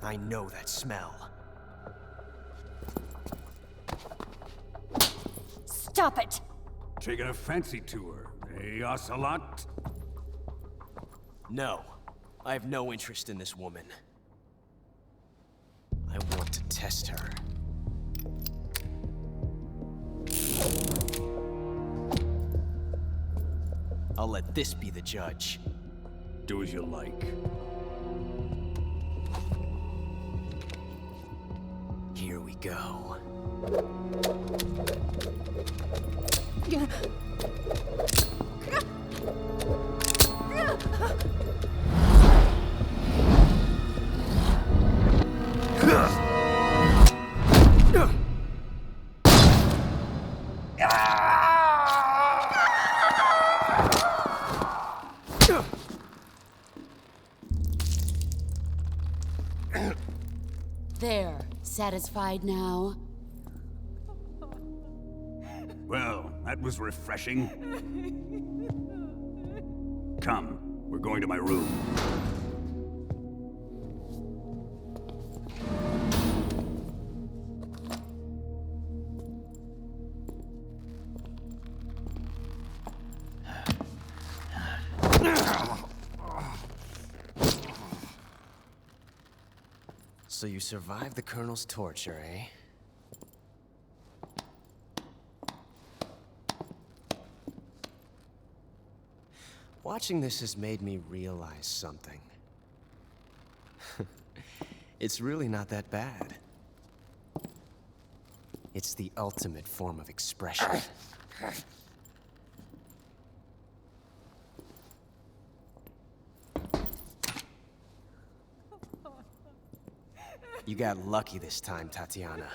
I know that smell. Stop it! Taking a fancy to her, eh, Ocelot? No. I have no interest in this woman. I want to test her. I'll let this be the judge. Do as you like. Here we go. There. Satisfied now? Well, that was refreshing. Come, we're going to my room. So you survived the Colonel's torture, eh? Watching this has made me realize something. It's really not that bad. It's the ultimate form of expression. You got lucky this time, Tatiana.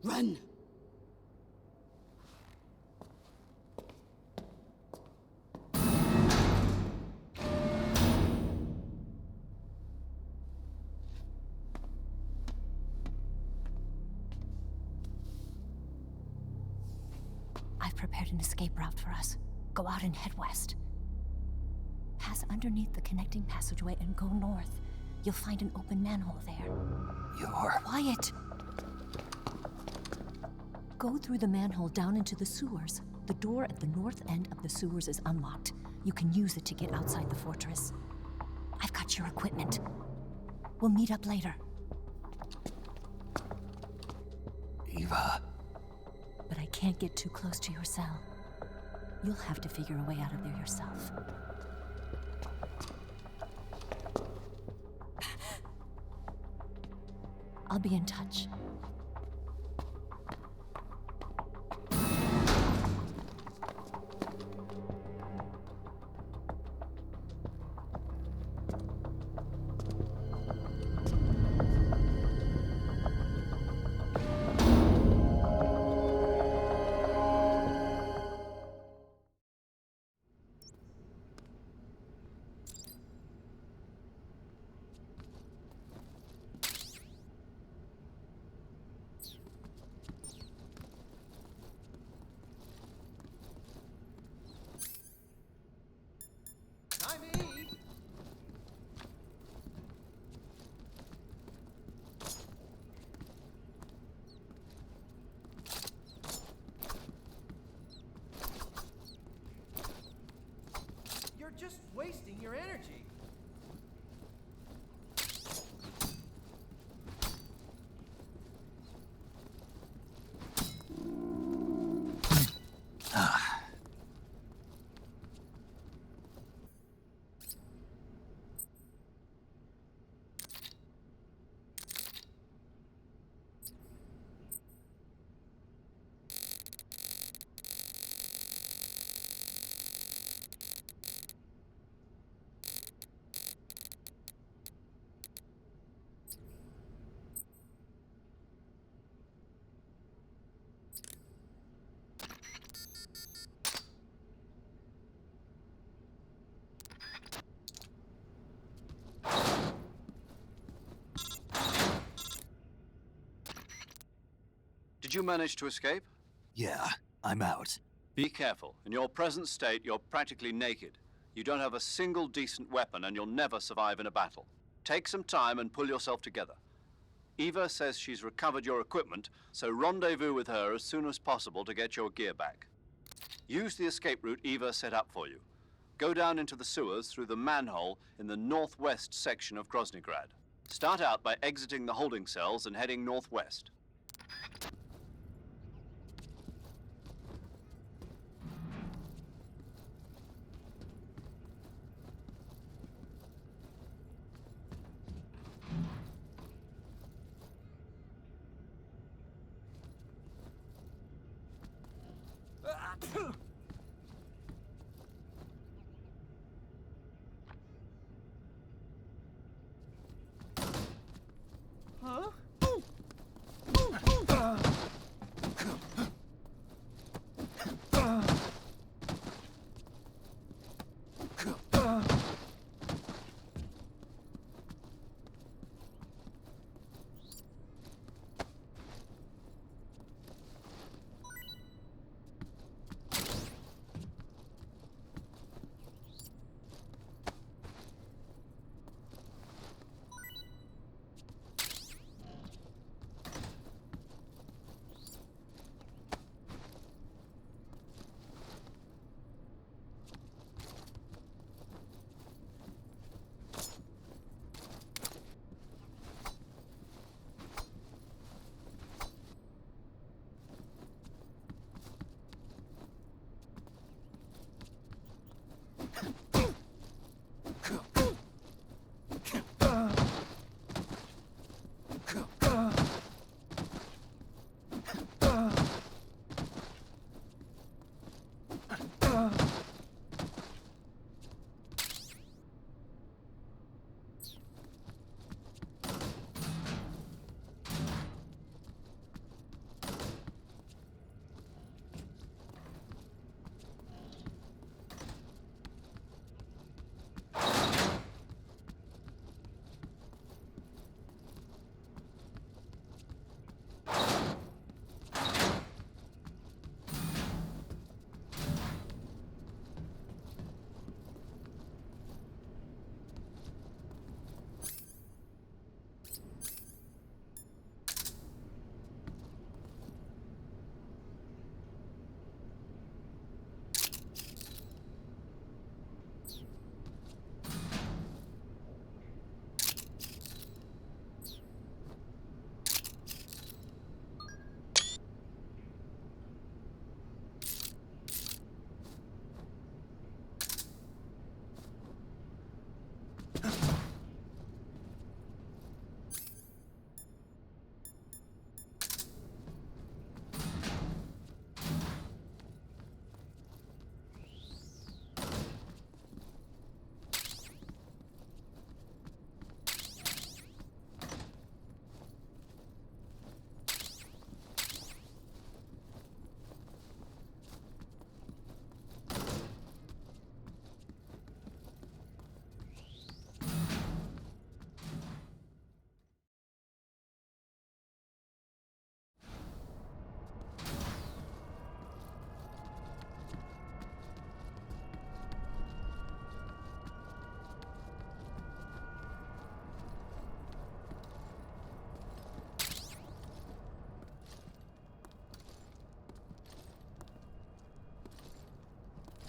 Run! I've prepared an escape route for us. Go out and head west. Pass underneath the connecting passageway and go north. You'll find an open manhole there. You're... Quiet! Go through the manhole down into the sewers. The door at the north end of the sewers is unlocked. You can use it to get outside the fortress. I've got your equipment. We'll meet up later. Eva... But I can't get too close to your cell. You'll have to figure a way out of there yourself. I'll be in touch. Did you manage to escape? Yeah, I'm out. Be careful. In your present state, you're practically naked. You don't have a single decent weapon, and you'll never survive in a battle. Take some time and pull yourself together. Eva says she's recovered your equipment, so rendezvous with her as soon as possible to get your gear back. Use the escape route Eva set up for you. Go down into the sewers through the manhole in the northwest section of Groznygrad. Start out by exiting the holding cells and heading northwest.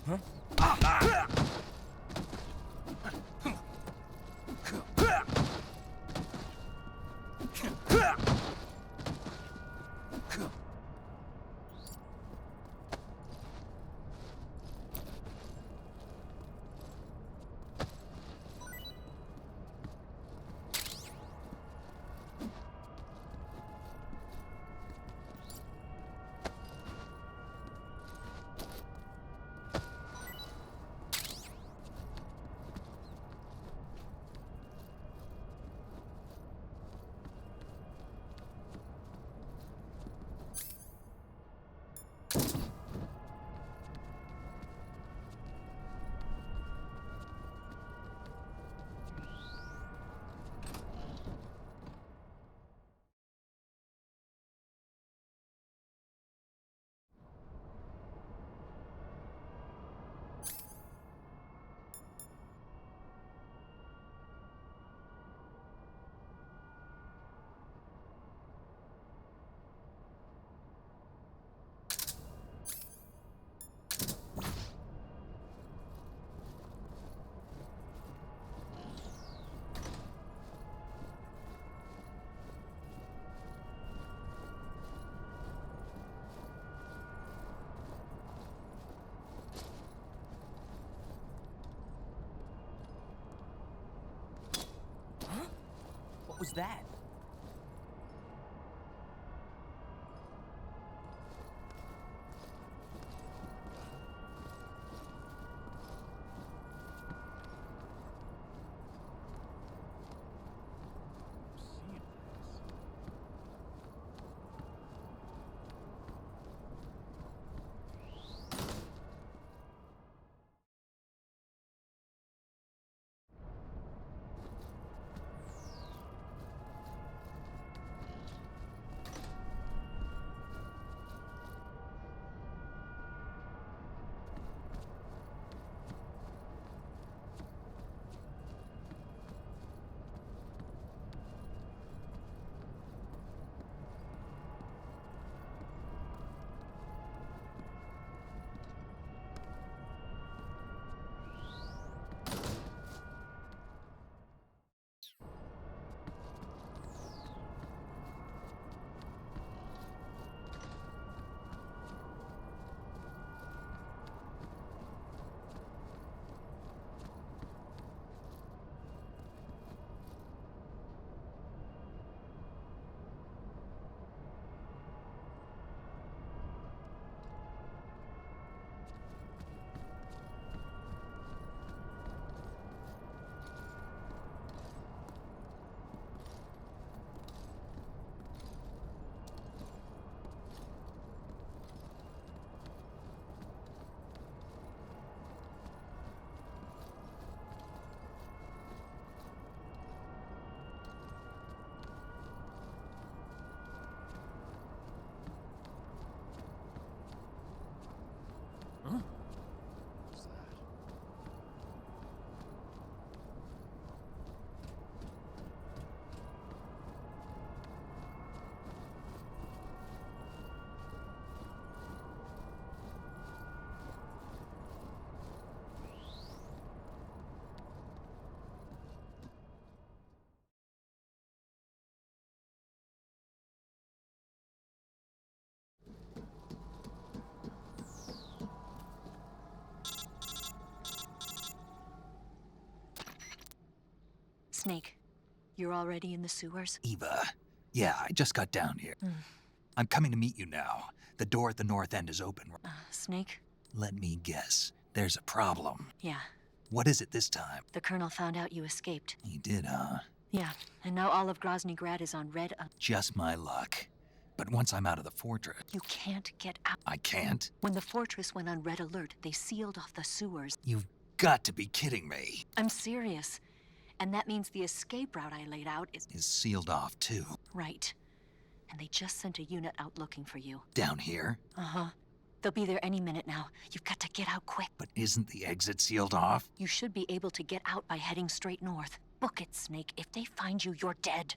Huh? What was that? Snake, you're already in the sewers? Eva. Yeah, I just got down here. I'm coming to meet you now. The door at the north end is open. Snake? Let me guess. There's a problem. Yeah. What is it this time? The Colonel found out you escaped. He did, huh? Yeah, and now all of Grozny Grad is on red alert. Just my luck. But once I'm out of the fortress... You can't get out. I can't? When the fortress went on red alert, they sealed off the sewers. You've got to be kidding me. I'm serious. And that means the escape route I laid out is sealed off, too. Right. And they just sent a unit out looking for you. Down here? Uh-huh. They'll be there any minute now. You've got to get out quick. But isn't the exit sealed off? You should be able to get out by heading straight north. Book it, Snake. If they find you, you're dead.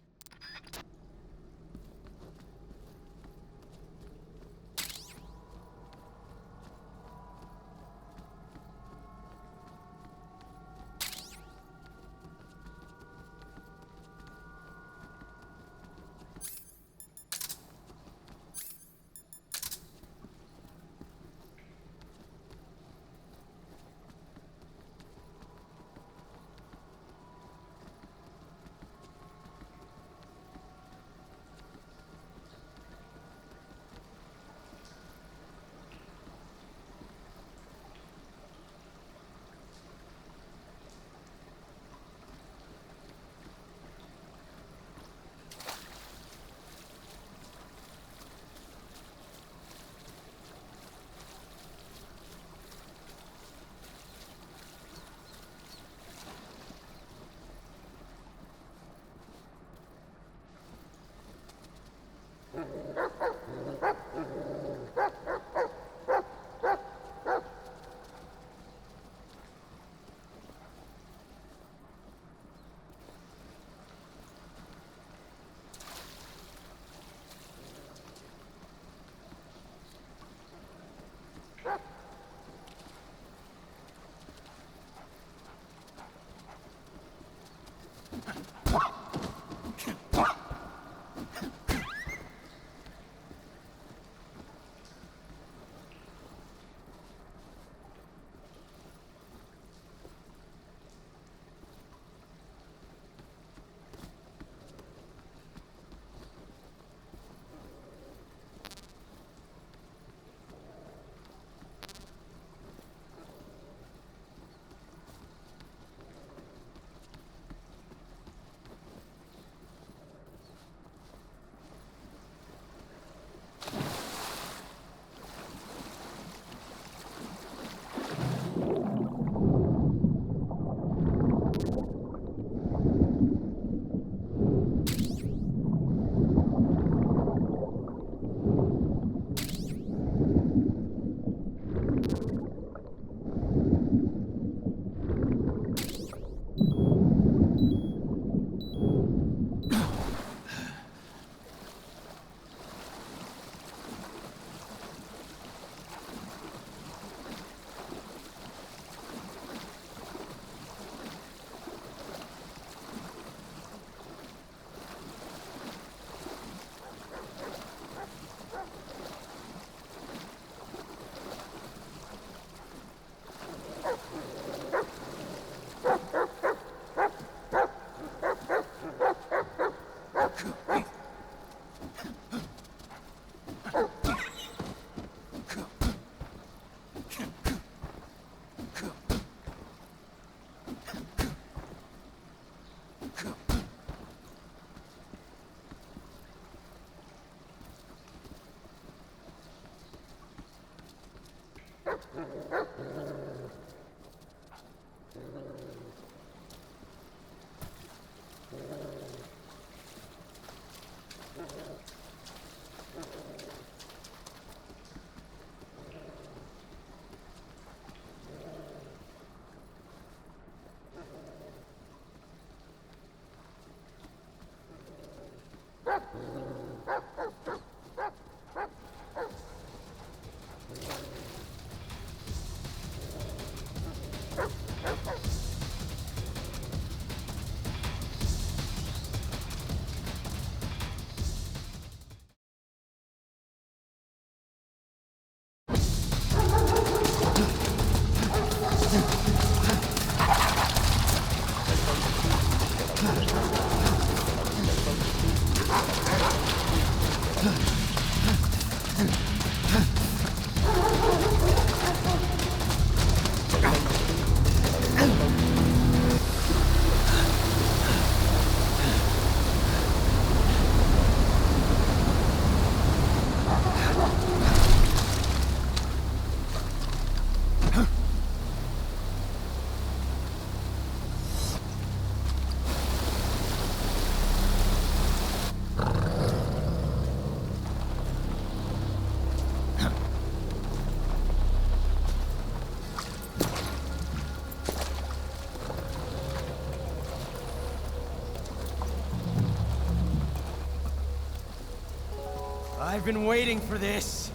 I've been waiting for this.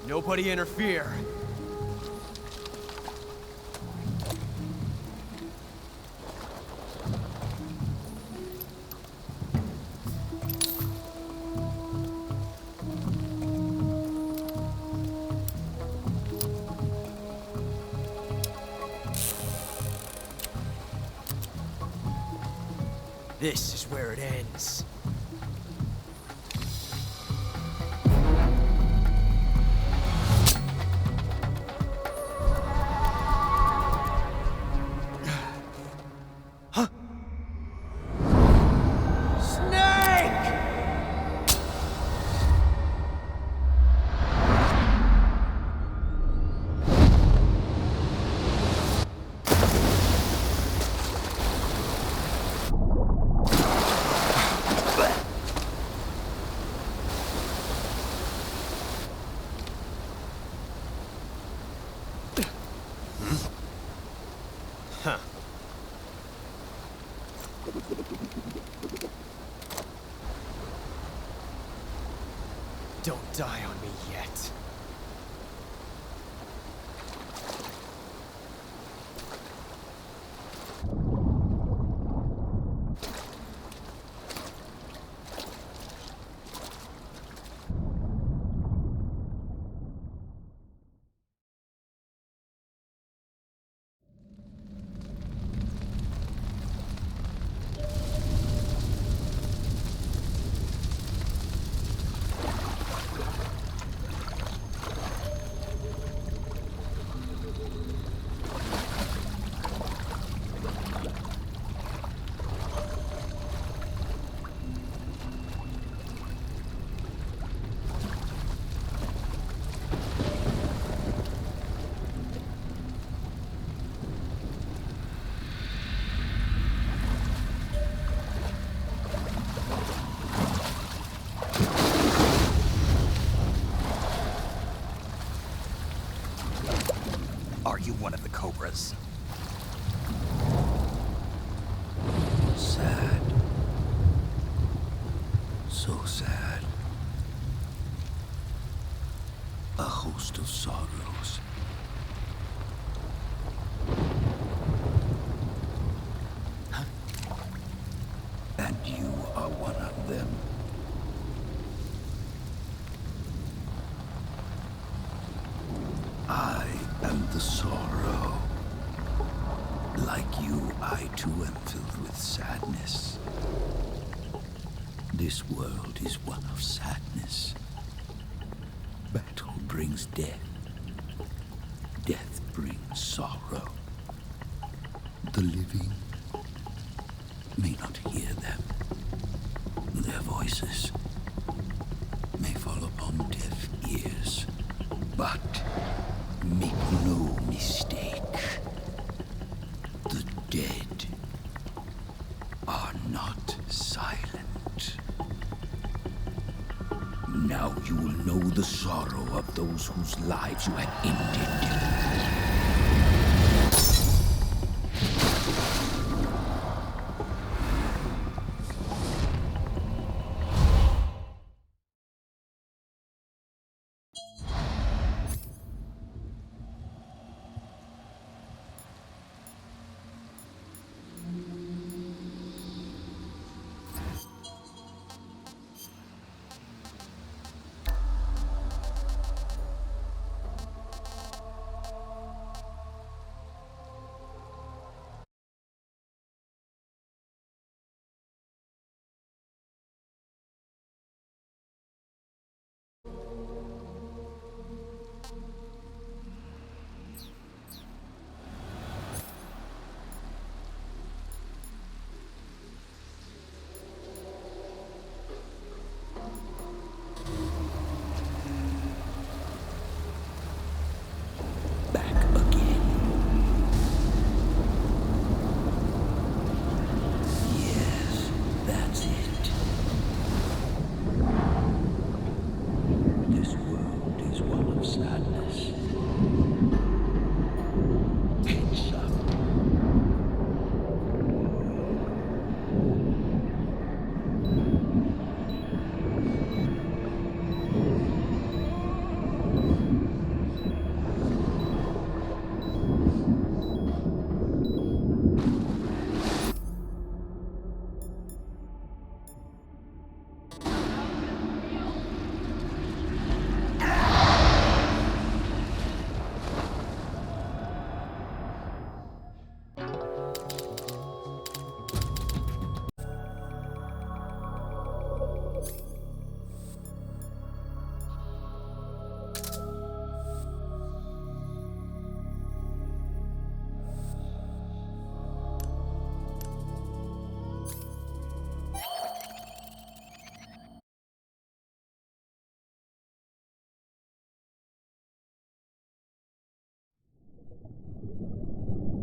Nobody interfere. This is where it ends. Don't die on me yet. Are you one of the Cobras? Sad. So sad. A host of sorrows. And you are one of them. I am the sorrow. Like you, I too am filled with sadness. This world is one of sadness. Battle brings death. Death brings sorrow. The living may not hear them. Their voices may fall upon deaf ears. But make no mistake, the dead are not silent. Now you will know the sorrow of those whose lives you have ended.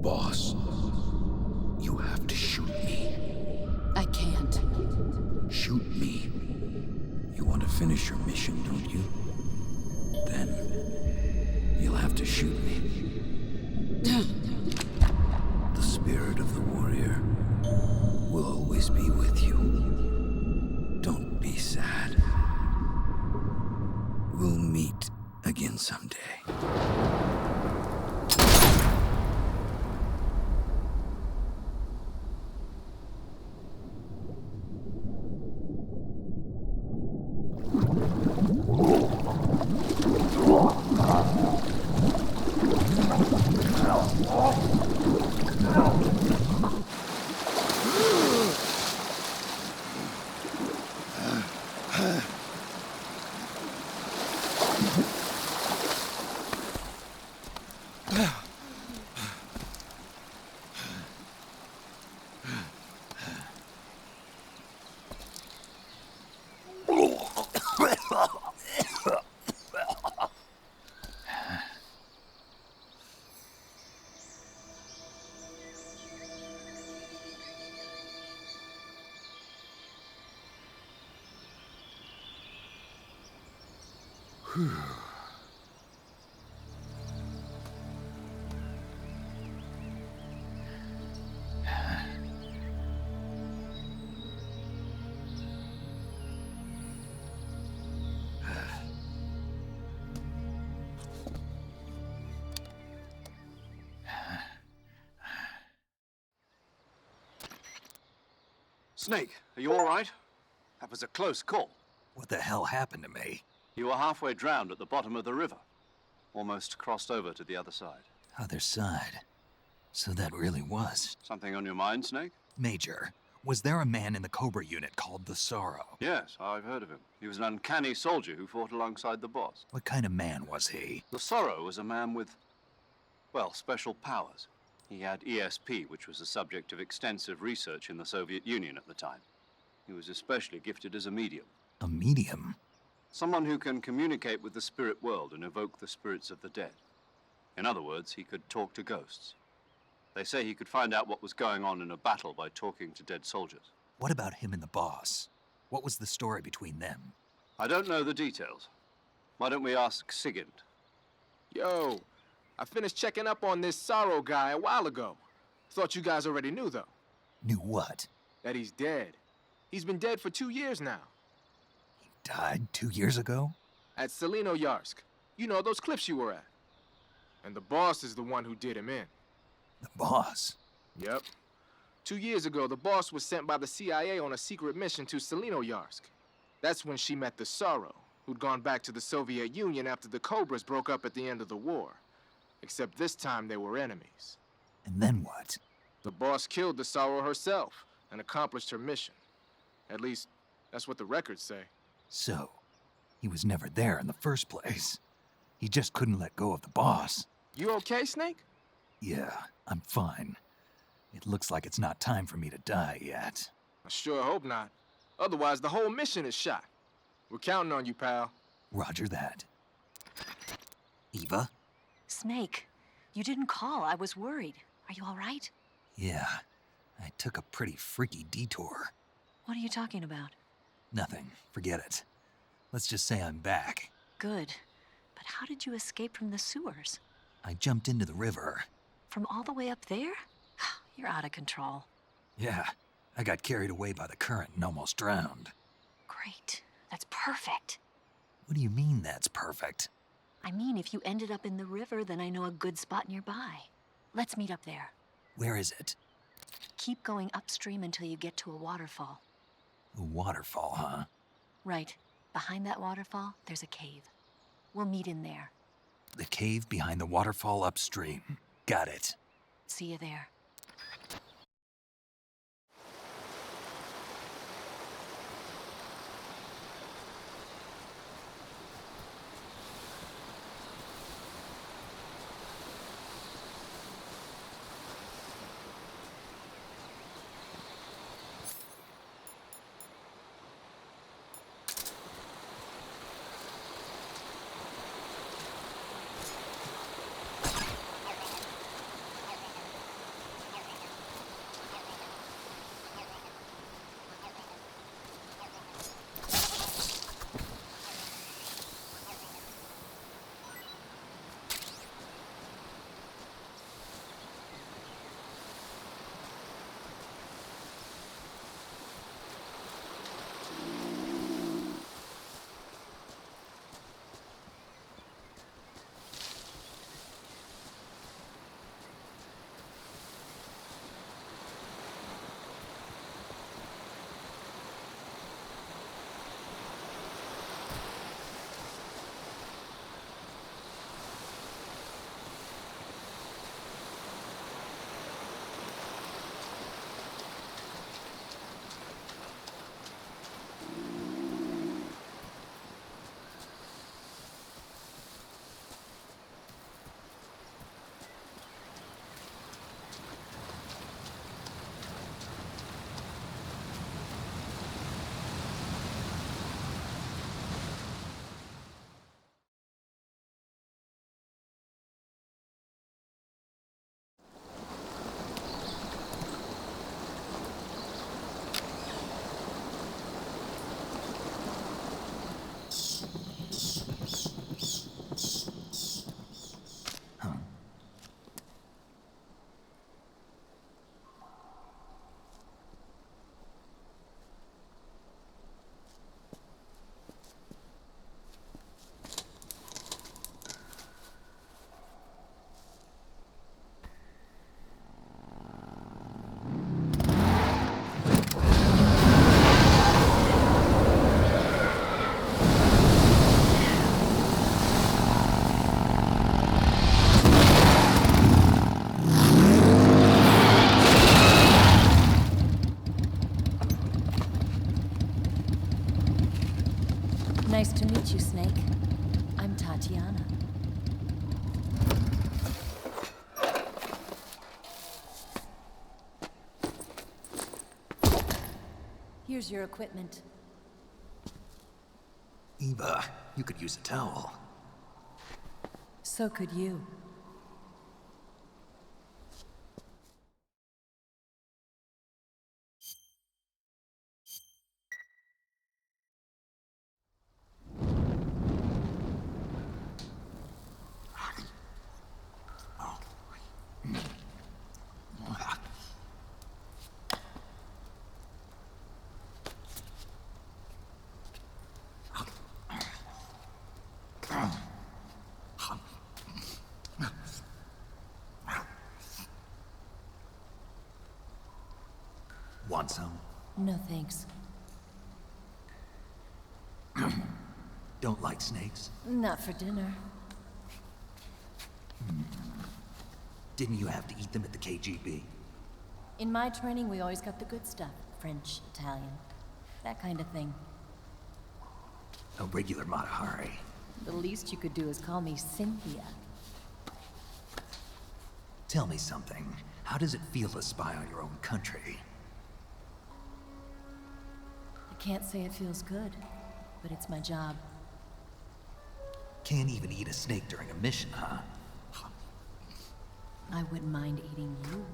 Boss, you have to shoot me. I can't. Shoot me. You want to finish your mission, don't you? Then you'll have to shoot me. The spirit of the warrior will always be with you. Don't be sad. We'll meet again someday. Snake, are you all right? That was a close call. What the hell happened to me? You were halfway drowned at the bottom of the river. Almost crossed over to the other side. Other side. So that really was. Something on your mind, Snake? Major, Was there a man in the Cobra unit called the Sorrow? Yes, I've heard of him. He was an uncanny soldier who fought alongside the boss. What kind of man was he? The Sorrow was a man with, well, special powers. He had ESP, which was the subject of extensive research in the Soviet Union at the time. He was especially gifted as a medium. A medium? Someone who can communicate with the spirit world and evoke the spirits of the dead. In other words, he could talk to ghosts. They say he could find out what was going on in a battle by talking to dead soldiers. What about him and the boss? What was the story between them? I don't know the details. Why don't we ask Sigint? Yo, I finished checking up on this Sorrow guy a while ago. Thought you guys already knew, though. Knew what? That he's dead. He's been dead for 2 years now. He died 2 years ago? At Selino-Yarsk. You know, those cliffs you were at. And the boss is the one who did him in. The boss? Yep. 2 years ago, the boss was sent by the CIA on a secret mission to Selino-Yarsk. That's when she met the Sorrow, who'd gone back to the Soviet Union after the Cobras broke up at the end of the war. Except this time they were enemies. And then what? The boss killed the Sorrow herself and accomplished her mission. At least, that's what the records say. So, he was never there in the first place. He just couldn't let go of the boss. You okay, Snake? Yeah, I'm fine. It looks like it's not time for me to die yet. I sure hope not. Otherwise, the whole mission is shot. We're counting on you, pal. Roger that. Eva? Snake, you didn't call. I was worried. Are you all right? Yeah, I took a pretty freaky detour. What are you talking about? Nothing. Forget it. Let's just say I'm back. Good. But how did you escape from the sewers? I jumped into the river. From all the way up there? You're out of control. Yeah, I got carried away by the current and almost drowned. Great. That's perfect. What do you mean that's perfect? I mean, if you ended up in the river, then I know a good spot nearby. Let's meet up there. Where is it? Keep going upstream until you get to a waterfall. A waterfall, huh? Right. Behind that waterfall, there's a cave. We'll meet in there. The cave behind the waterfall upstream. Got it. See you there. Nice to meet you, Snake. I'm Tatiana. Here's your equipment. Eva, you could use a towel. So could you. Want some? No thanks. Don't like snakes? Not for dinner. Didn't you have to eat them at the KGB? In my training, we always got the good stuff. French, Italian, that kind of thing. A regular Matahari. The least you could do is call me Cynthia. Tell me something. How does it feel to spy on your own country? I can't say it feels good, but it's my job. Can't even eat a snake during a mission, huh? I wouldn't mind eating you.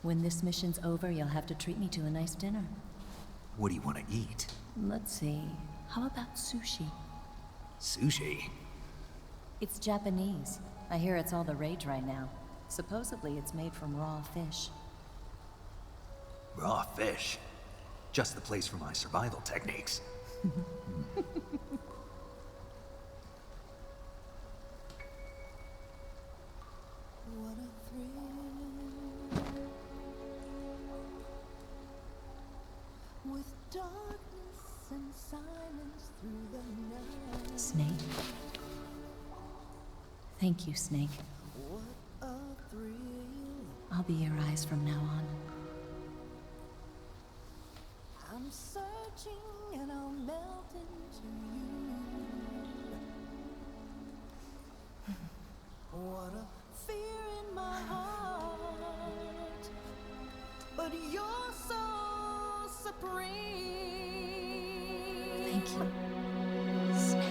When this mission's over, you'll have to treat me to a nice dinner. What do you want to eat? Let's see. How about sushi? Sushi? It's Japanese. I hear it's all the rage right now. Supposedly, it's made from raw fish. Raw fish? Just the place for my survival techniques. What a thrill with darkness and silence through the night. Snake. Thank you, Snake. What a thrill. I'll be your eyes from now on. I'm searching and I'll melt into you. What a fear in my heart, but you're so supreme. Thank you, Snake.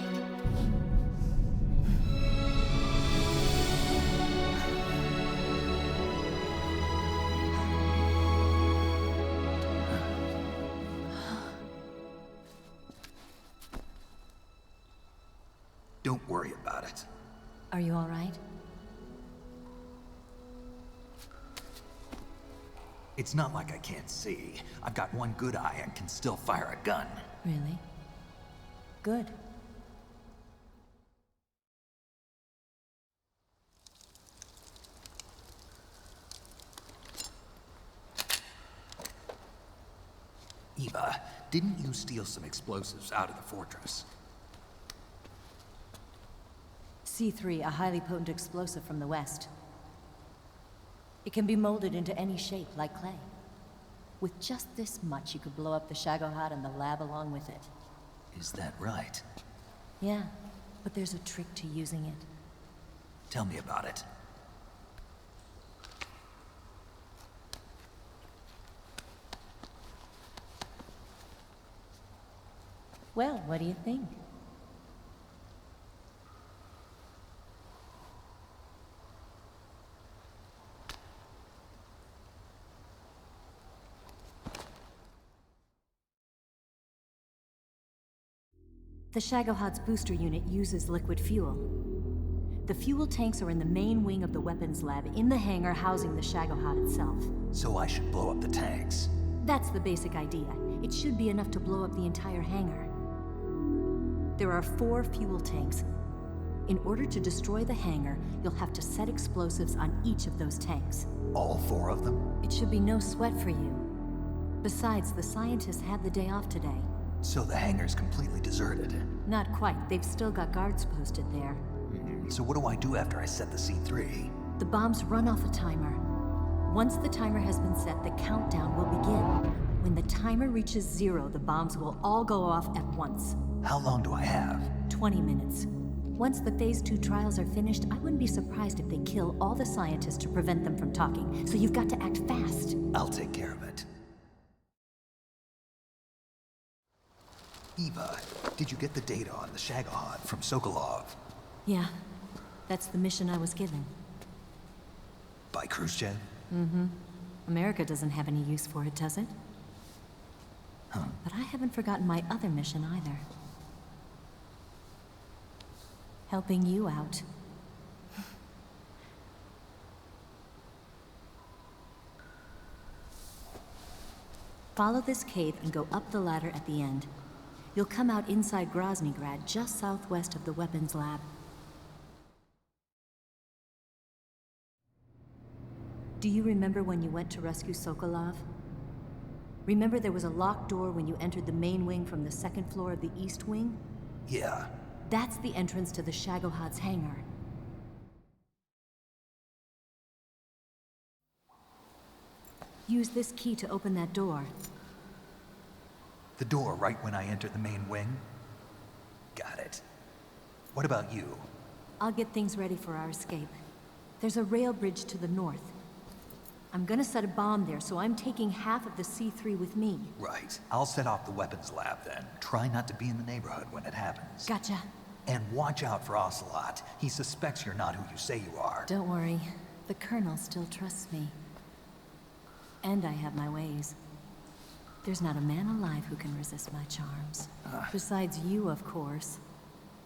Don't worry about it. Are you all right? It's not like I can't see. I've got one good eye and can still fire a gun. Really? Good. Eva, didn't you steal some explosives out of the fortress? C3, a highly potent explosive from the west. It can be molded into any shape, like clay. With just this much, you could blow up the Shagohod and the lab along with it. Is that right? Yeah, but there's a trick to using it. Tell me about it. Well, what do you think? The Shagohod's booster unit uses liquid fuel. The fuel tanks are in the main wing of the weapons lab in the hangar housing the Shagohod itself. So I should blow up the tanks. That's the basic idea. It should be enough to blow up the entire hangar. There are 4 fuel tanks. In order to destroy the hangar, you'll have to set explosives on each of those tanks. All 4 of them? It should be no sweat for you. Besides, the scientists had the day off today. So the hangar's completely deserted. Not quite. They've still got guards posted there. So what do I do after I set the C3? The bombs run off a timer. Once the timer has been set, the countdown will begin. When the timer reaches 0, the bombs will all go off at once. How long do I have? 20 minutes. Once the Phase 2 trials are finished, I wouldn't be surprised if they kill all the scientists to prevent them from talking. So you've got to act fast. I'll take care of it. Eva, did you get the data on the Shagohod from Sokolov? Yeah, that's the mission I was given. By Khrushchev? Mm-hmm. America doesn't have any use for it, does it? Huh. But I haven't forgotten my other mission either. Helping you out. Follow this cave and go up the ladder at the end. You'll come out inside Groznygrad, just southwest of the weapons lab. Do you remember when you went to rescue Sokolov? Remember there was a locked door when you entered the main wing from the second floor of the east wing? Yeah. That's the entrance to the Shagohod's hangar. Use this key to open that door. The door right when I enter the main wing? Got it. What about you? I'll get things ready for our escape. There's a rail bridge to the north. I'm gonna set a bomb there, so I'm taking half of the C3 with me. Right. I'll set off the weapons lab then. Try not to be in the neighborhood when it happens. Gotcha. And watch out for Ocelot. He suspects you're not who you say you are. Don't worry. The Colonel still trusts me. And I have my ways. There's not a man alive who can resist my charms. Besides you, of course.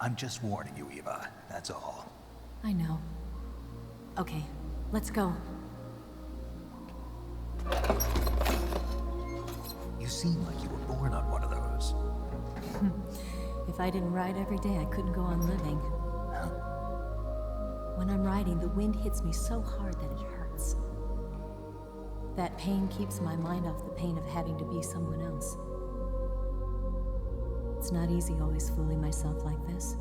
I'm just warning you, Eva. That's all. I know. Okay, let's go. You seem like you were born on one of those. If I didn't ride every day, I couldn't go on living. When I'm riding, the wind hits me so hard that it hurts. That pain keeps my mind off the pain of having to be someone else. It's not easy always fooling myself like this.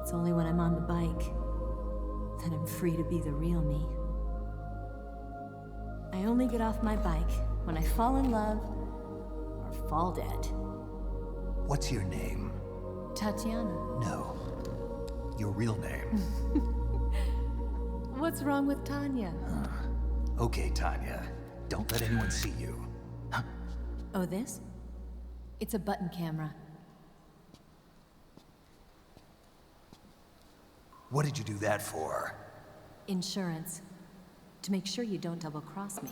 It's only when I'm on the bike that I'm free to be the real me. I only get off my bike when I fall in love or fall dead. What's your name? Tatiana. No. Your real name. What's wrong with Tanya? Okay, Tanya. Don't let anyone see you. Oh, this? It's a button camera. What did you do that for? Insurance. To make sure you don't double-cross me.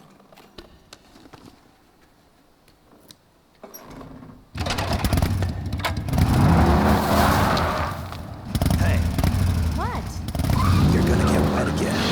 Hey. What? You're gonna get wet again.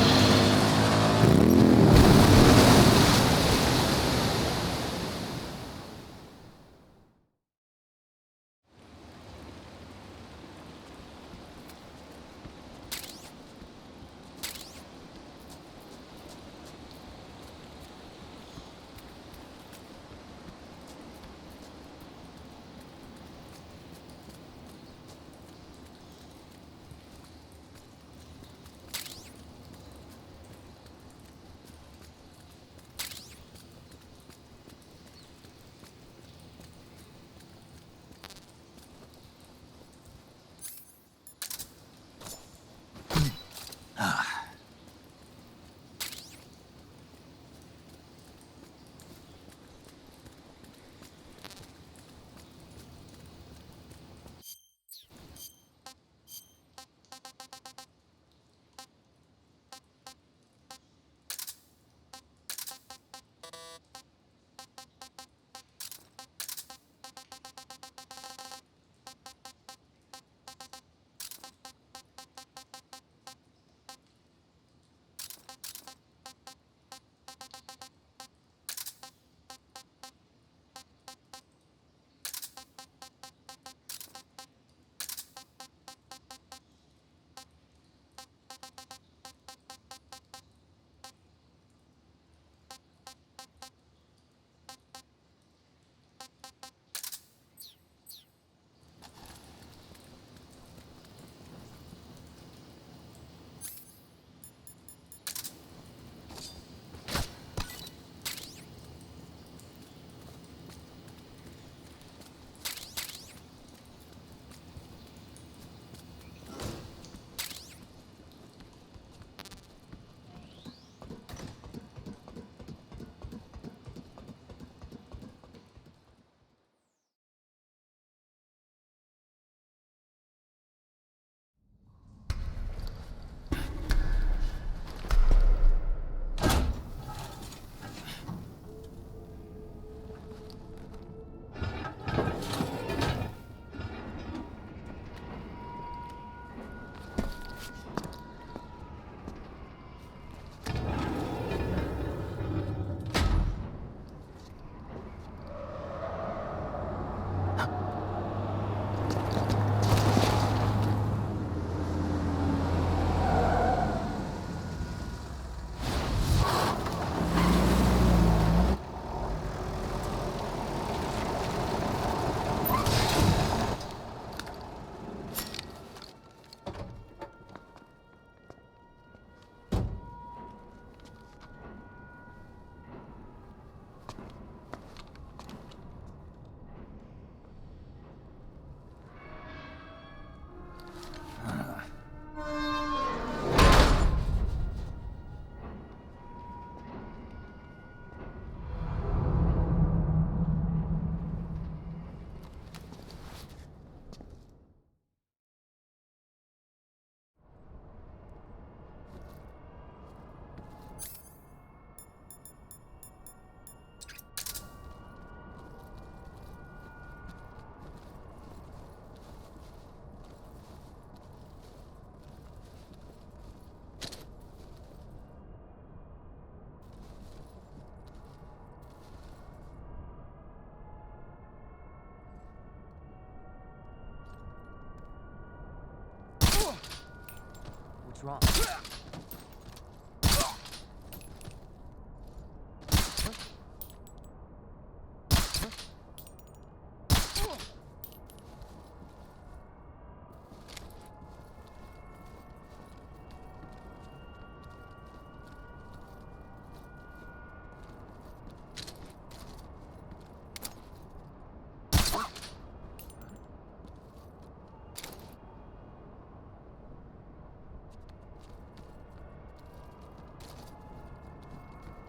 wrong?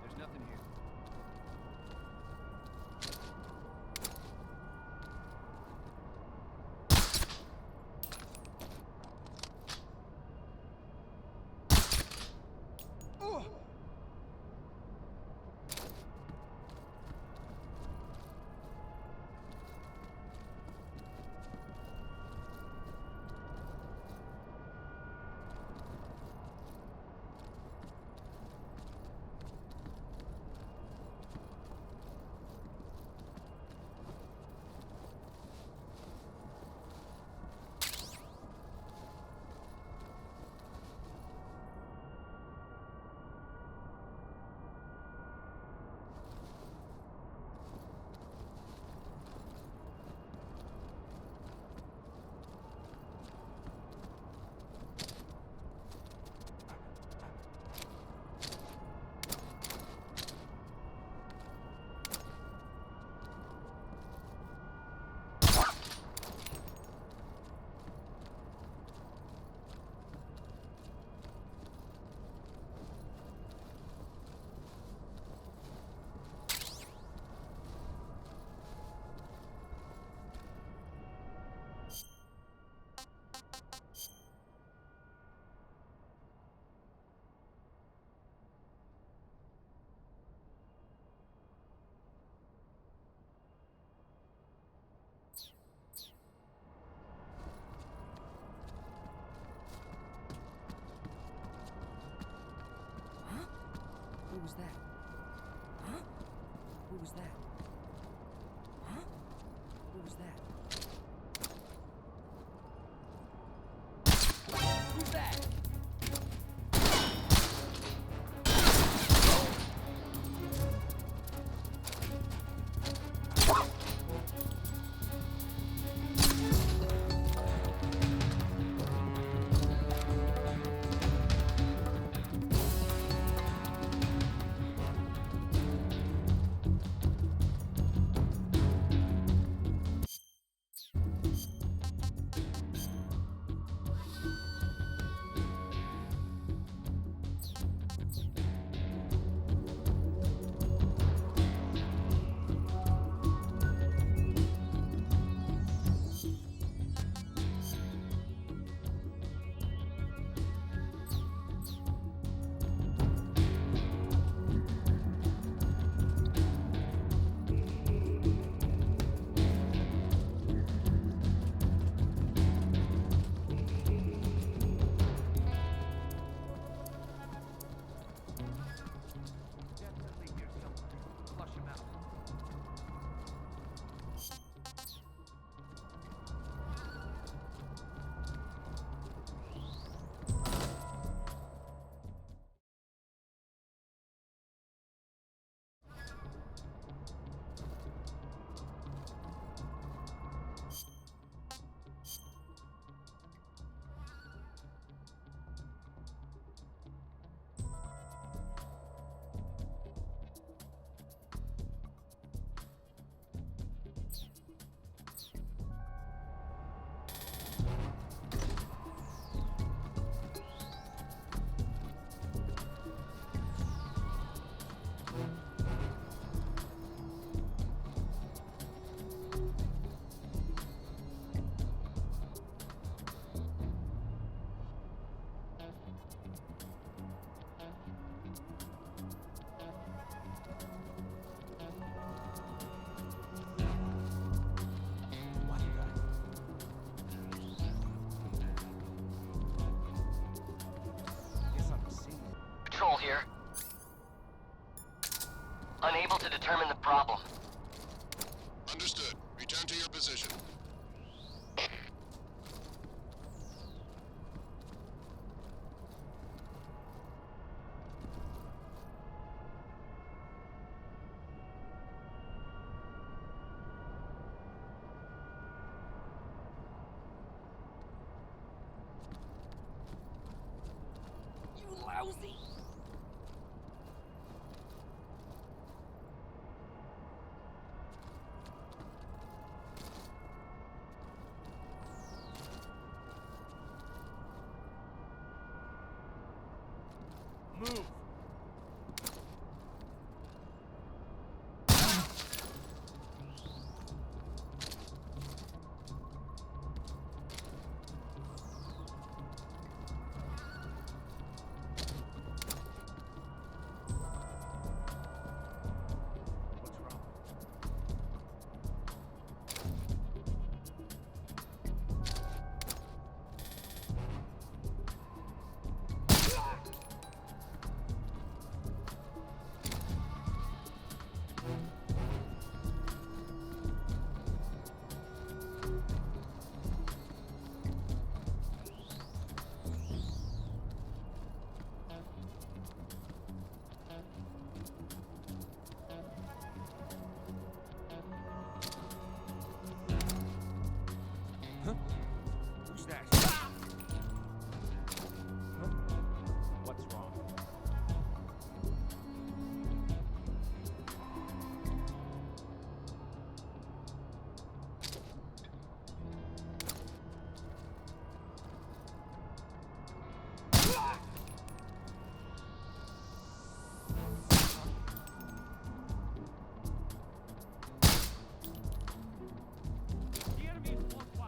There's nothing here. What was that? Huh? What was that? Huh? What was that? Who's that? Patrol here. Unable to determine the problem. Understood. Return to your position. lousy. Move. Who's that? What's wrong? The enemy is close by.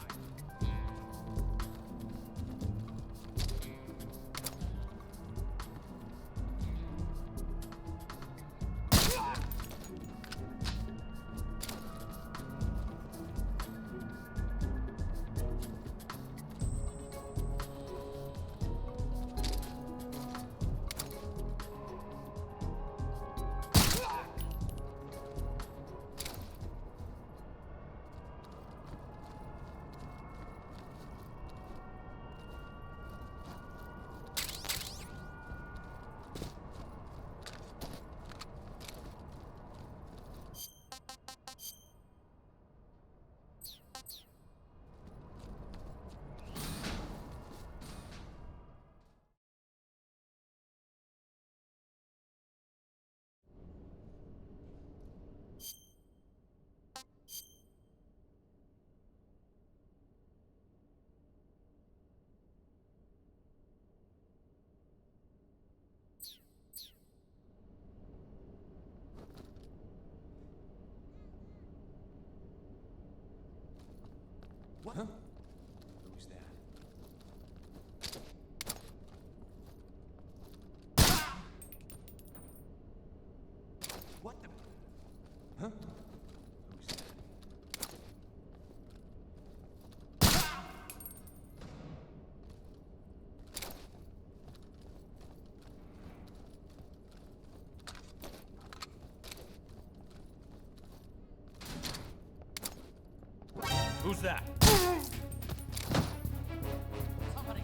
What? Huh? Who's that? What the? Huh? Who's that? Who's that? Somebody.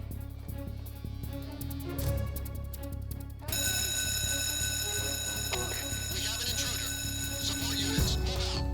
We have an intruder. Support units, move out.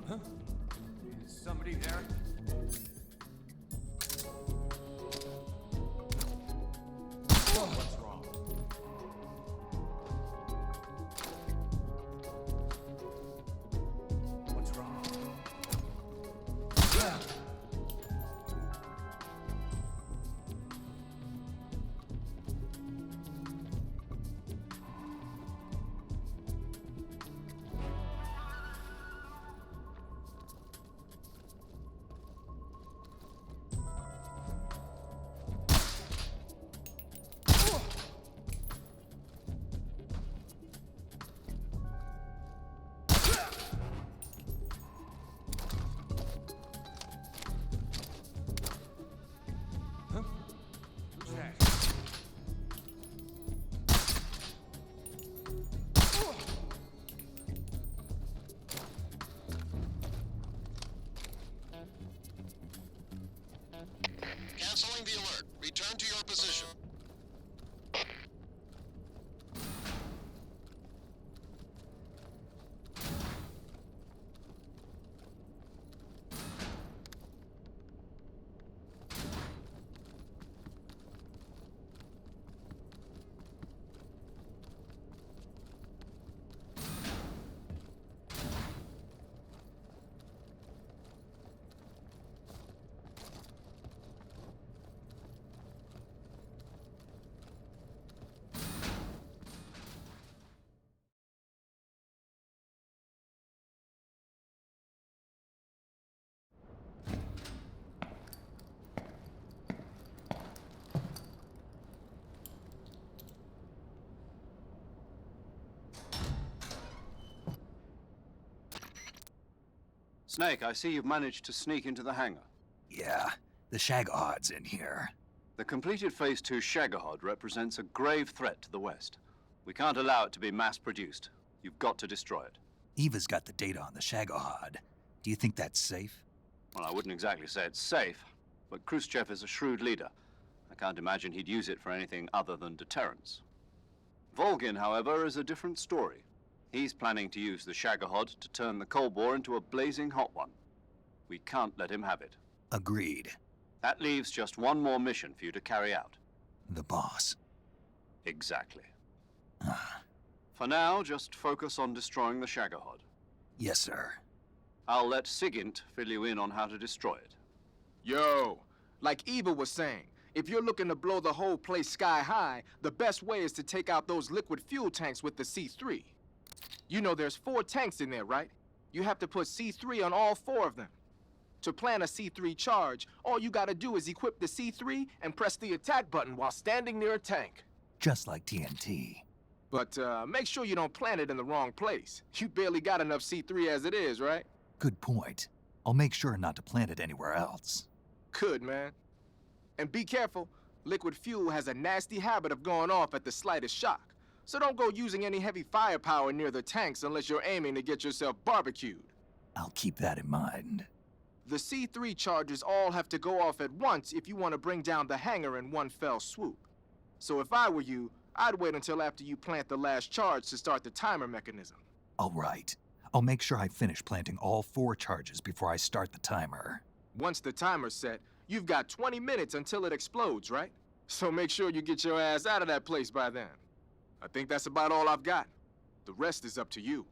Huh? Is somebody there? What's wrong? What's wrong? Snake, I see you've managed to sneak into the hangar. Yeah, the Shagahod's in here. The completed Phase 2 Shagahod represents a grave threat to the West. We can't allow it to be mass-produced. You've got to destroy it. Eva's got the data on the Shagahod. Do you think that's safe? Well, I wouldn't exactly say it's safe, but Khrushchev is a shrewd leader. I can't imagine he'd use it for anything other than deterrence. Volgin, however, is a different story. He's planning to use the Shagahod to turn the Cold War into a blazing hot one. We can't let him have it. Agreed. That leaves just one more mission for you to carry out. The boss. Exactly. For now, just focus on destroying the Shagahod. Yes, sir. I'll let Sigint fill you in on how to destroy it. Yo, like Eva was saying, if you're looking to blow the whole place sky high, the best way is to take out those liquid fuel tanks with the C3. You know there's 4 tanks in there, right? You have to put C3 on all 4 of them. To plan a C3 charge, all you gotta do is equip the C3 and press the attack button while standing near a tank. Just like TNT. But make sure you don't plant it in the wrong place. You barely got enough C3 as it is, right? Good point. I'll make sure not to plant it anywhere else. Good, man. And be careful. Liquid fuel has a nasty habit of going off at the slightest shock. So don't go using any heavy firepower near the tanks unless you're aiming to get yourself barbecued. I'll keep that in mind. The C3 charges all have to go off at once if you want to bring down the hangar in one fell swoop. So if I were you, I'd wait until after you plant the last charge to start the timer mechanism. All right. I'll make sure I finish planting all 4 charges before I start the timer. Once the timer's set, you've got 20 minutes until it explodes, right? So make sure you get your ass out of that place by then. I think that's about all I've got. The rest is up to you.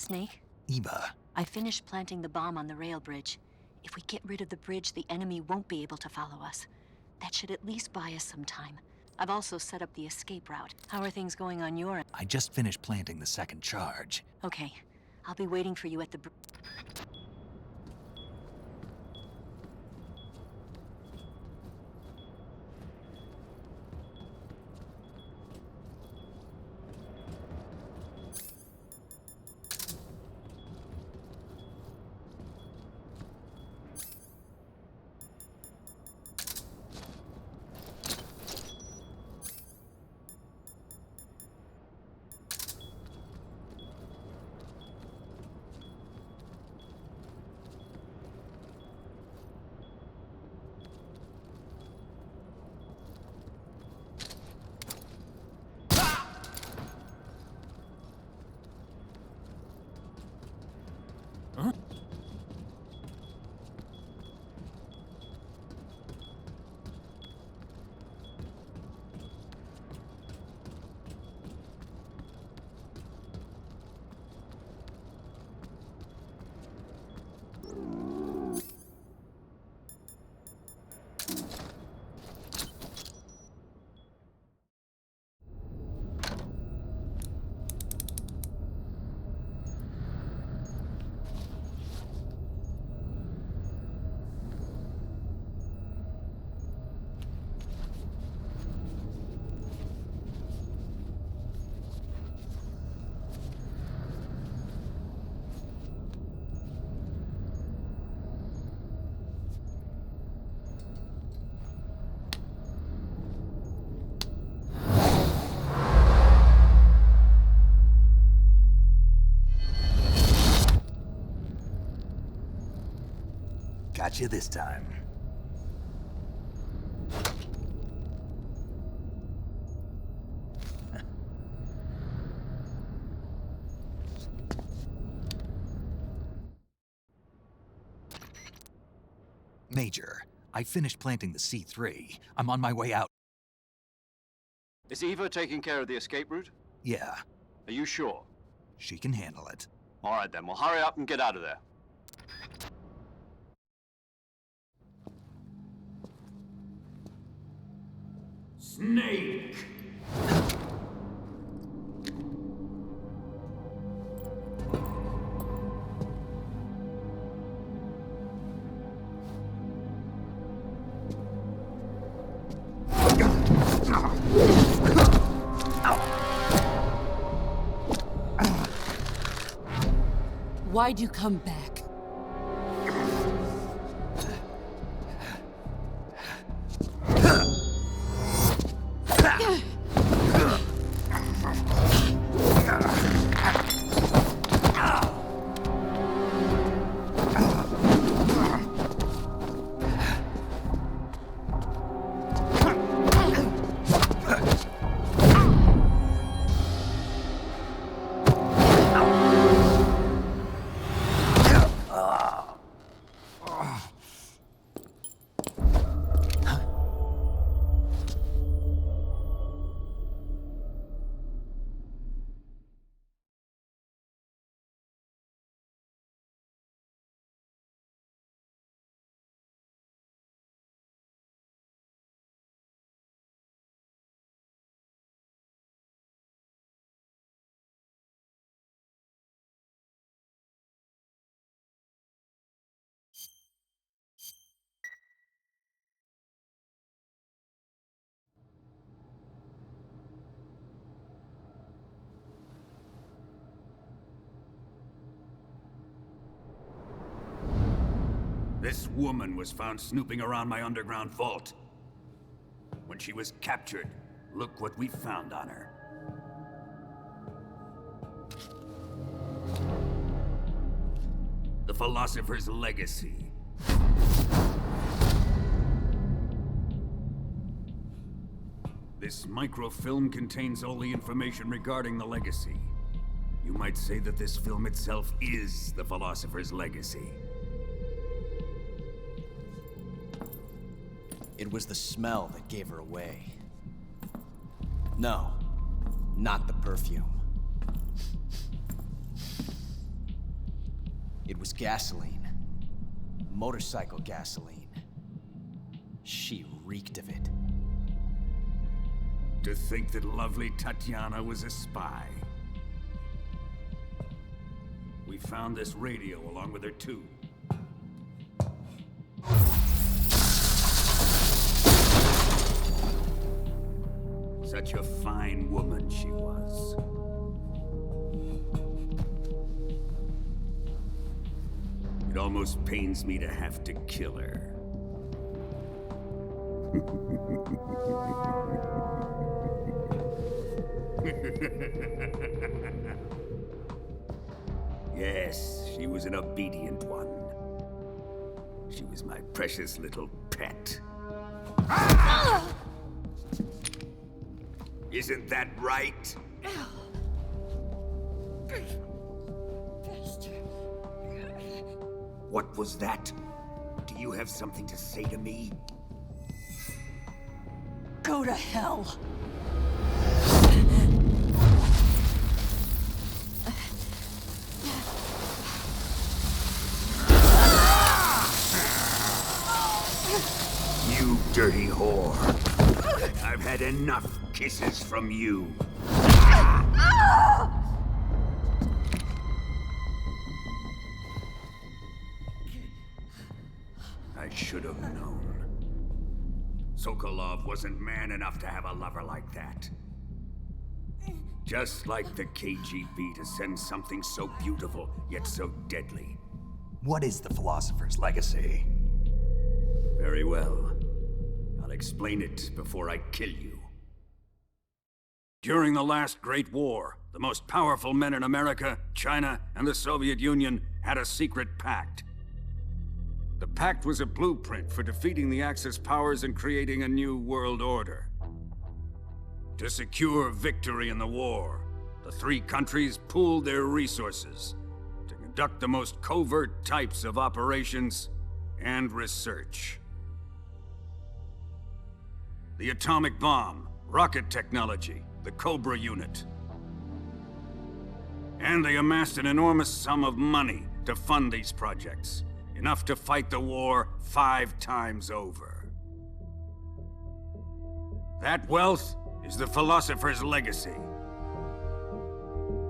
Snake? Eva, I finished planting the bomb on the rail bridge. If we get rid of the bridge, the enemy won't be able to follow us. That should at least buy us some time. I've also set up the escape route. How are things going on your end? I just finished planting the second charge. Okay. I'll be waiting for you at the Got you this time. Major, I finished planting the C3. I'm on my way out. Is Eva taking care of the escape route? Yeah, Are you sure? she can handle it. All right then, well hurry up and get out of there. Snake! Why'd you come back? This woman was found snooping around my underground vault. When she was captured, look what we found on her. The Philosopher's Legacy. This microfilm contains all the information regarding the Legacy. You might say that this film itself is the Philosopher's Legacy. It was the smell that gave her away. No, not the perfume. It was gasoline. Motorcycle gasoline. She reeked of it. To think that lovely Tatiana was a spy. We found this radio along with her too. Such a fine woman she was. It almost pains me to have to kill her. Yes, she was an obedient one. She was my precious little pet. Isn't that right? What was that? Do you have something to say to me? Go to hell. You dirty whore. I've had enough kisses from you. I should have known. Sokolov wasn't man enough to have a lover like that. Just like the KGB to send something so beautiful, yet so deadly. What is the Philosopher's Legacy? Very well. I'll explain it before I kill you. During the last Great War, the most powerful men in America, China, and the Soviet Union had a secret pact. The pact was a blueprint for defeating the Axis powers and creating a new world order. To secure victory in the war, the three countries pooled their resources to conduct the most covert types of operations and research. The atomic bomb, rocket technology, the Cobra unit. And they amassed an enormous sum of money to fund these projects. Enough to fight the war 5 times over. That wealth is the Philosopher's Legacy.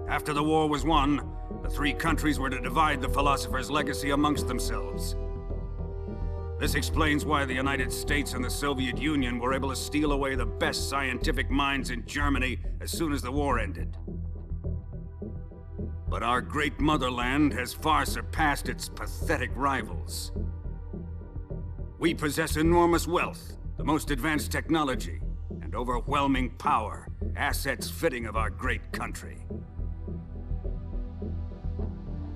After the war was won, the three countries were to divide the Philosopher's Legacy amongst themselves. This explains why the United States and the Soviet Union were able to steal away the best scientific minds in Germany as soon as the war ended. But our great motherland has far surpassed its pathetic rivals. We possess enormous wealth, the most advanced technology, and overwhelming power, assets fitting of our great country.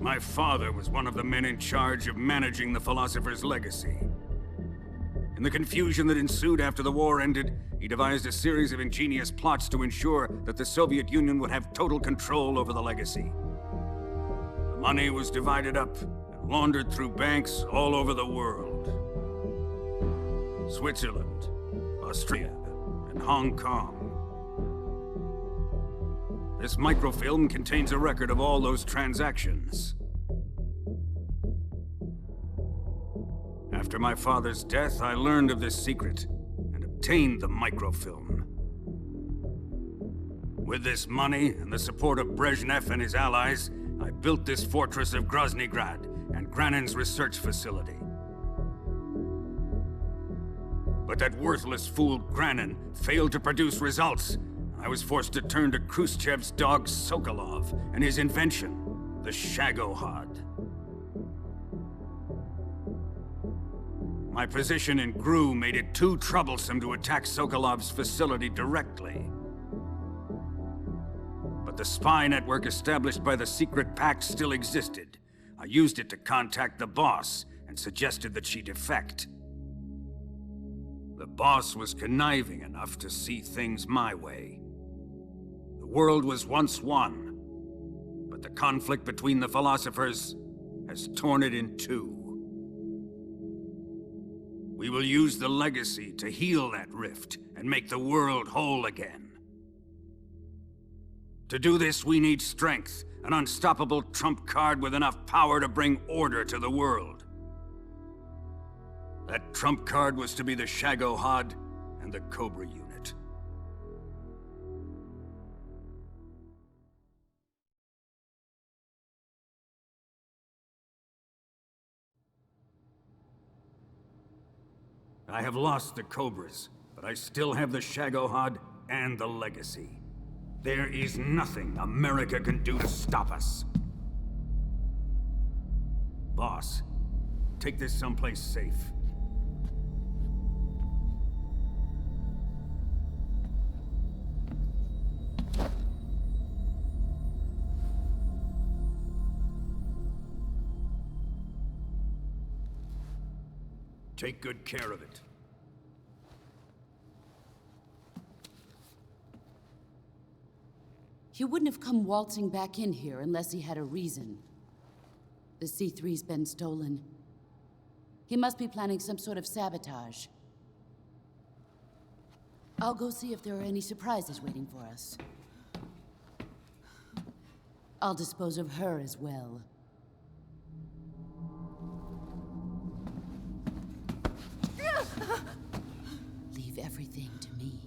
My father was one of the men in charge of managing the Philosopher's Legacy. In the confusion that ensued after the war ended, he devised a series of ingenious plots to ensure that the Soviet Union would have total control over the legacy. The money was divided up and laundered through banks all over the world. Switzerland, Austria, and Hong Kong. This microfilm contains a record of all those transactions. After my father's death, I learned of this secret and obtained the microfilm. With this money and the support of Brezhnev and his allies, I built this fortress of Groznygrad and Granin's research facility. But that worthless fool Granin failed to produce results. I was forced to turn to Khrushchev's dog Sokolov and his invention, the Shagohod. My position in GRU made it too troublesome to attack Sokolov's facility directly. But the spy network established by the secret pact still existed. I used it to contact the boss and suggested that she defect. The boss was conniving enough to see things my way. The world was once one, but the conflict between the philosophers has torn it in two. We will use the legacy to heal that rift and make the world whole again. To do this, we need strength, An unstoppable trump card with enough power to bring order to the world. That trump card was to be the Shagohod and the Cobra unit. I have lost the Cobras, but I still have the Shagohod and the Legacy. There is nothing America can do to stop us. Boss, take this someplace safe. Take good care of it. He wouldn't have come waltzing back in here unless he had a reason. The C3's been stolen. He must be planning some sort of sabotage. I'll go see if there are any surprises waiting for us. I'll dispose of her as well. Leave everything to me.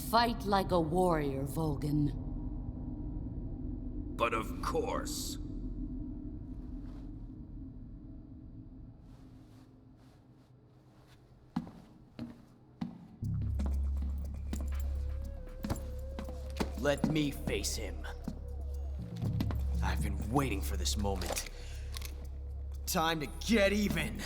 Fight like a warrior, Volgan. But of course. Let me face him. I've been waiting for this moment. Time to get even.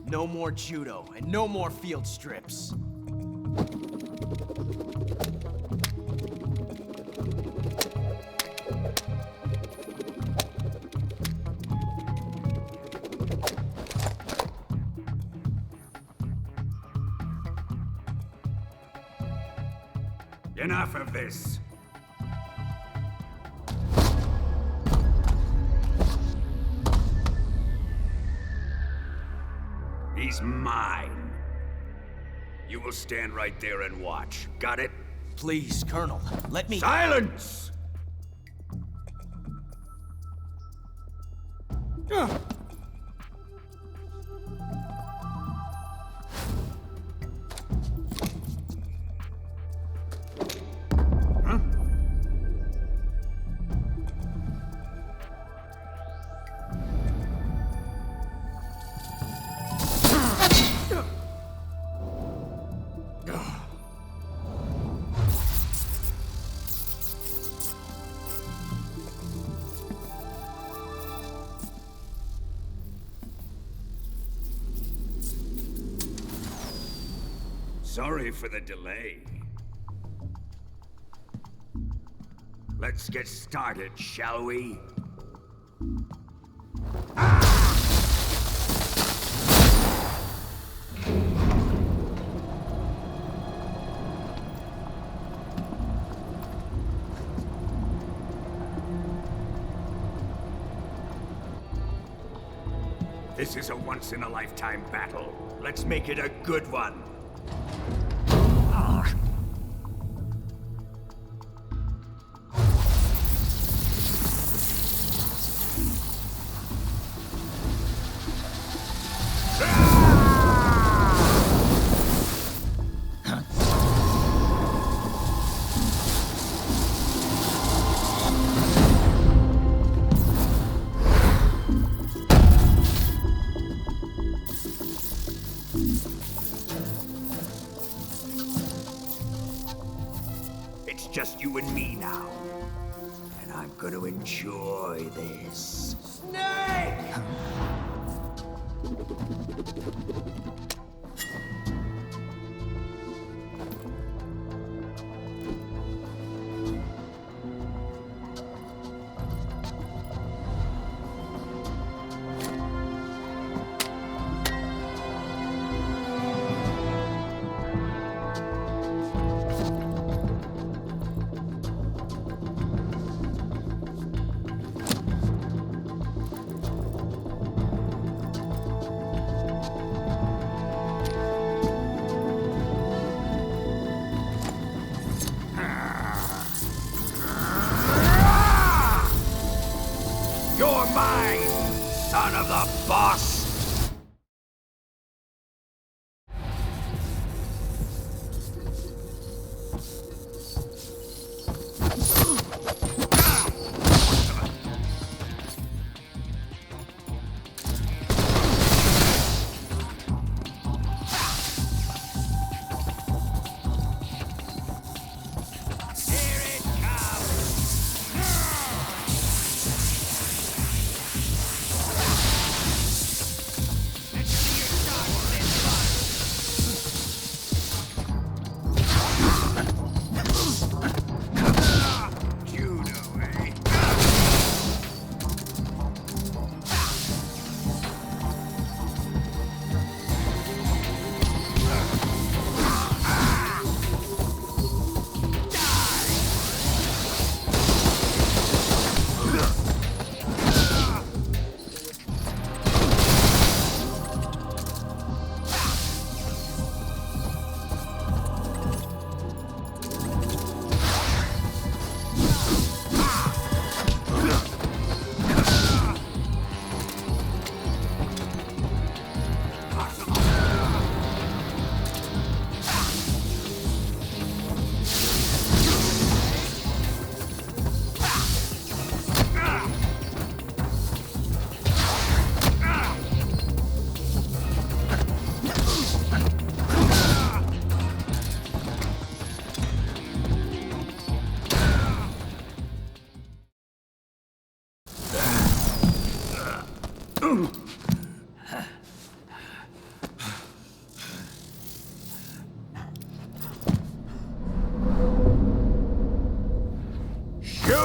No more judo, and no more field strips. Enough of this. He's mine. You will stand right there and watch. Got it? Please, Colonel, let me— Silence! Sorry for the delay. Let's get started, shall we? This is a once-in-a-lifetime battle. Let's make it a good one. It's just you and me now. And I'm gonna enjoy this. Snake!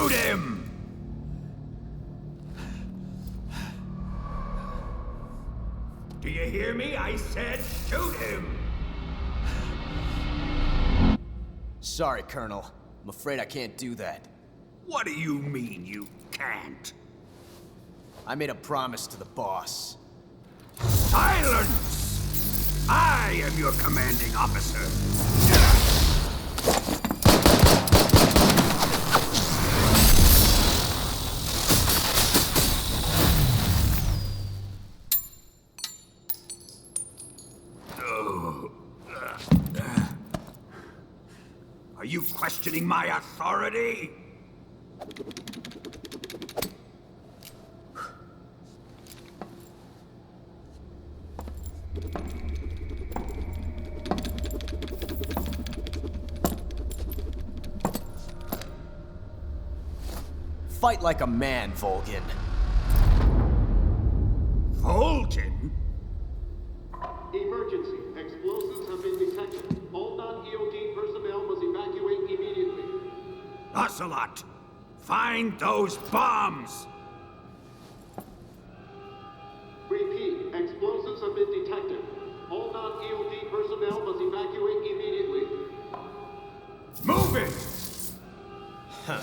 Shoot him! Do you hear me? I said shoot him! Sorry, Colonel. I'm afraid I can't do that. What do you mean you can't? I made a promise to the boss. Silence! I am your commanding officer. Are you questioning my authority? Fight like a man, Volgin. Volgin? Emergency. Explosives have been detected. All non-EOD personnel must evacuate immediately. Ocelot! Find those bombs! Repeat. Explosives have been detected. All non-EOD personnel must evacuate immediately. Move it! Huh.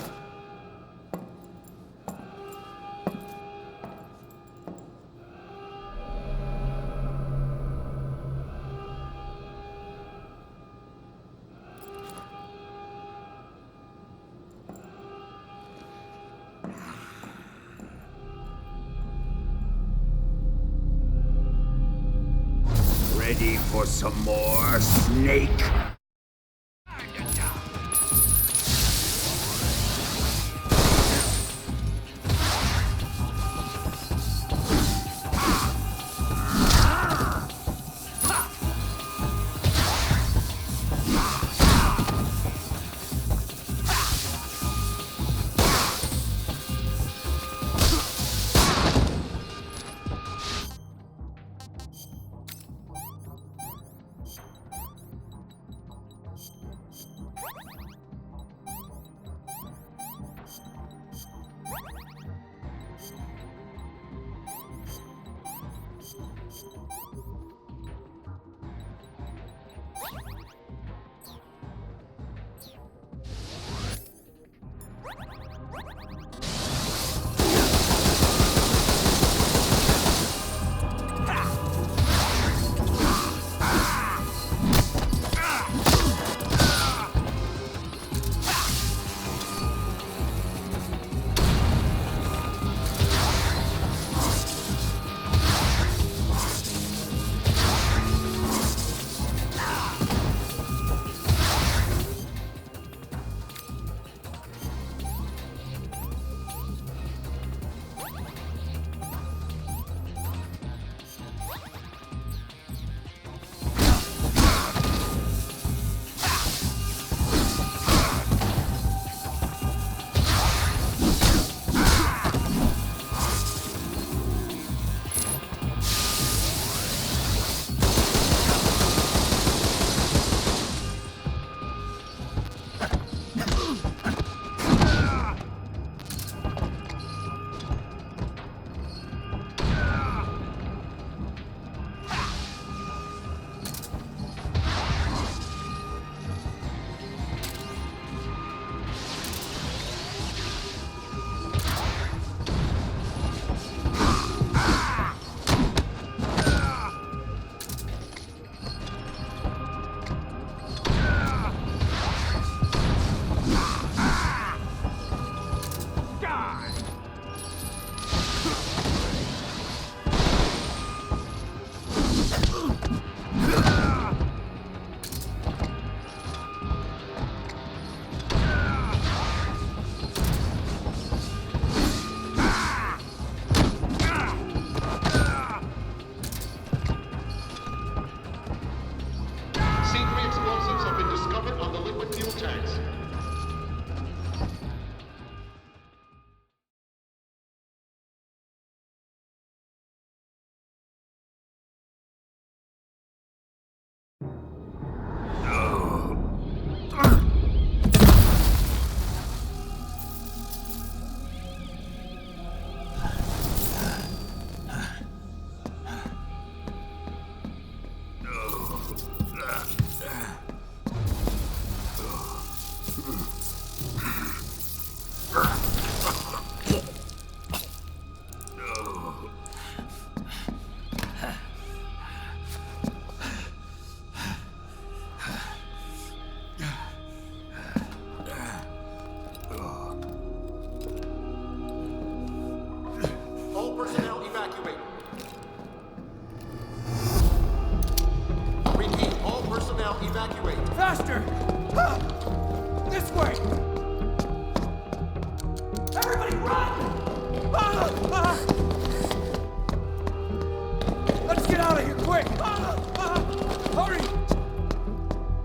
Ready for some more, Snake? All personnel evacuate. Repeat, all personnel evacuate. Faster! Ah! This way! Everybody run! Ah! Ah! Let's get out of here, quick! Ah! Ah! Hurry!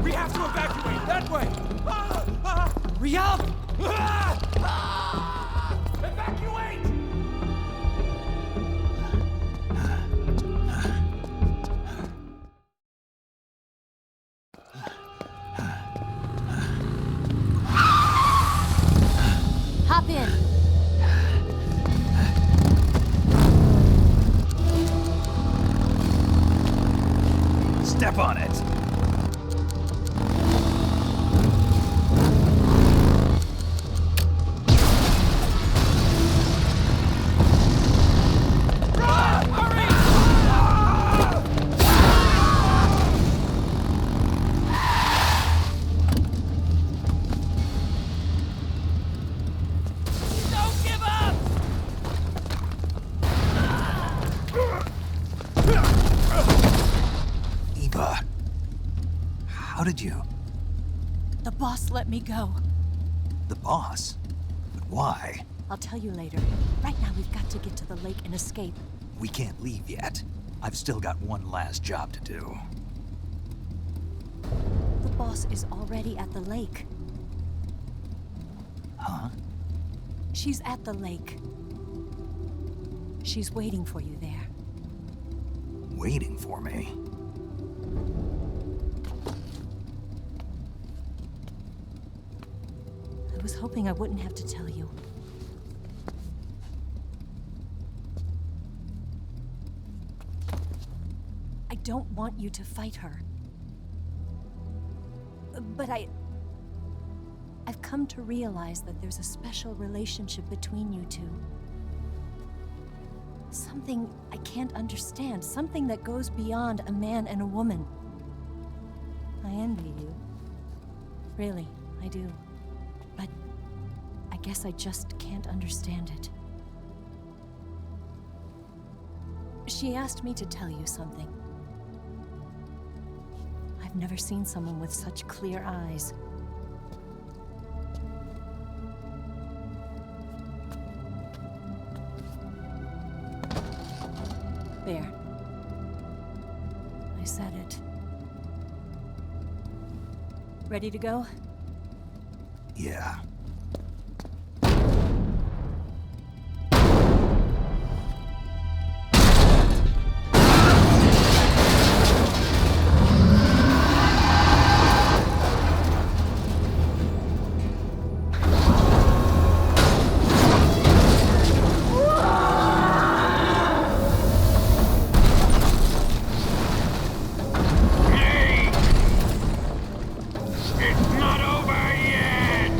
We have to evacuate, that way! Ah! Ah! Hurry up! Ah! Ah! Evacuate! Hop in. Step on it. Don't give up! Eva, how did you? The boss let me go. The boss? But why? I'll tell you later. Right now, we've got to get to the lake and escape. We can't leave yet. I've still got one last job to do. The boss is already at the lake. Huh? She's at the lake. She's waiting for you there. Waiting for me? I was hoping I wouldn't have to tell you. I don't want you to fight her. But I've come to realize that there's a special relationship between you two. Something I can't understand. Something that goes beyond a man and a woman. I envy you. Really, I do. But I guess I just can't understand it. She asked me to tell you something. I've never seen someone with such clear eyes. There. I said it. Ready to go? Yeah. It's not over yet!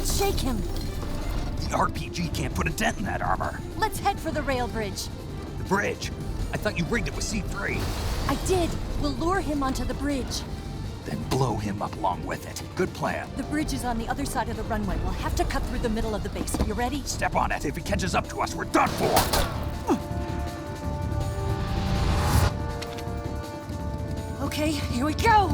Shake him! The RPG can't put a dent in that armor. Let's head for the rail bridge. The bridge? I thought you rigged it with C3. I did. We'll lure him onto the bridge. Then blow him up along with it. Good plan. The bridge is on the other side of the runway. We'll have to cut through the middle of the base. You ready? Step on it. If he catches up to us, we're done for. Okay, here we go!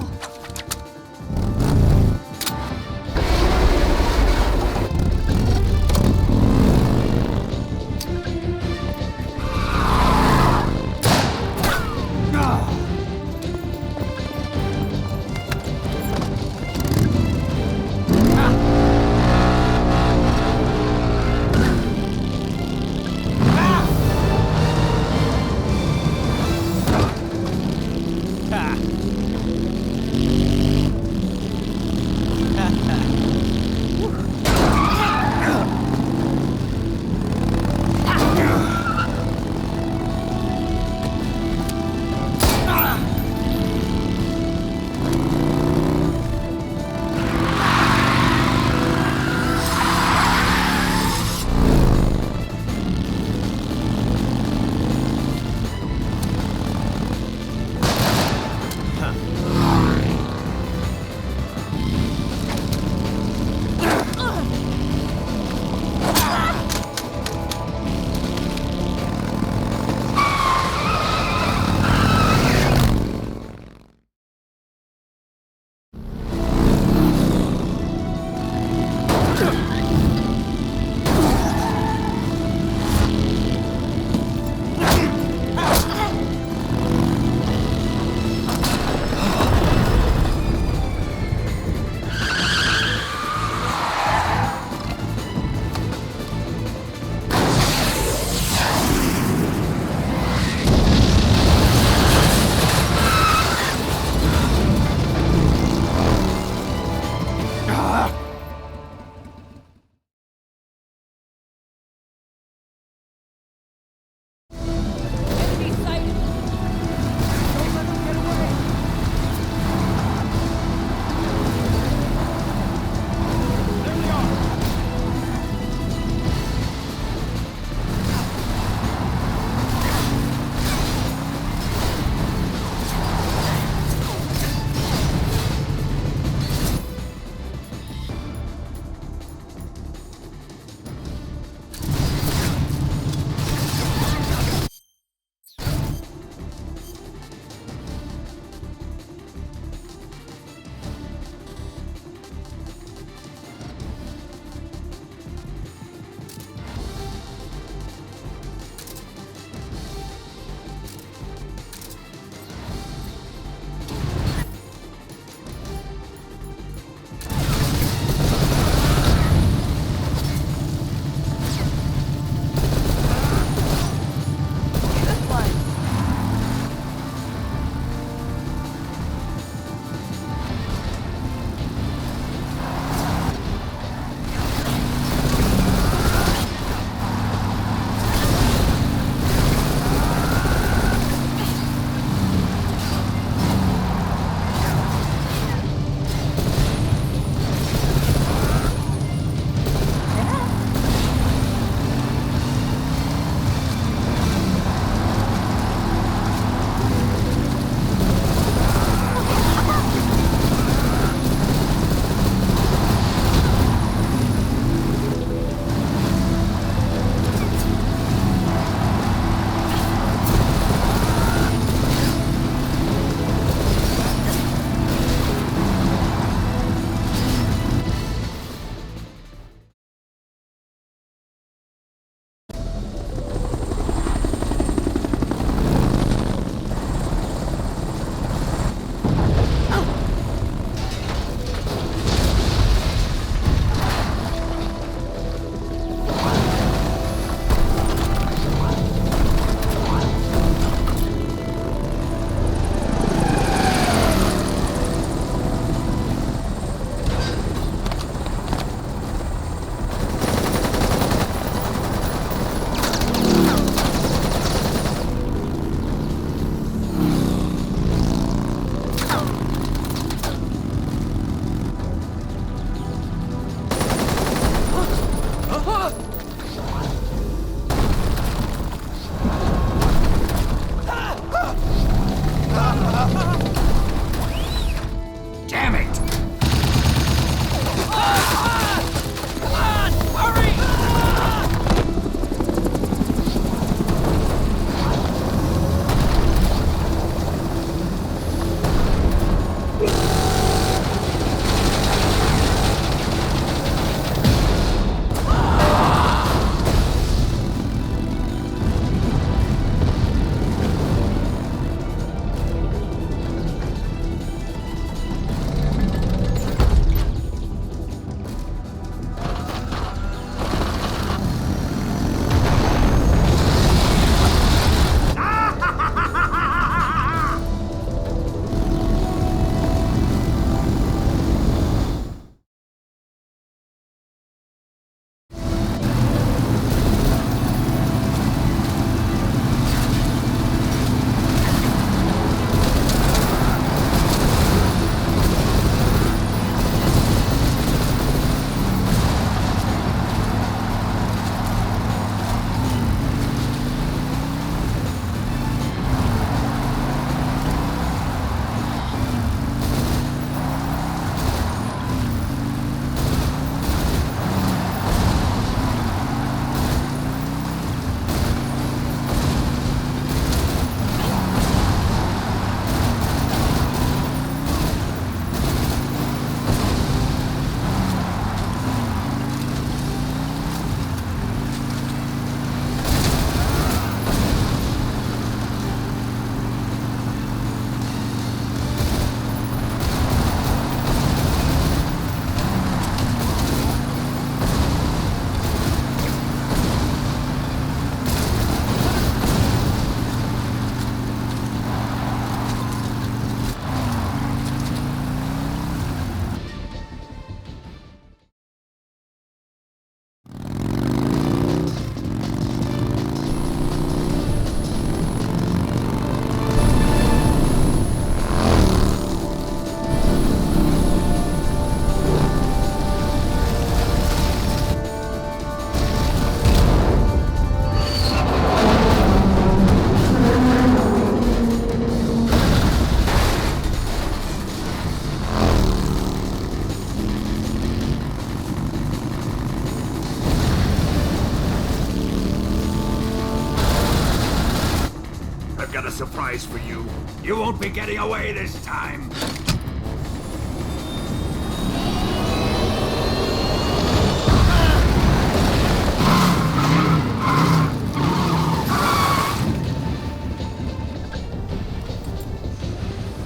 surprise for you. You won't be getting away this time.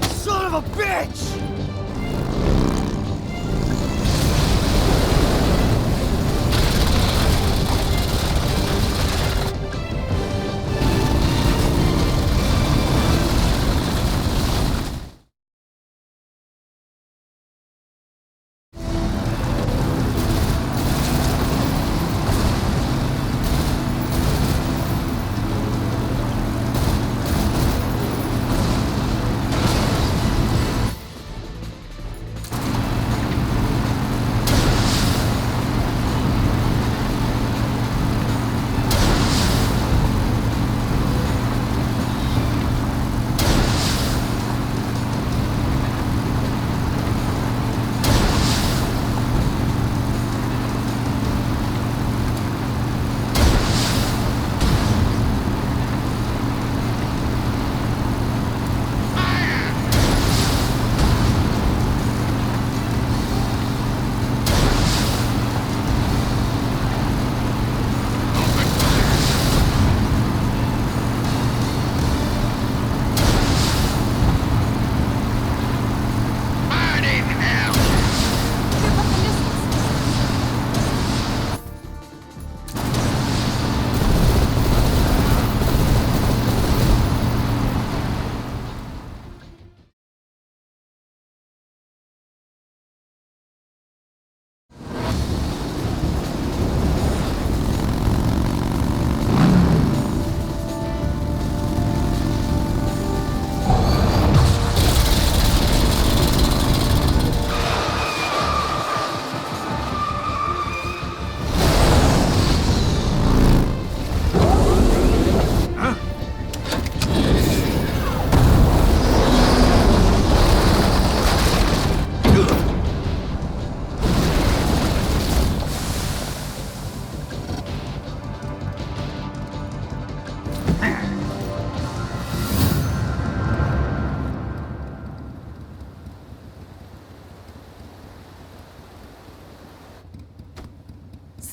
Son of a bitch!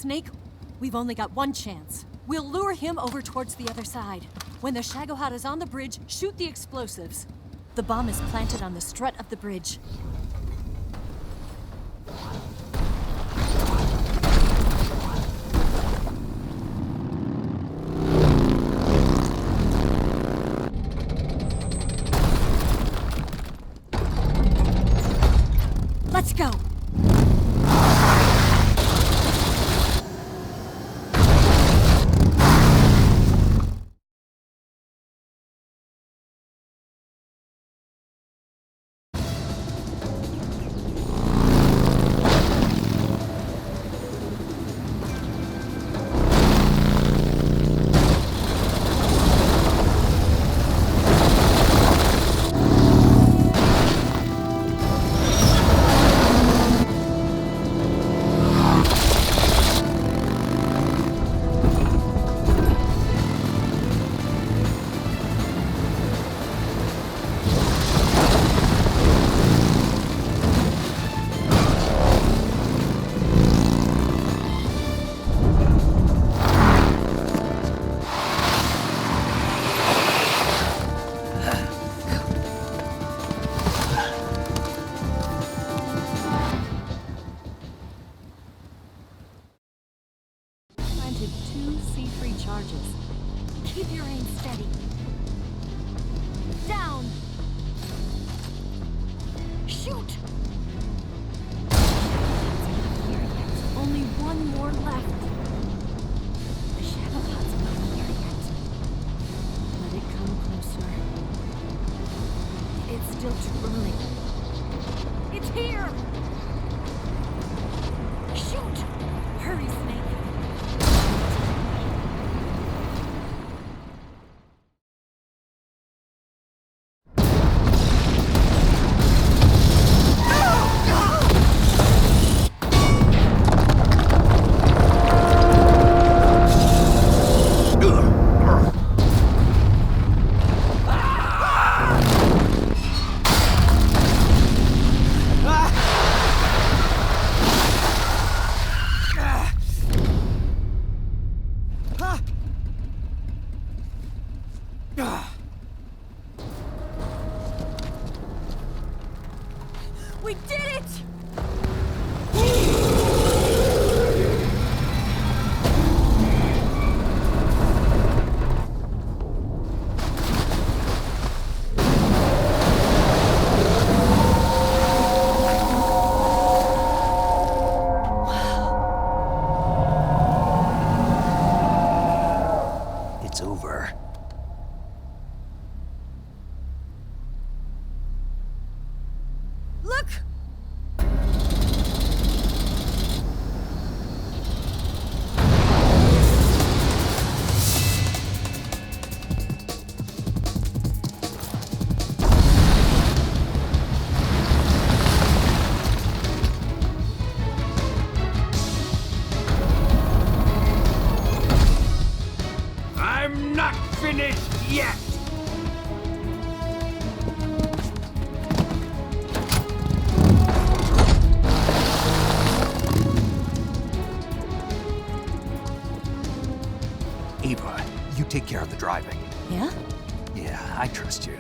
Snake, we've only got one chance. We'll lure him over towards the other side. When the Shagohod is on the bridge, shoot the explosives. The bomb is planted on the strut of the bridge. Let's go! Keep your aim steady. Down! Shoot! Only one more left. The Shagohod's not here yet. Let it come closer. It's still too early. It's here! Shoot! Hurry, Snake. Ah! We did it! It's over. Look! I'm not finished yet! Ava, you take care of the driving. Yeah? Yeah, I trust you.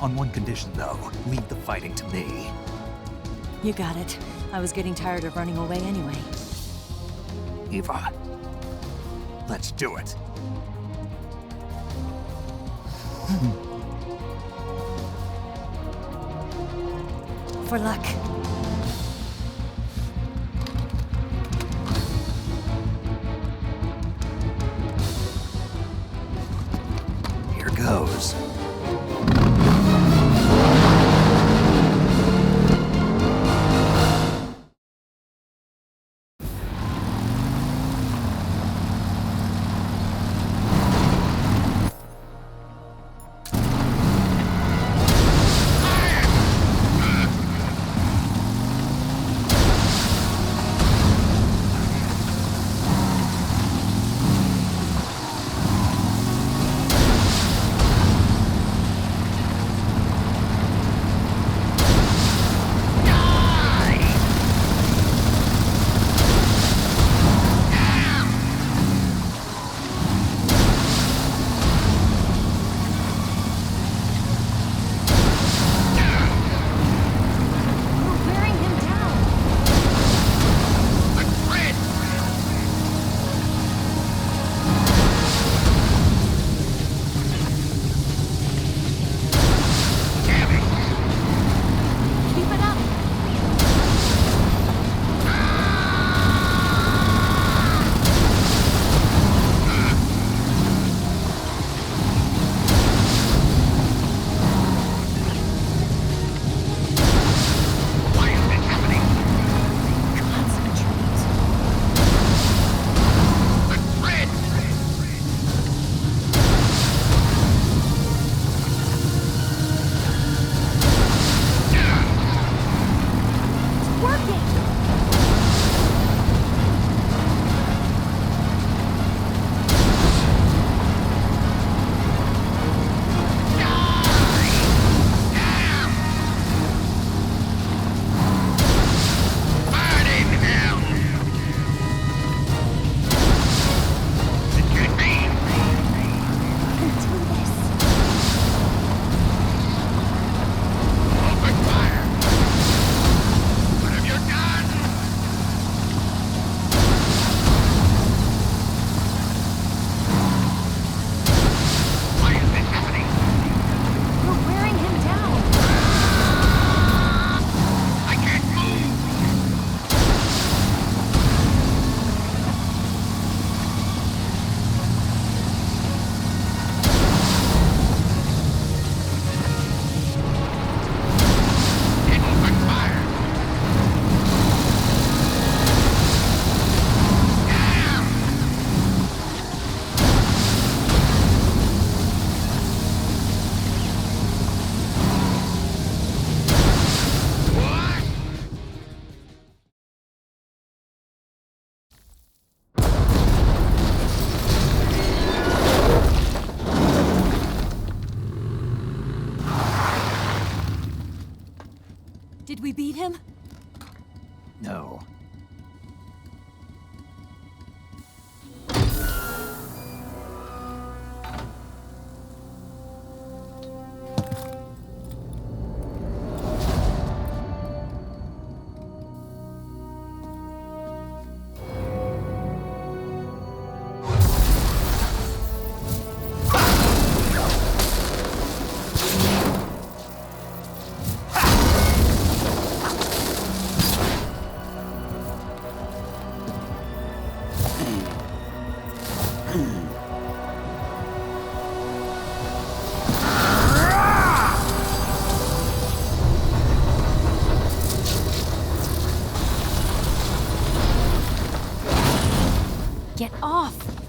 On one condition, though, leave the fighting to me. You got it. I was getting tired of running away anyway. Ava, let's do it. For luck. Here goes. Did we beat him? No.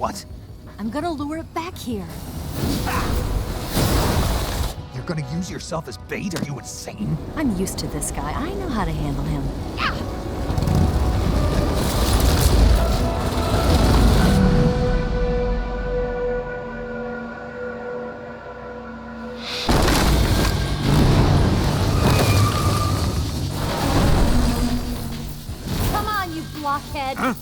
What? I'm gonna lure it back here. You're gonna use yourself as bait? Are you insane? I'm used to this guy. I know how to handle him. Come on, you blockhead! Huh?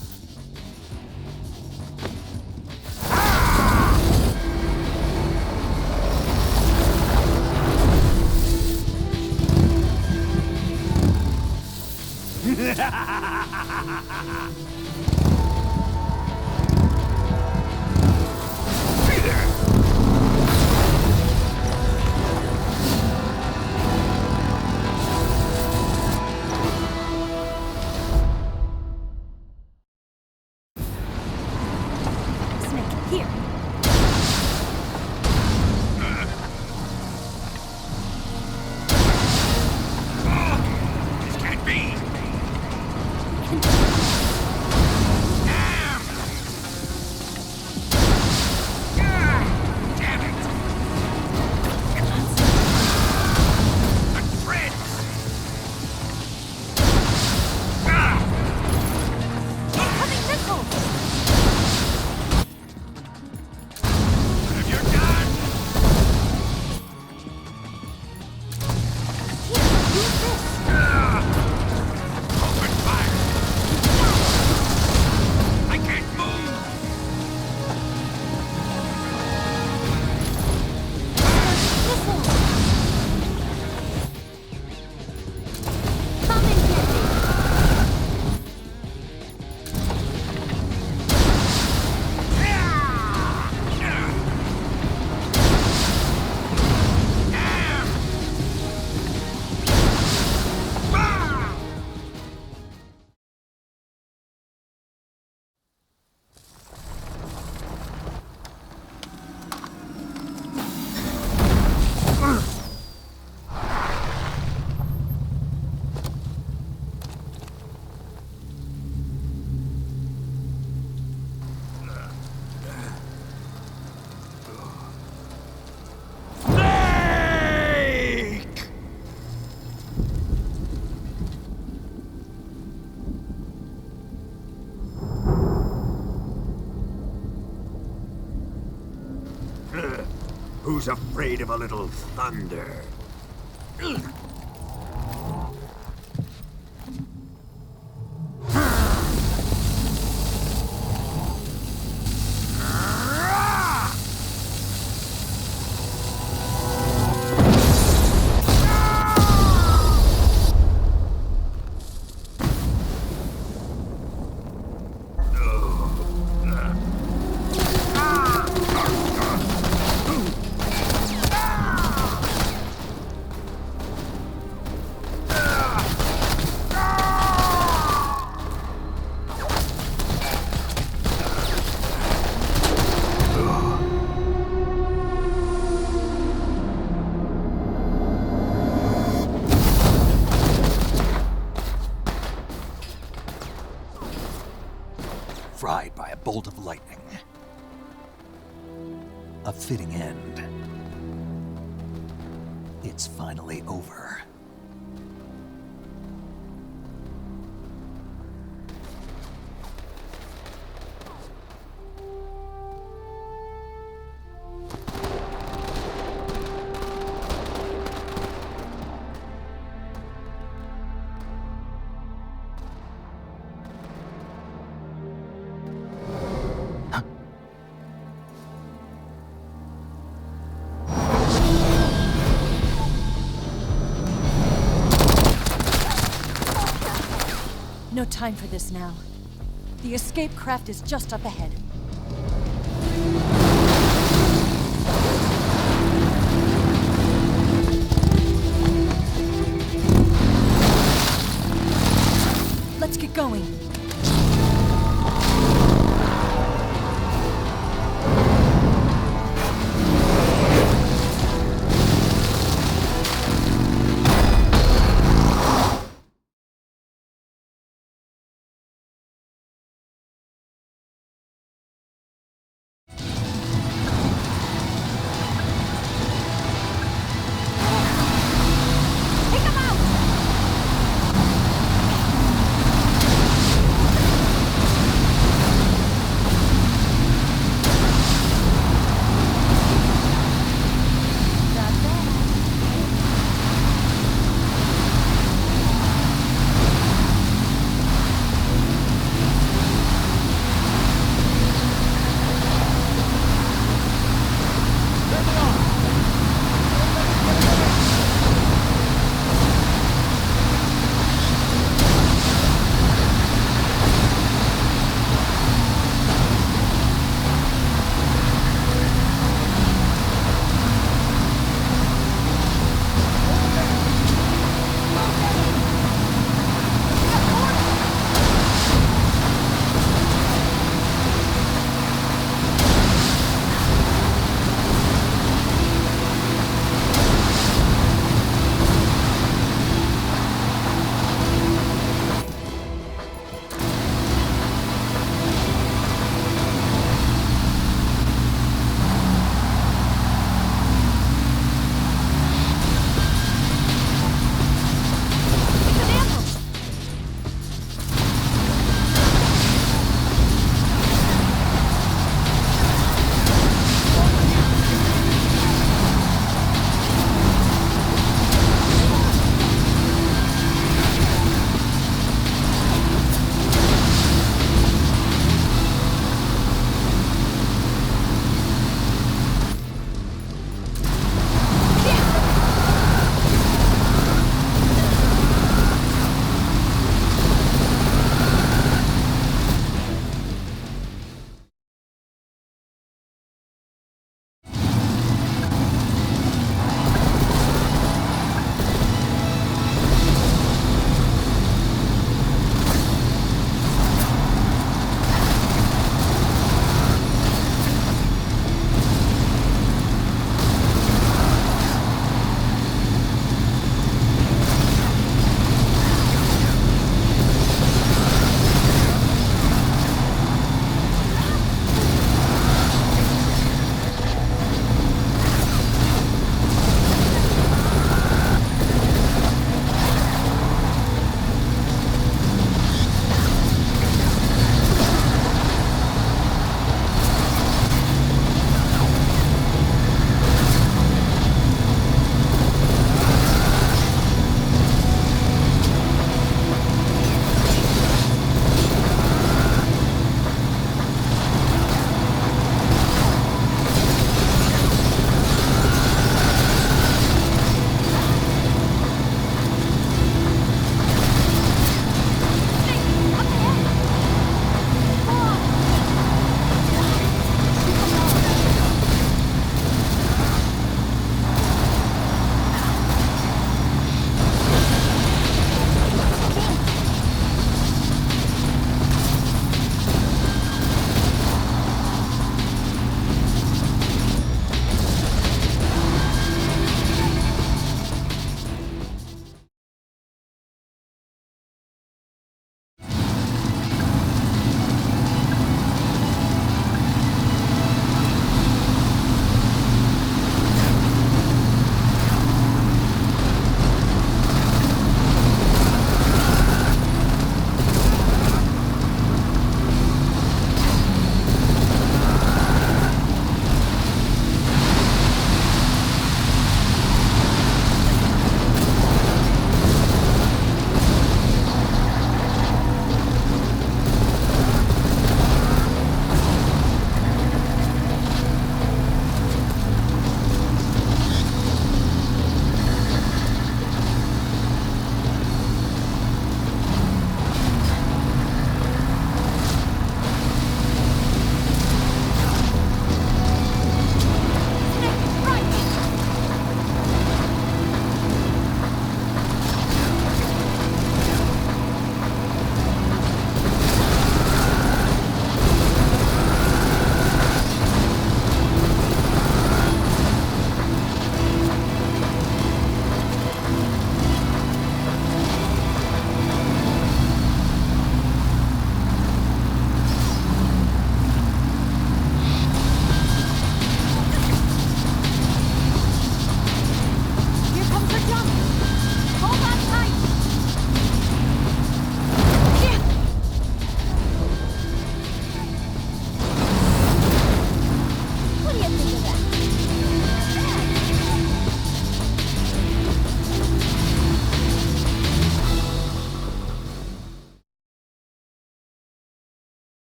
Snake, here. This can't be! Who's afraid of a little thunder? Fried by a bolt of lightning. A fitting end. It's finally over. No time for this now. The escape craft is just up ahead. Let's get going.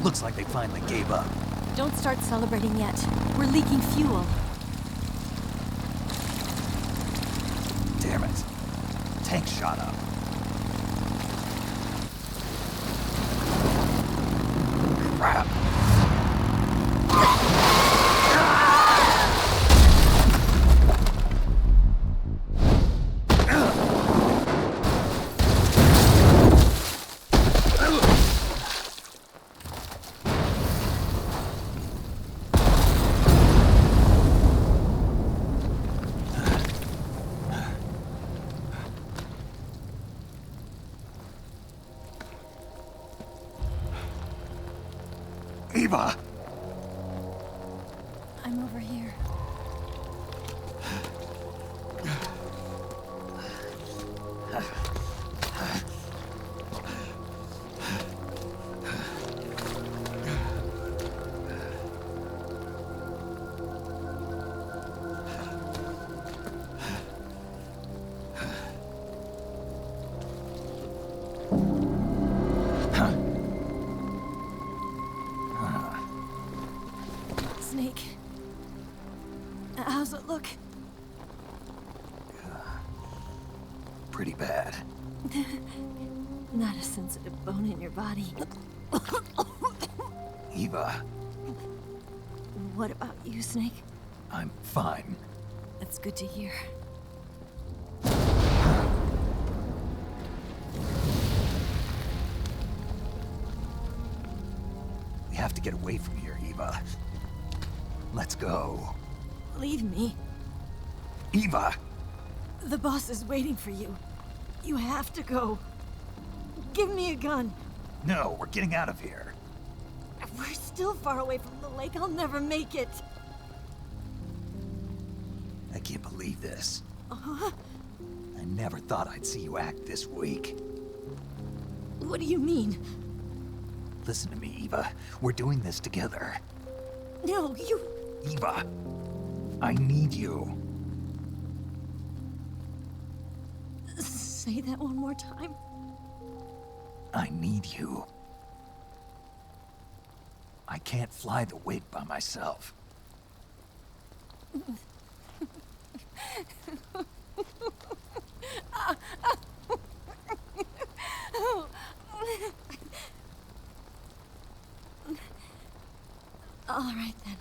Looks like they finally gave up. Don't start celebrating yet. We're leaking fuel. Damn it. Tank shot up. Crap. Eva! I'm over here. Snake. How's it look? Pretty bad. Not a sensitive bone in your body. Eva, What about you, Snake? I'm fine. That's good to hear. We have to get away from here, Eva. Let's go. Leave me. Eva! The boss is waiting for you. You have to go. Give me a gun. No, we're getting out of here. We're still far away from the lake. I'll never make it. I can't believe this. Uh-huh. I never thought I'd see you act this weak. What do you mean? Listen to me, Eva. We're doing this together. No, you... Eva, I need you. Say that one more time. I need you. I can't fly the wig by myself. All right, then.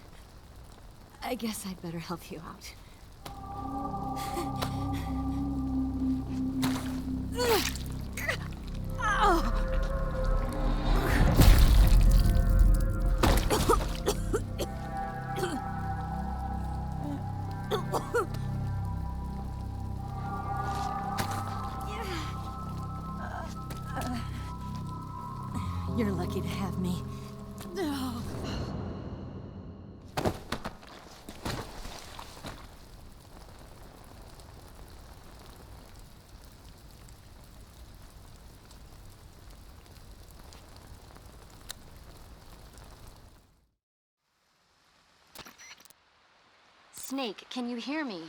I guess I'd better help you out. You're lucky to have me. Snake, can you hear me?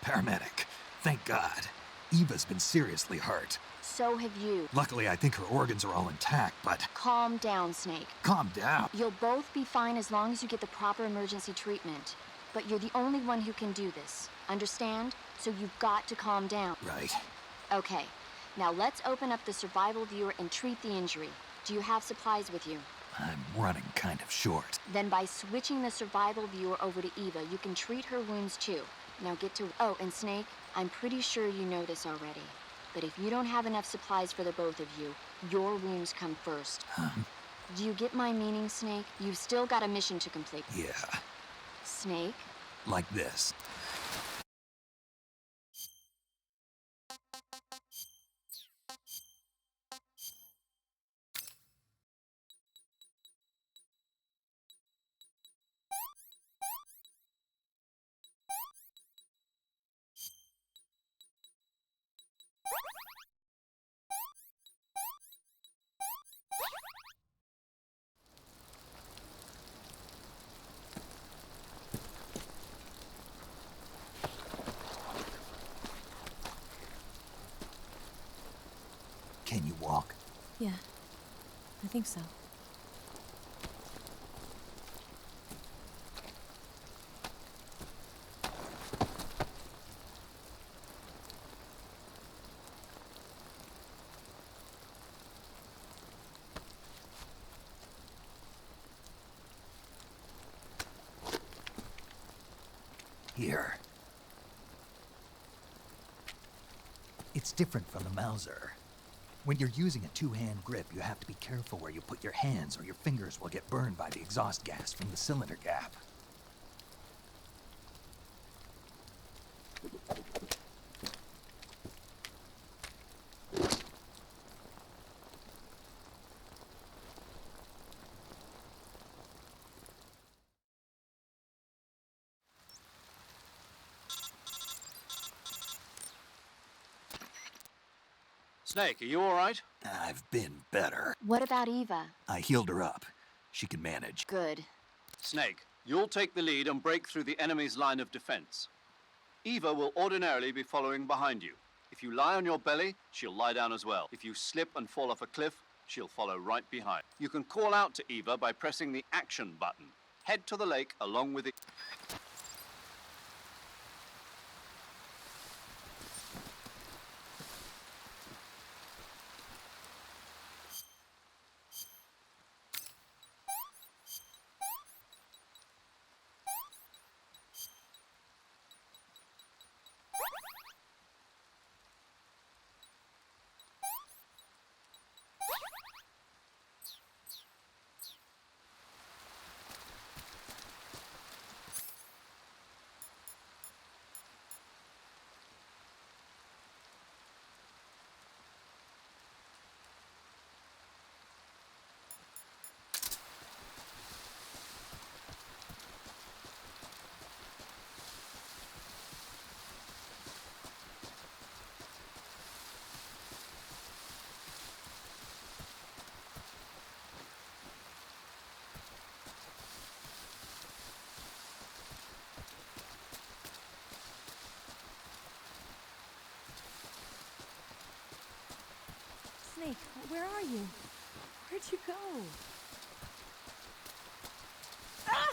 Paramedic, thank God. Eva's been seriously hurt. So have you. Luckily, I think her organs are all intact, but... Calm down, Snake. Calm down. You'll both be fine as long as you get the proper emergency treatment. But you're the only one who can do this. Understand? So you've got to calm down. Right. Okay. Now let's open up the survival viewer and treat the injury. Do you have supplies with you? I'm running kind of short. Then by switching the survival viewer over to Eva, you can treat her wounds too. Now get to... Oh, and Snake, I'm pretty sure you know this already. But if you don't have enough supplies for the both of you, your wounds come first. Do you get my meaning, Snake? You've still got a mission to complete. Yeah. Snake? Like this. Can you walk? Yeah, I think so. Here. It's different from the Mauser. When you're using a two-hand grip, you have to be careful where you put your hands or your fingers will get burned by the exhaust gas from the cylinder gap. Snake, are you all right? I've been better. What about Eva? I healed her up. She can manage. Good. Snake, you'll take the lead and break through the enemy's line of defense. Eva will ordinarily be following behind you. If you lie on your belly, she'll lie down as well. If you slip and fall off a cliff, she'll follow right behind. You can call out to Eva by pressing the action button. Head to the lake along with it. Snake, where are you? Where'd you go? Ah!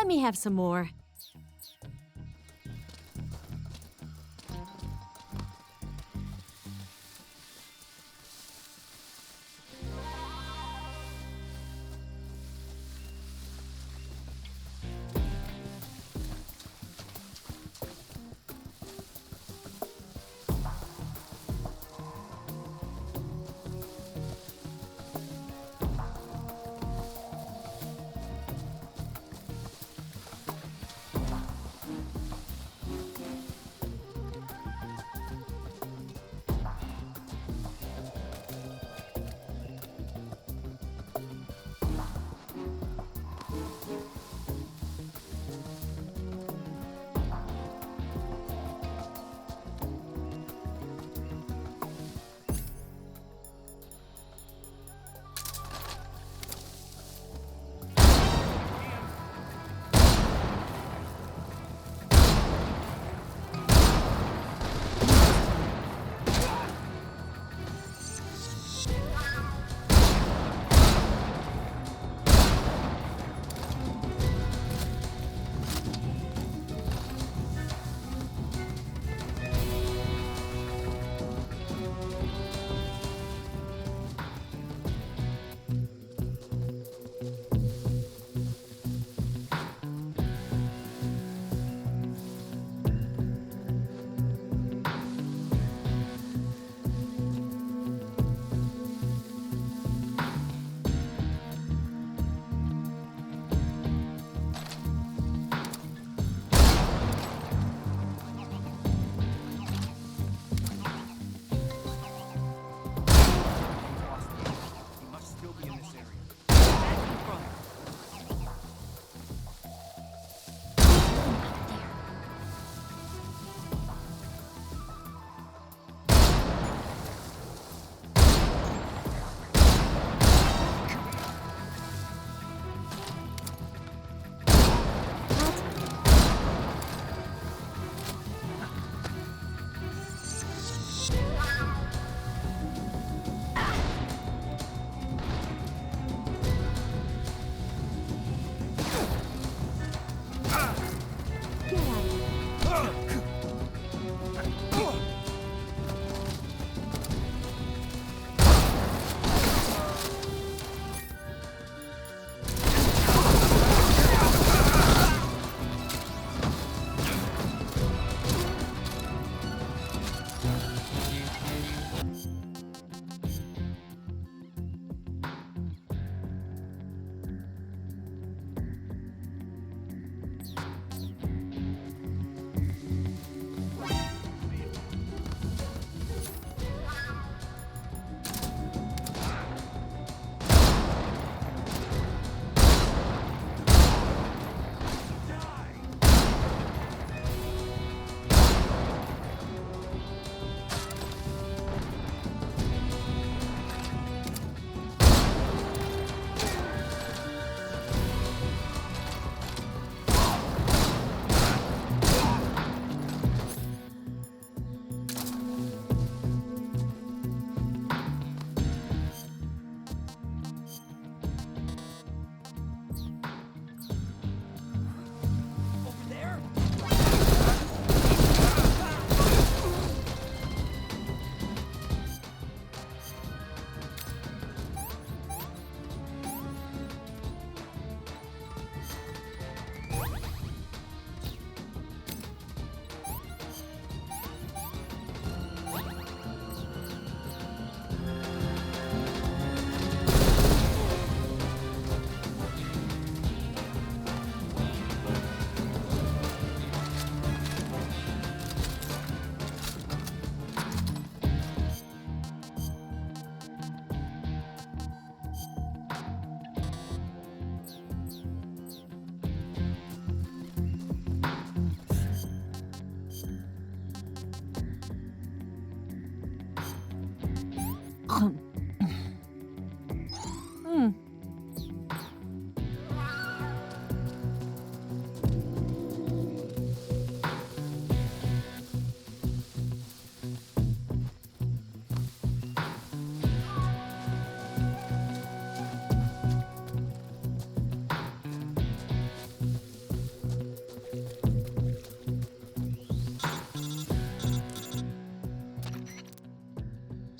me have some more.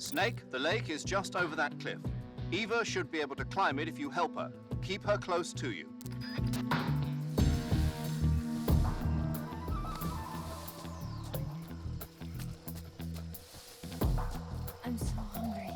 Snake, the lake is just over that cliff. Eva should be able to climb it if you help her. Keep her close to you. I'm so hungry.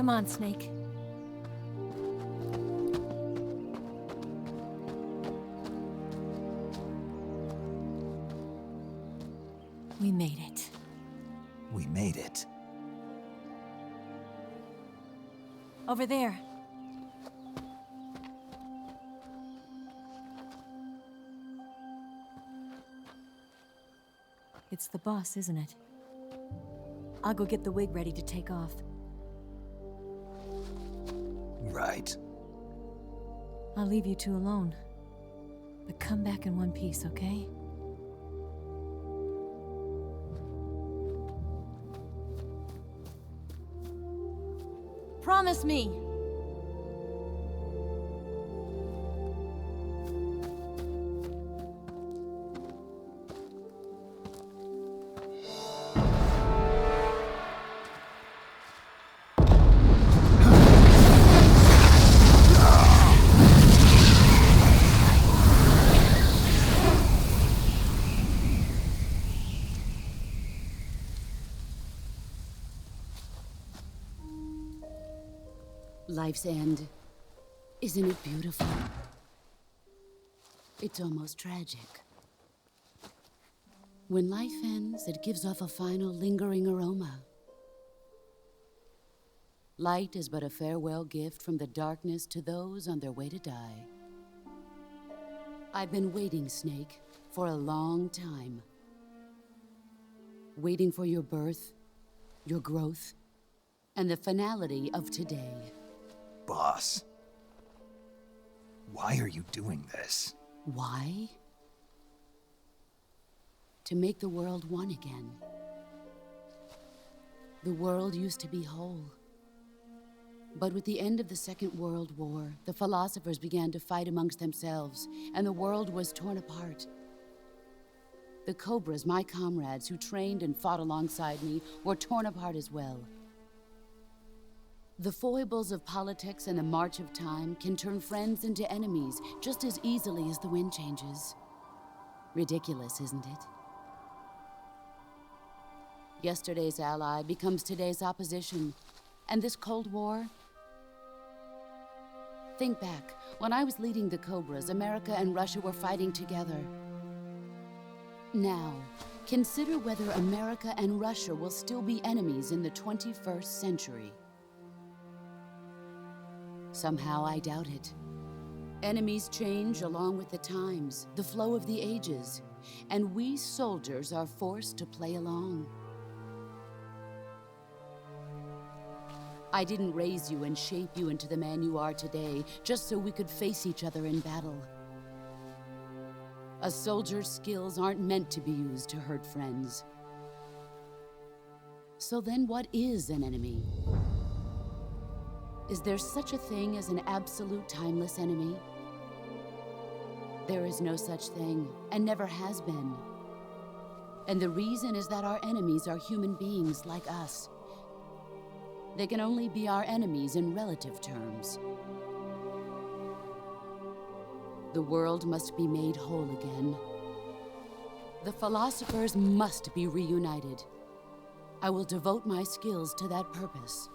Come on, Snake. We made it. We made it. Over there. It's the boss, isn't it? I'll go get the wig ready to take off. Right. I'll leave you two alone. But come back in one piece, okay? Promise me! Life's end. Isn't it beautiful? It's almost tragic. When life ends, it gives off a final lingering aroma. Light is but a farewell gift from the darkness to those on their way to die. I've been waiting, Snake, for a long time. Waiting for your birth, your growth, and the finality of today. Boss. Why are you doing this? Why? To make the world one again. The world used to be whole. But with the end of the Second World War, the philosophers began to fight amongst themselves, and the world was torn apart. The Cobras, my comrades who trained and fought alongside me, were torn apart as well. The foibles of politics and the march of time can turn friends into enemies just as easily as the wind changes. Ridiculous, isn't it? Yesterday's ally becomes today's opposition. And this Cold War? Think back. When I was leading the Cobras, America and Russia were fighting together. Now, consider whether America and Russia will still be enemies in the 21st century. Somehow I doubt it. Enemies change along with the times, the flow of the ages, and we soldiers are forced to play along. I didn't raise you and shape you into the man you are today just so we could face each other in battle. A soldier's skills aren't meant to be used to hurt friends. So then what is an enemy? Is there such a thing as an absolute timeless enemy? There is no such thing, and never has been. And the reason is that our enemies are human beings like us. They can only be our enemies in relative terms. The world must be made whole again. The philosophers must be reunited. I will devote my skills to that purpose.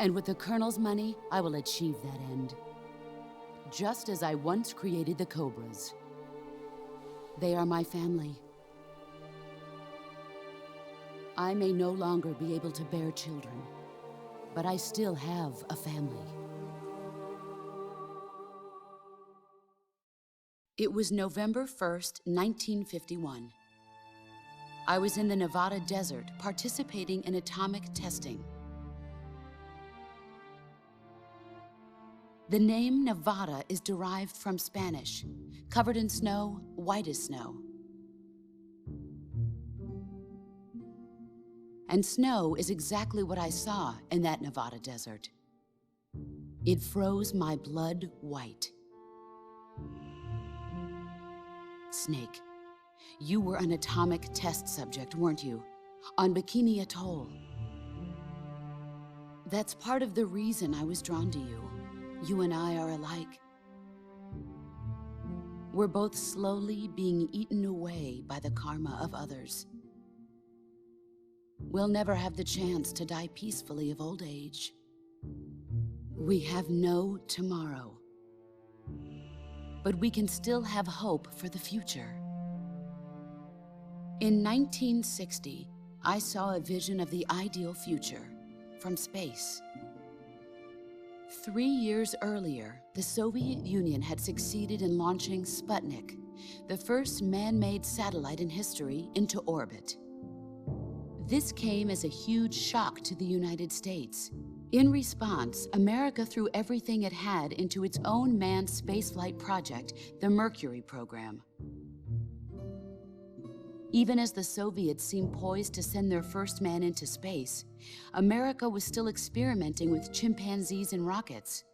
And with the Colonel's money, I will achieve that end. Just as I once created the Cobras. They are my family. I may no longer be able to bear children, but I still have a family. It was November 1st, 1951. I was in the Nevada desert participating in atomic testing. The name Nevada is derived from Spanish, covered in snow, white as snow. And snow is exactly what I saw in that Nevada desert. It froze my blood white. Snake, you were an atomic test subject, weren't you? On Bikini Atoll. That's part of the reason I was drawn to you. You and I are alike. We're both slowly being eaten away by the karma of others. we'll never have the chance to die peacefully of old age. We have no tomorrow. But we can still have hope for the future. In 1960, I saw a vision of the ideal future from space. 3 years earlier, the Soviet Union had succeeded in launching Sputnik, the first man-made satellite in history, into orbit. This came as a huge shock to the United States. In response, America threw everything it had into its own manned spaceflight project, the Mercury program. Even as the Soviets seemed poised to send their first man into space, America was still experimenting with chimpanzees and rockets.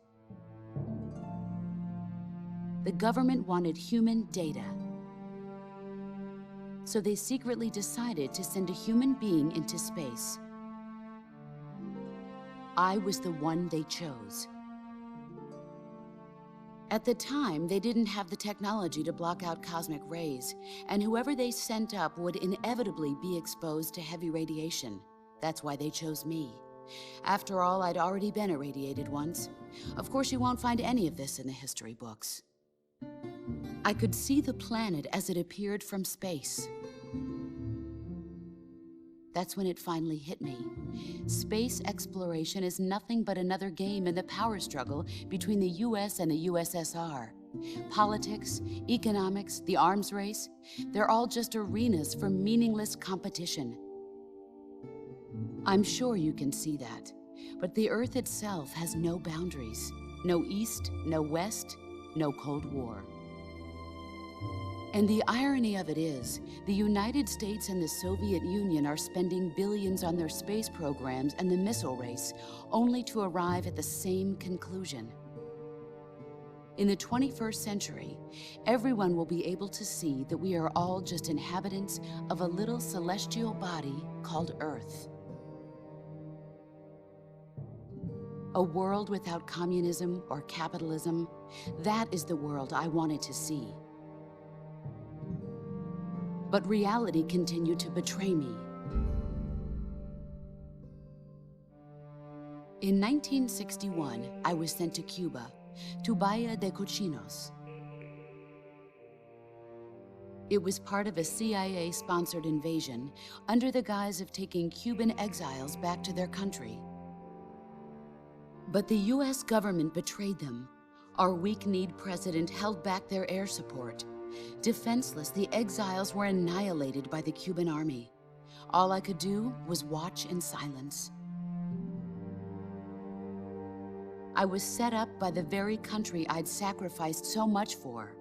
The government wanted human data. So they secretly decided to send a human being into space. I was the one they chose. At the time, they didn't have the technology to block out cosmic rays, and whoever they sent up would inevitably be exposed to heavy radiation. That's why they chose me. After all, I'd already been irradiated once. Of course, you won't find any of this in the history books. I could see the planet as it appeared from space. That's when it finally hit me. Space exploration is nothing but another game in the power struggle between the US and the USSR. Politics, economics, the arms race, they're all just arenas for meaningless competition. I'm sure you can see that, but the Earth itself has no boundaries. No East, no West, no Cold War. And the irony of it is, the United States and the Soviet Union are spending billions on their space programs and the missile race, only to arrive at the same conclusion. In the 21st century, everyone will be able to see that we are all just inhabitants of a little celestial body called Earth. A world without communism or capitalism, that is the world I wanted to see. But reality continued to betray me. In 1961, I was sent to Cuba, to Bahia de Cochinos. It was part of a CIA-sponsored invasion under the guise of taking Cuban exiles back to their country. But the US government betrayed them. Our weak-kneed president held back their air support. Defenseless, the exiles were annihilated by the Cuban army. All I could do was watch in silence. I was set up by the very country I'd sacrificed so much for,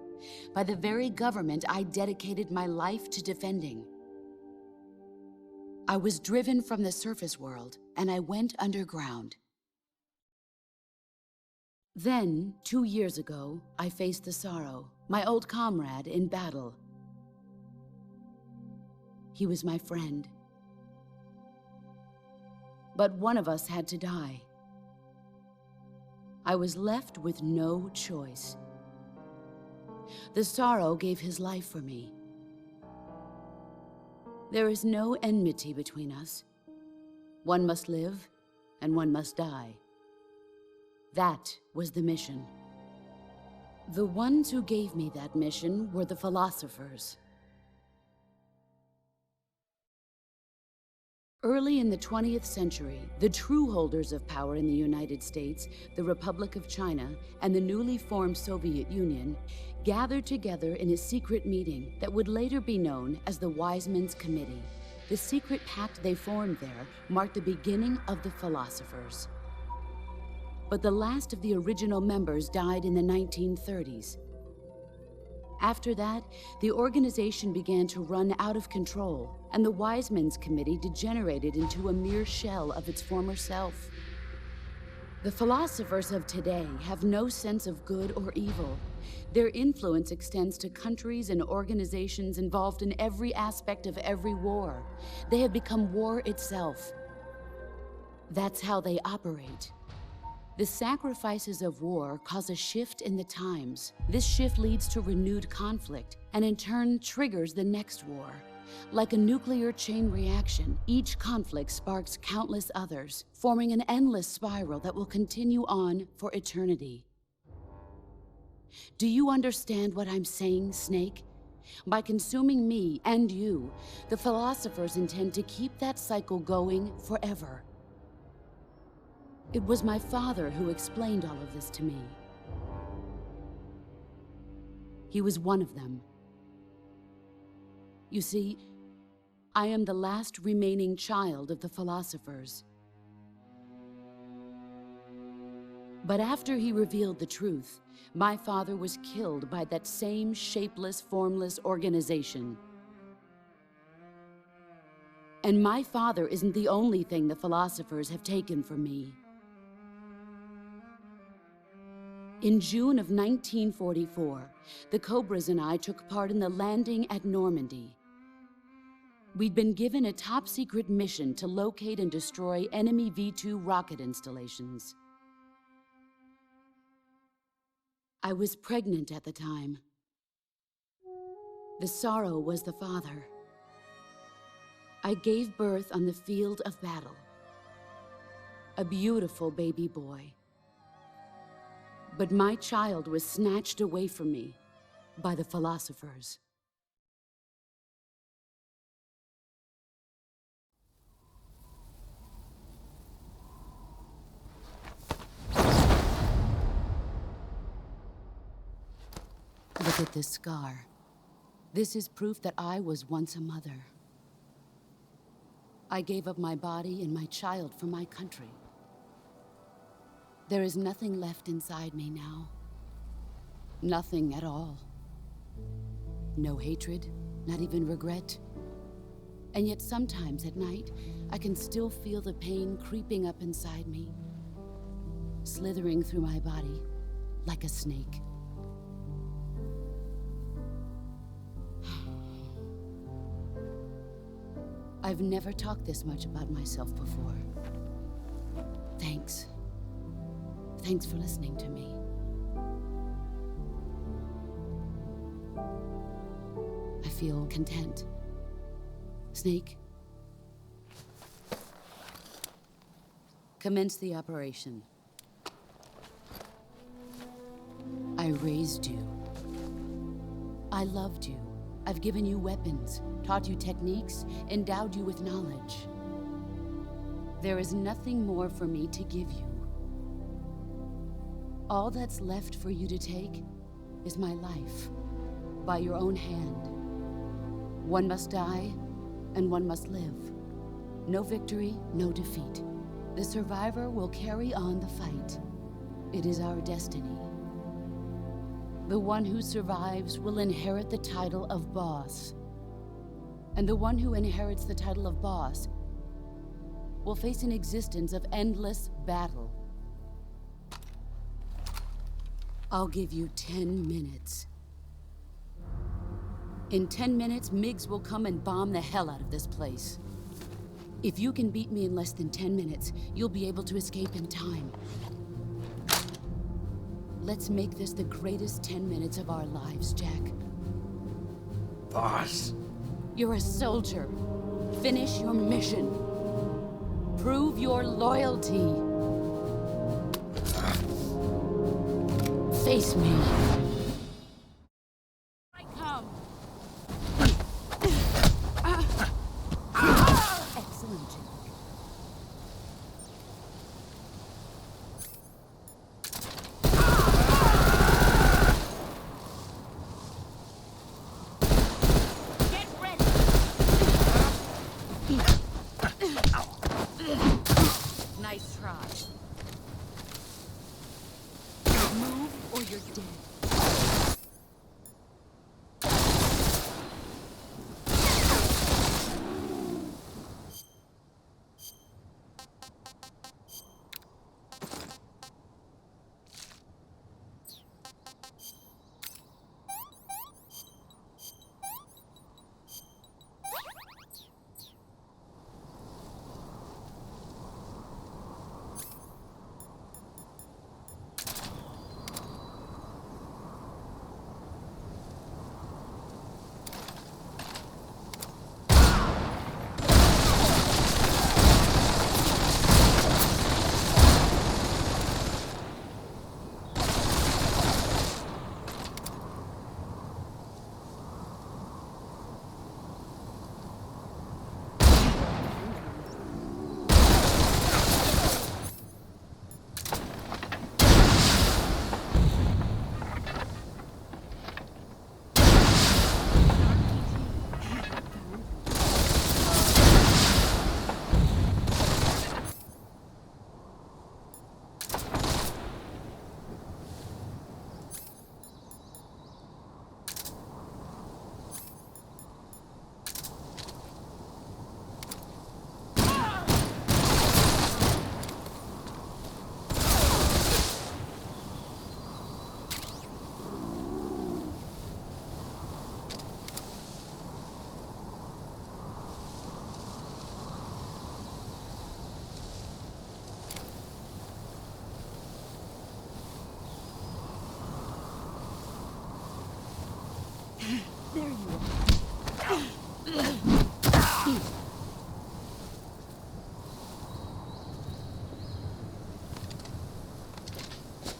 by the very government I dedicated my life to defending. I was driven from the surface world, and I went underground. Then, 2 years ago, I faced the Sorrow, my old comrade in battle. He was my friend. But one of us had to die. I was left with no choice. The Sorrow gave his life for me. There is no enmity between us. One must live, and one must die. That was the mission. The ones who gave me that mission were the philosophers. Early in the 20th century, the true holders of power in the United States, the Republic of China, and the newly formed Soviet Union gathered together in a secret meeting that would later be known as the Wise Men's Committee. The secret pact they formed there marked the beginning of the philosophers. But the last of the original members died in the 1930s. After that, the organization began to run out of control, and the Wise Men's Committee degenerated into a mere shell of its former self. The philosophers of today have no sense of good or evil. Their influence extends to countries and organizations involved in every aspect of every war. They have become war itself. That's how they operate. The sacrifices of war cause a shift in the times. This shift leads to renewed conflict, and in turn triggers the next war. Like a nuclear chain reaction, each conflict sparks countless others, forming an endless spiral that will continue on for eternity. Do you understand what I'm saying, Snake? By consuming me and you, the philosophers intend to keep that cycle going forever. It was my father who explained all of this to me. He was one of them. You see, I am the last remaining child of the philosophers. But after he revealed the truth, my father was killed by that same shapeless, formless organization. And my father isn't the only thing the philosophers have taken from me. In June of 1944, the Cobras and I took part in the landing at Normandy. We'd been given a top-secret mission to locate and destroy enemy V-2 rocket installations. I was pregnant at the time. The sorrow was the father. I gave birth on the field of battle. A beautiful baby boy. But my child was snatched away from me by the philosophers. Look at this scar. This is proof that I was once a mother. I gave up my body and my child for my country. There is nothing left inside me now. Nothing at all. No hatred, not even regret. And yet sometimes at night, I can still feel the pain creeping up inside me, slithering through my body like a snake. I've never talked this much about myself before. Thanks. Thanks for listening to me. I feel content. Snake, commence the operation. I raised you. I loved you. I've given you weapons, taught you techniques, endowed you with knowledge. There is nothing more for me to give you. All that's left for you to take is my life, by your own hand. One must die, and one must live. No victory, no defeat. The survivor will carry on the fight. It is our destiny. The one who survives will inherit the title of boss. And the one who inherits the title of boss will face an existence of endless battle. I'll give you 10 minutes. In 10 minutes, MiGs will come and bomb the hell out of this place. If you can beat me in less than 10 minutes, you'll be able to escape in time. Let's make this the greatest 10 minutes of our lives, Jack. Boss. You're a soldier. Finish your mission. Prove your loyalty. Face me. I come. Excellent, Jack. Nice try. Move or you're dead.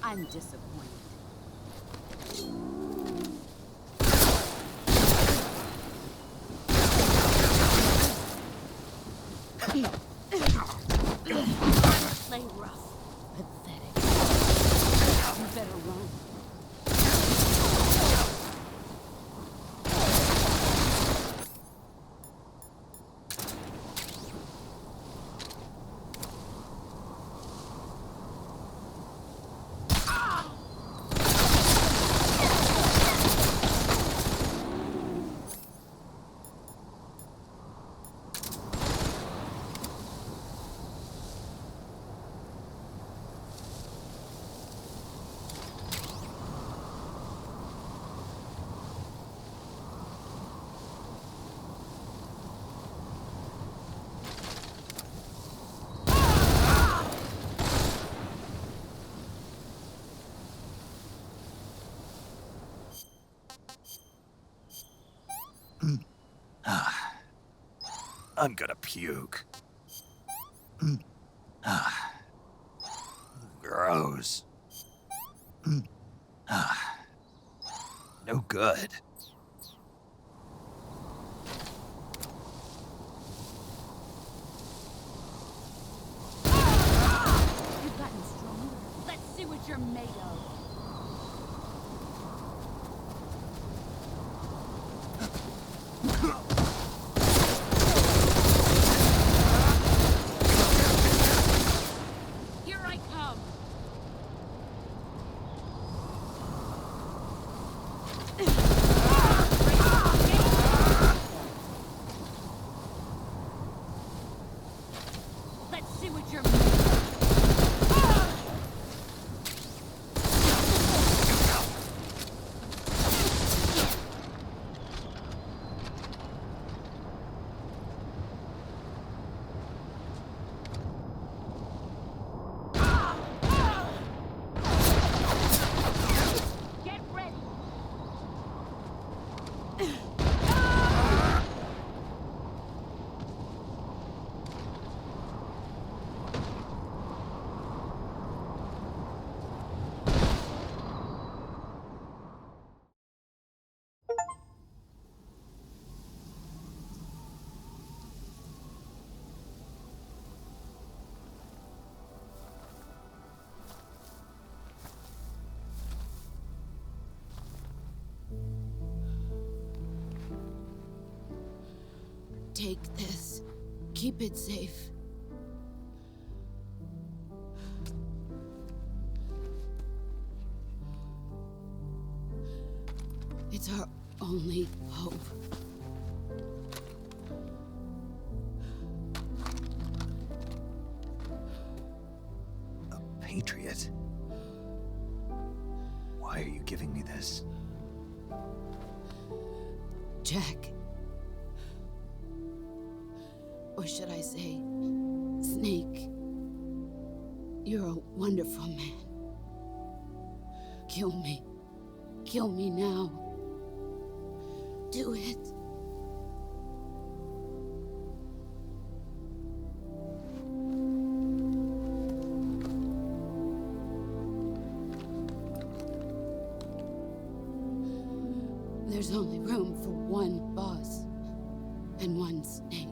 I'm disappointed. Play rough. Pathetic. You better run. I'm gonna puke. Gross. No good. You've gotten stronger. Let's see what you're made of. Here I come. Let's see what you're made of. Get ready. Take this. Keep it safe. It's our only hope. Patriot? Why are you giving me this? Jack. Or should I say, Snake. You're a wonderful man. Kill me. Kill me now. Do it. There's only room for one boss and one snake.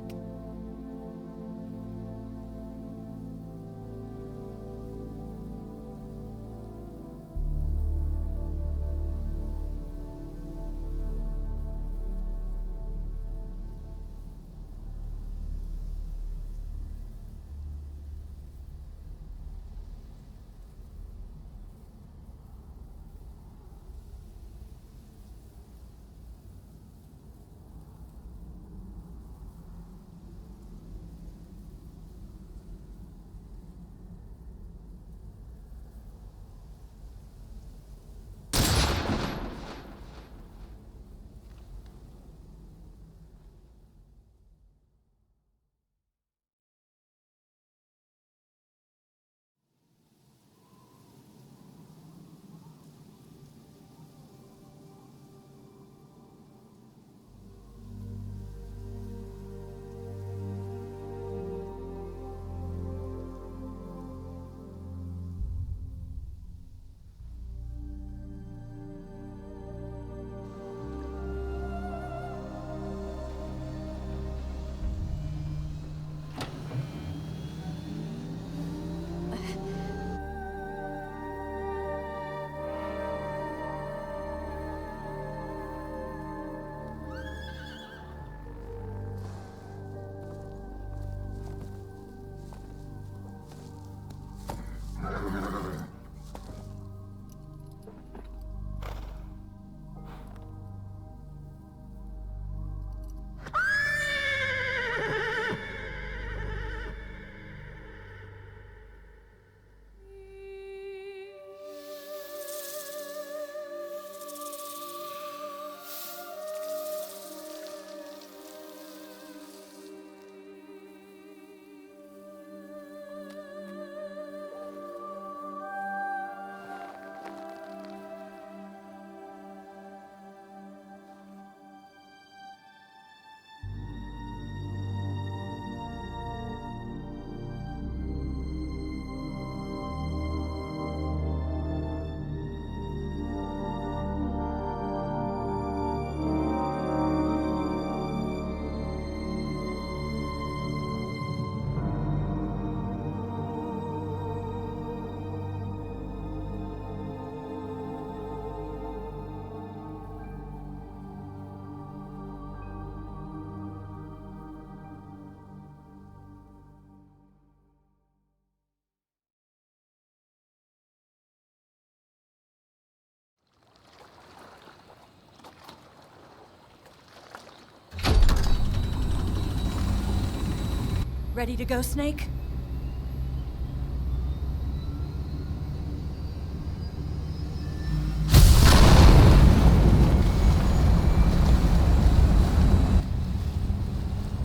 Ready to go, Snake?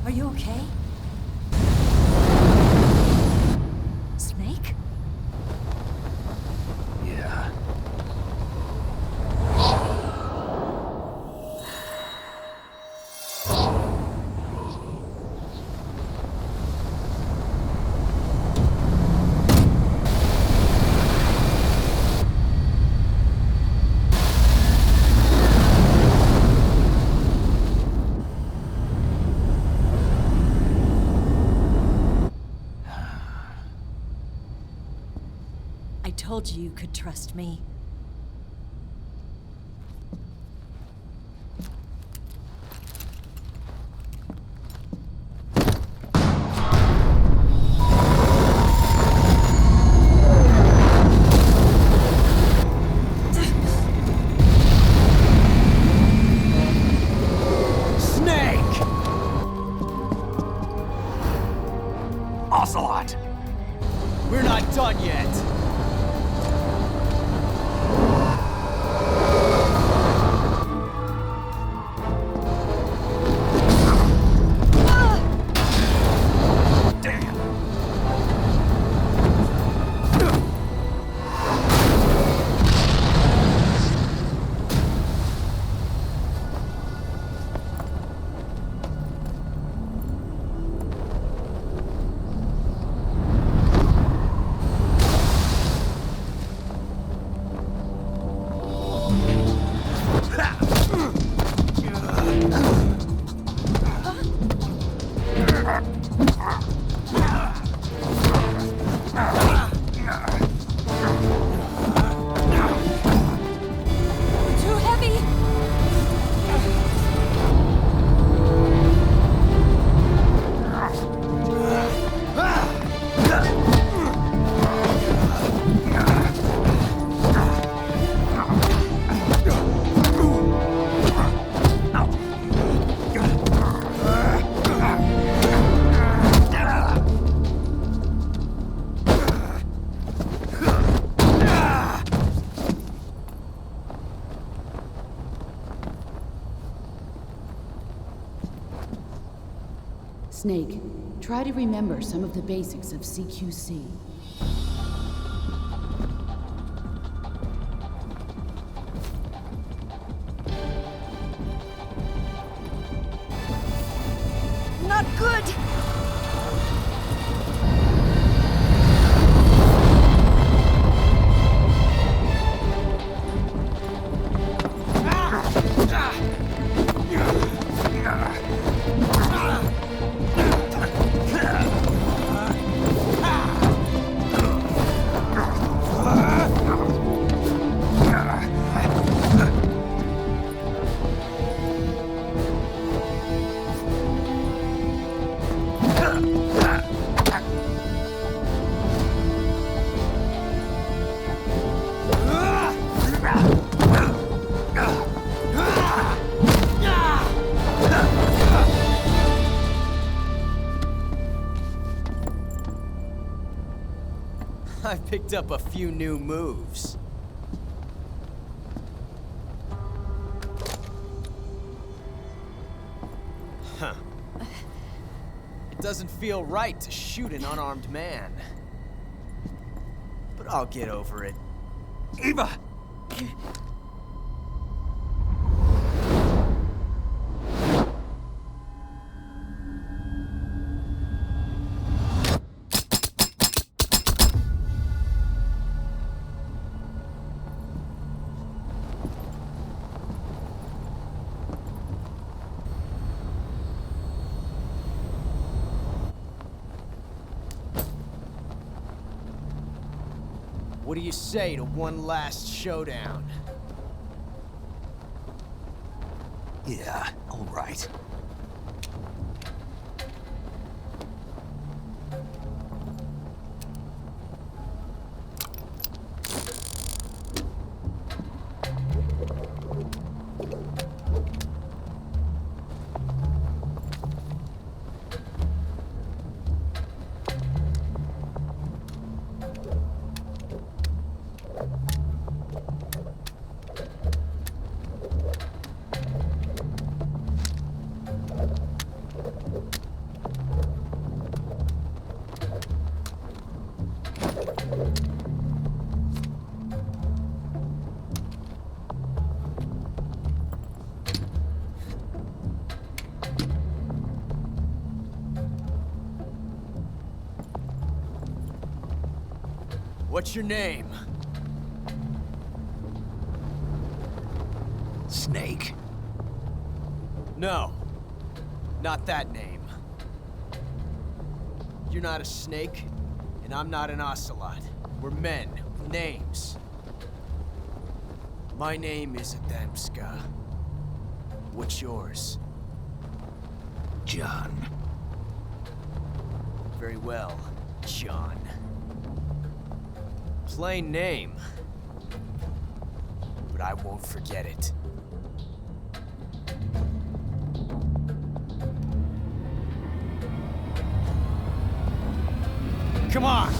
Are you okay? Snake? Yeah. I told you you could trust me. Snake! Ocelot! We're not done yet. Too heavy! Snake, try to remember some of the basics of CQC. Not good! I picked up a few new moves. Huh. It doesn't feel right to shoot an unarmed man. But I'll get over it. Eva! What do you say to one last showdown? Yeah, all right. What's your name? Snake. No. Not that name. You're not a snake, and I'm not an ocelot. We're men with names. My name is Adamska. What's yours? John. Very well, John. Plain name. But I won't forget it. Come on!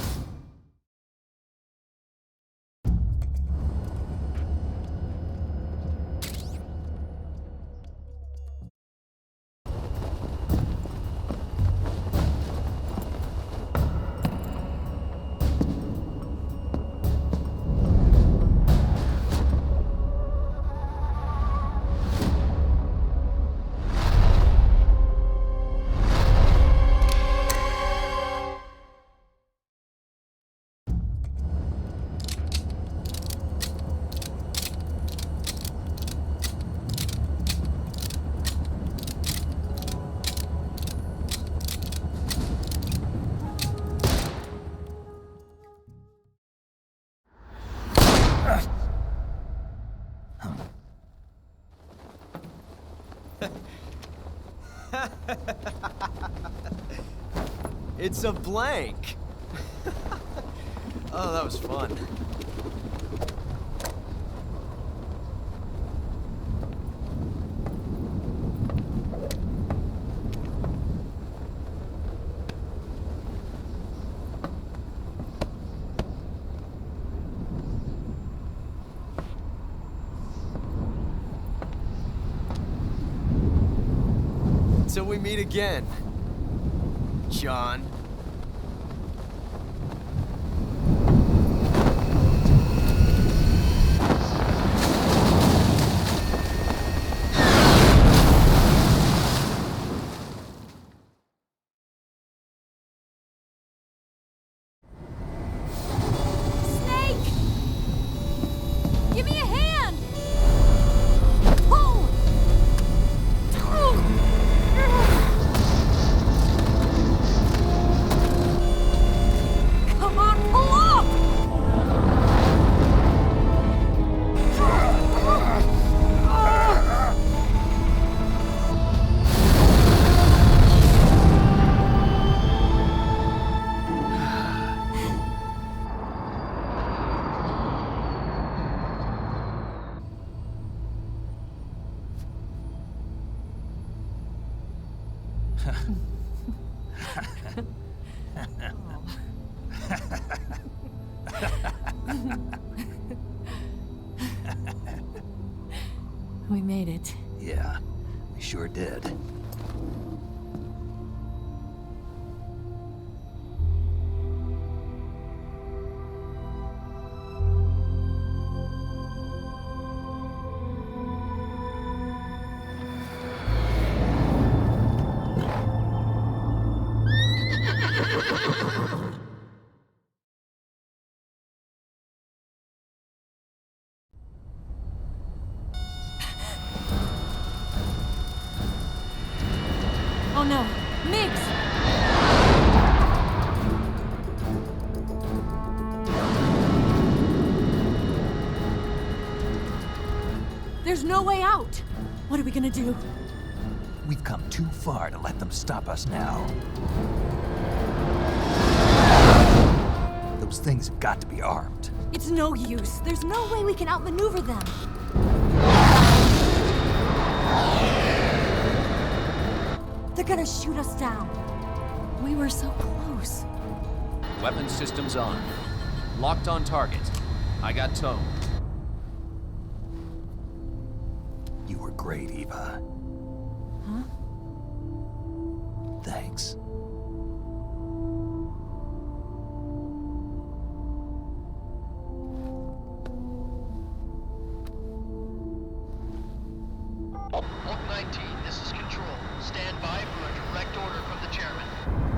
It's a blank. Oh, that was fun. Till we meet again, John. Snake! Give me a hand! Pull! Come on, pull up! We made it. Yeah, we sure did. Oh no, Migs! There's no way out! What are we gonna do? We've come too far to let them stop us now. Those things have got to be armed. It's no use. There's no way we can outmaneuver them. They're gonna shoot us down. We were so close. Weapon systems on. Locked on target. I got tone. You were great, Eva. Huh? Thanks. Oak 19, this is Control. Stand by for a direct order from the chairman.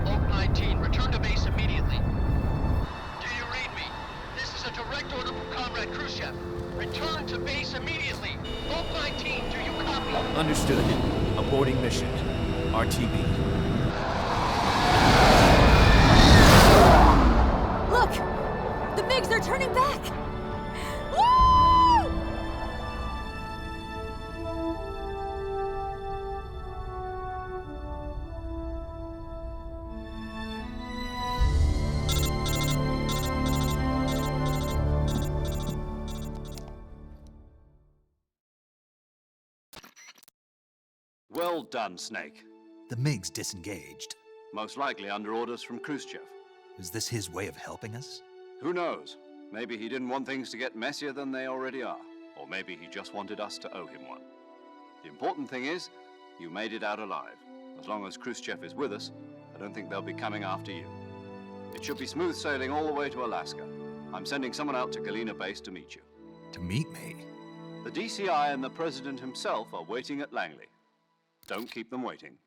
Oak 19, return to base immediately. Do you read me? at Khrushchev. Return to base immediately. Vault 19, do you copy? Understood. Aborting mission. RTB. Look! The MiGs are turning back! Woo! Well done, Snake. The MiGs disengaged. Most likely under orders from Khrushchev. Is this his way of helping us? Who knows? Maybe he didn't want things to get messier than they already are. Or maybe he just wanted us to owe him one. The important thing is, you made it out alive. As long as Khrushchev is with us, I don't think they'll be coming after you. It should be smooth sailing all the way to Alaska. I'm sending someone out to Galena Base to meet you. To meet me? The DCI and the President himself are waiting at Langley. Don't keep them waiting.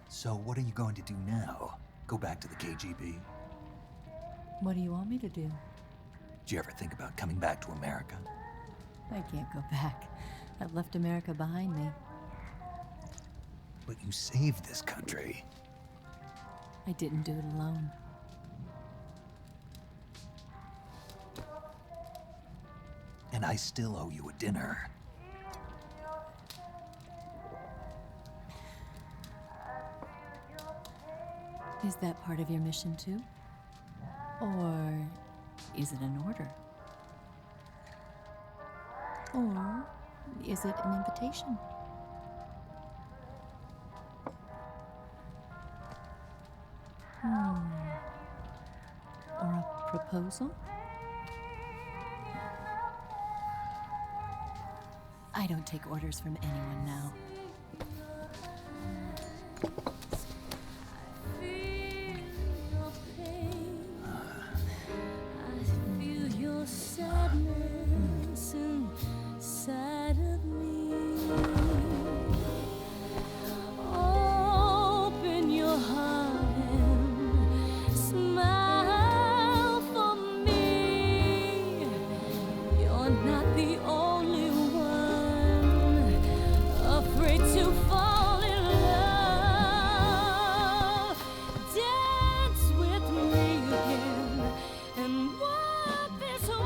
So what are you going to do now? Go back to the KGB? What do you want me to do? Did you ever think about coming back to America? I can't go back. I've left America behind me. But you saved this country. I didn't do it alone. And I still owe you a dinner. Is that part of your mission too? Or is it an order? Or is it an invitation? Or a proposal? I don't take orders from anyone now. Sadness inside of me. Open your heart and smile for me. You're not the only one afraid to fall in love. Dance with me again and walk this way.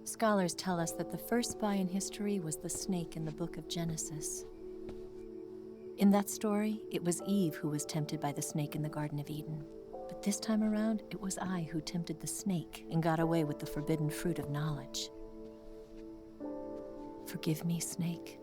Scholars tell us that the first spy in history was the snake in the book of Genesis. In that story, it was Eve who was tempted by the snake in the Garden of Eden. But this time around, it was I who tempted the snake and got away with the forbidden fruit of knowledge. Forgive me, Snake.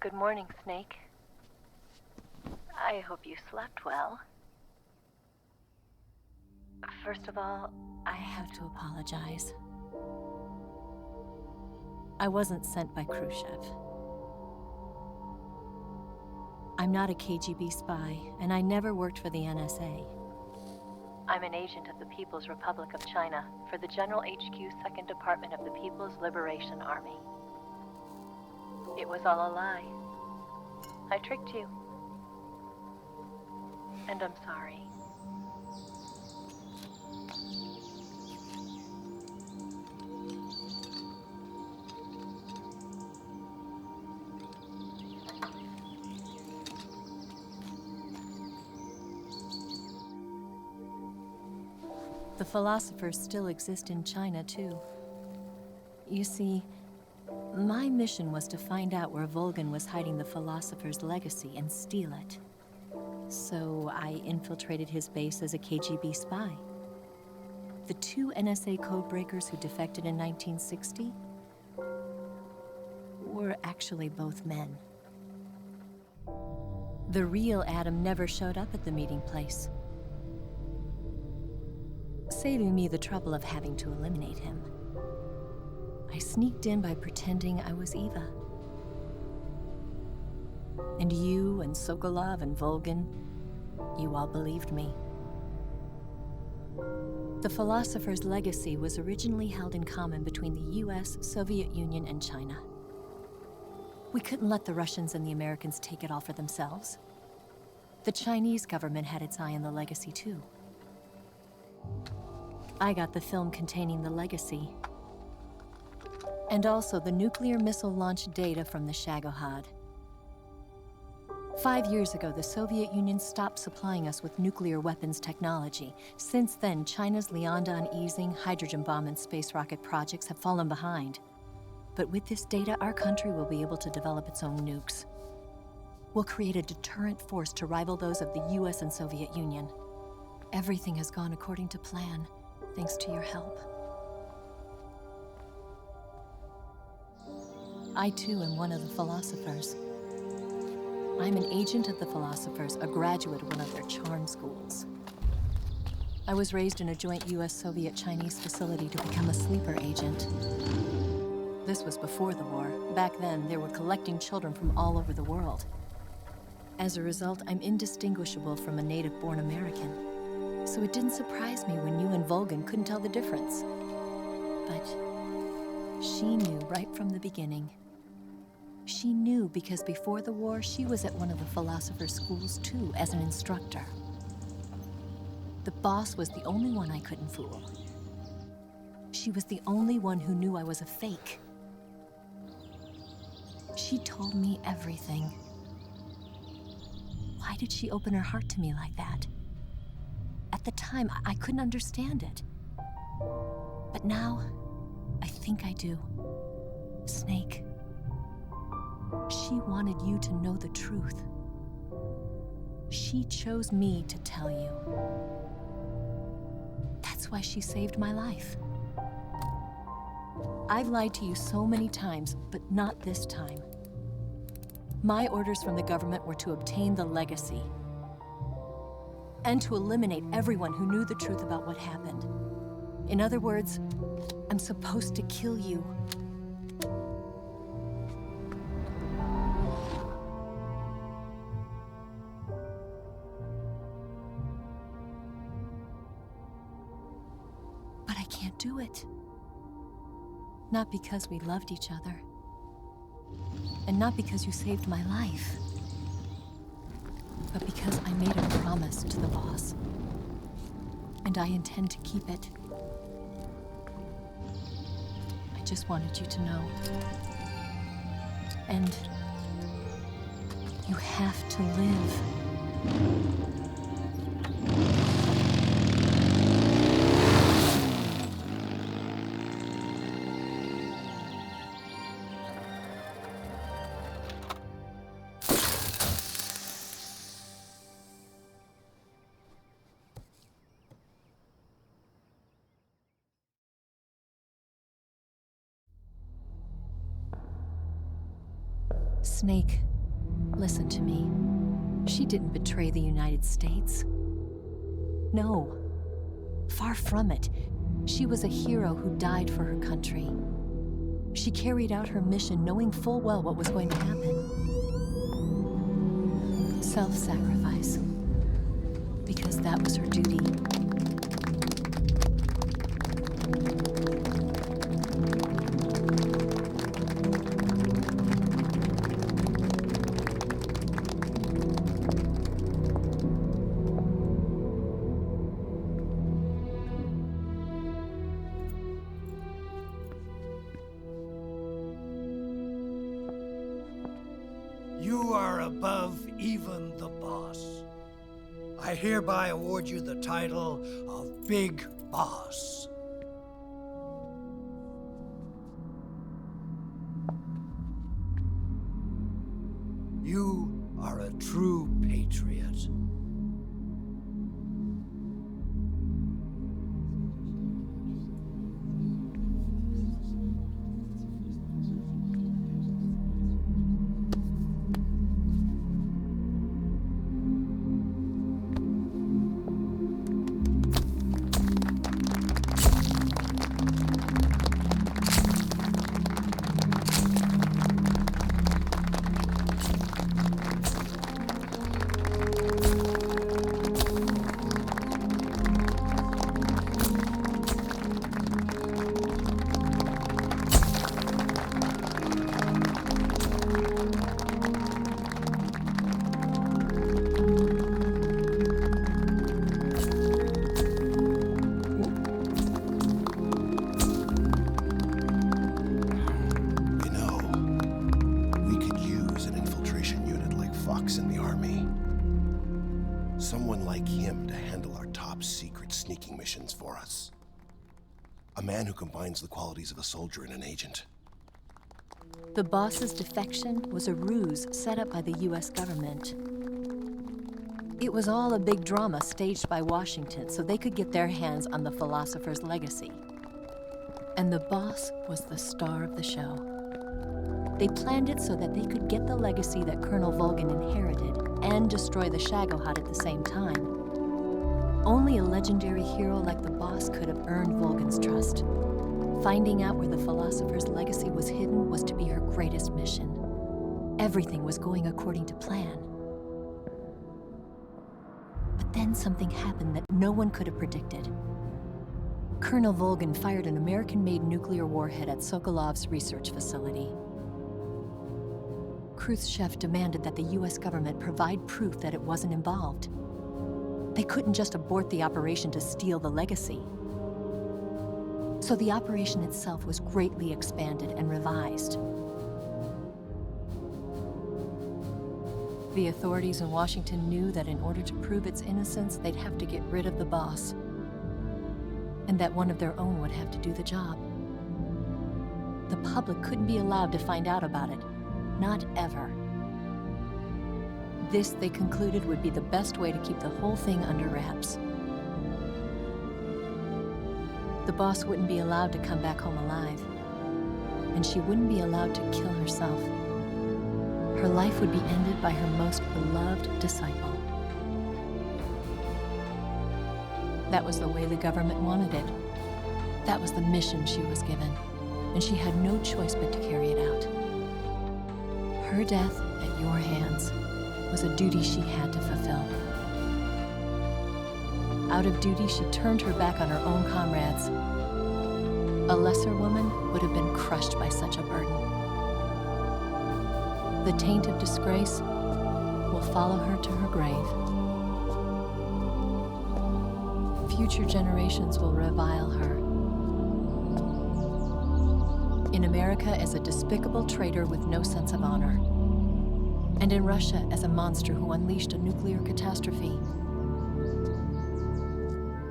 Good morning, Snake. I hope you slept well. First of all, I have to apologize. I wasn't sent by Khrushchev. I'm not a KGB spy, and I never worked for the NSA. I'm an agent of the People's Republic of China for the General HQ 2nd Department of the People's Liberation Army. It was all a lie. I tricked you. And I'm sorry. The philosophers still exist in China, too. You see, my mission was to find out where Volgin was hiding the philosopher's legacy and steal it. So I infiltrated his base as a KGB spy. The 2 NSA codebreakers who defected in 1960 were actually both men. The real Adam never showed up at the meeting place, saving me the trouble of having to eliminate him. I sneaked in by pretending I was Eva. And you and Sokolov and Volgin, you all believed me. The philosopher's legacy was originally held in common between the US, Soviet Union, and China. We couldn't let the Russians and the Americans take it all for themselves. The Chinese government had its eye on the legacy, too. I got the film containing the legacy, and also the nuclear missile launch data from the Shagohod. 5 years ago, the Soviet Union stopped supplying us with nuclear weapons technology. Since then, China's Liaodong easing, hydrogen bomb, and space rocket projects have fallen behind. But with this data, our country will be able to develop its own nukes. We'll create a deterrent force to rival those of the US and Soviet Union. Everything has gone according to plan, thanks to your help. I too am one of the philosophers. I'm an agent of the philosophers, a graduate of one of their charm schools. I was raised in a joint US-Soviet-Chinese facility to become a sleeper agent. This was before the war. Back then, they were collecting children from all over the world. As a result, I'm indistinguishable from a native-born American. So it didn't surprise me when you and Volgin couldn't tell the difference. But she knew right from the beginning. She knew because before the war, she was at one of the philosopher's schools too, as an instructor. The boss was the only one I couldn't fool. She was the only one who knew I was a fake. She told me everything. Why did she open her heart to me like that? At the time, I couldn't understand it. But now, I think I do. Snake. She wanted you to know the truth. She chose me to tell you. That's why she saved my life. I've lied to you so many times, but not this time. My orders from the government were to obtain the legacy and to eliminate everyone who knew the truth about what happened. In other words, I'm supposed to kill you. But I can't do it. Not because we loved each other. And not because you saved my life. But because I made a promise to the boss. And I intend to keep it. I just wanted you to know. And you have to live. Snake, Listen to me. She didn't betray the United States. No. Far from it. She was a hero who died for her country. She carried out her mission knowing full well what was going to happen. Self-sacrifice. Because that was her duty. You are above even the boss. I hereby award you the title of Big Boss. You are a true patriot. Someone like him to handle our top secret sneaking missions for us. A man who combines the qualities of a soldier and an agent. The boss's defection was a ruse set up by the US government. It was all a big drama staged by Washington so they could get their hands on the philosopher's legacy. And the boss was the star of the show. They planned it so that they could get the legacy that Colonel Volgin inherited and destroy the Shagohod at the same time. Only a legendary hero like the boss could have earned Volgin's trust. Finding out where the philosopher's legacy was hidden was to be her greatest mission. Everything was going according to plan. But then something happened that no one could have predicted. Colonel Volgin fired an American-made nuclear warhead at Sokolov's research facility. Khrushchev demanded that the US government provide proof that it wasn't involved. They couldn't just abort the operation to steal the legacy. So the operation itself was greatly expanded and revised. The authorities in Washington knew that in order to prove its innocence, they'd have to get rid of the boss, and that one of their own would have to do the job. The public couldn't be allowed to find out about it. Not ever. This, they concluded, would be the best way to keep the whole thing under wraps. The boss wouldn't be allowed to come back home alive, and she wouldn't be allowed to kill herself. Her life would be ended by her most beloved disciple. That was the way the government wanted it. That was the mission she was given, and she had no choice but to carry it out. Her death at your hands was a duty she had to fulfill. Out of duty, she turned her back on her own comrades. A lesser woman would have been crushed by such a burden. The taint of disgrace will follow her to her grave. Future generations will revile her. In America as a despicable traitor with no sense of honor. And in Russia as a monster who unleashed a nuclear catastrophe.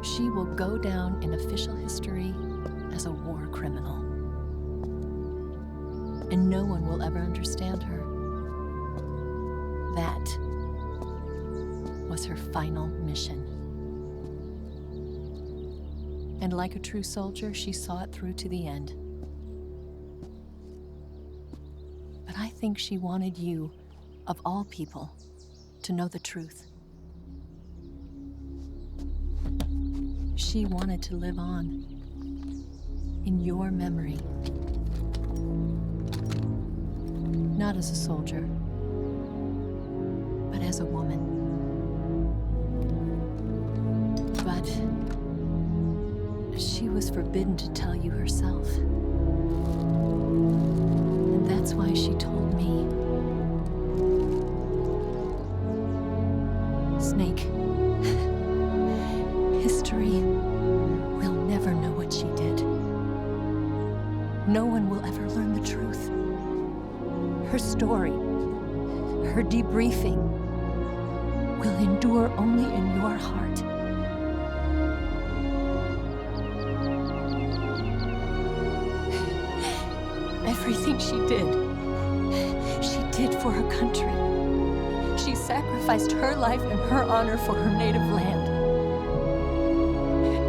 She will go down in official history as a war criminal. And no one will ever understand her. That was her final mission. And like a true soldier, she saw it through to the end. But I think she wanted you of all people, to know the truth. She wanted to live on, in your memory. Not as a soldier, but as a woman. But she was forbidden to tell you herself. And that's why she told me. Snake, history will never know what she did. No one will ever learn the truth. Her story, her debriefing, will endure only in your heart. Everything she did for her country. She sacrificed her life and her honor for her native land.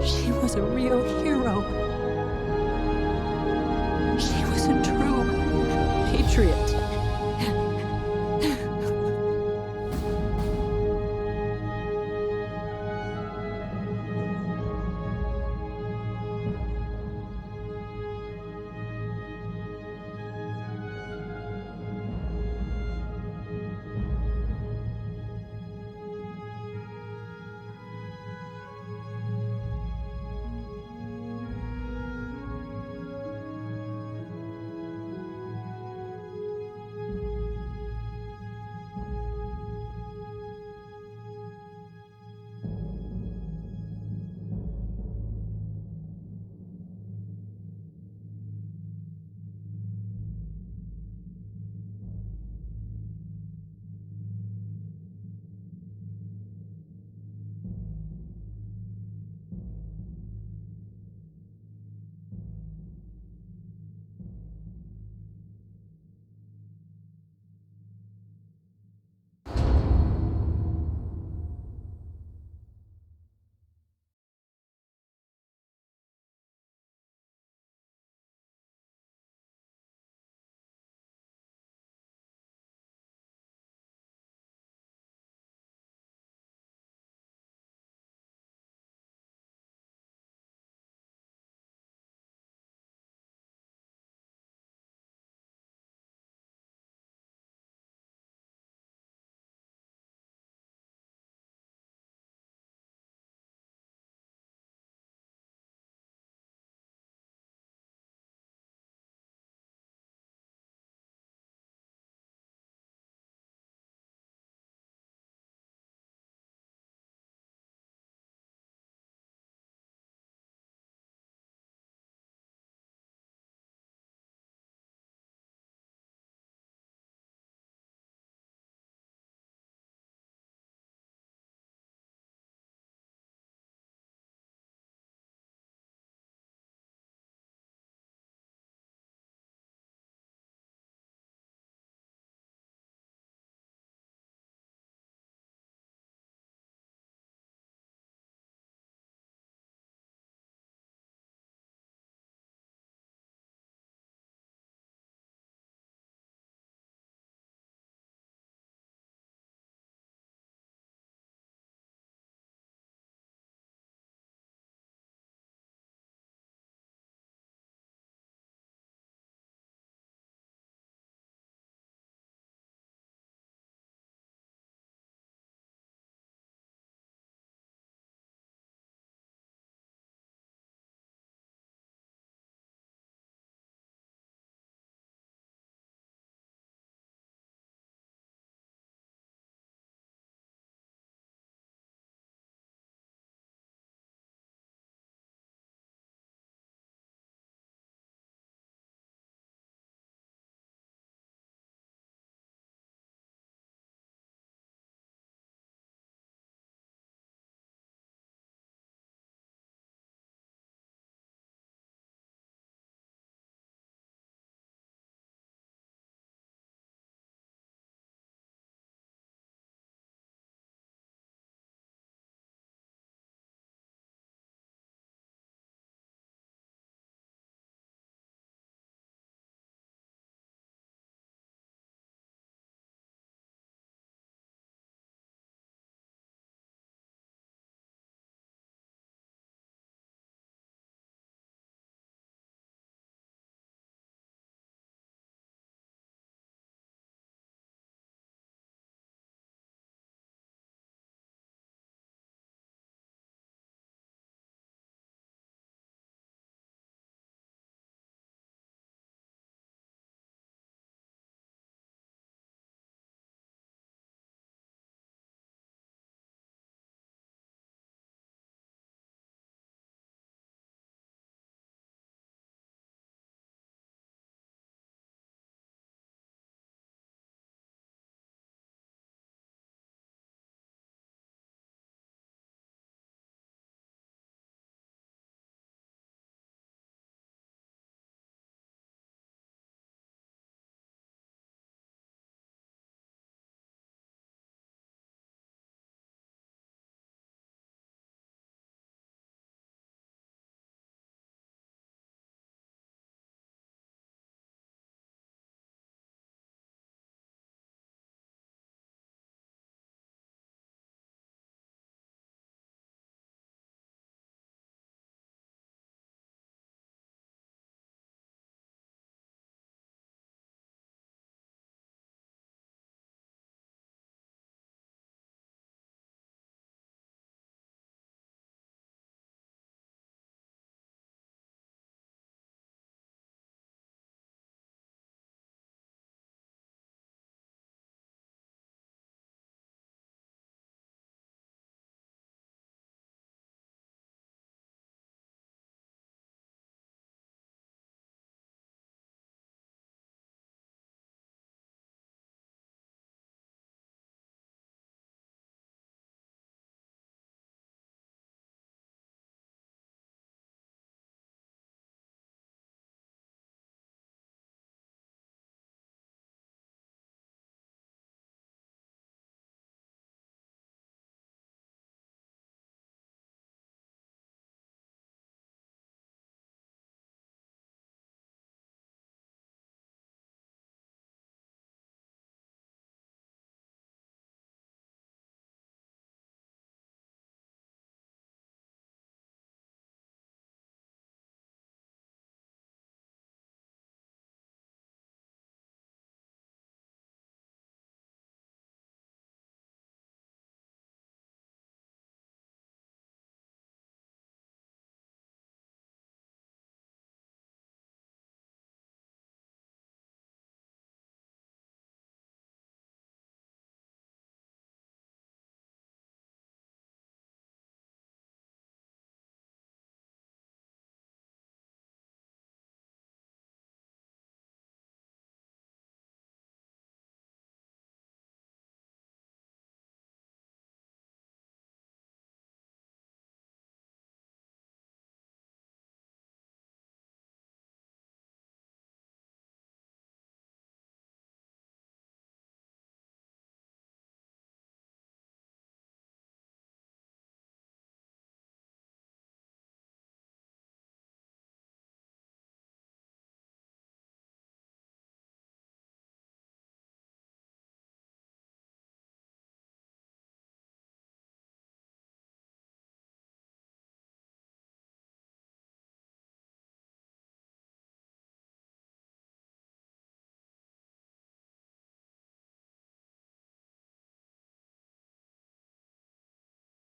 She was a real hero. She was a true patriot.